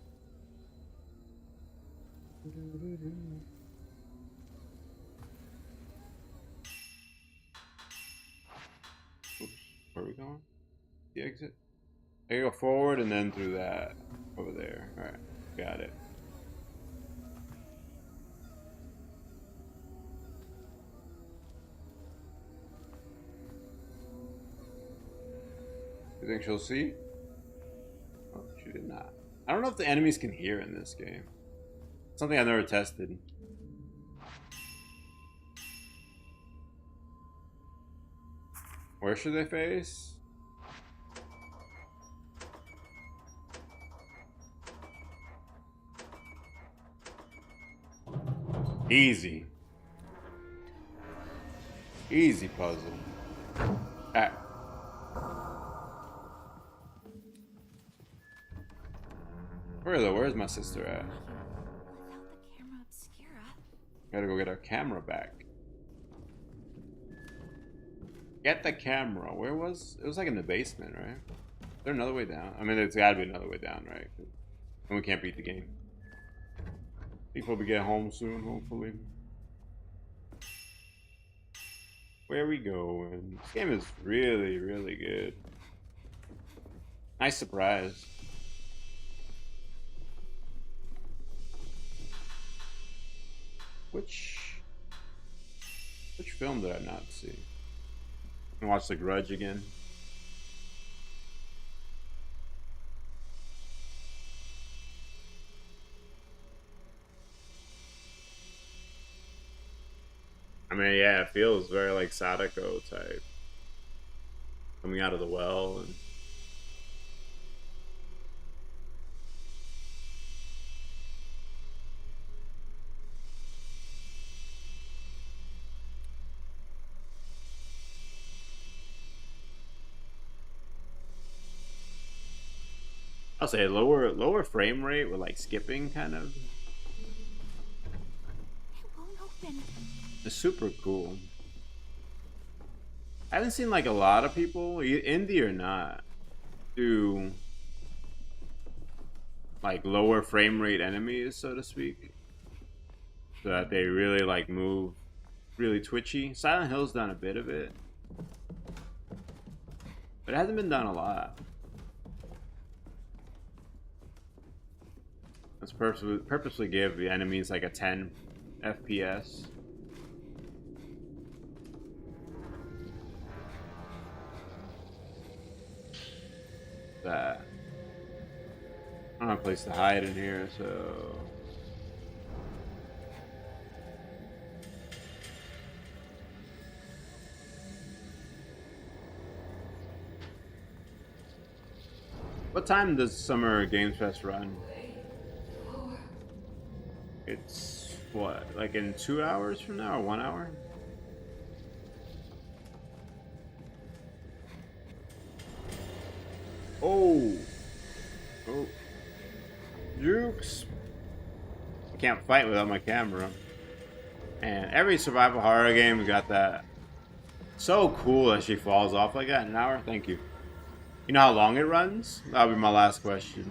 Oops, where are we going? The exit? I go forward and then through that over there. Alright, got it. You think she'll see? Oh, she did not. I don't know if the enemies can hear in this game. Something I've never tested. Where should they face? Easy. Easy puzzle. Ah. Where's my sister at? Without the camera obscura. Gotta go get our camera back. Get the camera. Where was it? Was like in the basement, right? Is there another way down? I mean, there's gotta be another way down, right? And we can't beat the game. Before we get home soon, hopefully. Where we going? This game is really, really good. Nice surprise. Which film did I not see? I watch The Grudge again. I mean, yeah, it feels very like Sadako type. Coming out of the well. And... I'll say lower frame rate with like skipping kind of. It won't open. It's super cool. I haven't seen like a lot of people, indie or not, do like lower frame rate enemies, so to speak, so that they really like move really twitchy. Silent Hill's done a bit of it, but it hasn't been done a lot. Let's purposely give the enemies like a 10 FPS. That I don't have a place to hide in here, so what time does Summer Games Fest run? It's what, like in 2 hours from now or 1 hour? Oh, Jukes! I can't fight without my camera. And every survival horror game got that. So cool that she falls off like that in an hour. Thank you. You know how long it runs? That'll be my last question.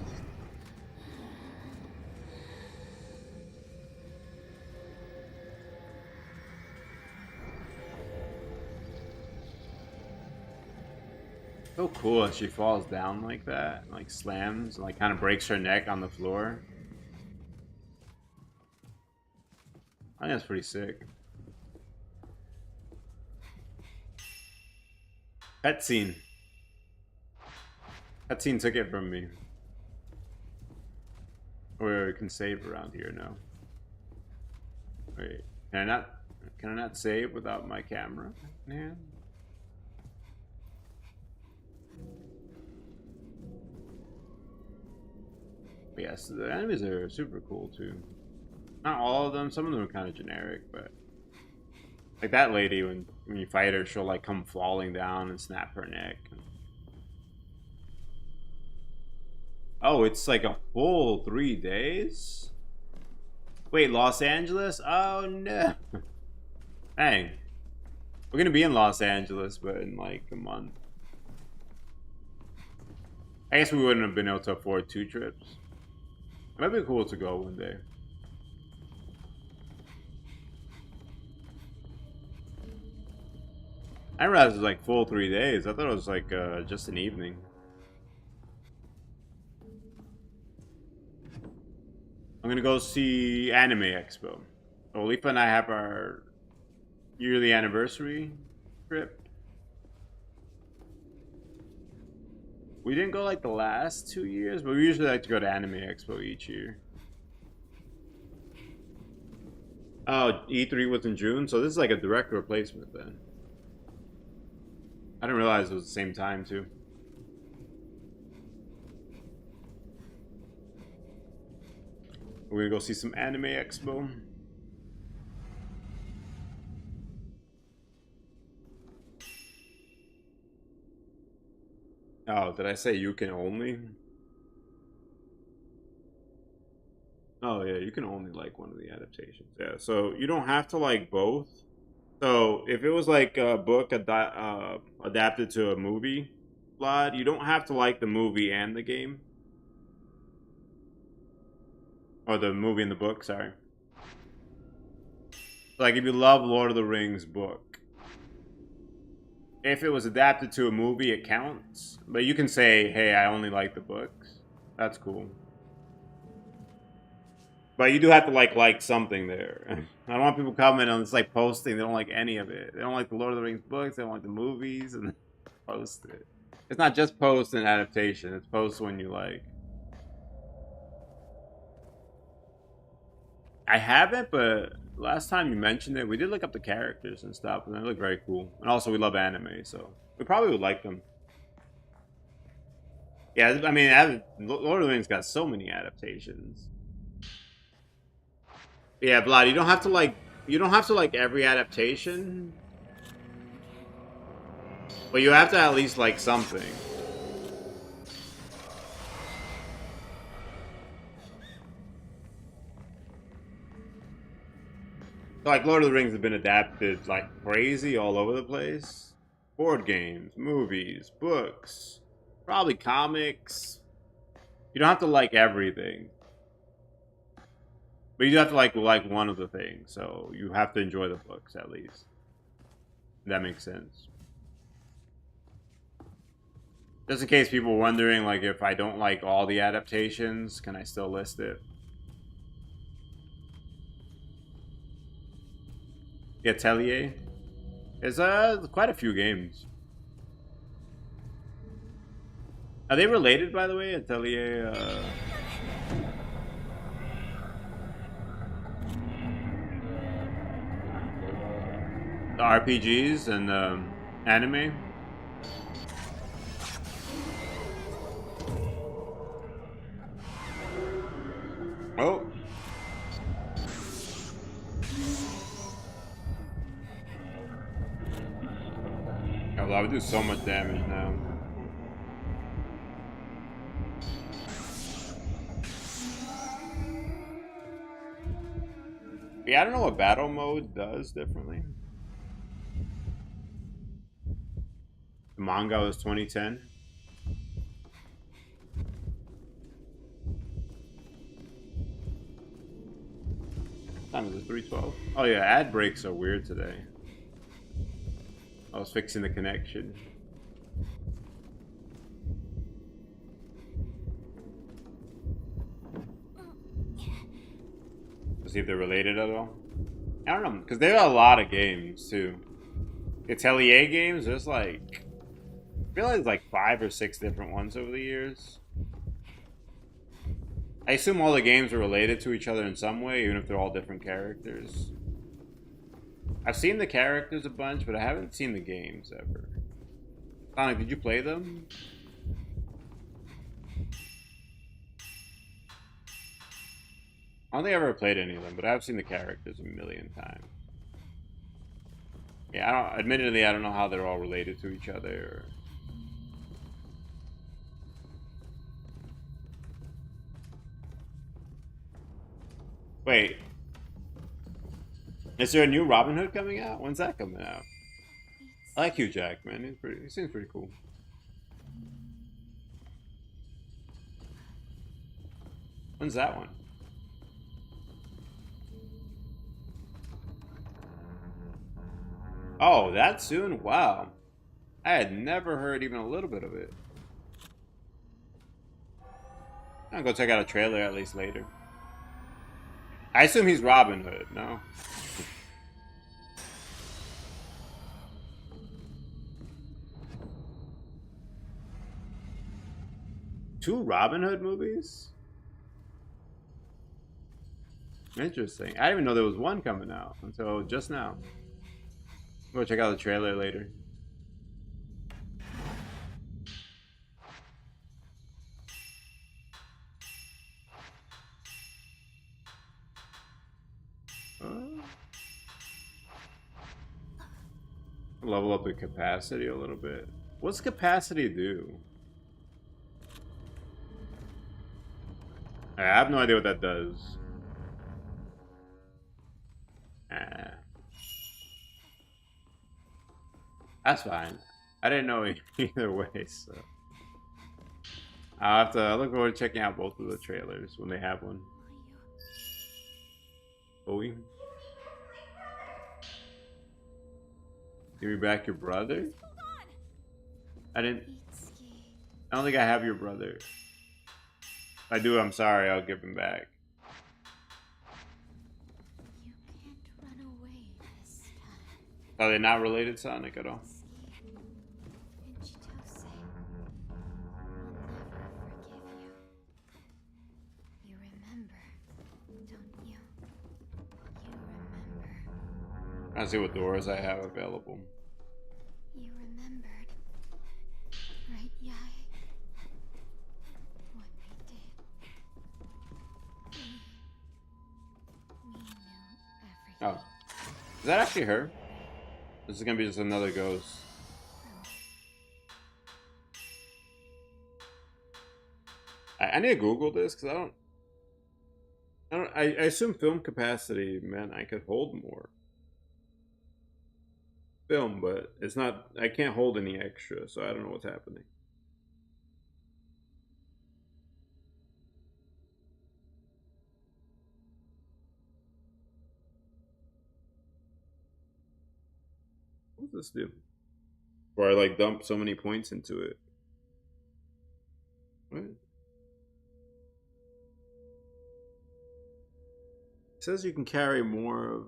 So cool that she falls down like that, like slams, and like kind of breaks her neck on the floor. I think that's pretty sick. Cutscene. Cutscene took it from me. Or we can save around here now. Wait, can I not save without my camera in hand? Yes, the enemies are super cool too. Not all of them, some of them are kind of generic, but like that lady, when you fight her, she'll like come falling down and snap her neck. Oh, it's like a full 3 days? Wait, Los Angeles? Oh no. Dang. We're gonna be in Los Angeles, but in like a month. I guess we wouldn't have been able to afford 2 trips. It might be cool to go one day. I didn't realize it was like full 3 days. I thought it was like just an evening. I'm gonna go see Anime Expo. Olifa and I have our yearly anniversary trip. We didn't go like the last 2 years, but we usually like to go to Anime Expo each year. Oh, E3 was in June, so this is like a direct replacement then. I didn't realize it was the same time too. We're gonna go see some Anime Expo. Oh, did I say you can only? Oh yeah, you can only like one of the adaptations. Yeah, so you don't have to like both. So if it was like a book adapted to a movie, Vlad, you don't have to like the movie and the game. Or the movie and the book, sorry. Like if you love Lord of the Rings book, if it was adapted to a movie, it counts. But you can say, hey, I only like the books. That's cool. But you do have to like something there. I don't want people commenting on this like posting. They don't like any of it. They don't like the Lord of the Rings books. They don't like the movies, and post it. It's not just post and adaptation. It's post when you like. I haven't, but last time you mentioned it, we did look up the characters and stuff, and they look very cool. And also, we love anime, so we probably would like them. Yeah, I mean, Lord of the Rings got so many adaptations. Yeah, Vlad, you don't have to like every adaptation, but you have to at least like something. Like, Lord of the Rings has been adapted like crazy all over the place. Board games, movies, books, probably comics. You don't have to like everything. But you do have to like one of the things. So you have to enjoy the books at least. That makes sense. Just in case people are wondering, like, if I don't like all the adaptations, can I still list it? Atelier. There's quite a few games. Are they related, by the way? Atelier, the RPGs and anime? Oh. Oh, well, I would do so much damage now. Yeah, I don't know what battle mode does differently. The manga was 2010. Time is it 3:12? Oh yeah, ad breaks are weird today. I was fixing the connection. See if they're related at all. I don't know, because there are a lot of games too. Atelier games, there's like, I feel like there's like 5 or 6 different ones over the years. I assume all the games are related to each other in some way, even if they're all different characters. I've seen the characters a bunch, but I haven't seen the games ever. Sonic, did you play them? I don't think I've ever played any of them, but I've seen the characters a million times. Yeah, admittedly, I don't know how they're all related to each other. Or... Wait. Is there a new Robin Hood coming out? When's that coming out? I like Hugh Jackman. He seems pretty cool. When's that one? Oh, that soon? Wow. I had never heard even a little bit of it. I'll go check out a trailer at least later. I assume he's Robin Hood, no? Two Robin Hood movies? Interesting. I didn't even know there was one coming out until just now. Go check out the trailer later. Level up the capacity a little bit. What's capacity do? I have no idea what that does. That's fine. I didn't know either way, so I'll have to look forward to checking out both of the trailers when they have one. Bowie, give me back your brother? I don't think I have your brother. If I do, I'm sorry, I'll give him back. You can't run away this time. Are they not related, Sonic, at all? Chitose, I'll never forgive you. You remember, don't you? You remember see what doors I have available. You remembered, right, Yai? What they did. We knew everything. Oh. Is that actually her? This is gonna be just another ghost. I need to Google this because I assume film capacity meant I could hold more film, but it's not. I can't hold any extra, so I don't know what's happening. What does this do? Or I like dump so many points into it. What? It says you can carry more of.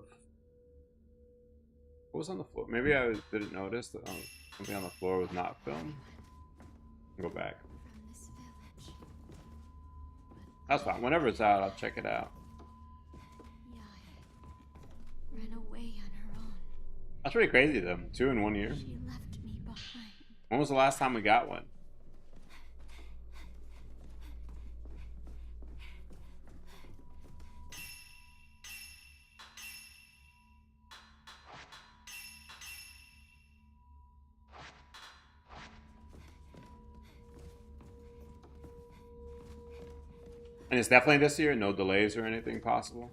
What was on the floor? Maybe I didn't notice that something on the floor was not filmed. Go back. From this village. That's fine. Whenever it's out, I'll check it out. Yai ran away on her own. That's pretty crazy, though. 2 in 1 year. She left me behind. When was the last time we got one? And it's definitely this year? No delays or anything possible?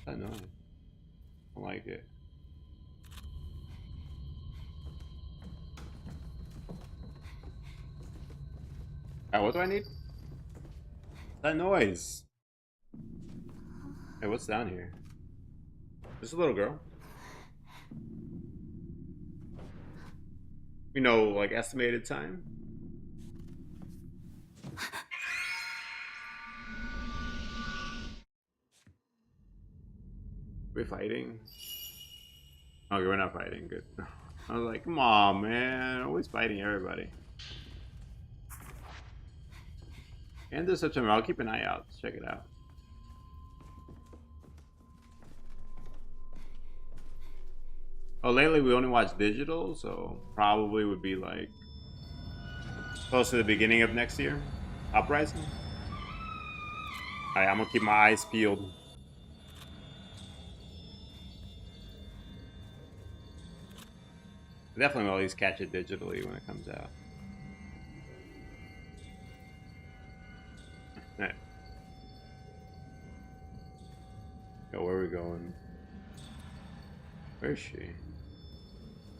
I know. I like it. Alright, what do I need? That noise. Hey, what's down here? Just a little girl. You know, like estimated time? We're fighting? Oh, we're not fighting. Good. I was like, come on, man. Always fighting everybody. End of September. I'll keep an eye out. Check it out. Oh, lately we only watch digital, so probably would be like close to the beginning of next year. Uprising. Alright, I'm gonna keep my eyes peeled. Definitely will at least catch it digitally when it comes out. Alright. Yo, where are we going? Where is she?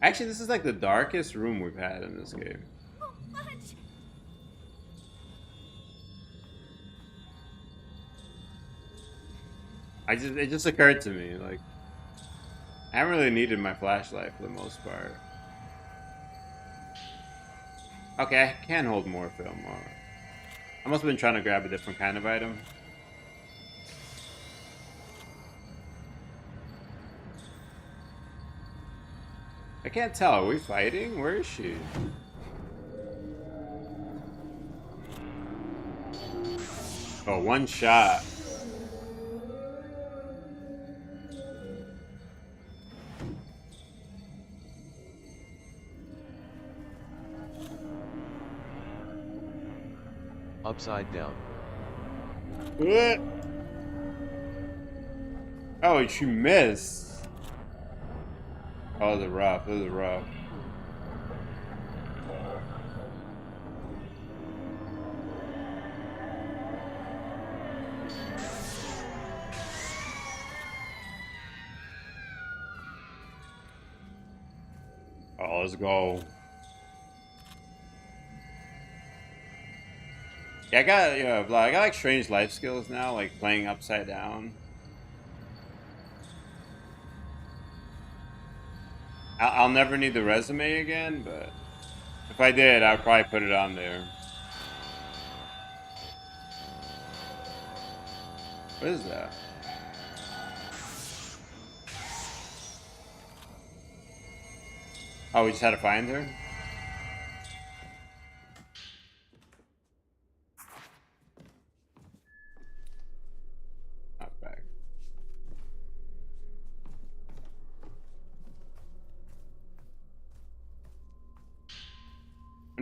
Actually, this is like the darkest room we've had in this game. It just occurred to me, like, I haven't really needed my flashlight for the most part. Okay, I can hold more film. I must have been trying to grab a different kind of item. I can't tell. Are we fighting? Where is she? Oh, one shot. Upside down. What? Oh, she missed. Oh, this is rough. This is rough. Oh, let's go. Yeah, I got like strange life skills now, like playing upside down. I'll never need the resume again, but if I did, I'd probably put it on there. What is that? Oh, we just had to find her?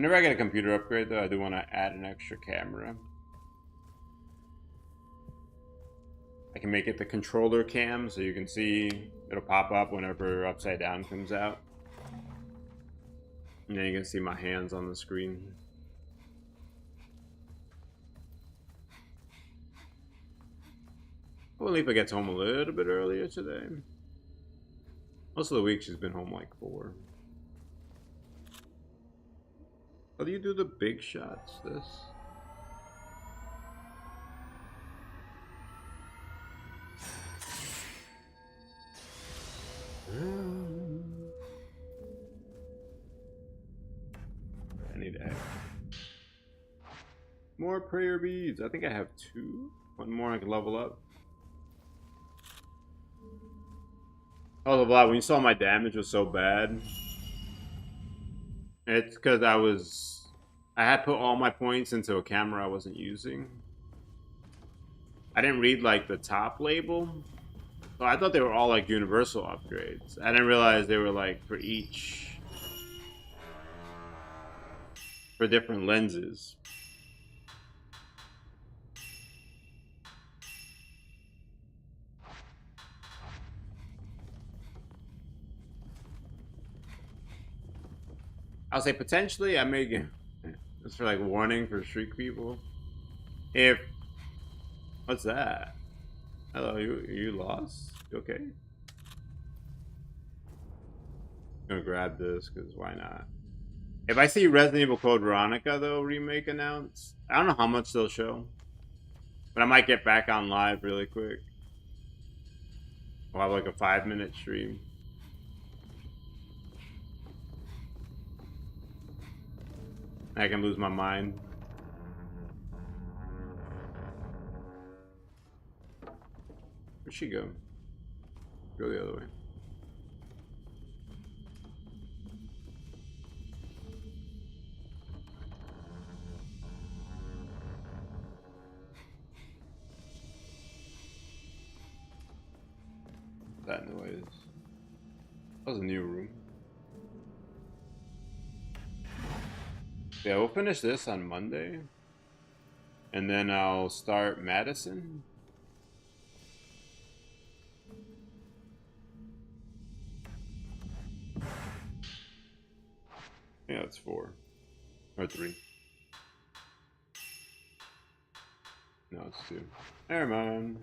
Whenever I get a computer upgrade, though, I do want to add an extra camera. I can make it the controller cam, so you can see it'll pop up whenever Upside Down comes out. And then you can see my hands on the screen. Well, Leafa gets home a little bit earlier today. Most of the week she's been home like 4. How do you do the big shots? This? I need to have more prayer beads. I think I have 2. One more I can level up. Oh, Vlad, when you saw my damage was so bad, it's because I had put all my points into a camera I wasn't using. I didn't read like the top label, so I thought they were all like universal upgrades. I didn't realize they were like for different lenses. I'll say potentially I may get this for like warning for streak people. If what's that? Hello, you lost? You okay? I'm gonna grab this because why not? If I see Resident Evil Code Veronica though remake announced, I don't know how much they'll show, but I might get back on live really quick. I'll have like a 5-minute stream. I can lose my mind. Where'd she go? Go the other way. That noise. That was a new room. Yeah, we'll finish this on Monday. And then I'll start Madison. Yeah, it's 4. Or 3. No, it's 2. Never mind.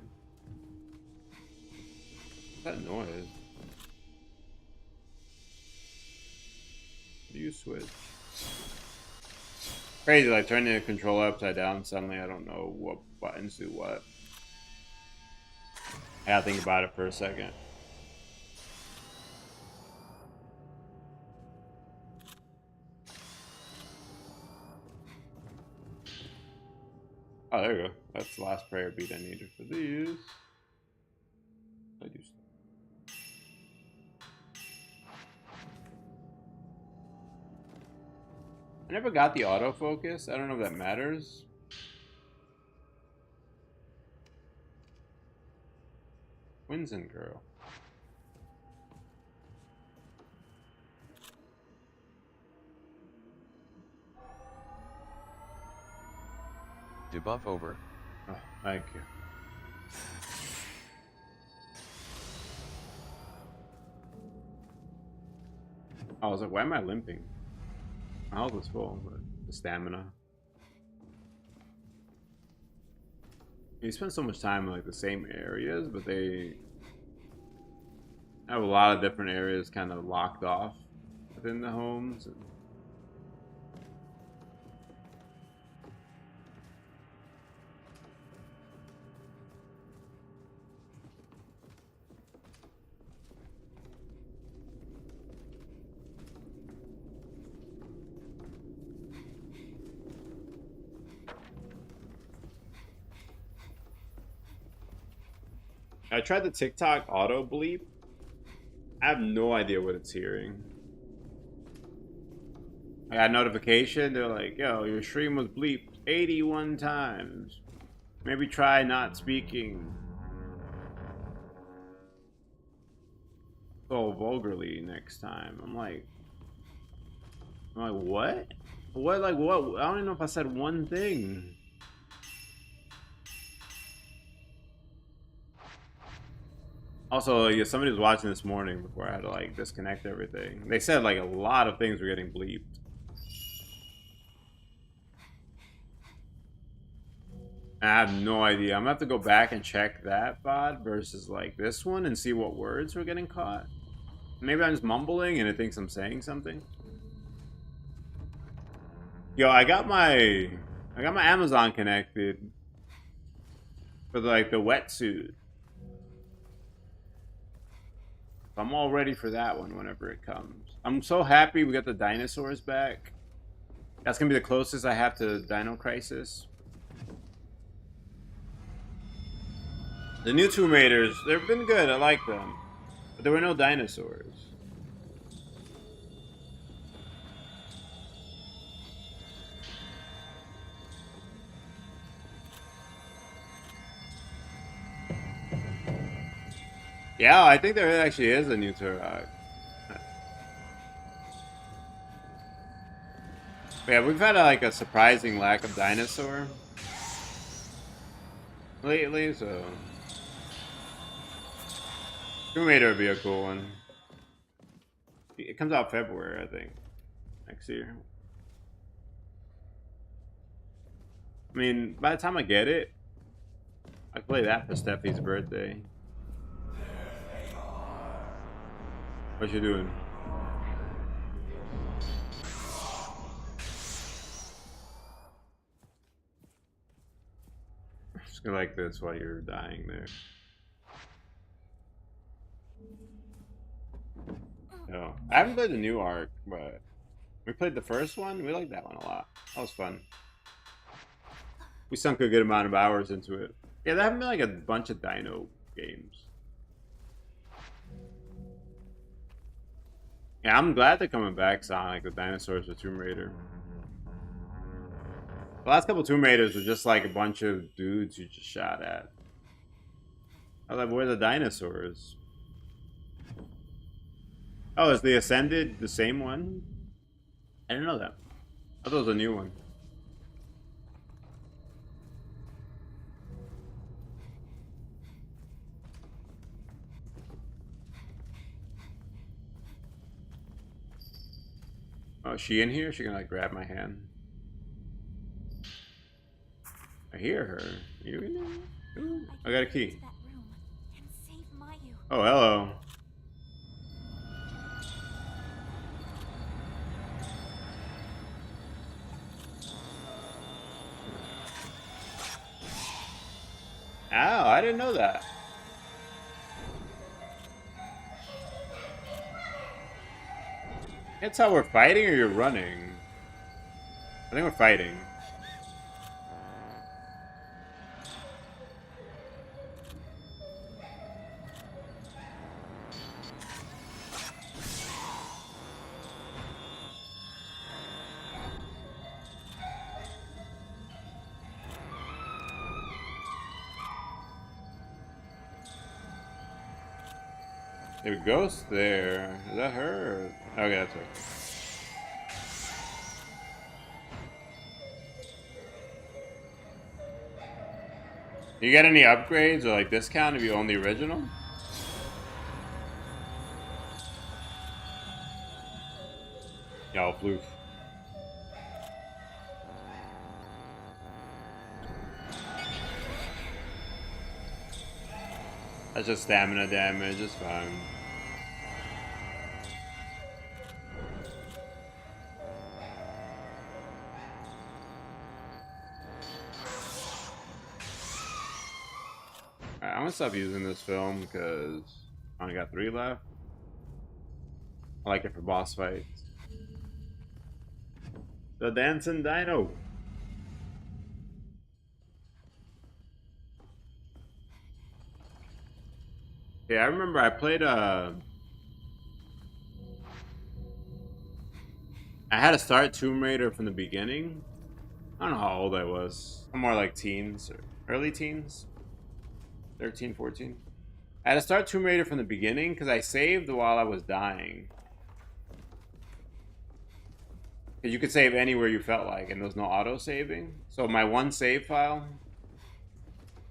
What's that noise? Do you switch? Crazy, like turning the controller upside down, suddenly I don't know what buttons do what. I gotta think about it for a second. Oh, there you go. That's the last prayer beat I needed for these. I do stuff. I never got the autofocus. I don't know if that matters. Windsor girl. Debuff over. Oh, thank you. I was like, why am I limping? My health was full, but the stamina. You spend so much time in like the same areas, but they have a lot of different areas kind of locked off within the homes. I tried the TikTok auto bleep. I have no idea what it's hearing. I got a notification. They're like, yo, your stream was bleeped 81 times. Maybe try not speaking so vulgarly next time. I'm like, what? What, like, what? I don't even know if I said one thing. Also, yeah, somebody was watching this morning before I had to, like, disconnect everything. They said, like, a lot of things were getting bleeped. I have no idea. I'm gonna have to go back and check that VOD versus, like, this one and see what words were getting caught. Maybe I'm just mumbling and it thinks I'm saying something. Yo, I got my Amazon connected for like the wetsuit. I'm all ready for that one whenever it comes. I'm so happy we got the dinosaurs back. That's gonna be the closest I have to Dino Crisis. The new Tomb Raiders, they've been good. I like them, but there were no dinosaurs. Yeah, I think there actually is a new Turok. Yeah, we've had like a surprising lack of dinosaur lately, so Tomb Raider would be a cool one. It comes out February, I think, next year. I mean, by the time I get it, I can play that for Steffi's birthday. What you doing? Just go like this while you're dying there. No, I haven't played the new arc, but we played the first one. We liked that one a lot. That was fun. We sunk a good amount of hours into it. Yeah, there haven't been like a bunch of dino games. Yeah, I'm glad they're coming back, Sonic, the dinosaurs with Tomb Raider. The last couple Tomb Raiders were just like a bunch of dudes you just shot at. I was like, where are the dinosaurs? Oh, is the Ascended the same one? I didn't know that. I thought it was a new one. Oh, is she in here? She gonna like grab my hand? I hear her. You in there? Ooh, I got a key. Oh, hello. Ow, I didn't know that. That's how we're fighting, or you're running? I think we're fighting. There's a ghost there. Is that her? Or... okay, that's her. You get any upgrades or like discount if you own the original? Yo, floof. That's just stamina damage, it's fine. Alright, I'm gonna stop using this film because I only got 3 left. I like it for boss fights. The Dancing Dino. Yeah, I remember I played I had to start Tomb Raider from the beginning. I don't know how old I was. I'm more like teens, or early teens. 13, 14. I had to start Tomb Raider from the beginning because I saved while I was dying. 'Cause you could save anywhere you felt like, and there's no auto saving. So my one save file,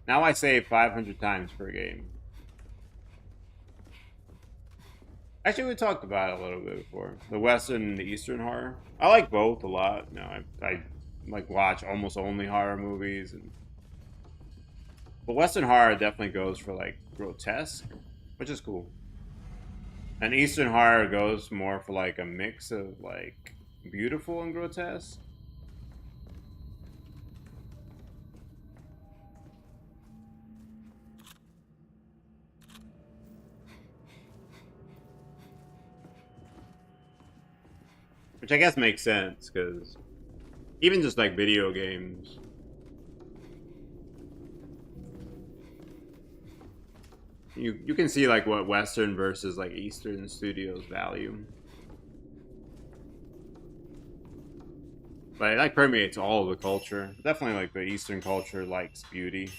now I save 500 times per game. Actually, we talked about it a little bit before. The Western and the Eastern horror. I like both a lot. You know, I like watch almost only horror movies, but Western horror definitely goes for like grotesque, which is cool. And Eastern horror goes more for like a mix of like beautiful and grotesque. Which I guess makes sense, because even just like video games, you can see like what Western versus like Eastern studios value. But it like permeates all of the culture. Definitely like the Eastern culture likes beauty.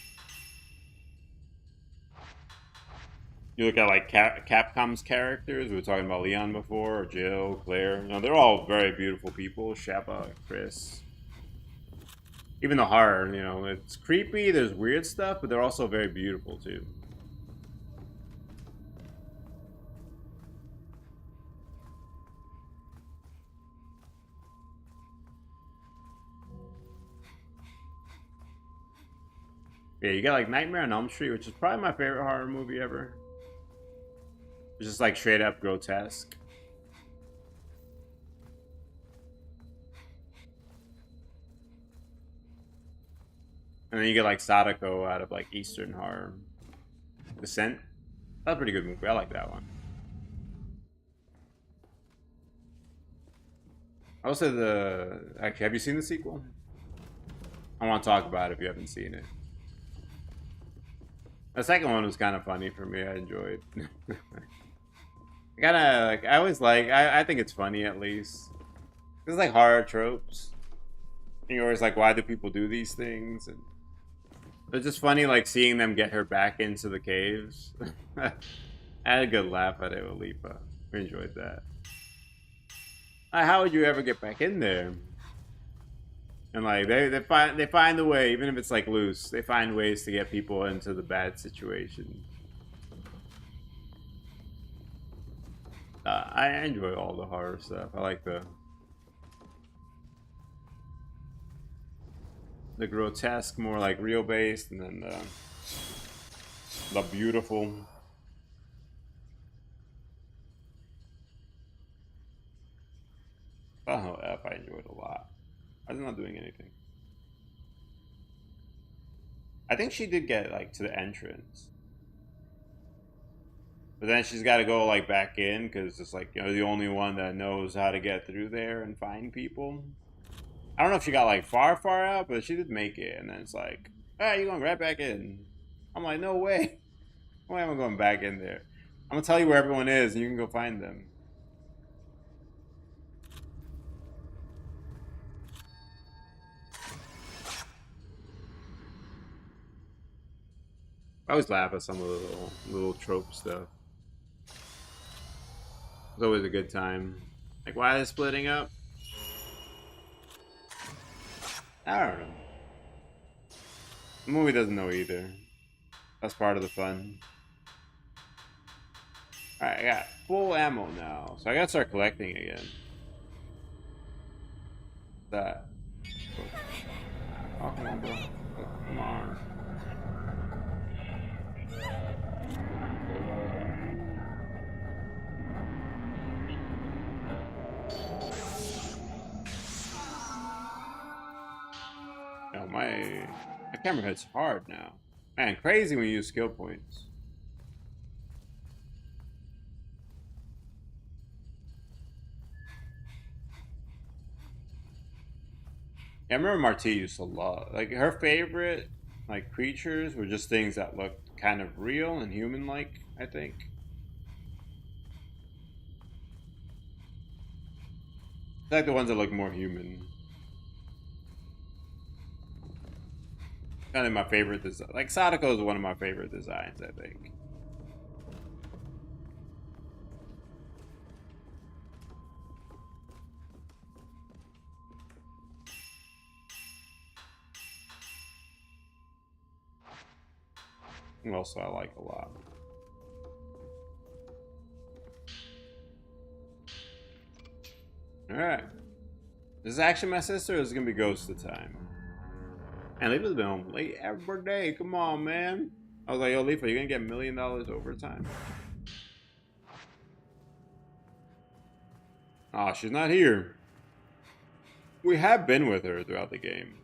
You look at like Capcom's characters. We were talking about Leon before, or Jill, Claire. You know, they're all very beautiful people. Sheppa, Chris. Even the horror, you know, it's creepy. There's weird stuff, but they're also very beautiful too. Yeah, you got like Nightmare on Elm Street, which is probably my favorite horror movie ever. It's just like straight up grotesque. And then you get like Sadako out of like Eastern horror. Descent. That's a pretty good movie. I like that one. Also, actually, have you seen the sequel? I want to talk about it if you haven't seen it. The second one was kind of funny for me. I enjoyed. I think it's funny at least. It's like horror tropes. And you're always like, why do people do these things? And it's just funny, like seeing them get her back into the caves. I had a good laugh at it with Lipa. We enjoyed that. How would you ever get back in there? And like they find a way, even if it's like loose. They find ways to get people into the bad situation. I enjoy all the horror stuff. I like the grotesque, more like real based, and then the beautiful. Oh, F, I enjoyed a lot. I was not doing anything. I think she did get like to the entrance, but then she's got to go like back in because it's like, you know, the only one that knows how to get through there and find people. I don't know if she got like far out, but she did make it. And then it's like, ah, you're going right back in. I'm like, no way. Why am I going back in there? I'm gonna tell you where everyone is, and you can go find them. I always laugh at some of the little trope stuff. It's always a good time. Like, why are they splitting up? I don't know. The movie doesn't know either. That's part of the fun. Alright, I got full ammo now. So I gotta start collecting again. That. Oh, come on, bro. Come on. Oh, my camera hits hard now. Man, crazy when you use skill points. Yeah, I remember Marti used to love, like, her favorite, like, creatures were just things that looked kind of real and human-like, I think. I like the ones that look more human. Kind of my favorite design. Like, Sadako is one of my favorite designs, I think. Also, I like a lot. Alright. Is this actually my sister or is it gonna be ghost of time? And Leafa's been home late every day. Come on, man. I was like, yo, Leafa, you're gonna get $1 million overtime. Oh, she's not here. We have been with her throughout the game.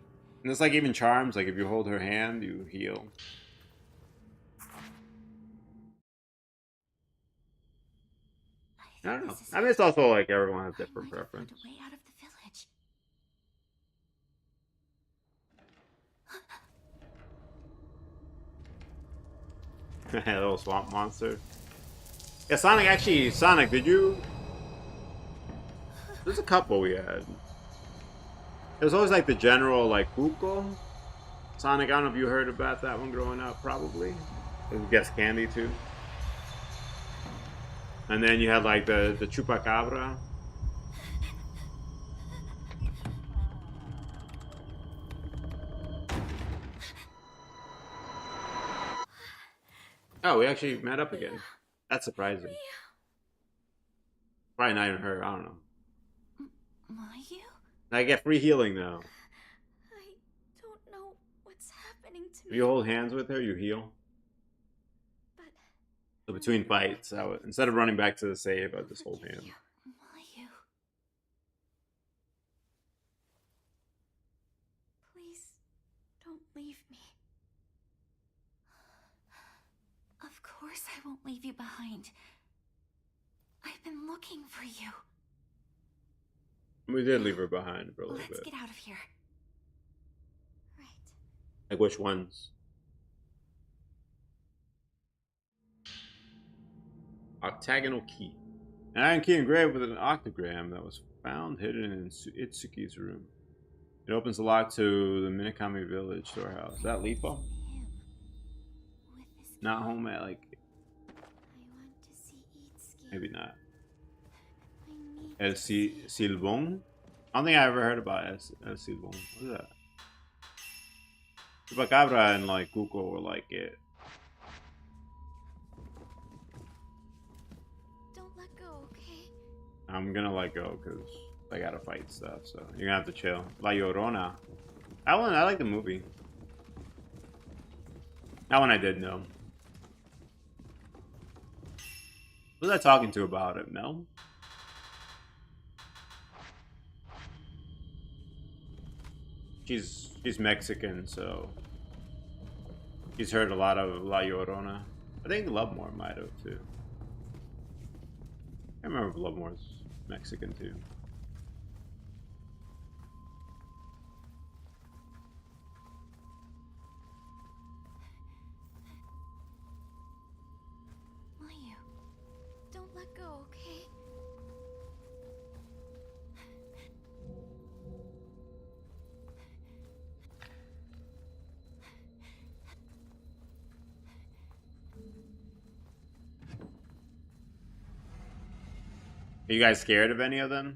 And it's like even charms, like if you hold her hand, you heal. I don't know. I mean, it's also like everyone has different preference. Way out of the village. Little swamp monster. Yeah, Sonic, actually, Sonic, did you... There's a couple we had. It was always like the general, like, Cuco. Sonic, I don't know if you heard about that one growing up, probably. I guess Candy, too. And then you had, like, the Chupacabra. Oh, we actually met up again. That's surprising. Probably not even her, I don't know. Mayu? I get free healing now. I don't know what's happening to If me. you hold hands with her, you heal. But So between fights, instead of running back to the save, I just hold hands. Mayu. Please don't leave me. Of course I won't leave you behind. I've been looking for you. We did leave her behind for a little Let's bit. get out of here. Right. Like which ones? Octagonal key. An iron key engraved with an octagram that was found hidden in Itsuki's room. It opens the lock to the Minakami village storehouse. Is that Leafa? Him. With this Not key. home at like... I want to see Itsuki. Maybe not. I need El to see him. Silbon? I don't think I ever heard about El Silbon. What is that? Chupacabra and like Cuco were like it. Don't let go, okay? I'm gonna let go because I gotta fight stuff, so you're gonna have to chill. La Llorona. That one, I like the movie. That one I did know. Who was I talking to about it, Mel? She's Mexican, so she's heard a lot of La Llorona. I think Lovemore might have too. I remember if Lovemore's Mexican too. Mayu, don't let go, okay? Are you guys scared of any of them?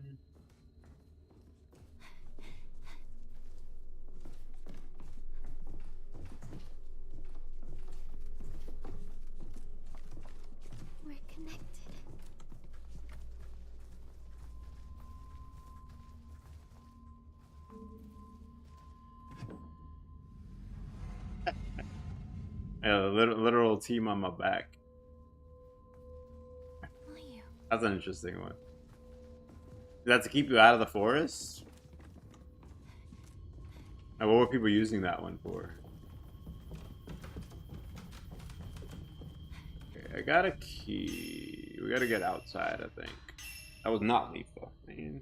We're connected. Yeah, literal team on my back. Mayu, That's an interesting one. Is that to keep you out of the forest? And what were people using that one for? Okay, I got a key. We gotta get outside, I think. That was not Leafa, man.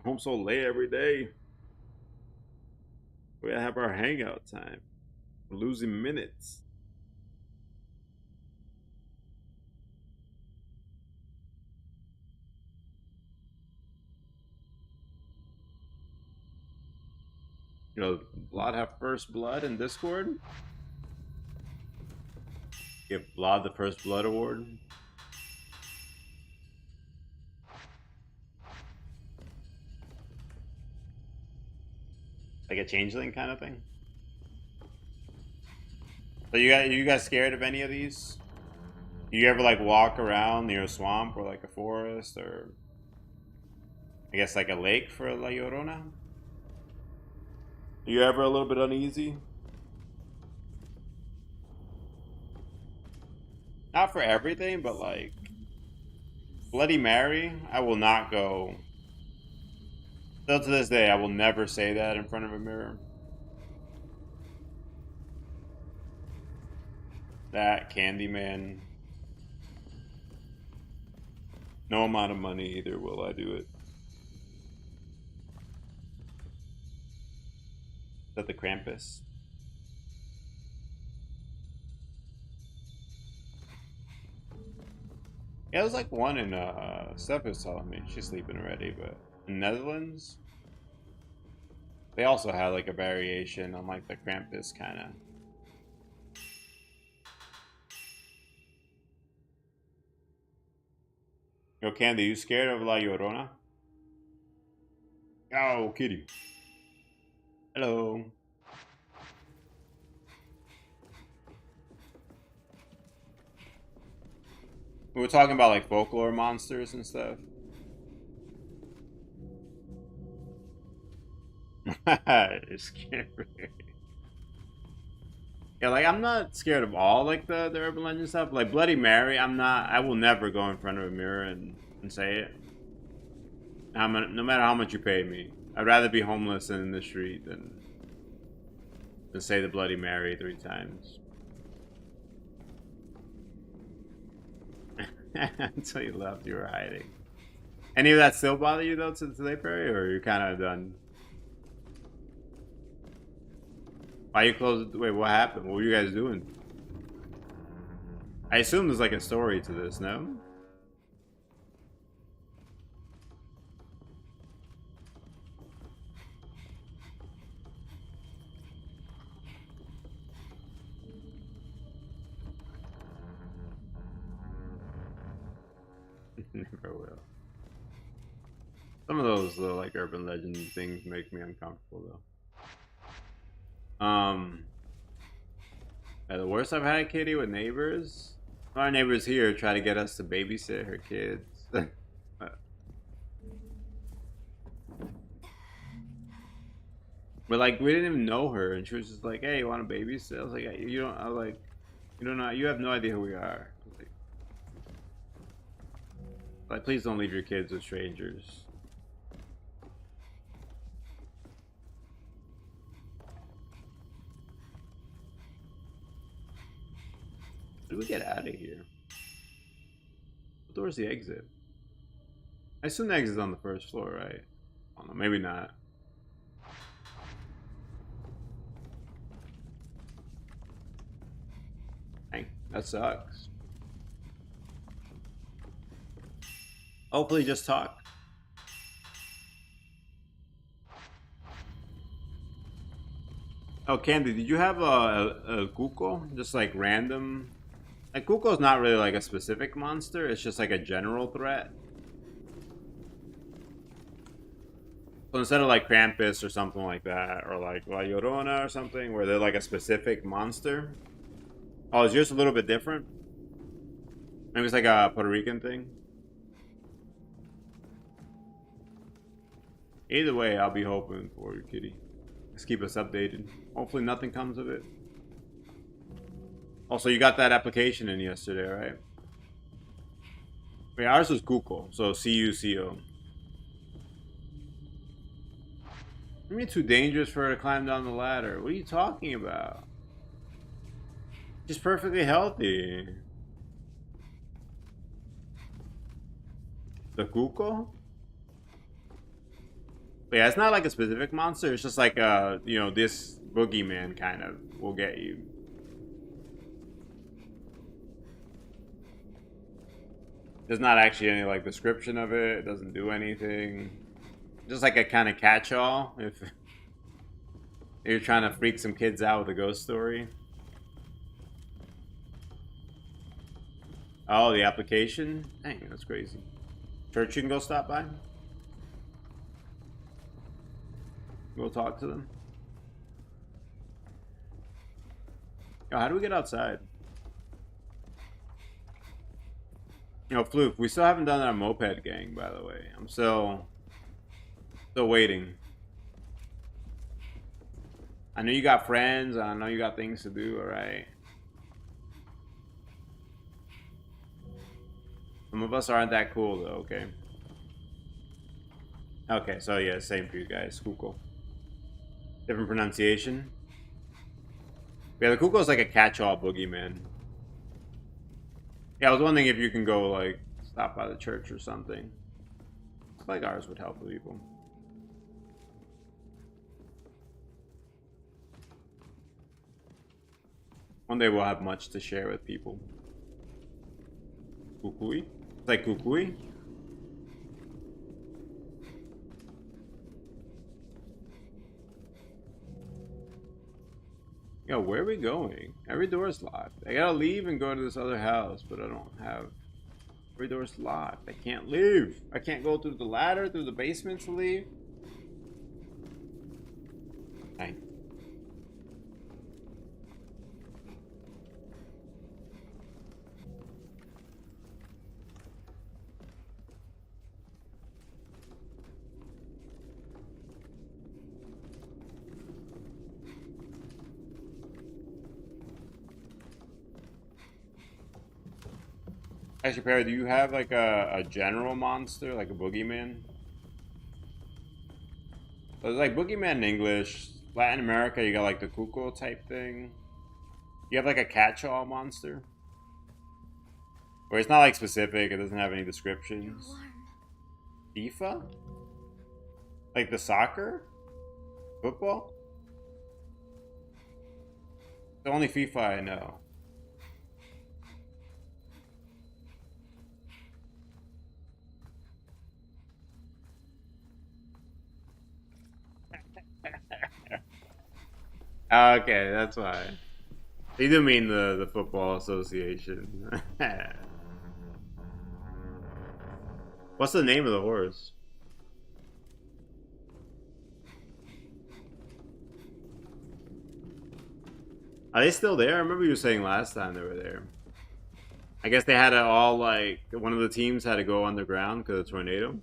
Home so late every day. We gotta have our hangout time. We're losing minutes. You know, Blood have first blood in Discord? Give Blood the first blood award. Like a changeling kind of thing? So you guys scared of any of these? You ever like walk around near a swamp or like a forest or I guess like a lake for La Llorona? You ever a little bit uneasy? Not for everything, but like Bloody Mary, I will not go. Still to this day, I will never say that in front of a mirror. That Candyman. No amount of money either will I do it. Is that the Krampus? Yeah, there's like one in Steph was telling me she's sleeping already, but in Netherlands they also have like a variation on like the Krampus kind of. Yo, Candy, you scared of La Llorona? Oh, kitty. Hello. We were talking about like folklore monsters and stuff. It's scary. Yeah, like I'm not scared of all like the urban legend stuff. Like Bloody Mary, I will never go in front of a mirror and say it. No matter how much you pay me. I'd rather be homeless and in the street than say the Bloody Mary 3 times. Until you left, you were hiding. Any of that still bother you though today, Perry, or are you kind of done? Why you closed? Wait, what happened? What were you guys doing? I assume there's like a story to this, no? Never will. Some of those like urban legend things make me uncomfortable though. The worst I've had, Kitty, with neighbors. Our neighbors here try to get us to babysit her kids. But like we didn't even know her, and she was just like, "Hey, you want to babysit?" I was like, "You don't." I was like, "You don't know. You have no idea who we are." I was like, please don't leave your kids with strangers. How do we get out of here? What door's the exit? I assume the exit's on the first floor, right? I don't know, maybe not. Dang, that sucks. Hopefully just talk. Oh, Candy, did you have a Cuco? Just like random? Like Cuco's not really like a specific monster, it's just like a general threat. So instead of like Krampus or something like that, or like La Llorona or something, where they're like a specific monster. Oh, is yours a little bit different? Maybe it's like a Puerto Rican thing? Either way, I'll be hoping for you, kitty. Just keep us updated. Hopefully nothing comes of it. Also, you got that application in yesterday, right? Wait, ours was Cuco, so C-U-C-O. I mean, too dangerous for her to climb down the ladder. What are you talking about? She's perfectly healthy. The Cuco? But yeah, it's not like a specific monster. It's just like, you know, this boogeyman kind of will get you. There's not actually any like description of it. It doesn't do anything. Just like a kind of catch-all if you're trying to freak some kids out with a ghost story. Oh, the application? Dang, that's crazy. Church you can go stop by? Go talk to them. Yo, how do we get outside? You know, Floof, we still haven't done our moped gang, by the way. I'm still waiting. I know you got friends, and I know you got things to do, alright? Some of us aren't that cool, though, okay? Okay, so yeah, same for you guys. Kuko. Different pronunciation. Yeah, the Kuko is like a catch-all boogeyman. Yeah, I was wondering if you can go, like, stop by the church or something. Like ours would help the people. One day we'll have much to share with people. Kukui? It's like Kukui? Yo, where are we going? Every door is locked. I gotta leave and go to this other house, but I don't have... Every door's locked. I can't leave. I can't go through the ladder, through the basement to leave. Dang. Actually, Perry, do you have like a general monster, like a boogeyman? So it's like boogeyman in English. Latin America, you got like the Kuko type thing. You have like a catch-all monster? Where it's not like specific, it doesn't have any descriptions. FIFA? Like the soccer? Football? The only FIFA I know. Okay, that's why. You do mean the football association. What's the name of the horse? Are they still there? I remember you saying last time they were there. I guess they had to all, like, one of the teams had to go underground because of the tornado.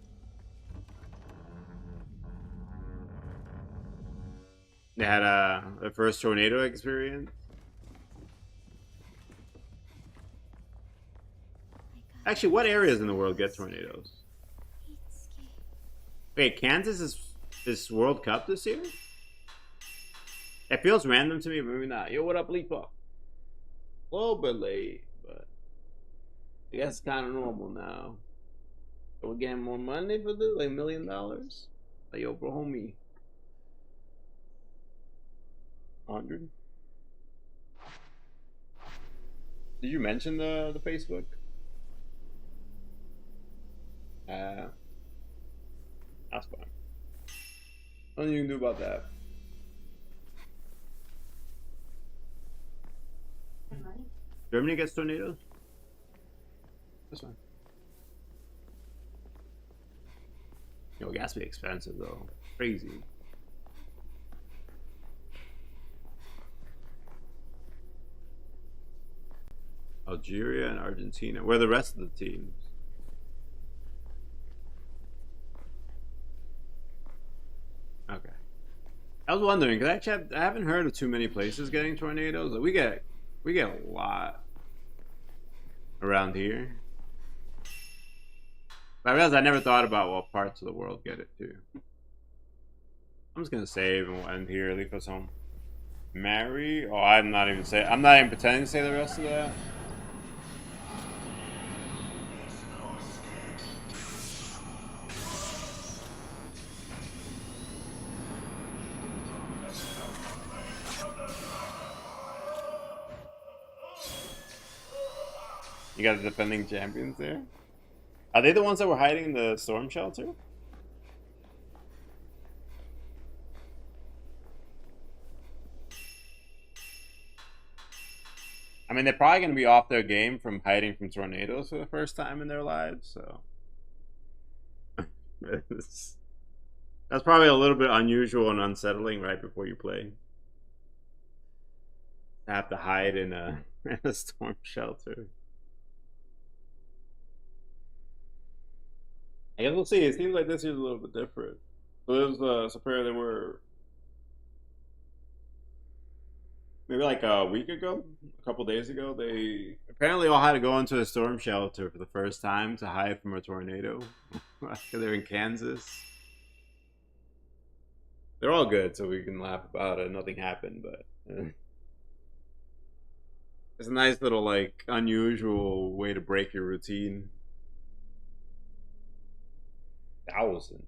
They had their first tornado experience. Actually, what areas in the world get tornadoes? Wait, Kansas is World Cup this year? It feels random to me, but maybe not. Yo, what up, Leaper? A little bit late, but I guess it's kind of normal now. So we're getting more money for this, like $1 million. Like, yo, bro, homie. 100. Did you mention the Facebook? That's fine. Nothing you can do about that. Germany gets tornadoes? That's fine. Yo, gas be expensive though. Crazy. Algeria and Argentina. Where are the rest of the teams? Okay. I was wondering because actually I haven't heard of too many places getting tornadoes. Like, we get a lot around here. But I realized I never thought about what parts of the world get it too. I'm just gonna save and we'll end here. Leave us home. Mary? Oh, I'm not even pretending to say the rest of that. You got the defending champions there? Are they the ones that were hiding in the storm shelter? I mean, they're probably going to be off their game from hiding from tornadoes for the first time in their lives, so... That's probably a little bit unusual and unsettling right before you play. have to hide in a, in a storm shelter. I guess we'll see. It seems like this year's a little bit different. So there's so apparently were maybe like a week ago, a couple days ago, they apparently all had to go into a storm shelter for the first time to hide from a tornado. They're in Kansas. They're all good, so we can laugh about it. Nothing happened, but it's a nice little like unusual way to break your routine. Thousands.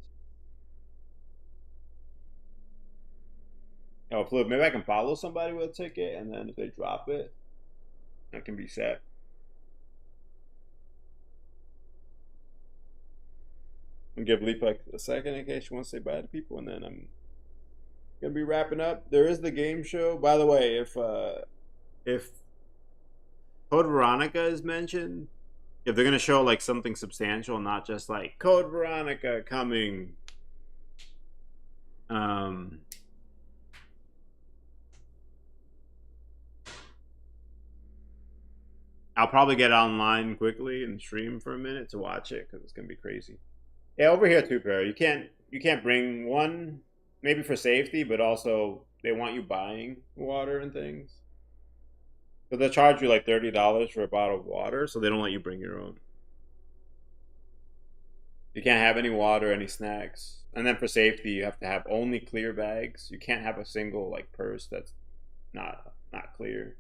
Oh, Flip, maybe I can follow somebody with a ticket, and then if they drop it, that can be set. And give Leaf like a second in case she wants to say bye to people, and then I'm gonna be wrapping up. There is the game show. By the way, if Code Veronica is mentioned, if they're gonna show like something substantial, not just like Code Veronica coming, I'll probably get online quickly and stream for a minute to watch it because it's gonna be crazy. Yeah, over here too, Perry. You can't bring one, maybe for safety, but also they want you buying water and things. So they'll charge you like $30 for a bottle of water, so they don't let you bring your own. You can't have any water, any snacks. And then for safety, you have to have only clear bags. You can't have a single like purse that's not clear.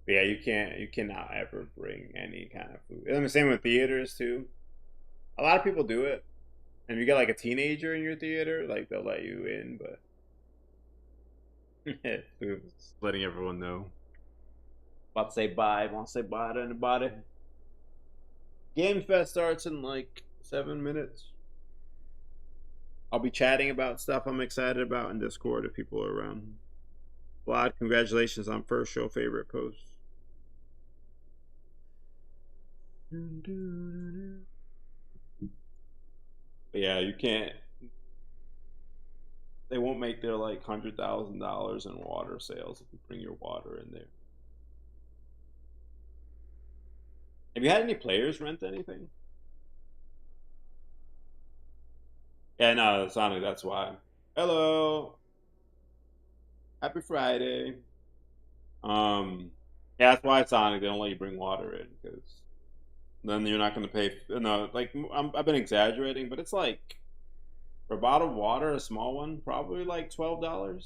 But yeah, you cannot ever bring any kind of food. And the same with theaters too. A lot of people do it. And if you get like a teenager in your theater, like they'll let you in, but just letting everyone know. About to say bye. Want to say bye to anybody? Game Fest starts in like 7 minutes. I'll be chatting about stuff I'm excited about in Discord if people are around. Vlad, congratulations on first show favorite post. But yeah, you can't. They won't make their like $100,000 in water sales if you bring your water in there. Have you had any players rent anything? Yeah, no, Sonic, that's why. Hello. Happy Friday. Yeah, that's why Sonic, they don't let you bring water in, because then you're not going to pay. No, like, I've been exaggerating, but it's like, for a bottle of water, a small one, probably like $12.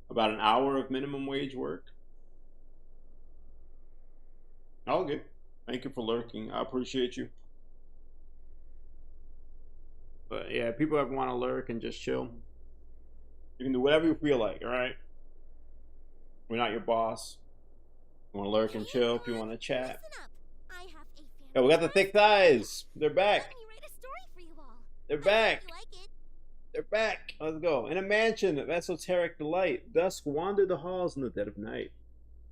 About an hour of minimum wage work. All good. Thank you for lurking. I appreciate you. But yeah, people ever want to lurk and just chill, you can do whatever you feel like, alright? We're not your boss. You want to lurk and chill if you want to chat. Yeah, we got the thick thighs. They're back. They're back. They're back. Let's go. In a mansion of esoteric delight, dusk wandered the halls in the dead of night.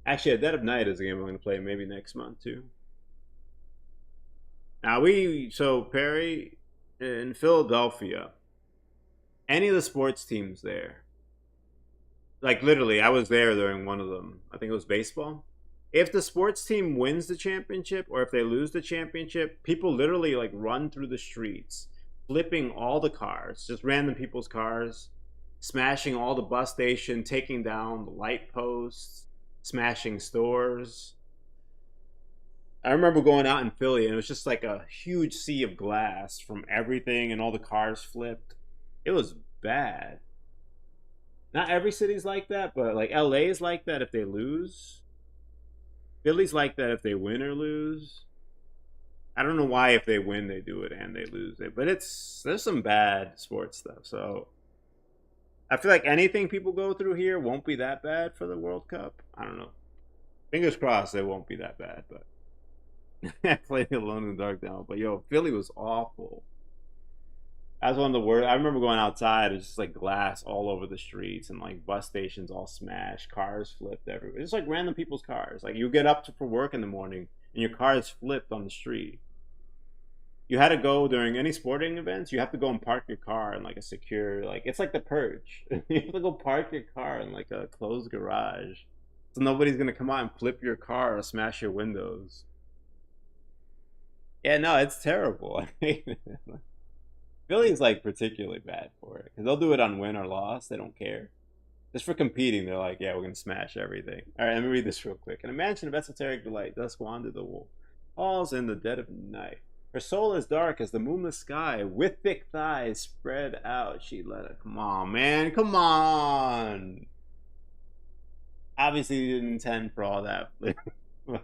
Actually, a Dead of Night is a game I'm going to play maybe next month too. Now so Perry, in Philadelphia, any of the sports teams there, like literally, I was there during one of them. I think it was baseball. If the sports team wins the championship or if they lose the championship, people literally like run through the streets, flipping all the cars, just random people's cars, smashing all the bus station, taking down the light posts, smashing stores. I remember going out in Philly and it was just like a huge sea of glass from everything and all the cars flipped. It was bad. Not every city's like that, but like LA is like that if they lose. Philly's like that if they win or lose. I don't know why if they win they do it and they lose it, but there's some bad sports stuff. So I feel like anything people go through here won't be that bad for the World Cup. I don't know. Fingers crossed it won't be that bad, but I played Alone in the Dark down. But yo, Philly was awful. That's one of the worst. I remember going outside. It's just like glass all over the streets and like bus stations all smashed, cars flipped everywhere. It's like random people's cars. Like you get up for work in the morning and your car is flipped on the street. You had to go during any sporting events. You have to go and park your car in like a secure, like it's like the purge. You have to go park your car in like a closed garage, so nobody's gonna come out and flip your car or smash your windows. Yeah, no, it's terrible. I hate it. Philly's like particularly bad for it because they'll do it on win or loss. They don't care. Just for competing, they're like, yeah, we're gonna smash everything. All right, let me read this real quick. An mansion of esoteric delight thus wandered the wolf, falls in the dead of night. Her soul is dark as the moonless sky, with thick thighs spread out. She let it. Come on, man, come on. Obviously, you didn't intend for all that. I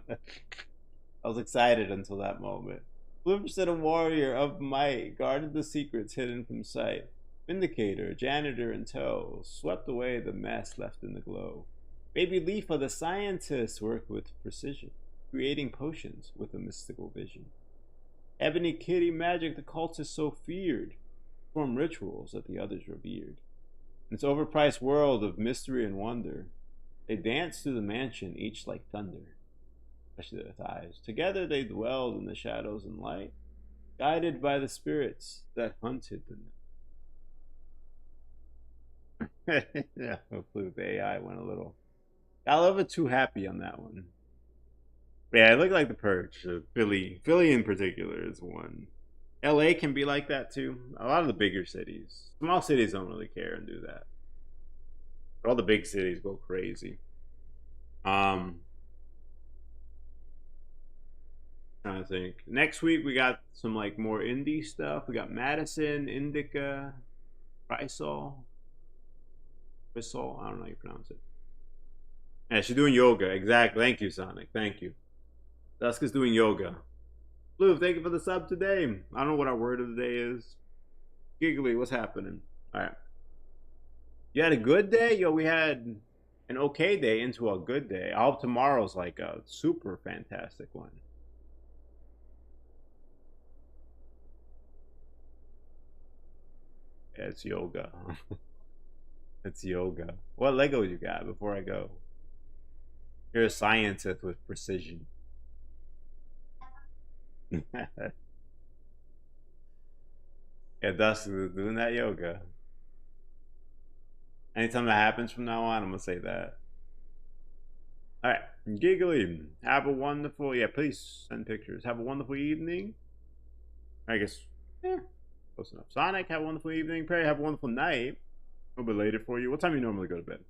was excited until that moment. Bloomstead, a warrior of might, guarded the secrets hidden from sight. Vindicator, janitor in tow, swept away the mess left in the glow. Baby Leafa, the scientist, worked with precision, creating potions with a mystical vision. Ebony Kitty Magic, the cultist so feared, performed rituals that the others revered. In its overpriced world of mystery and wonder, they danced through the mansion, each like thunder. Especially their thighs. Together they dwelled in the shadows and light, guided by the spirits that hunted the night. Yeah, hopefully the AI went a little. Got a little bit too happy on that one. But yeah, it looked like the Purge. Philly in particular is one. LA can be like that too. A lot of the bigger cities. Small cities don't really care and do that. But all the big cities go crazy. Trying to think. Next week we got some like more indie stuff. We got Madison, Indica, Chrysol. I don't know how you pronounce it. Yeah, she's doing yoga. Exactly. Thank you, Sonic. Thank you. Duska's doing yoga. Blue, thank you for the sub today. I don't know what our word of the day is. Giggly, what's happening? Alright. You had a good day? Yo, we had an okay day into a good day. I hope tomorrow's like a super fantastic one. Yeah, it's yoga. It's yoga. What Legos you got before I go? You're a scientist with precision. Yeah, Dusk is doing that yoga. Anytime that happens from now on, I'm gonna say that. Alright, Giggly, have a wonderful, yeah, please send pictures. Have a wonderful evening. I guess, yeah, close enough. Sonic, have a wonderful evening. Perry, have a wonderful night. A little bit later for you. What time do you normally go to bed?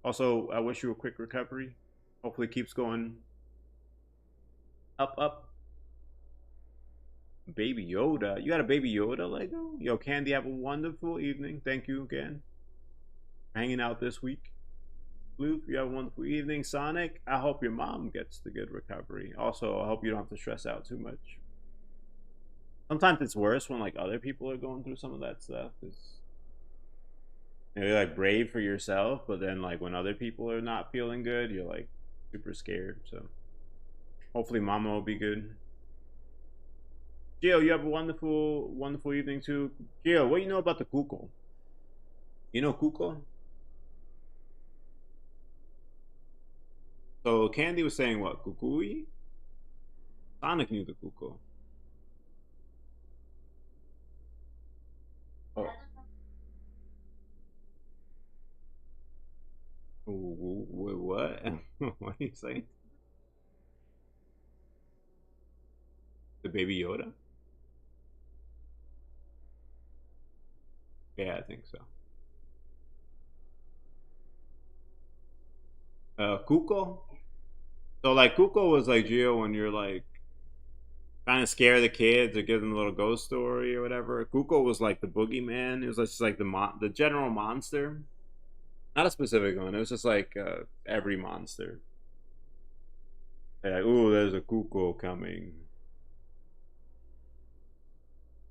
Also, I wish you a quick recovery. Hopefully it keeps going up. Baby Yoda. You got a Baby Yoda Lego? Yo, Candy, have a wonderful evening. Thank you again for hanging out this week. Luke, you have a wonderful evening. Sonic, I hope your mom gets the good recovery. Also, I hope you don't have to stress out too much. Sometimes it's worse when like other people are going through some of that stuff. You're like brave for yourself, but then like when other people are not feeling good, you're like super scared. So hopefully mama will be good. Gio, you have a wonderful evening too. Gio, what do you know about the Kuko? You know Kuko? So Candy was saying what? Kukui? Sonic knew the Kuko. Oh. Wait, what? What are you saying? The Baby Yoda? Yeah, I think so. Kuko? So like Kuko was like Gio when you're like trying to scare the kids or give them a little ghost story or whatever. Kuko was like the boogeyman. It was just like the general monster. Not a specific one. It was just like every monster. They're like, ooh, there's a Kuko coming.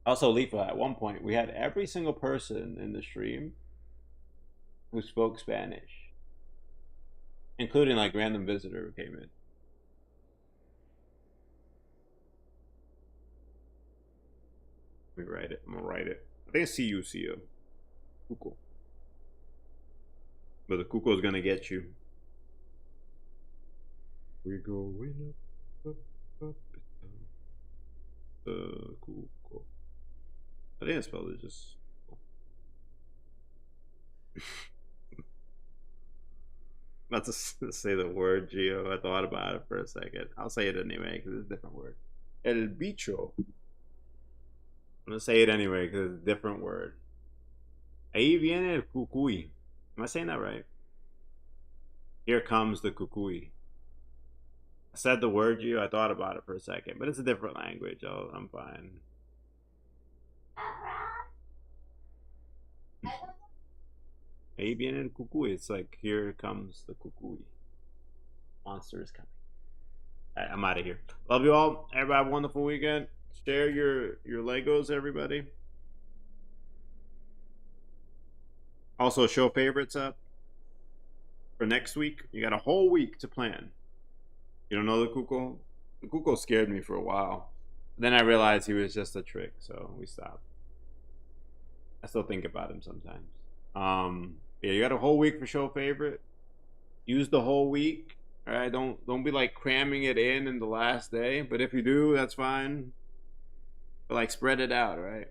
Also, Leafa, at one point, we had every single person in the stream who spoke Spanish, including like random visitor who came in. Let me write it. I'm gonna write it. I think it's C-U-C-O. Cuckoo. But the cuckoo is gonna get you. We're going up, up, down. Cuckoo. I didn't spell it, just... Not to say the word, Geo. I thought about it for a second. I'll say it anyway, because it's a different word. El bicho. I'm gonna say it anyway, because it's a different word. Ahí viene el cucuy. Am I saying that right? Here comes the cucuy. I said the word, Geo. I thought about it for a second, but it's a different language. I'm fine. Ahí viene el cucuy. It's like, here comes the cucuy. Monster is coming. All right, I'm out of here. Love you all. Everybody have a wonderful weekend. Share your Legos, everybody. Also, show favorites up for next week. You got a whole week to plan. You don't know the cuckoo? The cuckoo scared me for a while. Then I realized he was just a trick, so we stopped. I still think about him sometimes. Yeah, you got a whole week for show favorite. Use the whole week. All right, don't be like cramming it in the last day. But if you do, that's fine. But like spread it out, right?